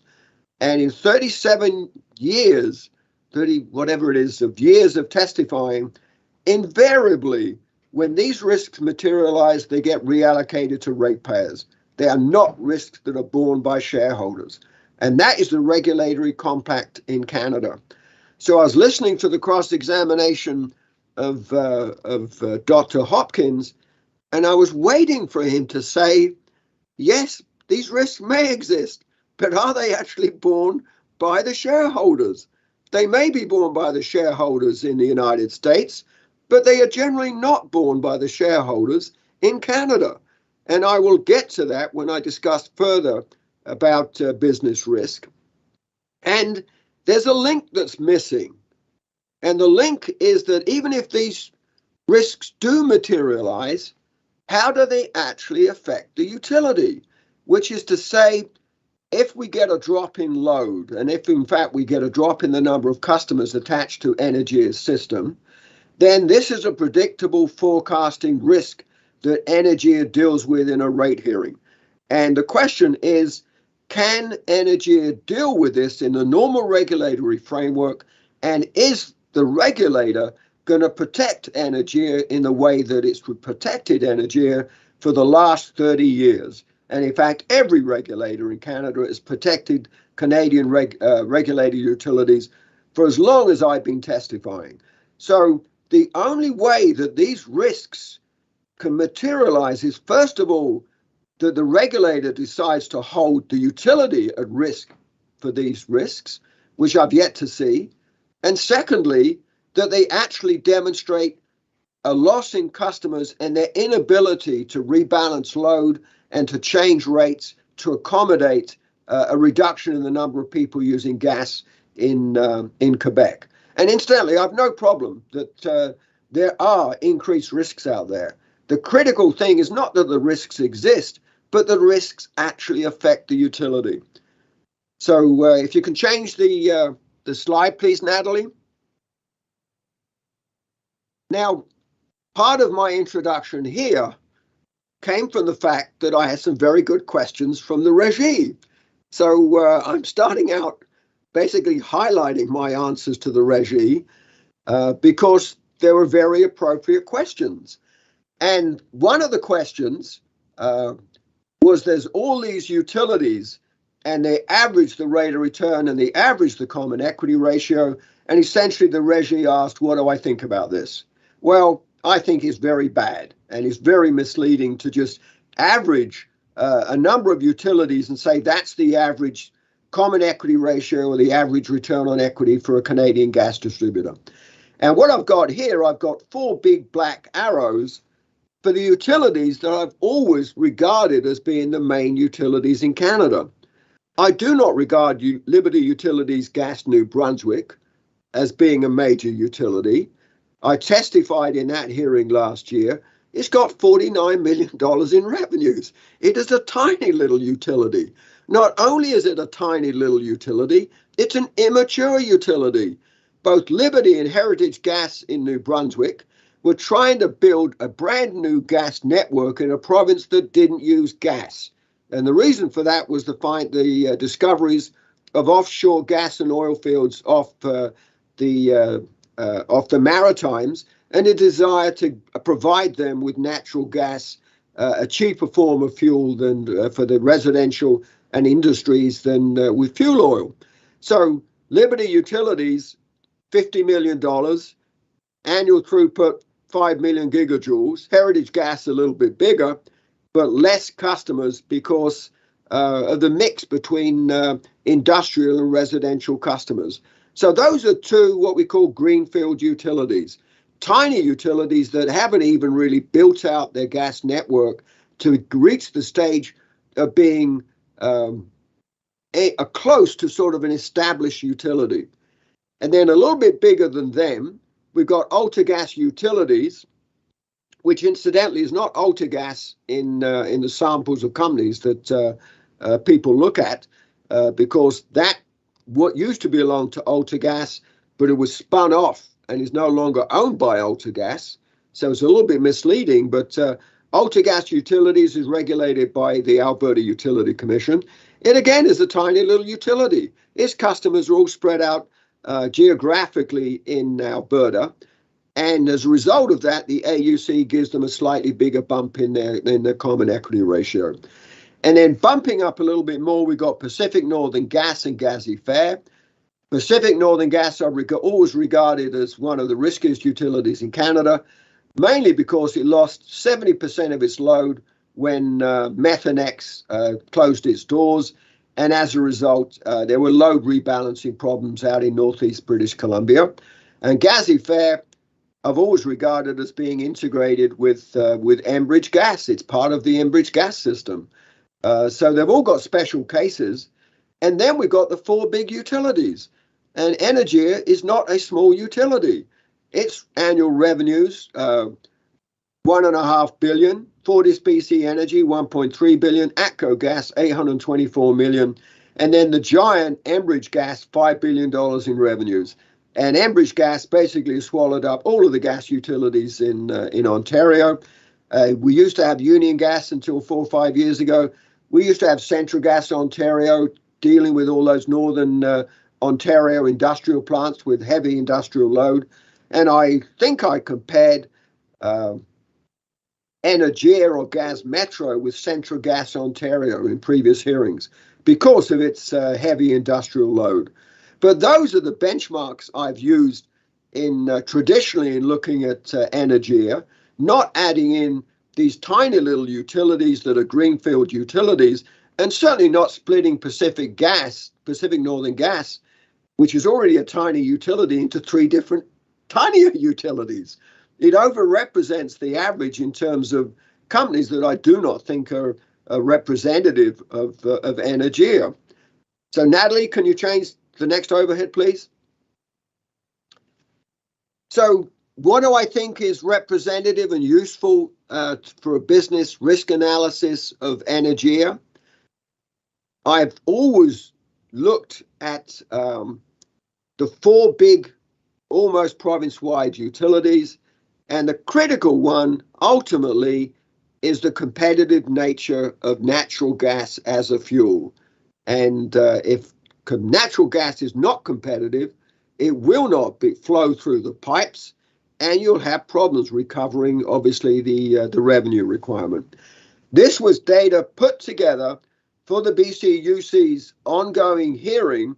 And in 37 years, 30 whatever it is, of years of testifying, invariably, when these risks materialize, they get reallocated to ratepayers. They are not risks that are borne by shareholders. And that is the regulatory compact in Canada. So I was listening to the cross-examination of Dr. Hopkins, and I was waiting for him to say, yes, these risks may exist, but are they actually borne by the shareholders? They may be borne by the shareholders in the United States, but they are generally not borne by the shareholders in Canada. And I will get to that when I discuss further about business risk. And there's a link that's missing. And the link is that even if these risks do materialize, how do they actually affect the utility? Which is to say, if we get a drop in load, and if in fact we get a drop in the number of customers attached to Energea's system, then this is a predictable forecasting risk that Energea deals with in a rate hearing. And the question is, can Energea deal with this in the normal regulatory framework? And is the regulator going to protect Energea in the way that it's protected Energea for the last 30 years? And in fact, every regulator in Canada has protected Canadian regulated utilities for as long as I've been testifying. So the only way that these risks can materialize is, first of all, that the regulator decides to hold the utility at risk for these risks, which I've yet to see. And secondly, that they actually demonstrate a loss in customers and their inability to rebalance load and to change rates to accommodate a reduction in the number of people using gas in Quebec. And incidentally, I have no problem that there are increased risks out there. The critical thing is not that the risks exist, but the risks actually affect the utility. So if you can change the slide, please, Natalie. Now, part of my introduction here came from the fact that I had some very good questions from the Régie. So I'm starting out basically highlighting my answers to the Régie because there were very appropriate questions. And one of the questions was, there's all these utilities and they average the rate of return and they average the common equity ratio. And essentially the Régie asked, what do I think about this? Well, I think it's very bad and it's very misleading to just average a number of utilities and say that's the average common equity ratio or the average return on equity for a Canadian gas distributor. And what I've got here, I've got 4 big black arrows for the utilities that I've always regarded as being the main utilities in Canada. I do not regard Liberty Utilities Gas New Brunswick as being a major utility. I testified in that hearing last year. It's got $49 million in revenues. It is a tiny little utility. Not only is it a tiny little utility, it's an immature utility. Both Liberty and Heritage Gas in New Brunswick were trying to build a brand new gas network in a province that didn't use gas. And the reason for that was the discoveries of offshore gas and oil fields off the of the Maritimes, and a desire to provide them with natural gas, a cheaper form of fuel than for the residential and industries than with fuel oil. So Liberty Utilities, $50 million, annual throughput 5 million gigajoules, Heritage Gas a little bit bigger, but less customers because of the mix between industrial and residential customers. So those are two what we call greenfield utilities, tiny utilities that haven't even really built out their gas network to reach the stage of being close to sort of an established utility. And then a little bit bigger than them, we've got AltaGas Utilities, which incidentally is not AltaGas in the samples of companies that people look at, because that what used to belong to AltaGas, but it was spun off and is no longer owned by AltaGas. So it's a little bit misleading, but AltaGas Utilities is regulated by the Alberta Utility Commission. It again is a tiny little utility. Its customers are all spread out geographically in Alberta. And as a result of that, the AUC gives them a slightly bigger bump in their common equity ratio. And then bumping up a little bit more, we've got Pacific Northern Gas and Gazifare. Pacific Northern Gas are always regarded as one of the riskiest utilities in Canada, mainly because it lost 70% of its load when Methanex closed its doors. And as a result, there were load rebalancing problems out in northeast British Columbia. And Gazifare, I've always regarded as being integrated with Enbridge Gas. It's part of the Enbridge Gas system. So they've all got special cases. And then we've got the four big utilities. And Energia is not a small utility. Its annual revenues, $1.5 billion. FortisBC Energy, $1.3 billion. ATCO Gas, $824 million. And then the giant Enbridge Gas, $5 billion in revenues. And Enbridge Gas basically swallowed up all of the gas utilities in Ontario. We used to have Union Gas until 4 or 5 years ago. We used to have Central Gas Ontario dealing with all those northern Ontario industrial plants with heavy industrial load. And I think I compared Energia or Gas Metro with Central Gas Ontario in previous hearings because of its heavy industrial load. But those are the benchmarks I've used in traditionally in looking at Energia, not adding in these tiny little utilities that are greenfield utilities, and certainly not splitting Pacific Northern Gas, which is already a tiny utility, into 3 different tinier utilities. It overrepresents the average in terms of companies that I do not think are representative of Energia. So Natalie, can you change the next overhead, please? So what do I think is representative and useful for a business risk analysis of Energia? I've always looked at the 4 big, almost province-wide utilities, and the critical one ultimately is the competitive nature of natural gas as a fuel. And if natural gas is not competitive, it will not flow through the pipes, and you'll have problems recovering, obviously, the revenue requirement. This was data put together for the BCUC's ongoing hearing,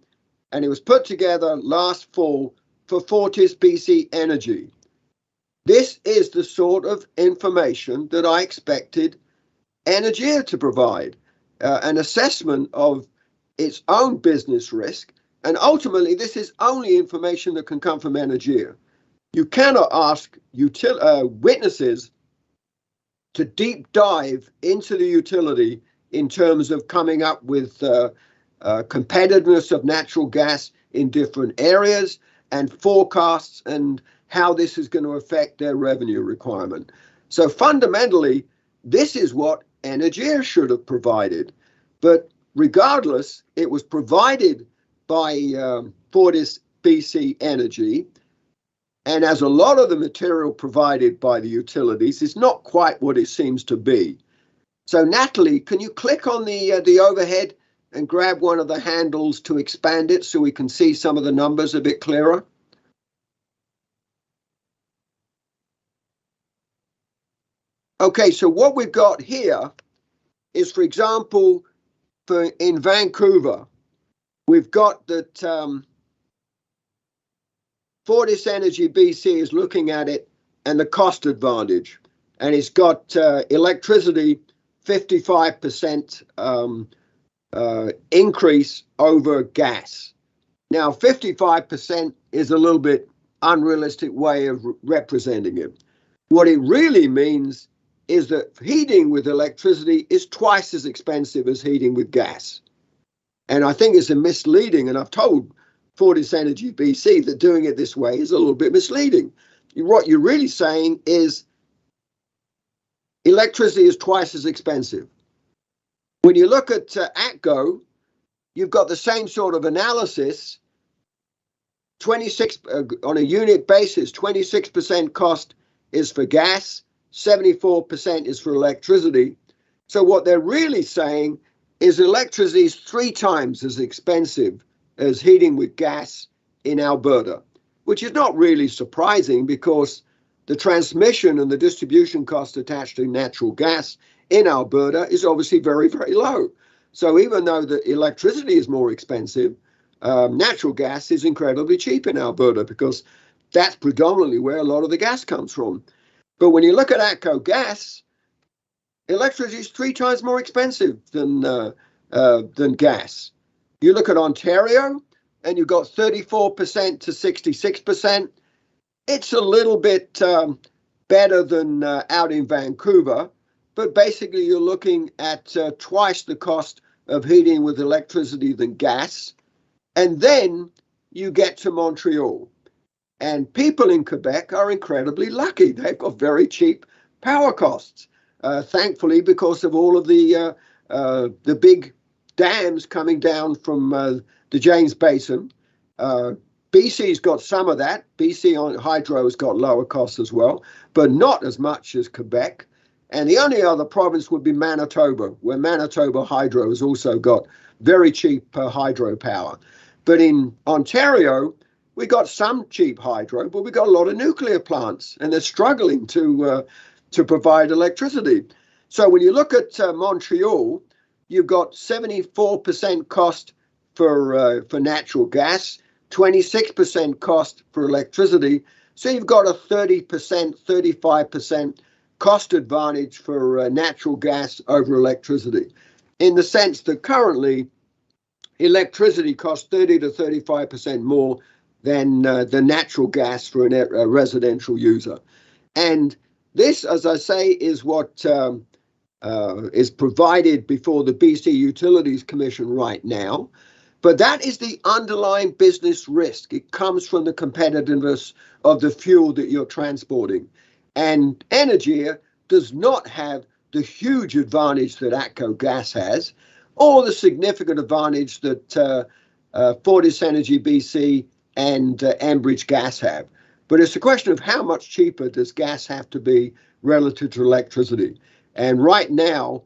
and it was put together last fall for FortisBC Energy. This is the sort of information that I expected Energia to provide, an assessment of its own business risk. And ultimately, this is only information that can come from Energia. You cannot ask witnesses to deep dive into the utility in terms of coming up with competitiveness of natural gas in different areas and forecasts and how this is going to affect their revenue requirement. So fundamentally, this is what Energia should have provided. But regardless, it was provided by FortisBC Energy. And as a lot of the material provided by the utilities is not quite what it seems to be. So Natalie, can you click on the overhead and grab one of the handles to expand it so we can see some of the numbers a bit clearer? Okay, so what we've got here is, for example, in Vancouver, we've got that Fortis Energy BC is looking at it and the cost advantage, and it's got electricity 55% increase over gas. Now, 55% is a little bit unrealistic way of representing it. What it really means is that heating with electricity is twice as expensive as heating with gas. And I think it's a misleading, and I've told Fortis Energy BC that doing it this way is a little bit misleading. What you're really saying is electricity is twice as expensive. When you look at ATCO, you've got the same sort of analysis. 26 on a unit basis, 26% cost is for gas, 74% is for electricity. So what they're really saying is electricity is 3 times as expensive as heating with gas in Alberta, which is not really surprising because the transmission and the distribution cost attached to natural gas in Alberta is obviously very, very low. So even though the electricity is more expensive, natural gas is incredibly cheap in Alberta because that's predominantly where a lot of the gas comes from. But when you look at ATCO gas, electricity is 3 times more expensive than gas. You look at Ontario, and you've got 34% to 66%. It's a little bit better than out in Vancouver, but basically you're looking at twice the cost of heating with electricity than gas. And then you get to Montreal. And people in Quebec are incredibly lucky. They've got very cheap power costs, thankfully, because of all of the big dams coming down from the James Basin. BC's got some of that. BC on hydro has got lower costs as well, but not as much as Quebec. And the only other province would be Manitoba, where Manitoba Hydro has also got very cheap hydropower. But in Ontario, we got some cheap hydro, but we got a lot of nuclear plants, and they're struggling to provide electricity. So when you look at Montreal, you've got 74% cost for natural gas, 26% cost for electricity. So you've got a 30%, 35% cost advantage for natural gas over electricity, in the sense that currently electricity costs 30 to 35% more than the natural gas for a residential user. And this, as I say, is what is provided before the BC Utilities Commission right now. But that is the underlying business risk. It comes from the competitiveness of the fuel that you're transporting. And Energia does not have the huge advantage that ATCO Gas has, or the significant advantage that Fortis Energy BC and Enbridge Gas have. But it's a question of how much cheaper does gas have to be relative to electricity. And right now,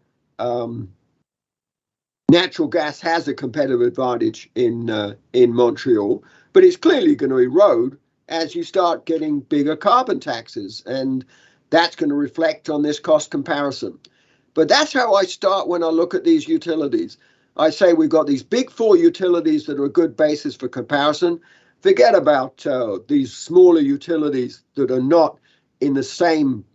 natural gas has a competitive advantage in Montreal, but it's clearly going to erode as you start getting bigger carbon taxes, and that's going to reflect on this cost comparison. But that's how I start when I look at these utilities. I say we've got these big 4 utilities that are a good basis for comparison. Forget about these smaller utilities that are not in the same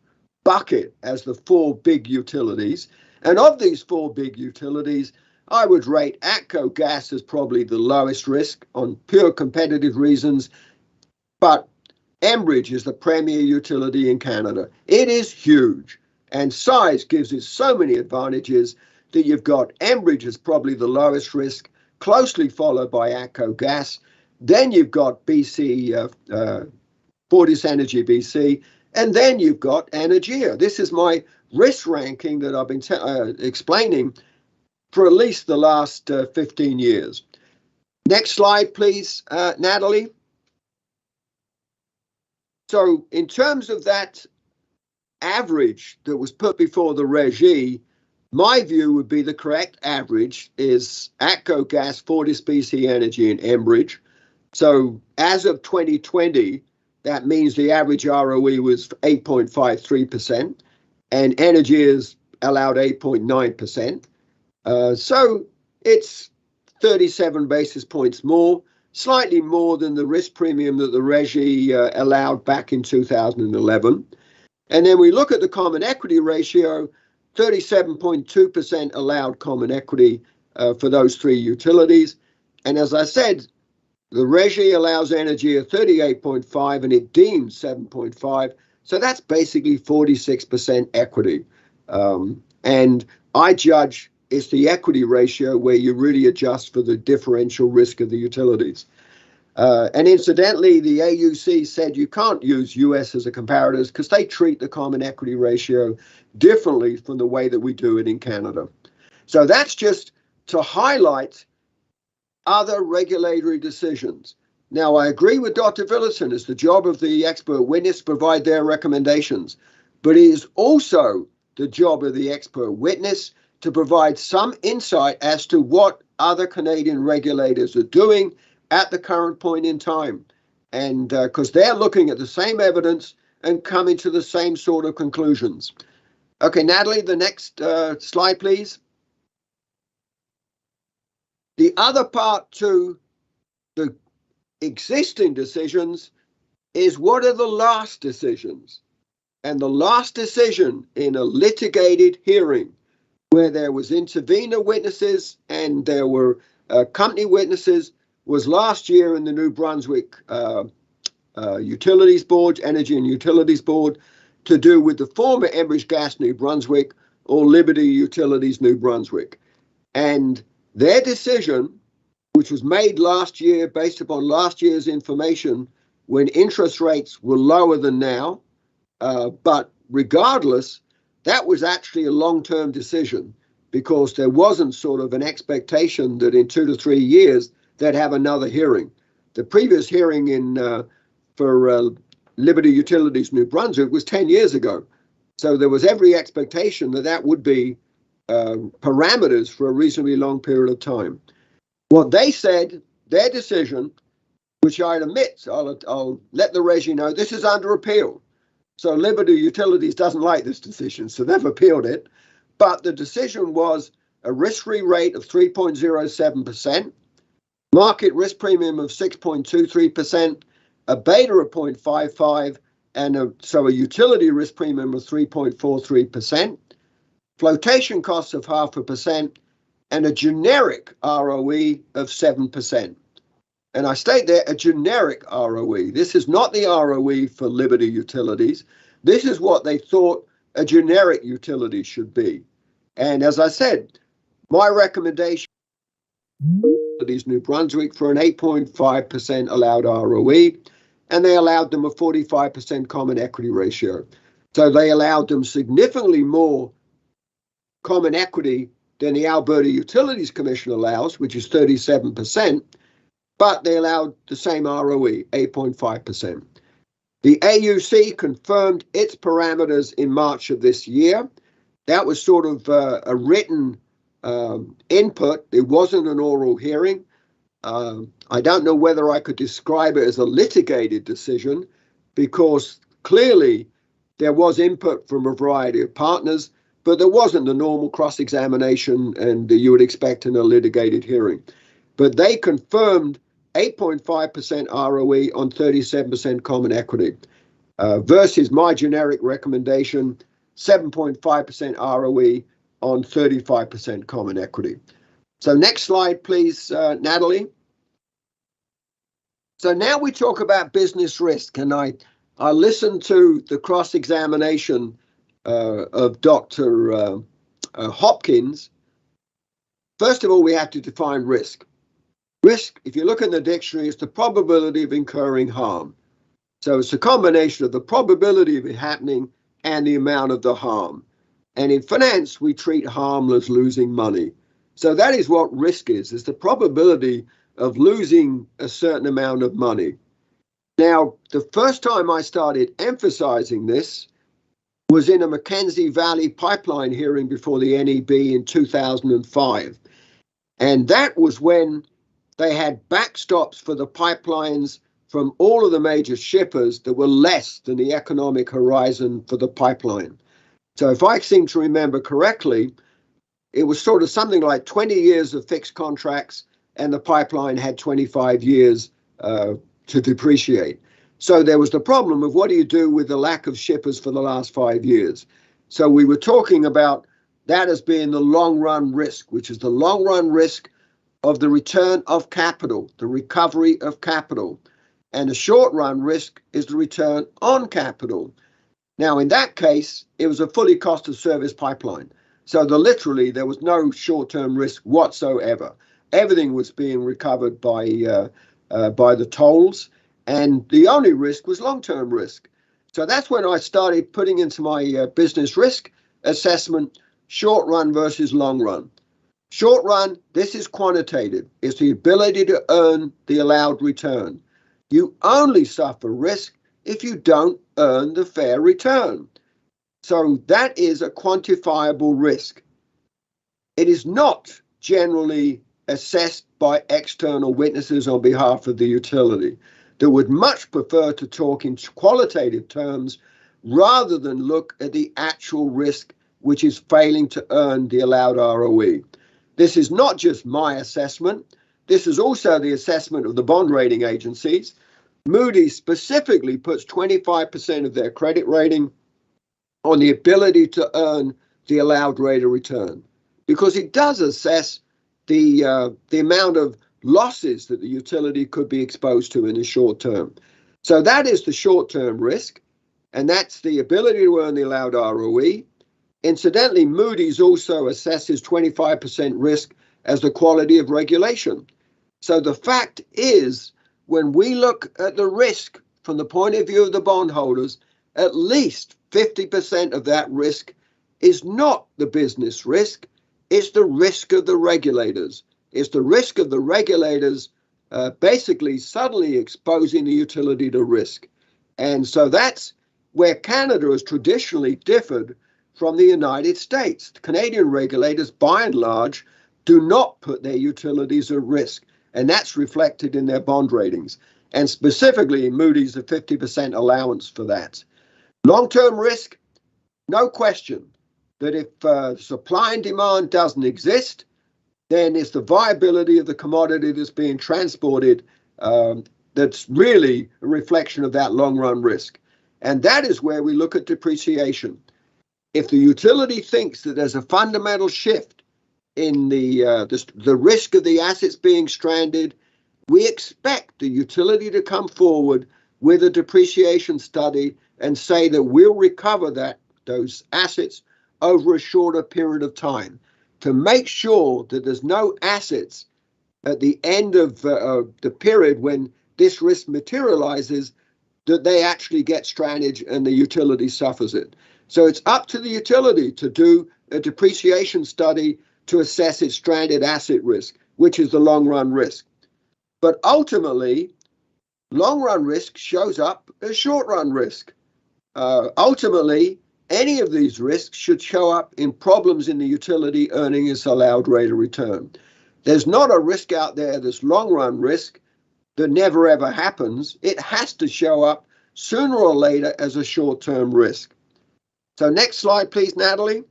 bucket as the 4 big utilities. And of these 4 big utilities, I would rate ATCO Gas as probably the lowest risk on pure competitive reasons, but Enbridge is the premier utility in Canada. It is huge, and size gives it so many advantages that you've got Enbridge as probably the lowest risk, closely followed by ATCO Gas. Then you've got BC, Fortis Energy BC, and then you've got Energia. This is my risk ranking that I've been explaining for at least the last 15 years. Next slide, please, Natalie. So in terms of that average that was put before the Régie, my view would be the correct average is ATCO Gas, Fortis BC Energy, and Enbridge. So as of 2020, that means the average ROE was 8.53%. and energy is allowed 8.9%. So it's 37 basis points more, slightly more than the risk premium that the Régie allowed back in 2011. And then we look at the common equity ratio, 37.2% allowed common equity for those three utilities. And as I said, the Régie allows energy at 38.5 and it deems 7.5. So that's basically 46% equity. And I judge it's the equity ratio where you really adjust for the differential risk of the utilities. And incidentally, the AUC said you can't use US as a comparator because they treat the common equity ratio differently from the way that we do it in Canada. So that's just to highlight other regulatory decisions. Now, I agree with Dr. Villison. It's the job of the expert witness to provide their recommendations, but it is also the job of the expert witness to provide some insight as to what other Canadian regulators are doing at the current point in time. And because they're looking at the same evidence and coming to the same sort of conclusions. Okay, Natalie, the next slide, please. The other part to the existing decisions is what are the last decisions? And the last decision in a litigated hearing where there was intervener witnesses and there were company witnesses was last year in the New Brunswick Utilities Board, Energy and Utilities Board, to do with the former Enbridge Gas New Brunswick or Liberty Utilities New Brunswick. And their decision, which was made last year based upon last year's information when interest rates were lower than now, but regardless, that was actually a long-term decision because there wasn't sort of an expectation that in 2 to 3 years they'd have another hearing. The previous hearing for Liberty Utilities New Brunswick was 10 years ago. So there was every expectation that that would be parameters for a reasonably long period of time. What they said, their decision, which I admit, I'll let the Régie know, this is under appeal. So Liberty Utilities doesn't like this decision, so they've appealed it. But the decision was a risk-free rate of 3.07%, market risk premium of 6.23%, a beta of 0.55, and so a utility risk premium of 3.43%, flotation costs of 0.5%, and a generic ROE of 7%. And I state there a generic ROE. This is not the ROE for Liberty Utilities. This is what they thought a generic utility should be. And as I said, my recommendation is New Brunswick for an 8.5% allowed ROE, and they allowed them a 45% common equity ratio. So they allowed them significantly more common equity than the Alberta Utilities Commission allows, which is 37%, but they allowed the same ROE, 8.5%. The AUC confirmed its parameters in March of this year. That was sort of a written input. It wasn't an oral hearing. I don't know whether I could describe it as a litigated decision because clearly there was input from a variety of partners, but there wasn't the normal cross-examination and you would expect in a litigated hearing. But they confirmed 8.5% ROE on 37% common equity versus my generic recommendation, 7.5% ROE on 35% common equity. So next slide, please, Natalie. So now we talk about business risk, and I listened to the cross-examination of Dr. Hopkins. First of all, we have to define risk. Risk, if you look in the dictionary, is the probability of incurring harm. So it's a combination of the probability of it happening and the amount of the harm. And in finance, we treat harm as losing money. So that is what risk is the probability of losing a certain amount of money. Now, the first time I started emphasizing this was in a Mackenzie Valley pipeline hearing before the NEB in 2005. And that was when they had backstops for the pipelines from all of the major shippers that were less than the economic horizon for the pipeline. So if I seem to remember correctly, it was sort of something like 20 years of fixed contracts, and the pipeline had 25 years to depreciate. So there was the problem of what do you do with the lack of shippers for the last 5 years? So we were talking about that as being the long run risk, which is the long run risk of the return of capital, the recovery of capital. And the short run risk is the return on capital. Now, in that case, it was a fully cost of service pipeline. So literally, there was no short-term risk whatsoever. Everything was being recovered by the tolls, and the only risk was long-term risk. So that's when I started putting into my business risk assessment, short run versus long run. Short run, this is quantitative. It's the ability to earn the allowed return. You only suffer risk if you don't earn the fair return. So that is a quantifiable risk. It is not generally assessed by external witnesses on behalf of the utility. They would much prefer to talk in qualitative terms rather than look at the actual risk, which is failing to earn the allowed ROE. This is not just my assessment. This is also the assessment of the bond rating agencies. Moody's specifically puts 25% of their credit rating on the ability to earn the allowed rate of return, because it does assess the amount of losses that the utility could be exposed to in the short term. So that is the short-term risk, and that's the ability to earn the allowed ROE. Incidentally, Moody's also assesses 25% risk as the quality of regulation. So the fact is, when we look at the risk from the point of view of the bondholders, at least 50% of that risk is not the business risk, it's the risk of the regulators. It's the risk of the regulators basically suddenly exposing the utility to risk. And so that's where Canada has traditionally differed from the United States. The Canadian regulators, by and large, do not put their utilities at risk, and that's reflected in their bond ratings. And specifically in Moody's, a 50% allowance for that. Long-term risk, no question that if supply and demand doesn't exist, then it's the viability of the commodity that's being transported that's really a reflection of that long-run risk. And that is where we look at depreciation. If the utility thinks that there's a fundamental shift in the risk of the assets being stranded, we expect the utility to come forward with a depreciation study and say that we'll recover those assets over a shorter period of time to make sure that there's no assets at the end of the period when this risk materializes that they actually get stranded and the utility suffers it. So it's up to the utility to do a depreciation study to assess its stranded asset risk, which is the long-run risk. But ultimately, long-run risk shows up as short-run risk. Ultimately, any of these risks should show up in problems in the utility earning its allowed rate of return. There's not a risk out there that's long-run risk that never ever happens. It has to show up sooner or later as a short-term risk. So next slide, please, Natalie.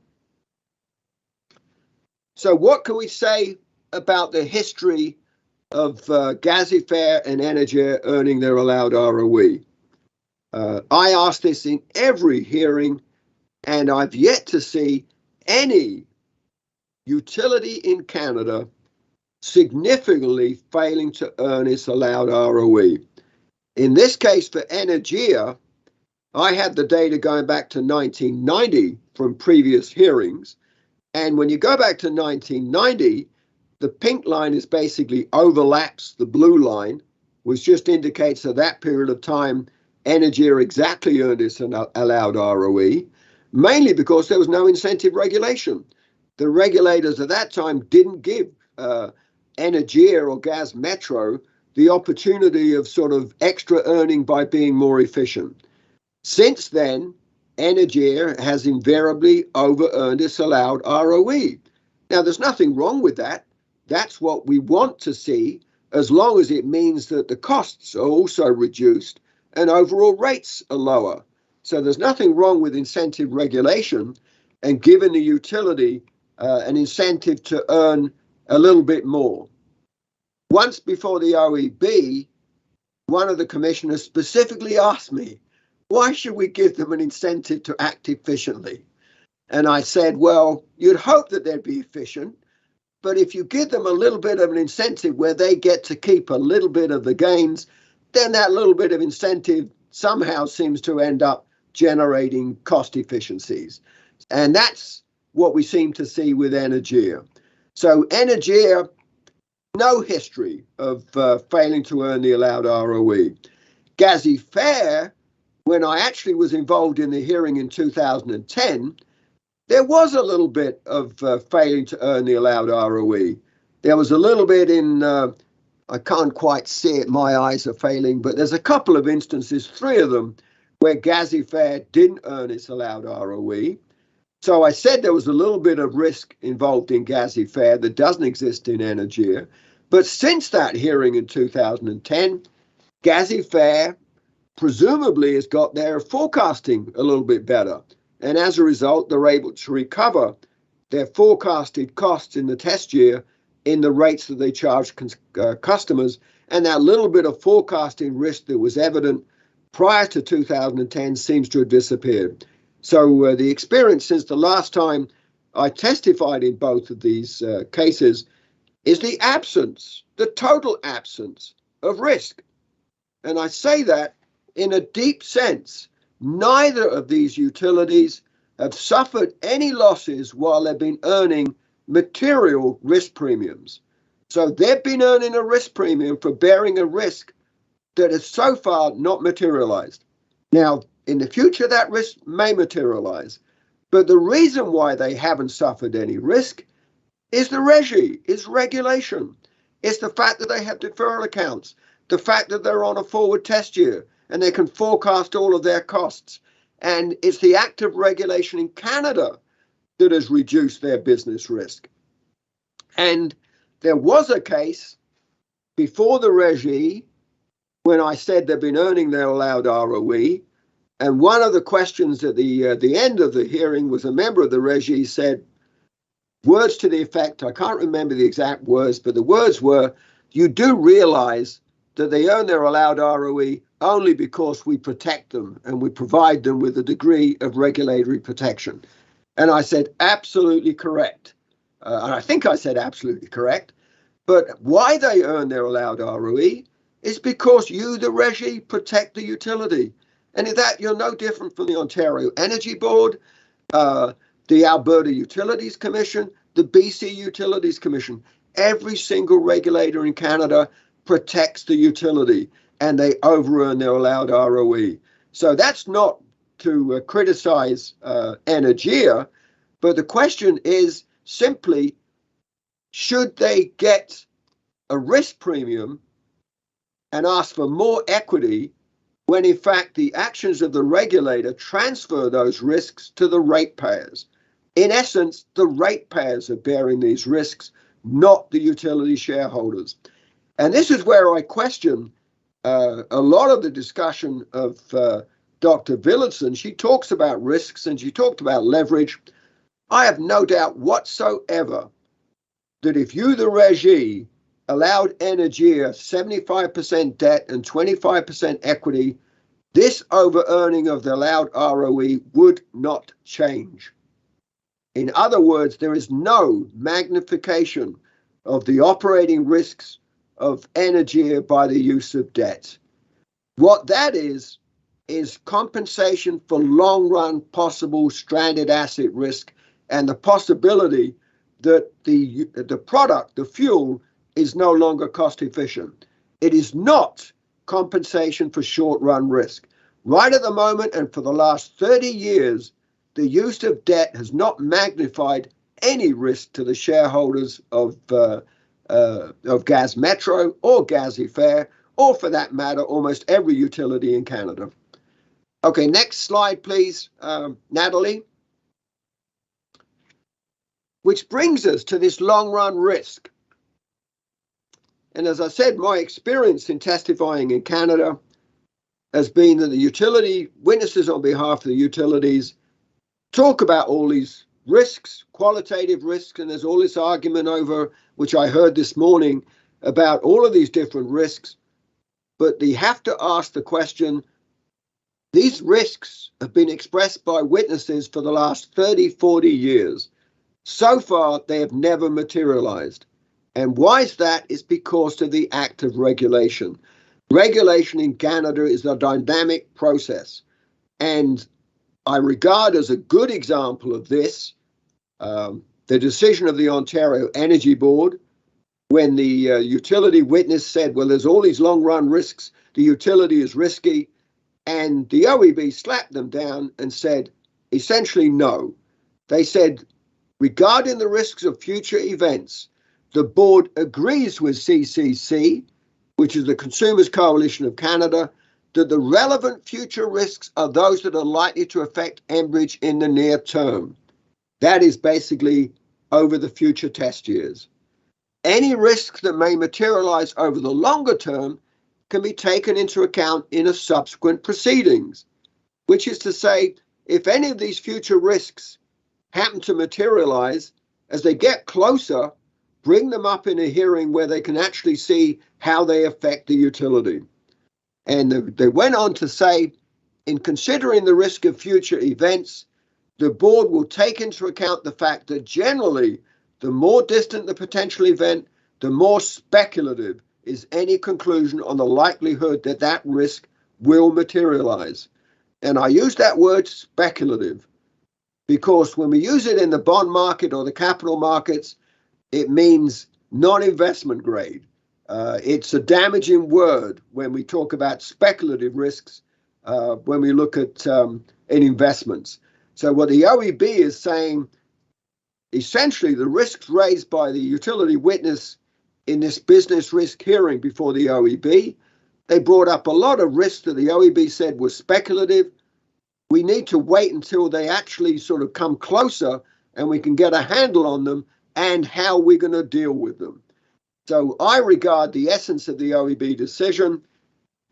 So what can we say about the history of Gazifare and Énergir earning their allowed ROE? I asked this in every hearing, and I've yet to see any utility in Canada significantly failing to earn its allowed ROE. In this case, for Énergir, I had the data going back to 1990 from previous hearings. And when you go back to 1990, the pink line is basically overlaps the blue line, which just indicates at that period of time, Énergir exactly earned its allowed ROE, mainly because there was no incentive regulation. The regulators at that time didn't give Énergir or Gaz Metro the opportunity of sort of extra earning by being more efficient. Since then, Énergir has invariably over-earned its allowed ROE. Now, there's nothing wrong with that. That's what we want to see, as long as it means that the costs are also reduced and overall rates are lower. So there's nothing wrong with incentive regulation. and giving the utility an incentive to earn a little bit more. Once before the OEB, one of the commissioners specifically asked me, why should we give them an incentive to act efficiently? And I said, well, you'd hope that they'd be efficient, but if you give them a little bit of an incentive where they get to keep a little bit of the gains, then that little bit of incentive somehow seems to end up generating cost efficiencies. And that's what we seem to see with Energia. So Energia, no history of failing to earn the allowed ROE. Gazifère, when I actually was involved in the hearing in 2010, there was a little bit of failing to earn the allowed ROE. There was a little bit in, I can't quite see it, my eyes are failing, but there's a couple of instances, 3 of them, where Gazifère didn't earn its allowed ROE. So I said there was a little bit of risk involved in Gazifère that doesn't exist in Energia. But since that hearing in 2010, Gazifère presumably has got their forecasting a little bit better. And as a result, they're able to recover their forecasted costs in the test year in the rates that they charge customers. And that little bit of forecasting risk that was evident prior to 2010 seems to have disappeared. So the experience since the last time I testified in both of these cases is the absence, the total absence of risk. And I say that in a deep sense. Neither of these utilities have suffered any losses while they've been earning material risk premiums. So they've been earning a risk premium for bearing a risk that has so far not materialized. Now, in the future, that risk may materialize. But the reason why they haven't suffered any risk is the REGI, is regulation. It's the fact that they have deferral accounts, the fact that they're on a forward test year and they can forecast all of their costs. And it's the act of regulation in Canada that has reduced their business risk. And there was a case before the REGI when I said they've been earning their allowed ROE. And one of the questions at the end of the hearing was a member of the REGI said, words to the effect, I can't remember the exact words, but the words were, you do realize that they earn their allowed ROE only because we protect them and we provide them with a degree of regulatory protection. And I said, absolutely correct. And I think I said absolutely correct. But why they earn their allowed ROE is because you, the REGI, protect the utility. And in that, you're no different from the Ontario Energy Board, the Alberta Utilities Commission, the BC Utilities Commission. Every single regulator in Canada protects the utility and they over-earn their allowed ROE. So that's not to criticize Energia, but the question is simply, should they get a risk premium and ask for more equity when in fact the actions of the regulator transfer those risks to the ratepayers? In essence, the ratepayers are bearing these risks, not the utility shareholders. And this is where I question a lot of the discussion of Dr. Villadsen. She talks about risks and she talked about leverage. I have no doubt whatsoever that if you, the REGI, allowed Energia 75% debt and 25% equity, this over-earning of the allowed ROE would not change. In other words, there is no magnification of the operating risks of Energia by the use of debt. What that is compensation for long-run possible stranded asset risk and the possibility that the product, the fuel, is no longer cost efficient. It is not compensation for short-run risk. Right at the moment and for the last 30 years, the use of debt has not magnified any risk to the shareholders of Gaz Metro or Gazifère, or for that matter, almost every utility in Canada. Okay, next slide, please, Natalie. Which brings us to this long-run risk. And as I said, my experience in testifying in Canada has been that the utility witnesses on behalf of the utilities talk about all these risks, qualitative risks, and there's all this argument over, which I heard this morning, about all of these different risks. But you have to ask the question, these risks have been expressed by witnesses for the last 30, 40 years. So far, they have never materialized. And why is that? It's because of the act of regulation. Regulation in Canada is a dynamic process. And I regard as a good example of this, the decision of the Ontario Energy Board, when the utility witness said, well, there's all these long-run risks, the utility is risky, and the OEB slapped them down and said, essentially, no. They said, regarding the risks of future events, the board agrees with CCC, which is the Consumers Coalition of Canada, that the relevant future risks are those that are likely to affect Enbridge in the near term. That is basically over the future test years. Any risks that may materialize over the longer term can be taken into account in a subsequent proceedings, which is to say, if any of these future risks happen to materialize, as they get closer, bring them up in a hearing where they can actually see how they affect the utility. And they went on to say, in considering the risk of future events, the board will take into account the fact that generally, the more distant the potential event, the more speculative is any conclusion on the likelihood that that risk will materialize. And I use that word speculative because when we use it in the bond market or the capital markets, it means non-investment grade. It's a damaging word when we talk about speculative risks, when we look at in investments. So what the OEB is saying, essentially the risks raised by the utility witness in this business risk hearing before the OEB, they brought up a lot of risks that the OEB said was speculative. We need to wait until they actually sort of come closer and we can get a handle on them and how we're going to deal with them. So I regard the essence of the OEB decision,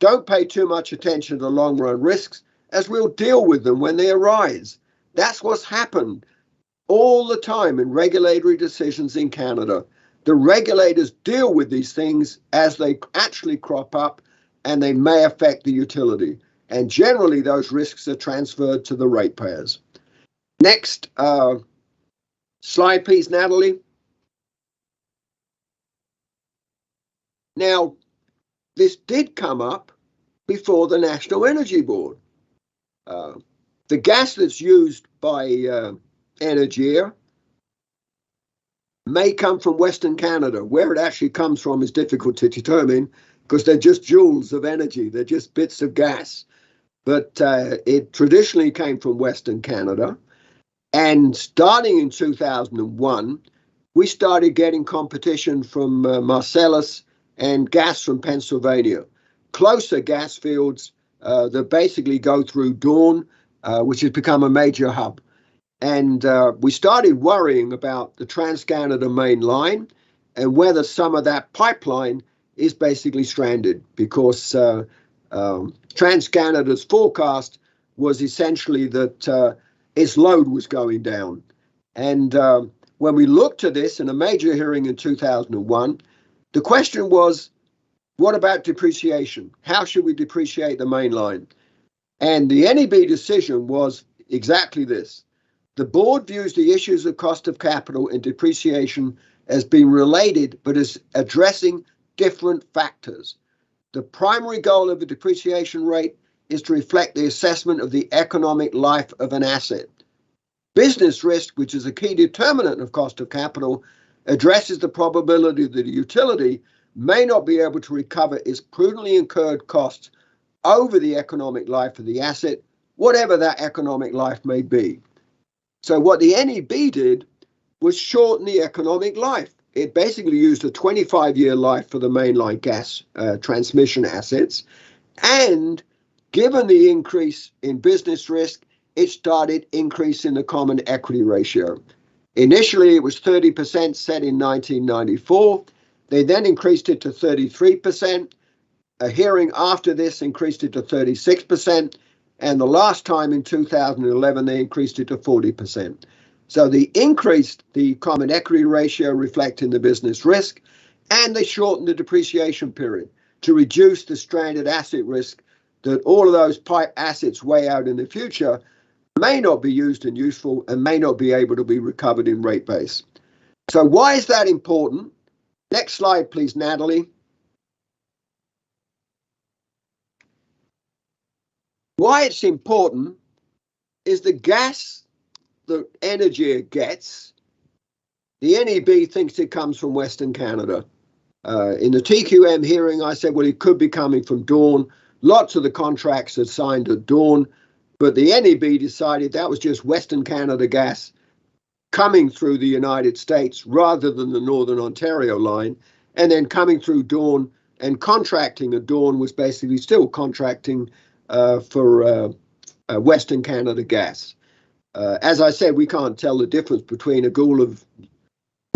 don't pay too much attention to the long run risks, as we'll deal with them when they arise. That's what's happened all the time in regulatory decisions in Canada. The regulators deal with these things as they actually crop up and they may affect the utility. And generally those risks are transferred to the ratepayers. Next slide, please, Natalie. Now, this did come up before the National Energy Board. The gas that's used by Energia may come from Western Canada. Where it actually comes from is difficult to determine because they're just joules of energy. They're just bits of gas. But it traditionally came from Western Canada. And starting in 2001, we started getting competition from Marcellus and gas from Pennsylvania. Closer gas fields that basically go through Dawn, which has become a major hub. And we started worrying about the Trans-Canada main line and whether some of that pipeline is basically stranded because Trans-Canada's forecast was essentially that its load was going down. And when we looked at this in a major hearing in 2001, the question was, what about depreciation? How should we depreciate the main line? And the NEB decision was exactly this. The board views the issues of cost of capital and depreciation as being related, but as addressing different factors. The primary goal of the depreciation rate is to reflect the assessment of the economic life of an asset. Business risk, which is a key determinant of cost of capital, addresses the probability that a utility may not be able to recover its prudently incurred costs over the economic life of the asset, whatever that economic life may be. So what the NEB did was shorten the economic life. It basically used a 25-year life for the mainline gas transmission assets. And given the increase in business risk, it started increasing the common equity ratio. Initially, it was 30% set in 1994. They then increased it to 33%. A hearing after this increased it to 36%. And the last time in 2011, they increased it to 40%. So they increased the common equity ratio reflecting the business risk, and they shortened the depreciation period to reduce the stranded asset risk that all of those pipe assets way out in the future may not be used and useful and may not be able to be recovered in rate base. So why is that important? Next slide, please, Natalie. Why it's important is the gas that Energy gets, the NEB thinks it comes from Western Canada. In the TQM hearing, I said, well, it could be coming from Dawn. Lots of the contracts are signed at Dawn, but the NEB decided that was just Western Canada gas coming through the United States rather than the Northern Ontario line, and then coming through Dawn and contracting at Dawn was basically still contracting for Western Canada gas. As I said, we can't tell the difference between a goal of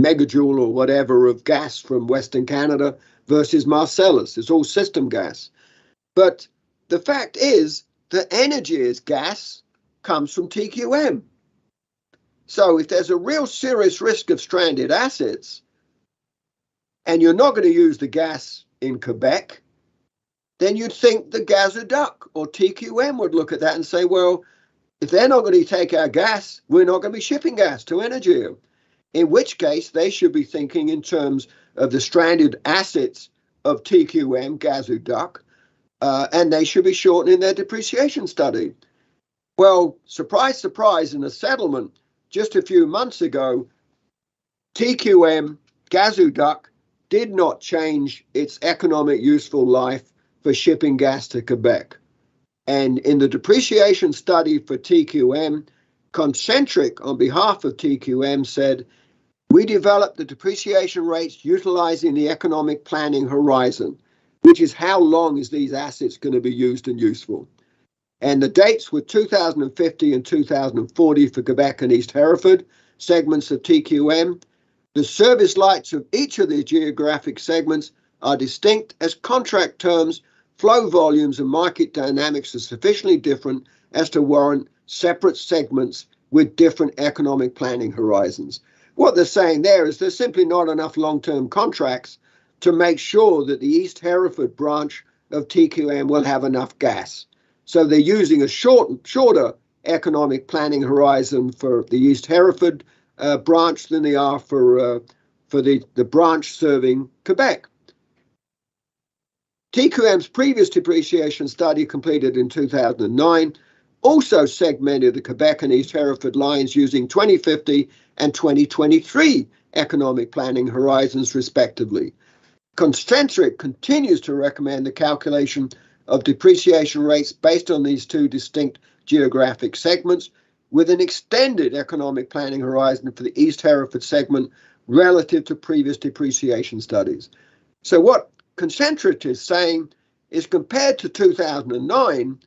megajoule or whatever of gas from Western Canada versus Marcellus. It's all system gas. But the fact is that Energy's gas comes from TQM. So if there's a real serious risk of stranded assets and you're not going to use the gas in Quebec, then you'd think the gazoduc or TQM would look at that and say, well, if they're not going to take our gas, we're not going to be shipping gas to Energy. In which case, they should be thinking in terms of the stranded assets of TQM, gazoduc, and they should be shortening their depreciation study. Well, surprise, surprise, in a settlement just a few months ago, TQM, gazoduc, did not change its economic useful life for shipping gas to Quebec. And in the depreciation study for TQM, Concentric, on behalf of TQM, said, we developed the depreciation rates utilizing the economic planning horizon, which is how long is these assets going to be used and useful. And the dates were 2050 and 2040 for Quebec and East Hereford segments of TQM. The service lights of each of the geographic segments are distinct as contract terms, flow volumes and market dynamics are sufficiently different as to warrant separate segments with different economic planning horizons. What they're saying there is there's simply not enough long-term contracts to make sure that the East Hereford branch of TQM will have enough gas. So they're using a shorter economic planning horizon for the East Hereford branch than they are for the branch serving Quebec. TQM's previous depreciation study, completed in 2009, also segmented the Quebec and East Hereford lines using 2050 and 2023 economic planning horizons, respectively. Concentric continues to recommend the calculation of depreciation rates based on these two distinct geographic segments, with an extended economic planning horizon for the East Hereford segment relative to previous depreciation studies. So what Concentric is saying is, compared to 2009,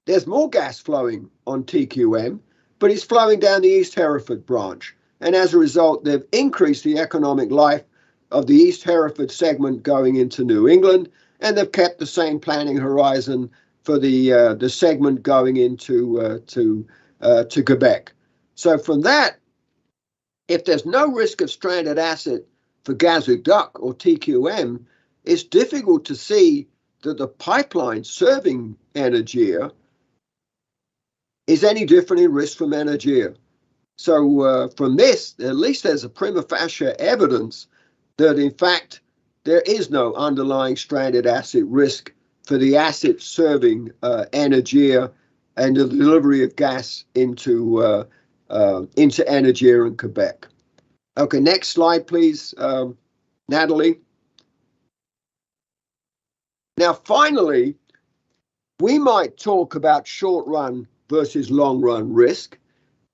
there's more gas flowing on TQM, but it's flowing down the East Hereford branch. And as a result, they've increased the economic life of the East Hereford segment going into New England, and they've kept the same planning horizon for the segment going into to Quebec. So from that, if there's no risk of stranded asset for gazoduc or TQM, it's difficult to see that the pipeline serving Energia is any different in risk from Energia. So from this, at least there's a prima facie evidence that in fact there is no underlying stranded asset risk for the assets serving Energia and the delivery of gas into Energia in Quebec. Okay, next slide, please, Natalie. Now, finally, we might talk about short-run versus long-run risk.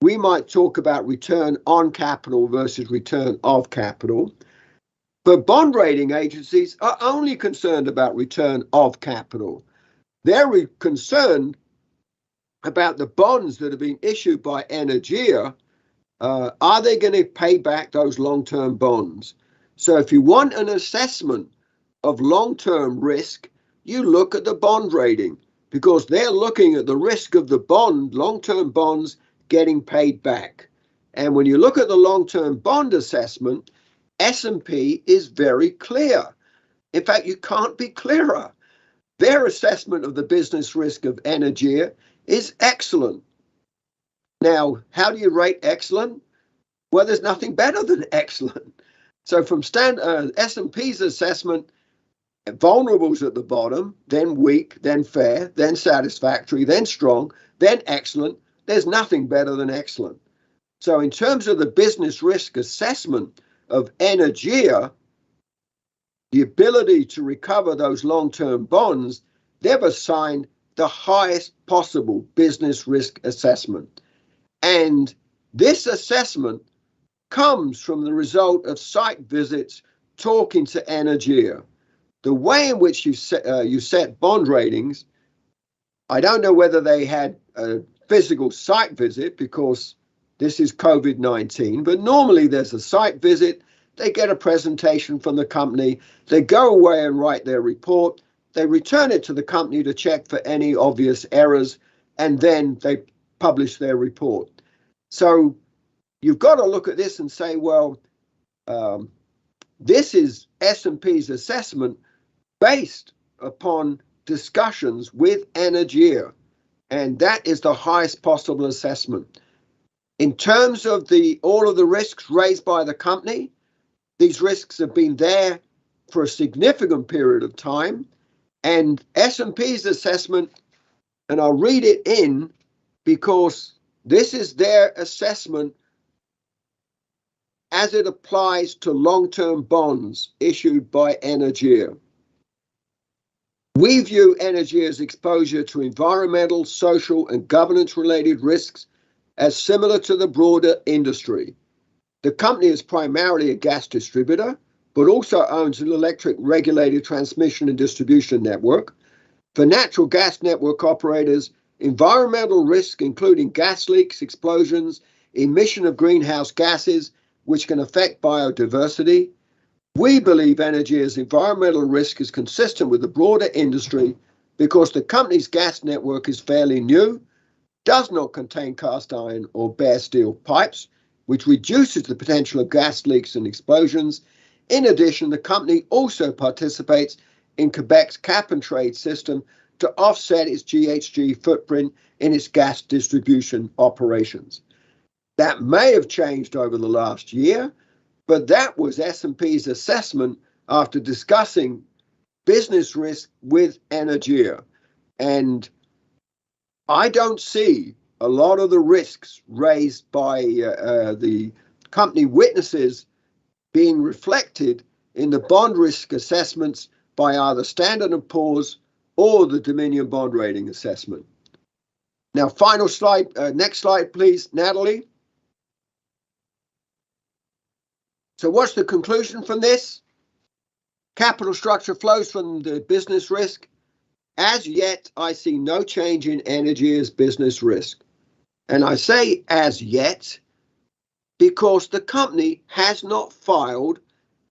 We might talk about return on capital versus return of capital. But bond rating agencies are only concerned about return of capital. They're concerned about the bonds that have been issued by Energia. Are they going to pay back those long-term bonds? So if you want an assessment of long-term risk, you look at the bond rating, because they're looking at the risk of the bond, long-term bonds, getting paid back. And when you look at the long-term bond assessment, S&P is very clear. In fact, you can't be clearer. Their assessment of the business risk of Energia is excellent. Now, how do you rate excellent? Well, there's nothing better than excellent. So from S&P's assessment, vulnerables at the bottom, then weak, then fair, then satisfactory, then strong, then excellent. There's nothing better than excellent. So in terms of the business risk assessment of Energia, the ability to recover those long-term bonds, they've assigned the highest possible business risk assessment. And this assessment comes from the result of site visits talking to Energia. The way in which you set bond ratings, I don't know whether they had a physical site visit because this is COVID-19, but normally there's a site visit, they get a presentation from the company, they go away and write their report, they return it to the company to check for any obvious errors, and then they publish their report. So you've got to look at this and say, well, this is S&P's assessment based upon discussions with Energia, and that is the highest possible assessment. In terms of all of the risks raised by the company, these risks have been there for a significant period of time, and S&P's assessment, and I'll read it in because this is their assessment as it applies to long-term bonds issued by Energia. We view Energia's exposure to environmental, social, and governance-related risks as similar to the broader industry. The company is primarily a gas distributor, but also owns an electric regulated transmission and distribution network. For natural gas network operators, environmental risk, including gas leaks, explosions, emission of greenhouse gases, which can affect biodiversity. We believe Energia's environmental risk is consistent with the broader industry because the company's gas network is fairly new, does not contain cast iron or bare steel pipes, which reduces the potential of gas leaks and explosions. In addition, the company also participates in Quebec's cap and trade system to offset its GHG footprint in its gas distribution operations. That may have changed over the last year, but that was S&P's assessment after discussing business risk with Energia. And I don't see a lot of the risks raised by the company witnesses being reflected in the bond risk assessments by either Standard & Poor's or the Dominion Bond Rating Assessment. Now, final slide, next slide, please, Natalie. So what's the conclusion from this? Capital structure flows from the business risk. As yet, I see no change in Energia's business risk. And I say as yet because the company has not filed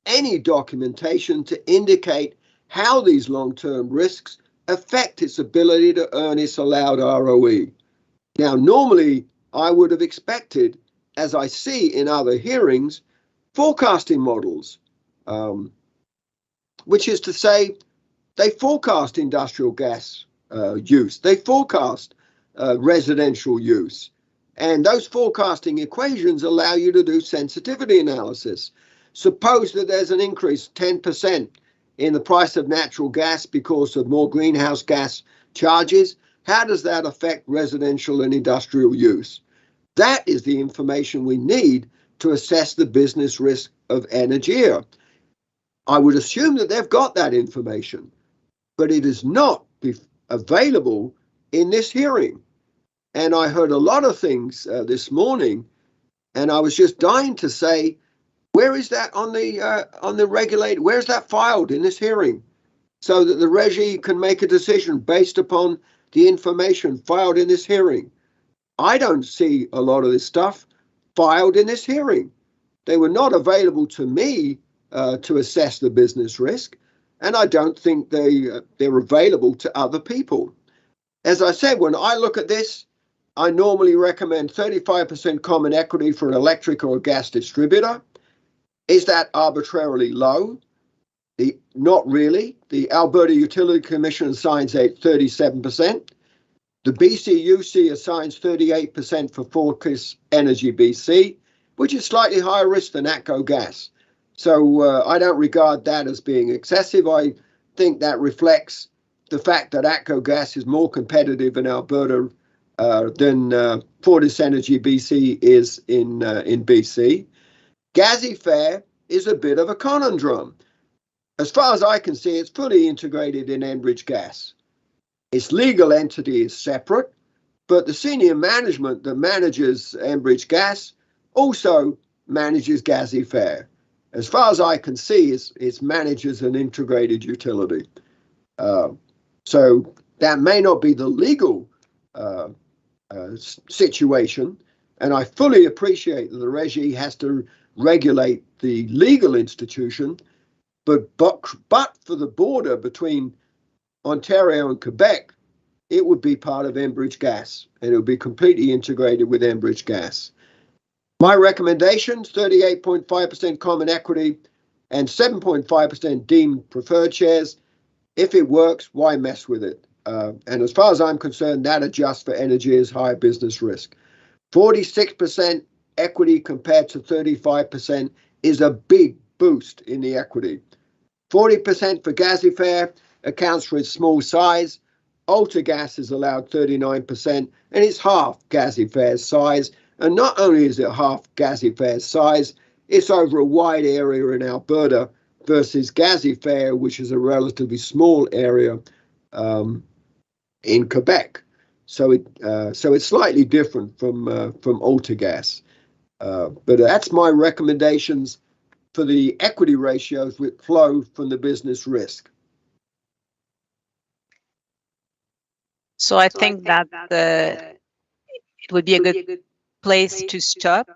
any documentation to indicate how these long-term risks affect its ability to earn its allowed ROE. Now, normally, I would have expected, as I see in other hearings, forecasting models, which is to say they forecast industrial gas use, they forecast residential use, and those forecasting equations allow you to do sensitivity analysis. Suppose that there's an increase 10% in the price of natural gas because of more greenhouse gas charges. How does that affect residential and industrial use? That is the information we need to assess the business risk of Energia. I would assume that they've got that information, but it is not available in this hearing. And I heard a lot of things this morning, and I was just dying to say, where is that on the regulator? Where's that filed in this hearing, so that the Régie can make a decision based upon the information filed in this hearing? I don't see a lot of this stuff filed in this hearing. They were not available to me to assess the business risk, and I don't think they're available to other people. As I said, when I look at this, I normally recommend 35% common equity for an electric or a gas distributor. Is that arbitrarily low? Not really. The Alberta Utility Commission assigns 37%. The BCUC assigns 38% for Fortis Energy BC, which is slightly higher risk than ATCO Gas. So I don't regard that as being excessive. I think that reflects the fact that ATCO Gas is more competitive in Alberta than Fortis Energy BC is in BC. Gazifare is a bit of a conundrum. As far as I can see, it's fully integrated in Enbridge Gas. Its legal entity is separate, but the senior management that manages Enbridge Gas also manages Gazifare. As far as I can see, it manages an integrated utility. So that may not be the legal situation, and I fully appreciate that the Régie has to regulate the legal institution, but for the border between Ontario and Quebec, it would be part of Enbridge Gas, and it would be completely integrated with Enbridge Gas. My recommendations, 38.5% common equity and 7.5% deemed preferred shares. If it works, why mess with it? And as far as I'm concerned, that adjusts for Energy's high business risk. 46% equity compared to 35% is a big boost in the equity. 40% for Gazifare accounts for its small size. AltaGas is allowed 39%, and it's half Gazifare's size. And not only is it half Gazifare's size, it's over a wide area in Alberta versus Gazifare, which is a relatively small area in Quebec. So it's slightly different from AltaGas. But that's my recommendations for the equity ratios which flow from the business risk. So I think that it would be a good place to stop.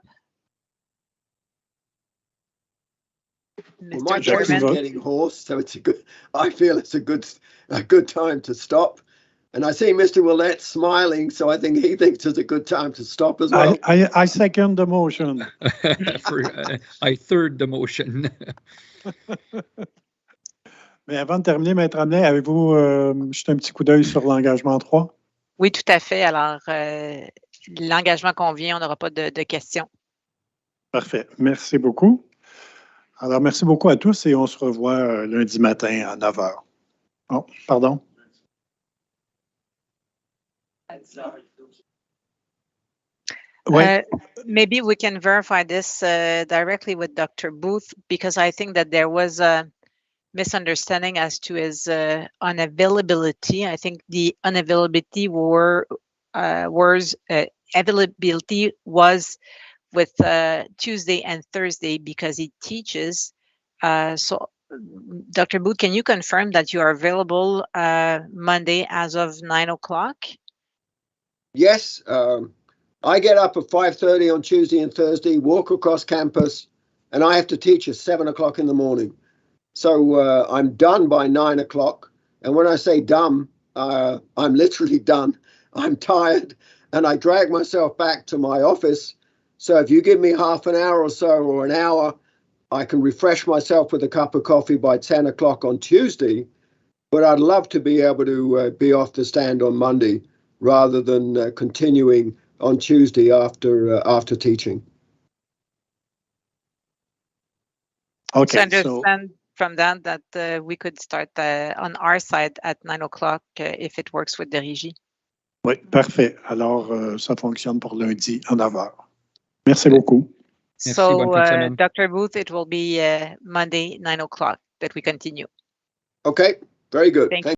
Well, my voice is getting hoarse, so I feel it's a good time to stop. And I see Mr. Willett smiling, so I think he thinks it's a good time to stop as well. I second the motion. I third the motion. Mais avant de terminer, Maître Hamlet, avez-vous jeté un petit coup d'œil sur l'engagement 3? Oui, tout à fait. Alors, l'engagement convient, on n'aura pas de questions. Parfait. Merci beaucoup. Alors, merci beaucoup à tous et on se revoit lundi matin à 9 h. Oh, pardon. Maybe we can verify this directly with Dr. Booth, because I think that there was a misunderstanding as to his unavailability. I think the unavailability availability was with Tuesday and Thursday because he teaches. So, Dr. Booth, can you confirm that you are available Monday as of 9 o'clock? Yes. I get up at 5:30 on Tuesday and Thursday, walk across campus, and I have to teach at 7 o'clock in the morning. So I'm done by 9 o'clock. And when I say done, I'm literally done. I'm tired, and I drag myself back to my office. So if you give me half an hour or so, or an hour, I can refresh myself with a cup of coffee by 10 o'clock on Tuesday. But I'd love to be able to be off the stand on Monday rather than continuing on Tuesday after teaching. Okay. So understand from that we could start on our side at 9 o'clock if it works with the Régie. Oui, parfait. Alors, ça fonctionne pour lundi à 9 h. Merci beaucoup. So, Dr. Booth, it will be Monday, 9 o'clock that we continue. Okay, very good. Thank you.